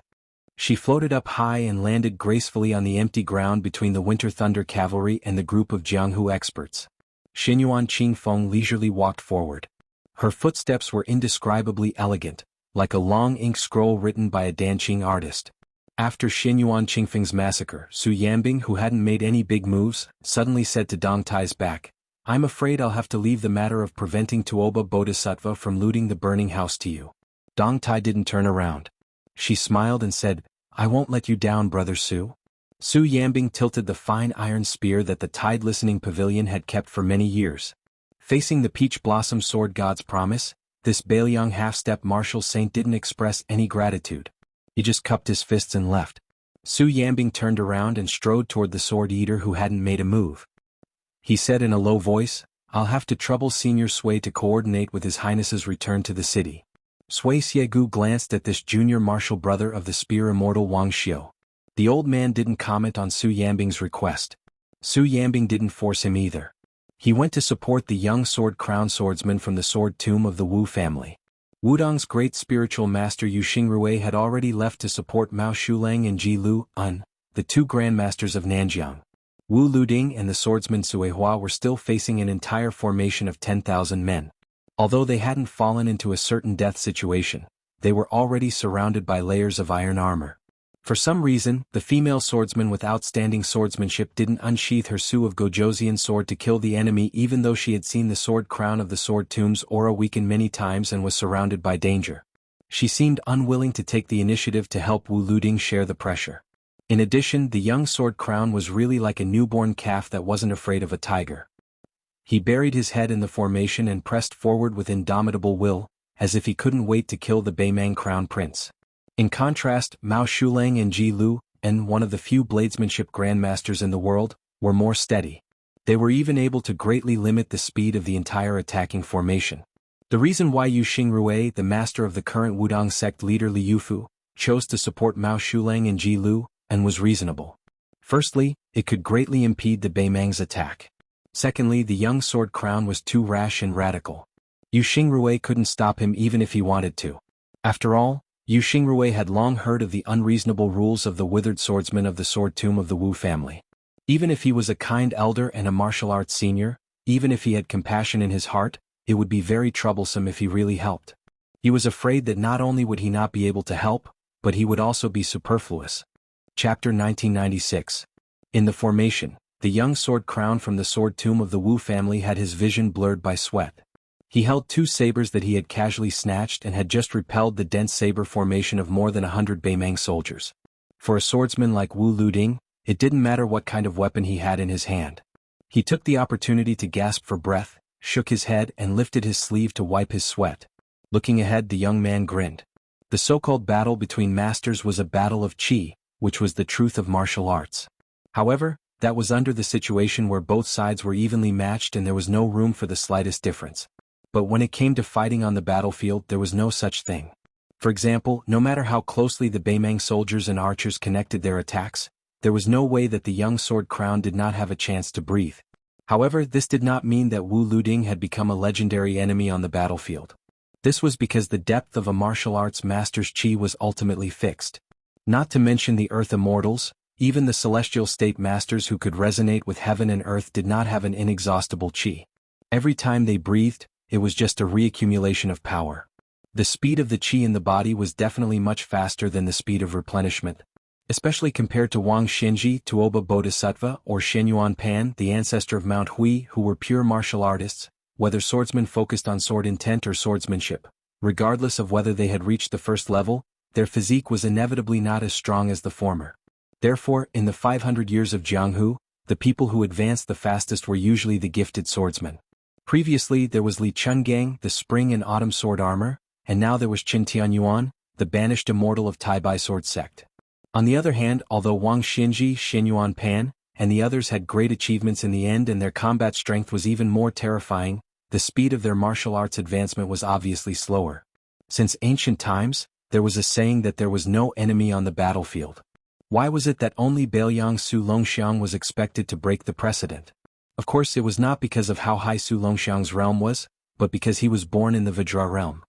She floated up high and landed gracefully on the empty ground between the Winter Thunder Cavalry and the group of Jianghu experts. Xianyuan Qingfeng leisurely walked forward. Her footsteps were indescribably elegant, like a long ink scroll written by a Danqing artist. After Xianyuan Qingfeng's massacre, Su Yanbing, who hadn't made any big moves, suddenly said to Dong Tai's back, "I'm afraid I'll have to leave the matter of preventing Tuoba Bodhisattva from looting the burning house to you." Dong Tai didn't turn around. She smiled and said, "I won't let you down, Brother Su." Su Yanbing tilted the fine iron spear that the Tide Listening Pavilion had kept for many years. Facing the Peach Blossom Sword God's promise, this Beiliang half-step martial saint didn't express any gratitude. He just cupped his fists and left. Su Yambing turned around and strode toward the sword eater who hadn't made a move. He said in a low voice, "I'll have to trouble Senior Sui to coordinate with His Highness's return to the city." Sui Xiegu glanced at this junior martial brother of the spear immortal Wang Xiu. The old man didn't comment on Su Yambing's request. Su Yambing didn't force him either. He went to support the young sword-crowned swordsman from the sword tomb of the Wu family. Wudong's great spiritual master Yu Xingrui had already left to support Mao Shulang and Ji Lu Un, the two grandmasters of Nanjiang. Wu Luding and the swordsman Sui Hua were still facing an entire formation of 10,000 men. Although they hadn't fallen into a certain death situation, they were already surrounded by layers of iron armor. For some reason, the female swordsman with outstanding swordsmanship didn't unsheath her Su of Gojosian sword to kill the enemy even though she had seen the sword crown of the sword tomb's aura weaken many times and was surrounded by danger. She seemed unwilling to take the initiative to help Wu Luding share the pressure. In addition, the young sword crown was really like a newborn calf that wasn't afraid of a tiger. He buried his head in the formation and pressed forward with indomitable will, as if he couldn't wait to kill the Beimang crown prince. In contrast, Mao Shulang and Ji Lu, and one of the few bladesmanship grandmasters in the world, were more steady. They were even able to greatly limit the speed of the entire attacking formation. The reason why Yu Xingrui, the master of the current Wudong sect leader Li Yufu, chose to support Mao Shulang and Ji Lu, and was reasonable. Firstly, it could greatly impede the Beimang's attack. Secondly, the young sword crown was too rash and radical. Yu Xingrui couldn't stop him even if he wanted to. After all, Yu Xingrui had long heard of the unreasonable rules of the withered swordsman of the sword tomb of the Wu family. Even if he was a kind elder and a martial arts senior, even if he had compassion in his heart, it would be very troublesome if he really helped. He was afraid that not only would he not be able to help, but he would also be superfluous. Chapter 1996. In the formation, the young sword crown from the sword tomb of the Wu family had his vision blurred by sweat. He held two sabers that he had casually snatched and had just repelled the dense saber formation of more than 100 Beimang soldiers. For a swordsman like Wu Luding, it didn't matter what kind of weapon he had in his hand. He took the opportunity to gasp for breath, shook his head and lifted his sleeve to wipe his sweat. Looking ahead, the young man grinned. The so-called battle between masters was a battle of qi, which was the truth of martial arts. However, that was under the situation where both sides were evenly matched and there was no room for the slightest difference. But when it came to fighting on the battlefield, there was no such thing. For example, no matter how closely the Beimang soldiers and archers connected their attacks, there was no way that the young sword crown did not have a chance to breathe. However, this did not mean that Wu Luding had become a legendary enemy on the battlefield. This was because the depth of a martial arts master's qi was ultimately fixed. Not to mention the earth immortals, even the celestial state masters who could resonate with heaven and earth did not have an inexhaustible qi. Every time they breathed, it was just a reaccumulation of power. The speed of the qi in the body was definitely much faster than the speed of replenishment, especially compared to Wang Xinji, Tuoba Bodhisattva, or Shenyuan Pan, the ancestor of Mount Hui, who were pure martial artists, whether swordsmen focused on sword intent or swordsmanship. Regardless of whether they had reached the first level, their physique was inevitably not as strong as the former. Therefore, in the 500 years of Jianghu, the people who advanced the fastest were usually the gifted swordsmen. Previously there was Li Chungang, the spring and autumn sword armor, and now there was Qin Tianyuan, the banished immortal of Taibai sword sect. On the other hand, although Wang Xinji, Shenyuan Pan, and the others had great achievements in the end and their combat strength was even more terrifying, the speed of their martial arts advancement was obviously slower. Since ancient times, there was a saying that there was no enemy on the battlefield. Why was it that only Bailiang Su Longxiang was expected to break the precedent? Of course, it was not because of how high Su Longxiang's realm was, but because he was born in the Vajra realm.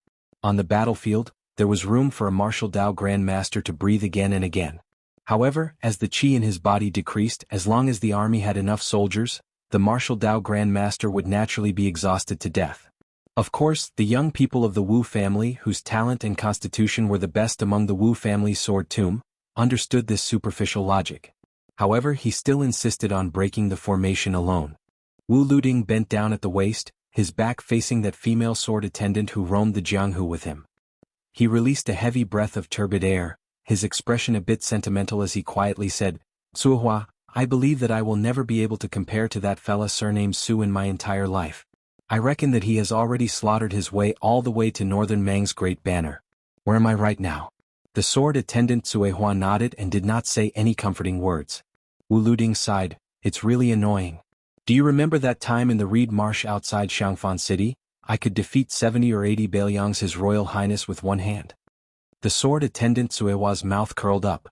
On the battlefield, there was room for a martial Dao grandmaster to breathe again and again. However, as the qi in his body decreased, as long as the army had enough soldiers, the martial Dao grandmaster would naturally be exhausted to death. Of course, the young people of the Wu family, whose talent and constitution were the best among the Wu family's sword tomb, understood this superficial logic. However, he still insisted on breaking the formation alone. Wu Luding bent down at the waist, his back facing that female sword attendant who roamed the Jianghu with him. He released a heavy breath of turbid air, his expression a bit sentimental as he quietly said, "Suihua, I believe that I will never be able to compare to that fella surnamed Su in my entire life. I reckon that he has already slaughtered his way all the way to Northern Mang's great banner. Where am I right now? The sword attendant Cuehua nodded and did not say any comforting words. Wu Luding sighed, "It's really annoying. Do you remember that time in the reed marsh outside Xiangfan City? I could defeat 70 or 80 Bailiangs His Royal Highness with one hand." The sword attendant Cuehua's mouth curled up.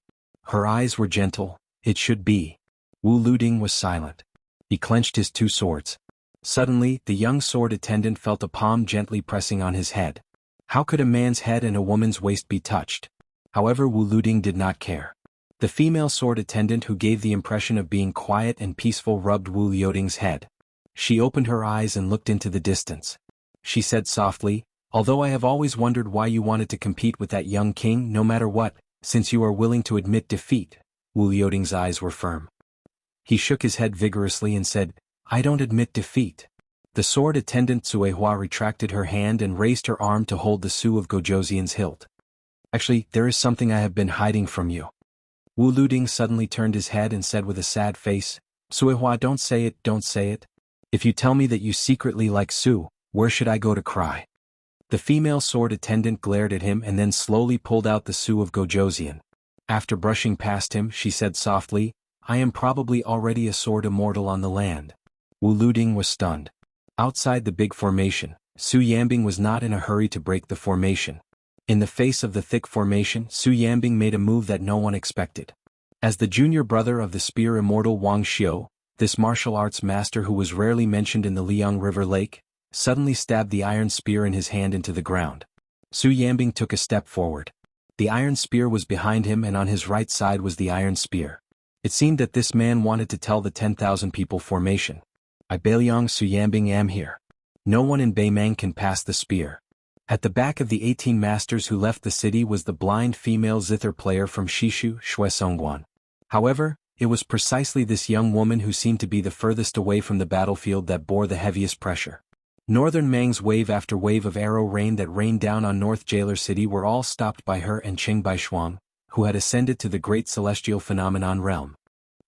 Her eyes were gentle. "It should be." Wu Luding was silent. He clenched his two swords. Suddenly, the young sword attendant felt a palm gently pressing on his head. How could a man's head and a woman's waist be touched? However, Wu Luding did not care. The female sword attendant who gave the impression of being quiet and peaceful rubbed Wu Liuding's head. She opened her eyes and looked into the distance. She said softly, "Although I have always wondered why you wanted to compete with that young king no matter what, since you are willing to admit defeat." Wu Liuding's eyes were firm. He shook his head vigorously and said, "I don't admit defeat." The sword attendant Cuehua retracted her hand and raised her arm to hold the Su of Gojoseon's hilt. "Actually, there is something I have been hiding from you." Wu Luding suddenly turned his head and said with a sad face, "Cuehua, don't say it, don't say it. If you tell me that you secretly like Su, where should I go to cry?" The female sword attendant glared at him and then slowly pulled out the Su of Gojoseon. After brushing past him, she said softly, "I am probably already a sword immortal on the land." Wu Luding was stunned. Outside the big formation, Su Yambing was not in a hurry to break the formation. In the face of the thick formation, Su Yambing made a move that no one expected. As the junior brother of the spear immortal Wang Xiu, this martial arts master who was rarely mentioned in the Liang River Lake, suddenly stabbed the iron spear in his hand into the ground. Su Yambing took a step forward. The iron spear was behind him and on his right side was the iron spear. It seemed that this man wanted to tell the 10,000 people formation, "I Bailiang Su Yambing am here. No one in Beimang can pass the spear." At the back of the 18 masters who left the city was the blind female zither player from Shishu, Shuesongguan. However, it was precisely this young woman who seemed to be the furthest away from the battlefield that bore the heaviest pressure. Northern Mang's wave after wave of arrow rain that rained down on North Jailer City were all stopped by her and Qing Baishuang, who had ascended to the great celestial phenomenon realm.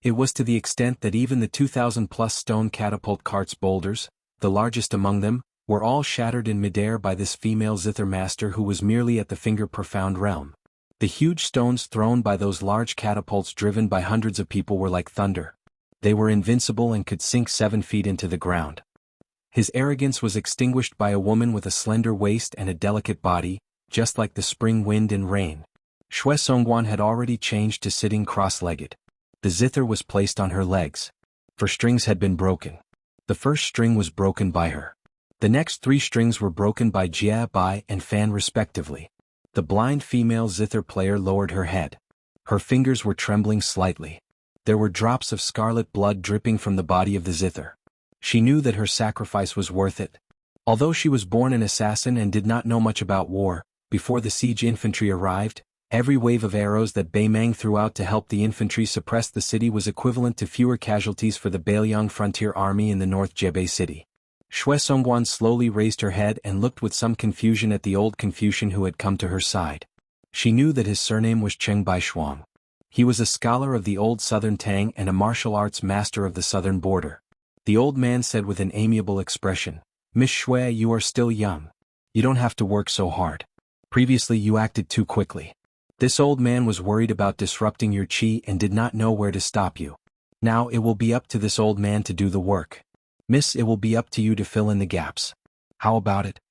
It was to the extent that even the 2,000-plus stone catapult cart's boulders, the largest among them, were all shattered in midair by this female zither master who was merely at the finger-profound realm. The huge stones thrown by those large catapults driven by hundreds of people were like thunder. They were invincible and could sink 7 feet into the ground. His arrogance was extinguished by a woman with a slender waist and a delicate body, just like the spring wind and rain. Shuesongguan had already changed to sitting cross-legged. The zither was placed on her legs. Her strings had been broken. The first string was broken by her. The next 3 strings were broken by Jia Bai and Fan respectively. The blind female zither player lowered her head. Her fingers were trembling slightly. There were drops of scarlet blood dripping from the body of the zither. She knew that her sacrifice was worth it. Although she was born an assassin and did not know much about war, before the siege infantry arrived, every wave of arrows that Beimang threw out to help the infantry suppress the city was equivalent to fewer casualties for the Bailiang frontier army in the North Jebei city. Shuesongguan slowly raised her head and looked with some confusion at the old Confucian who had come to her side. She knew that his surname was Qing Baishuang. He was a scholar of the old southern Tang and a martial arts master of the southern border. The old man said with an amiable expression, "Miss Shui, you are still young. You don't have to work so hard. Previously you acted too quickly." This old man was worried about disrupting your qi and did not know where to stop you. Now it will be up to this old man to do the work. Miss, it will be up to you to fill in the gaps. How about it?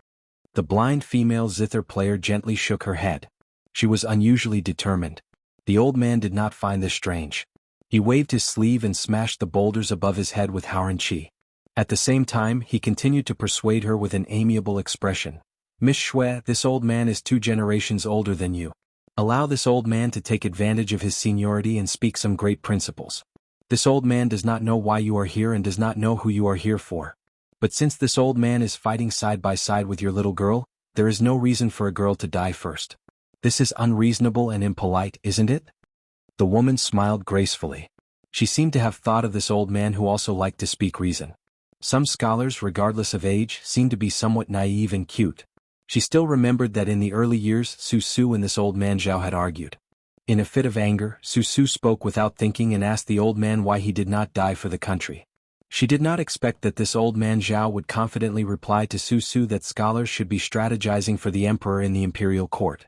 The blind female zither player gently shook her head. She was unusually determined. The old man did not find this strange. He waved his sleeve and smashed the boulders above his head with Howren Qi. At the same time, he continued to persuade her with an amiable expression. "Miss Shui, this old man is 2 generations older than you. Allow this old man to take advantage of his seniority and speak some great principles. This old man does not know why you are here and does not know who you are here for. But since this old man is fighting side by side with your little girl, there is no reason for a girl to die first. This is unreasonable and impolite, isn't it?" The woman smiled gracefully. She seemed to have thought of this old man who also liked to speak reason. Some scholars, regardless of age, seemed to be somewhat naive and cute. She still remembered that in the early years Su Su and this old man Zhao had argued. In a fit of anger, Su Su spoke without thinking and asked the old man why he did not die for the country. She did not expect that this old man Zhao would confidently reply to Su Su that scholars should be strategizing for the emperor in the imperial court.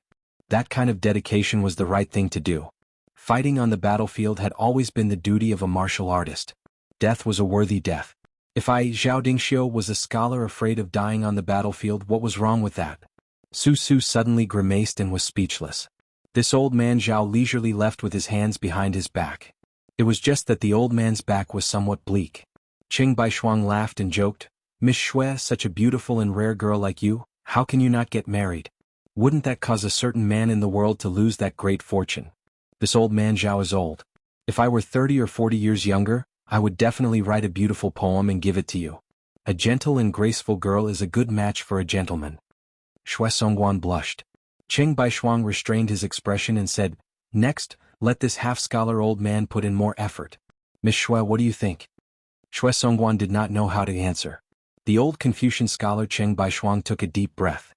That kind of dedication was the right thing to do. Fighting on the battlefield had always been the duty of a martial artist. Death was a worthy death. If Zhao Dingxiu was a scholar afraid of dying on the battlefield, what was wrong with that? Su Su suddenly grimaced and was speechless. This old man Zhao leisurely left with his hands behind his back. It was just that the old man's back was somewhat bleak. Qing Baishuang laughed and joked, "Miss Shui, such a beautiful and rare girl like you, how can you not get married? Wouldn't that cause a certain man in the world to lose that great fortune? This old man Zhao is old. If I were 30 or 40 years younger, I would definitely write a beautiful poem and give it to you. A gentle and graceful girl is a good match for a gentleman." Shui Songguan blushed. Qing Baishuang restrained his expression and said, "Next, let this half-scholar old man put in more effort. Miss Shui, what do you think?" Shui Songguan did not know how to answer. The old Confucian scholar Qing Baishuang took a deep breath.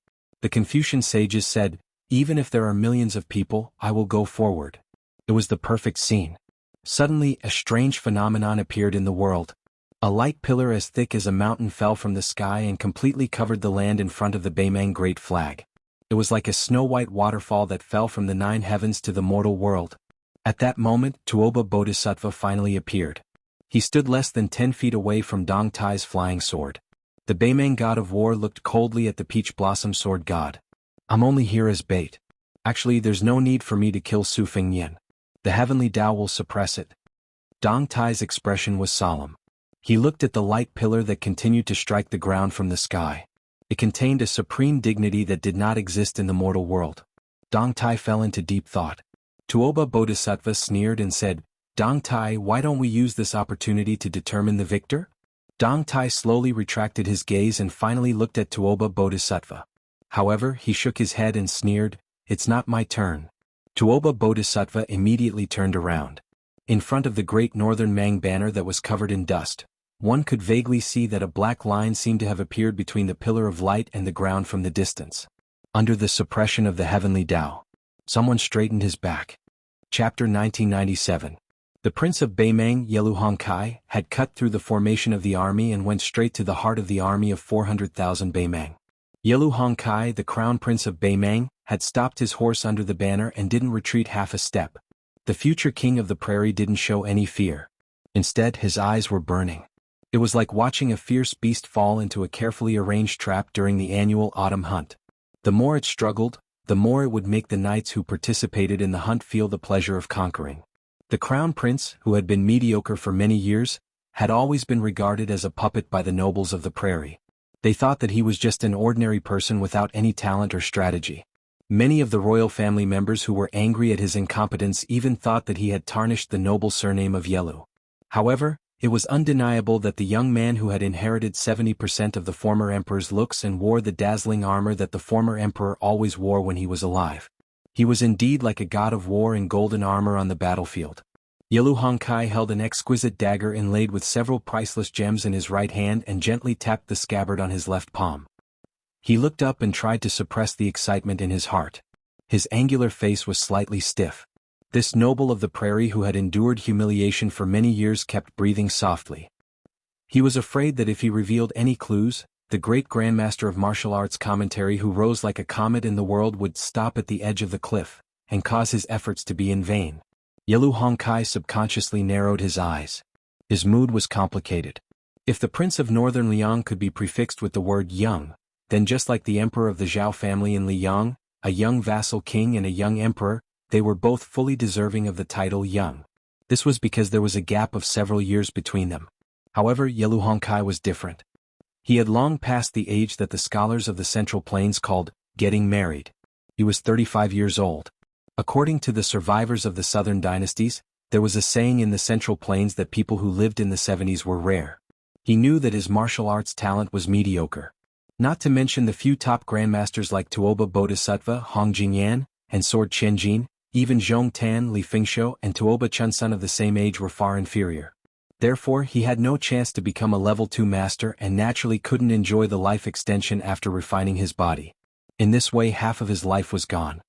The Confucian sages said, "Even if there are millions of people, I will go forward." It was the perfect scene. Suddenly, a strange phenomenon appeared in the world. A light pillar as thick as a mountain fell from the sky and completely covered the land in front of the Beimang Great Flag. It was like a snow-white waterfall that fell from the 9 heavens to the mortal world. At that moment, Tuoba Bodhisattva finally appeared. He stood less than 10 feet away from Dong Tai's flying sword. The Beimang god of war looked coldly at the peach blossom sword god. "I'm only here as bait. Actually, there's no need for me to kill Su Fengnian. The heavenly Tao will suppress it." Dong Tai's expression was solemn. He looked at the light pillar that continued to strike the ground from the sky. It contained a supreme dignity that did not exist in the mortal world. Dong Tai fell into deep thought. Tuoba Bodhisattva sneered and said, "Dong Tai, why don't we use this opportunity to determine the victor?" Dong Tai slowly retracted his gaze and finally looked at Tuoba Bodhisattva. However, he shook his head and sneered, "It's not my turn." Tuoba Bodhisattva immediately turned around. In front of the great northern Mang banner that was covered in dust, one could vaguely see that a black line seemed to have appeared between the pillar of light and the ground from the distance. Under the suppression of the heavenly Tao, someone straightened his back. Chapter 1997. The Prince of Beimang, Yelu Hongkai, had cut through the formation of the army and went straight to the heart of the army of 400,000 Beimang. Yelu Hongkai, the crown prince of Beimang, had stopped his horse under the banner and didn't retreat half a step. The future king of the prairie didn't show any fear. Instead, his eyes were burning. It was like watching a fierce beast fall into a carefully arranged trap during the annual autumn hunt. The more it struggled, the more it would make the knights who participated in the hunt feel the pleasure of conquering. The crown prince, who had been mediocre for many years, had always been regarded as a puppet by the nobles of the prairie. They thought that he was just an ordinary person without any talent or strategy. Many of the royal family members who were angry at his incompetence even thought that he had tarnished the noble surname of Yelu. However, it was undeniable that the young man who had inherited 70% of the former emperor's looks and wore the dazzling armor that the former emperor always wore when he was alive. He was indeed like a god of war in golden armor on the battlefield. Yelu Hongkai held an exquisite dagger inlaid with several priceless gems in his right hand and gently tapped the scabbard on his left palm. He looked up and tried to suppress the excitement in his heart. His angular face was slightly stiff. This noble of the prairie who had endured humiliation for many years kept breathing softly. He was afraid that if he revealed any clues, the great grandmaster of martial arts commentary who rose like a comet in the world would stop at the edge of the cliff, and cause his efforts to be in vain. Yelu Hongkai subconsciously narrowed his eyes. His mood was complicated. If the prince of northern Liang could be prefixed with the word young, then just like the emperor of the Zhao family in Liang, a young vassal king and a young emperor, they were both fully deserving of the title young. This was because there was a gap of several years between them. However, Yelu Hongkai was different. He had long passed the age that the scholars of the Central Plains called getting married. He was 35 years old. According to the survivors of the southern dynasties, there was a saying in the Central Plains that people who lived in the 70s were rare. He knew that his martial arts talent was mediocre. Not to mention the few top grandmasters like Tuoba Bodhisattva, Hong Jingyan, and Sword Qianjin, even Zhong Tan, Li Fingshou, and Tuoba Chunsun of the same age were far inferior. Therefore, he had no chance to become a level 2 master and naturally couldn't enjoy the life extension after refining his body. In this way, half of his life was gone.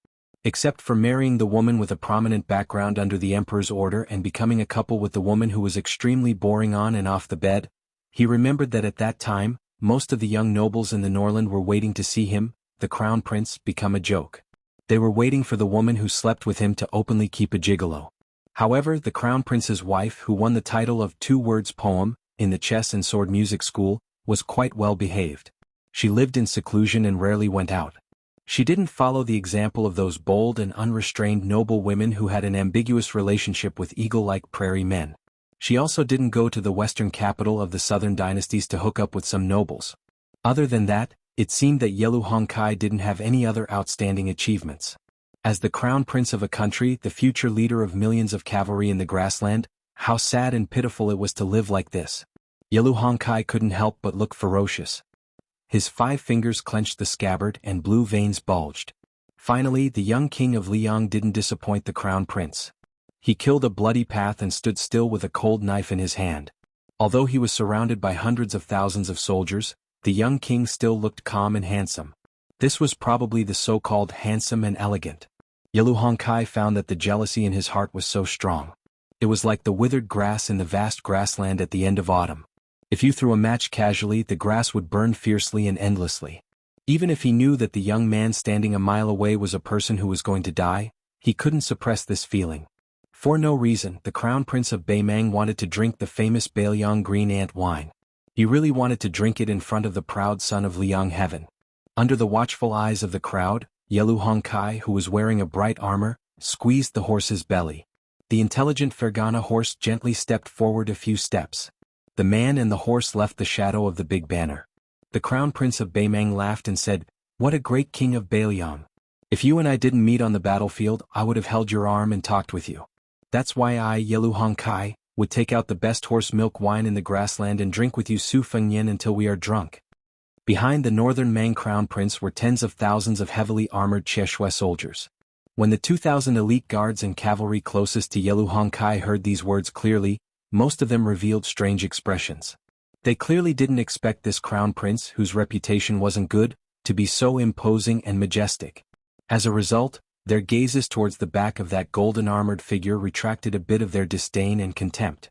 Except for marrying the woman with a prominent background under the emperor's order and becoming a couple with the woman who was extremely boring on and off the bed, he remembered that at that time, most of the young nobles in the Norland were waiting to see him, the crown prince, become a joke. They were waiting for the woman who slept with him to openly keep a gigolo. However, the crown prince's wife, who won the title of Two Words Poem in the chess and sword music school, was quite well behaved. She lived in seclusion and rarely went out. She didn't follow the example of those bold and unrestrained noble women who had an ambiguous relationship with eagle-like prairie men. She also didn't go to the western capital of the southern dynasties to hook up with some nobles. Other than that, it seemed that Yelu Hongkai didn't have any other outstanding achievements. As the crown prince of a country, the future leader of millions of cavalry in the grassland, how sad and pitiful it was to live like this. Yelu Hongkai couldn't help but look ferocious. His 5 fingers clenched the scabbard and blue veins bulged. Finally, the young king of Liang didn't disappoint the crown prince. He killed a bloody path and stood still with a cold knife in his hand. Although he was surrounded by hundreds of thousands of soldiers, the young king still looked calm and handsome. This was probably the so-called handsome and elegant. Yelu Hongkai found that the jealousy in his heart was so strong. It was like the withered grass in the vast grassland at the end of autumn. If you threw a match casually, the grass would burn fiercely and endlessly. Even if he knew that the young man standing a mile away was a person who was going to die, he couldn't suppress this feeling. For no reason, the crown prince of Beimang wanted to drink the famous Bailiang green ant wine. He really wanted to drink it in front of the proud son of Liang heaven. Under the watchful eyes of the crowd, Yelu Hongkai, who was wearing a bright armor, squeezed the horse's belly. The intelligent Fergana horse gently stepped forward a few steps. The man and the horse left the shadow of the big banner. The crown prince of Beimang laughed and said, "What a great king of Bailiang. If you and I didn't meet on the battlefield, I would have held your arm and talked with you. That's why I, Yelu Hongkai, would take out the best horse milk wine in the grassland and drink with you Su Fengnian until we are drunk." Behind the northern Mang crown prince were tens of thousands of heavily armored Cheshire soldiers. When the 2,000 elite guards and cavalry closest to Yelu Hongkai heard these words clearly, most of them revealed strange expressions. They clearly didn't expect this crown prince, whose reputation wasn't good, to be so imposing and majestic. As a result, their gazes towards the back of that golden-armored figure retracted a bit of their disdain and contempt.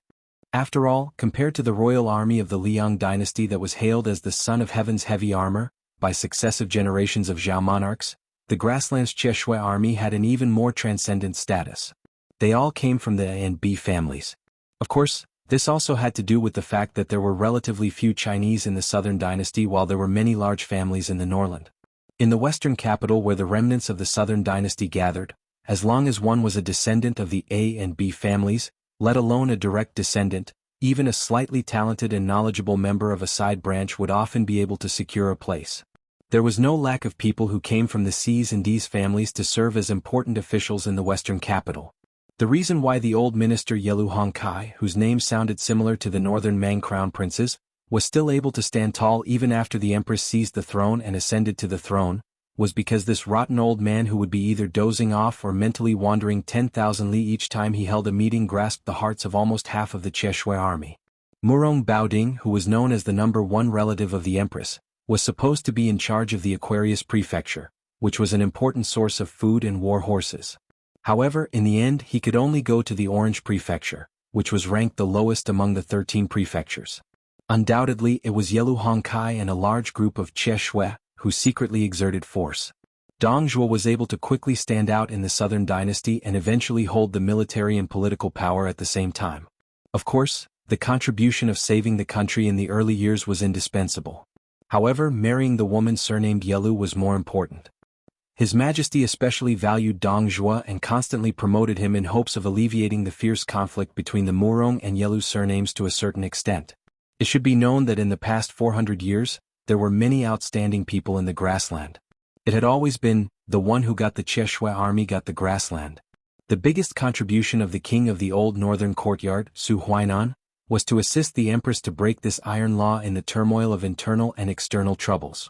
After all, compared to the royal army of the Liang dynasty that was hailed as the son of heaven's heavy armor by successive generations of Zhao monarchs, the grassland's Cheshire army had an even more transcendent status. They all came from the A and B families. Of course, this also had to do with the fact that there were relatively few Chinese in the southern dynasty while there were many large families in the Norland. In the western capital where the remnants of the southern dynasty gathered, as long as one was a descendant of the A and B families, let alone a direct descendant, even a slightly talented and knowledgeable member of a side branch would often be able to secure a place. There was no lack of people who came from the C's and D's families to serve as important officials in the western capital. The reason why the old minister Yelu Hongkai, whose name sounded similar to the northern Mang crown princes, was still able to stand tall even after the empress seized the throne and ascended to the throne, was because this rotten old man who would be either dozing off or mentally wandering 10,000 li each time he held a meeting grasped the hearts of almost half of the Cheshire army. Murong Baoding, who was known as the #1 relative of the empress, was supposed to be in charge of the Aquarius prefecture, which was an important source of food and war horses. However, in the end he could only go to the Orange prefecture, which was ranked the lowest among the 13 prefectures. Undoubtedly it was Yelu Hongkai and a large group of Cheshire who secretly exerted force. Dong Zhuo was able to quickly stand out in the southern dynasty and eventually hold the military and political power at the same time. Of course, the contribution of saving the country in the early years was indispensable. However, marrying the woman surnamed Yelu was more important. His Majesty especially valued Dong Zhuo and constantly promoted him in hopes of alleviating the fierce conflict between the Murong and Yelu surnames to a certain extent. It should be known that in the past 400 years, there were many outstanding people in the grassland. It had always been, the one who got the Cheshire army got the grassland. The biggest contribution of the king of the old northern courtyard, Su Huainan, was to assist the empress to break this iron law in the turmoil of internal and external troubles.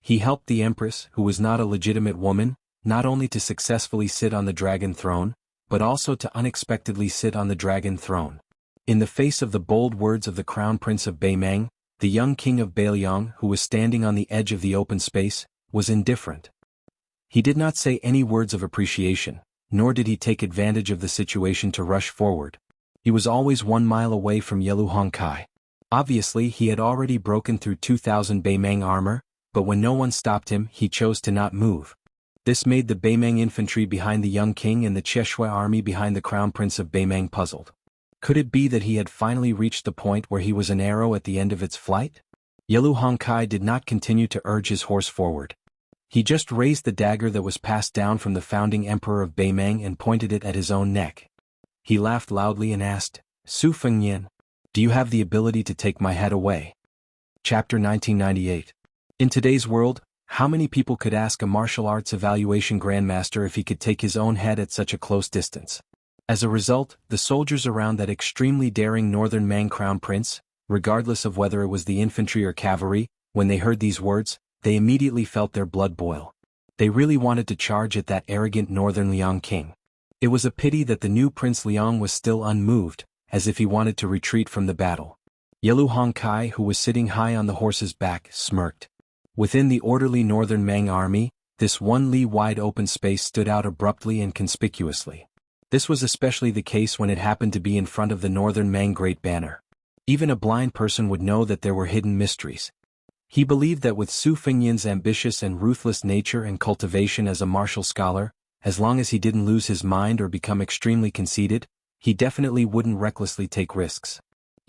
He helped the empress, who was not a legitimate woman, not only to successfully sit on the dragon throne, but also to unexpectedly sit on the dragon throne. In the face of the bold words of the crown prince of Beimang, the young king of Bailiang, who was standing on the edge of the open space, was indifferent. He did not say any words of appreciation, nor did he take advantage of the situation to rush forward. He was always 1 mile away from Yelu Hongkai. Obviously he had already broken through 2,000 Beimang armor, but when no one stopped him he chose to not move. This made the Beimang infantry behind the young king and the Cheshui army behind the crown prince of Beimang puzzled. Could it be that he had finally reached the point where he was an arrow at the end of its flight? Yelu Hongkai did not continue to urge his horse forward. He just raised the dagger that was passed down from the founding emperor of Beimang and pointed it at his own neck. He laughed loudly and asked, "Su Fengnian, do you have the ability to take my head away?" Chapter 1998. In today's world, how many people could ask a martial arts evaluation grandmaster if he could take his own head at such a close distance? As a result, the soldiers around that extremely daring northern Mang crown prince, regardless of whether it was the infantry or cavalry, when they heard these words, they immediately felt their blood boil. They really wanted to charge at that arrogant northern Liang king. It was a pity that the new Prince Liang was still unmoved, as if he wanted to retreat from the battle. Yelu Hongkai, who was sitting high on the horse's back, smirked. Within the orderly northern Mang army, this 1 li wide open space stood out abruptly and conspicuously. This was especially the case when it happened to be in front of the northern Mang Great Banner. Even a blind person would know that there were hidden mysteries. He believed that with Su Fengnian's ambitious and ruthless nature and cultivation as a martial scholar, as long as he didn't lose his mind or become extremely conceited, he definitely wouldn't recklessly take risks.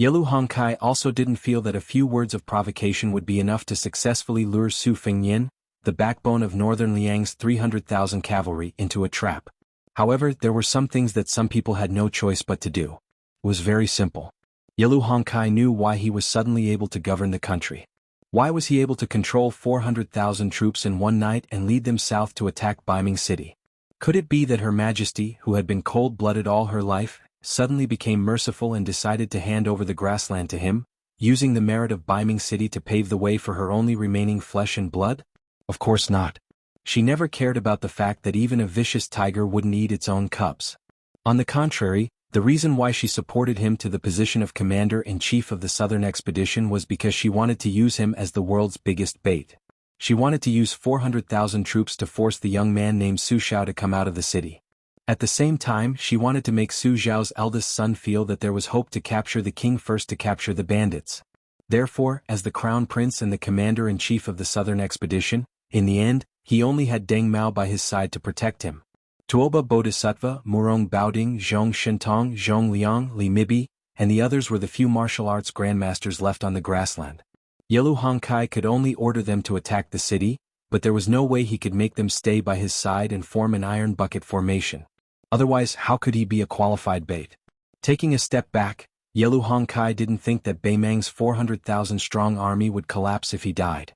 Yelu Hongkai also didn't feel that a few words of provocation would be enough to successfully lure Su Fengnian, the backbone of northern Liang's 300,000 cavalry, into a trap. However, there were some things that some people had no choice but to do. It was very simple. Yelu Hongkai knew why he was suddenly able to govern the country. Why was he able to control 400,000 troops in one night and lead them south to attack Beiming City? Could it be that Her Majesty, who had been cold-blooded all her life, suddenly became merciful and decided to hand over the grassland to him, using the merit of Beiming City to pave the way for her only remaining flesh and blood? Of course not. She never cared about the fact that even a vicious tiger wouldn't eat its own cubs. On the contrary, the reason why she supported him to the position of commander-in-chief of the southern expedition was because she wanted to use him as the world's biggest bait. She wanted to use 400,000 troops to force the young man named Su Xiao to come out of the city. At the same time, she wanted to make Su Xiao's eldest son feel that there was hope to capture the king first to capture the bandits. Therefore, as the crown prince and the commander-in-chief of the southern expedition, in the end, he only had Deng Mao by his side to protect him. Tuoba Bodhisattva, Murong Baoding, Zhong Shentong, Zhong Liang, Li Mibi, and the others were the few martial arts grandmasters left on the grassland. Yelu Hongkai could only order them to attack the city, but there was no way he could make them stay by his side and form an iron bucket formation. Otherwise, how could he be a qualified bait? Taking a step back, Yelu Hongkai didn't think that Beimang's 400,000-strong army would collapse if he died.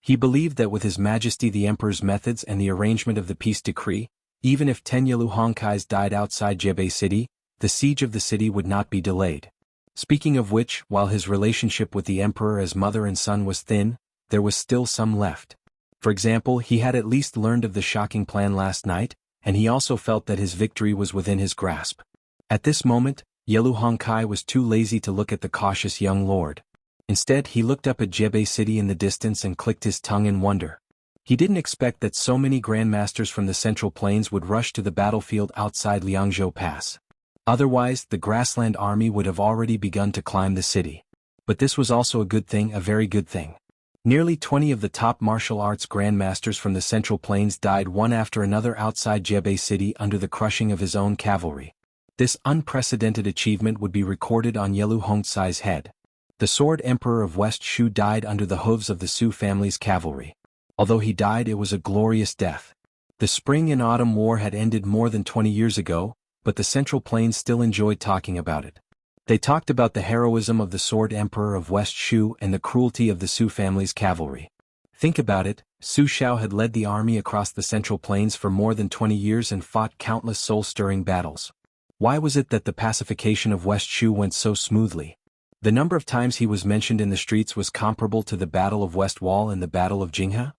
He believed that with His Majesty the Emperor's methods and the arrangement of the peace decree, even if 10 Yelu Hongkais died outside Jebei City, the siege of the city would not be delayed. Speaking of which, while his relationship with the Emperor as mother and son was thin, there was still some left. For example, he had at least learned of the shocking plan last night, and he also felt that his victory was within his grasp. At this moment, Yelu Hongkai was too lazy to look at the cautious young lord. Instead, he looked up at Jebei City in the distance and clicked his tongue in wonder. He didn't expect that so many grandmasters from the Central Plains would rush to the battlefield outside Liangzhou Pass. Otherwise, the grassland army would have already begun to climb the city. But this was also a good thing, a very good thing. Nearly 20 of the top martial arts grandmasters from the Central Plains died one after another outside Jebei City under the crushing of his own cavalry. This unprecedented achievement would be recorded on Yelu Hongkai's head. The Sword Emperor of West Shu died under the hooves of the Su family's cavalry. Although he died, it was a glorious death. The Spring and Autumn War had ended more than 20 years ago, but the Central Plains still enjoyed talking about it. They talked about the heroism of the Sword Emperor of West Shu and the cruelty of the Su family's cavalry. Think about it, Su Xiao had led the army across the Central Plains for more than 20 years and fought countless soul-stirring battles. Why was it that the pacification of West Shu went so smoothly? The number of times he was mentioned in the streets was comparable to the Battle of West Wall and the Battle of Jianghu?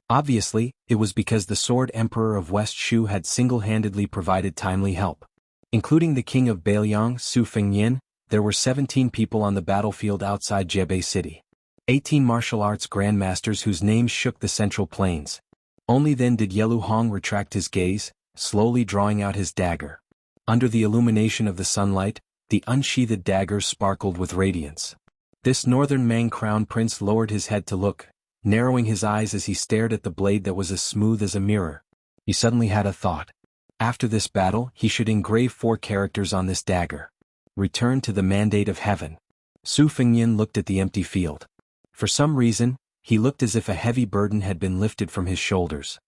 Obviously, it was because the Sword Emperor of West Shu had single-handedly provided timely help. Including the king of Beiliang, Su Fengnian, there were 17 people on the battlefield outside Jebei City. 18 martial arts grandmasters whose names shook the Central Plains. Only then did Yelu Hong retract his gaze, slowly drawing out his dagger. Under the illumination of the sunlight, the unsheathed dagger sparkled with radiance. This northern Mang crown prince lowered his head to look, narrowing his eyes as he stared at the blade that was as smooth as a mirror. He suddenly had a thought. After this battle, he should engrave 4 characters on this dagger. Return to the mandate of heaven. Su Fengnian looked at the empty field. For some reason, he looked as if a heavy burden had been lifted from his shoulders.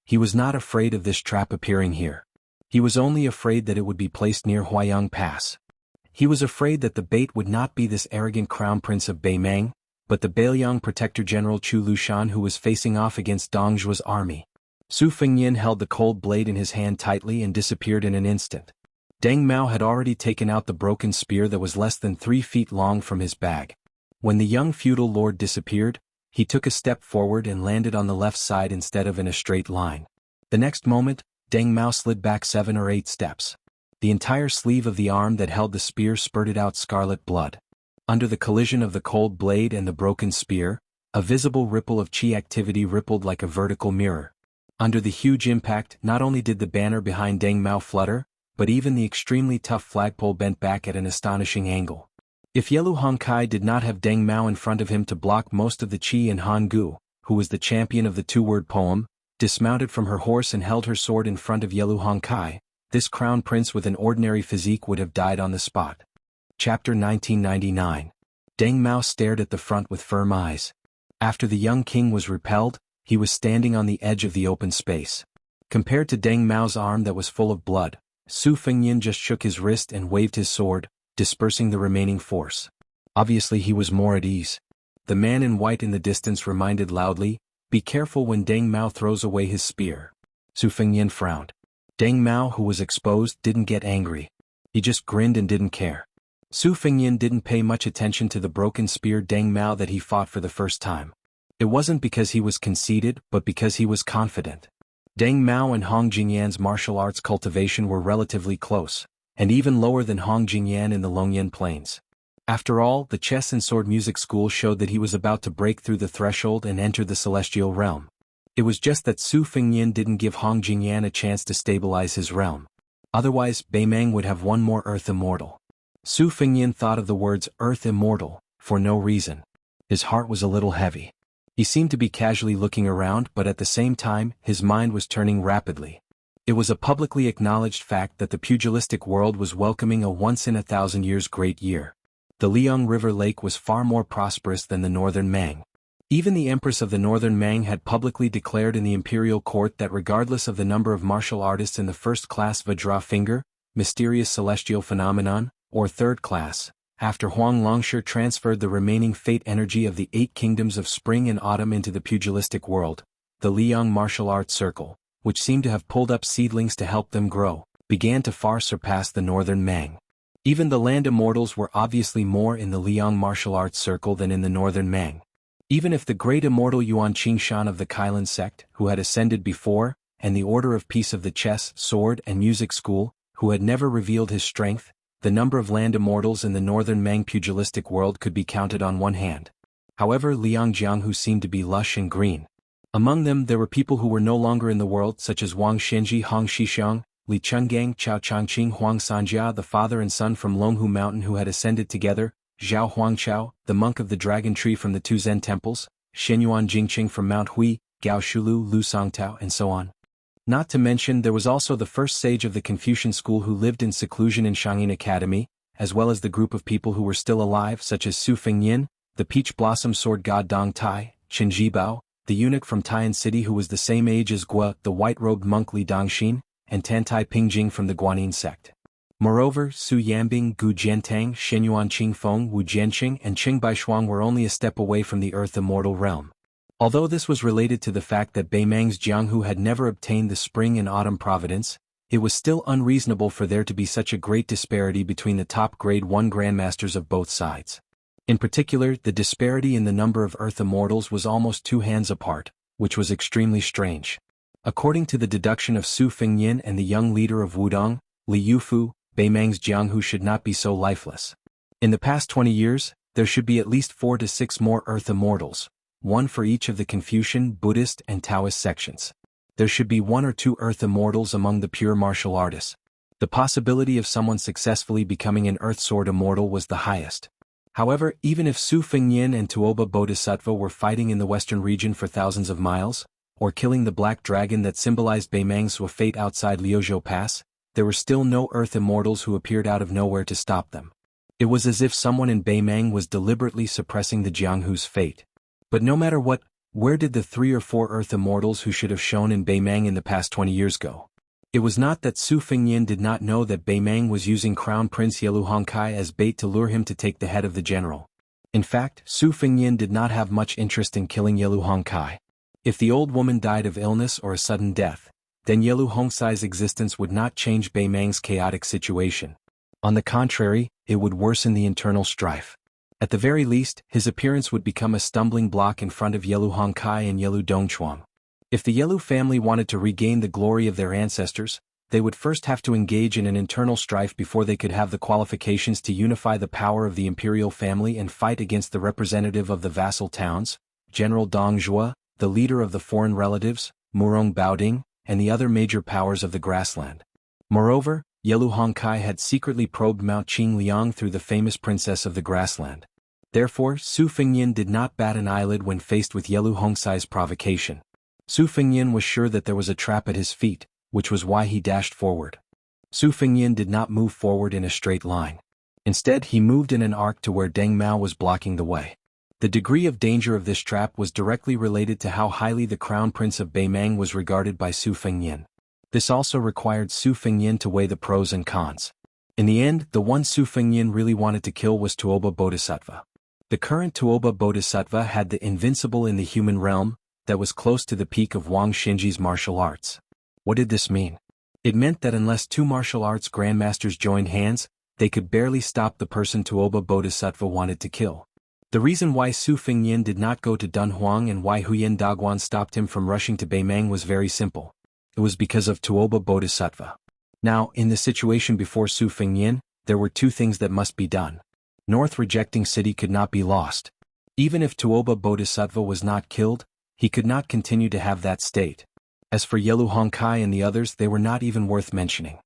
He was not afraid of this trap appearing here. He was only afraid that it would be placed near Huayang Pass. He was afraid that the bait would not be this arrogant crown prince of Beimang, but the Beiliang Protector General Chu Lushan who was facing off against Dong Zhuo's army. Su Fengnian held the cold blade in his hand tightly and disappeared in an instant. Deng Mao had already taken out the broken spear that was less than 3 feet long from his bag. When the young feudal lord disappeared, he took a step forward and landed on the left side instead of in a straight line. The next moment, Deng Mao slid back 7 or 8 steps. The entire sleeve of the arm that held the spear spurted out scarlet blood. Under the collision of the cold blade and the broken spear, a visible ripple of chi activity rippled like a vertical mirror. Under the huge impact, not only did the banner behind Deng Mao flutter, but even the extremely tough flagpole bent back at an astonishing angle. If Yelu Hongkai did not have Deng Mao in front of him to block most of the chi, and Han Gu, who was the champion of the 2-word poem, dismounted from her horse and held her sword in front of Yelu Hongkai, this crown prince with an ordinary physique would have died on the spot. Chapter 1999. Deng Mao stared at the front with firm eyes. After the young king was repelled, he was standing on the edge of the open space. Compared to Deng Mao's arm that was full of blood, Su Fengnian just shook his wrist and waved his sword, dispersing the remaining force. Obviously he was more at ease. The man in white in the distance reminded loudly, "Be careful when Deng Mao throws away his spear." Su Fengnian frowned. Deng Mao, who was exposed, didn't get angry. He just grinned and didn't care. Su Fengnian didn't pay much attention to the broken spear Deng Mao that he fought for the first time. It wasn't because he was conceited, but because he was confident. Deng Mao and Hong Jingyan's martial arts cultivation were relatively close, and even lower than Hong Jingyan in the Longyan Plains. After all, the chess and sword music school showed that he was about to break through the threshold and enter the celestial realm. It was just that Su Fengnian didn't give Hong Jingyan a chance to stabilize his realm. Otherwise, Beimang would have one more Earth Immortal. Su Fengnian thought of the words Earth Immortal, for no reason. His heart was a little heavy. He seemed to be casually looking around, but at the same time, his mind was turning rapidly. It was a publicly acknowledged fact that the pugilistic world was welcoming a once-in-a-thousand-years great year. The Liang River Lake was far more prosperous than the northern Mang. Even the Empress of the northern Mang had publicly declared in the imperial court that regardless of the number of martial artists in the first-class Vajra finger, mysterious celestial phenomenon, or third class, after Huang Longshi transferred the remaining fate energy of the 8 kingdoms of spring and autumn into the pugilistic world, the Liang martial arts circle, which seemed to have pulled up seedlings to help them grow, began to far surpass the northern Mang. Even the land immortals were obviously more in the Liang martial arts circle than in the northern Mang. Even if the great immortal Yuan Qingshan of the Kailan sect, who had ascended before, and the Order of Peace of the chess, sword, and music school, who had never revealed his strength, the number of land immortals in the northern Mang pugilistic world could be counted on one hand. However, Liang Jianghu seemed to be lush and green. Among them there were people who were no longer in the world, such as Wang Shenji, Hong Shixiang, Li Chenggang, Chao Changqing, Huang Sanjia, the father and son from Longhu Mountain who had ascended together, Zhao Huangchao, the monk of the dragon tree from the 2 Zen temples, Shenyuan Jingqing from Mount Hui, Gao Shulu, Lu Songtao, and so on. Not to mention there was also the first sage of the Confucian school who lived in seclusion in Shangyin Academy, as well as the group of people who were still alive such as Su Fengnian, the peach blossom sword god Dong Tai, Qin Jibao, the eunuch from Taiyan City who was the same age as Gua, the white-robed monk Li Dongxin, and Tantai Pingjing from the Guanyin sect. Moreover, Su Yambing, Gu Jiantang, Shenyuan Qingfeng, Wu Jianqing, and Qing Baishuang were only a step away from the Earth Immortal realm. Although this was related to the fact that Beimang's Jianghu had never obtained the spring and autumn providence, it was still unreasonable for there to be such a great disparity between the top grade 1 grandmasters of both sides. In particular, the disparity in the number of Earth Immortals was almost 2 hands apart, which was extremely strange. According to the deduction of Su Fengnian and the young leader of Wudong, Li Yufu, Beimang's Jianghu should not be so lifeless. In the past 20 years, there should be at least 4 to 6 more Earth Immortals, 1 for each of the Confucian, Buddhist, and Taoist sections. There should be 1 or 2 Earth Immortals among the pure martial artists. The possibility of someone successfully becoming an Earth Sword Immortal was the highest. However, even if Su Fengnian and Tuoba Bodhisattva were fighting in the western region for thousands of miles, or killing the black dragon that symbolized Beimang's fate outside Liuzhou Pass, there were still no Earth Immortals who appeared out of nowhere to stop them. It was as if someone in Beimang was deliberately suppressing the Jianghu's fate. But no matter what, where did the 3 or 4 Earth Immortals who should have shown in Beimang in the past 20 years go? It was not that Su Fengyin did not know that Beimang was using Crown Prince Yelu Hongkai as bait to lure him to take the head of the general. In fact, Su Fengyin did not have much interest in killing Yelu Hongkai. If the old woman died of illness or a sudden death, then Yelu Hongkai's existence would not change Beimang's chaotic situation. On the contrary, it would worsen the internal strife. At the very least, his appearance would become a stumbling block in front of Yelu Hongkai and Yelu Dongchuang. If the Yelu family wanted to regain the glory of their ancestors, they would first have to engage in an internal strife before they could have the qualifications to unify the power of the imperial family and fight against the representative of the vassal towns, General Dong Zhuo, the leader of the foreign relatives, Murong Baoding, and the other major powers of the grassland. Moreover, Yelu Hongkai had secretly probed Mount Qingliang through the famous princess of the grassland. Therefore, Su Fengyin did not bat an eyelid when faced with Yelu Hongkai's provocation. Su Fengyin was sure that there was a trap at his feet, which was why he dashed forward. Su Fengyin did not move forward in a straight line. Instead, he moved in an arc to where Deng Mao was blocking the way. The degree of danger of this trap was directly related to how highly the Crown Prince of Beimang was regarded by Su Fengyin. This also required Su Fengyin to weigh the pros and cons. In the end, the one Su Fengyin really wanted to kill was Tuoba Bodhisattva. The current Tuoba Bodhisattva had the invincible in the human realm, that was close to the peak of Wang Xinji's martial arts. What did this mean? It meant that unless 2 martial arts grandmasters joined hands, they could barely stop the person Tuoba Bodhisattva wanted to kill. The reason why Su Fengyin did not go to Dunhuang and why Huyen Daguan stopped him from rushing to Beimang was very simple. It was because of Tuoba Bodhisattva. Now, in the situation before Su Fengyin, there were 2 things that must be done. North rejecting city could not be lost. Even if Tuoba Bodhisattva was not killed, he could not continue to have that state. As for Yelu Hongkai and the others, they were not even worth mentioning.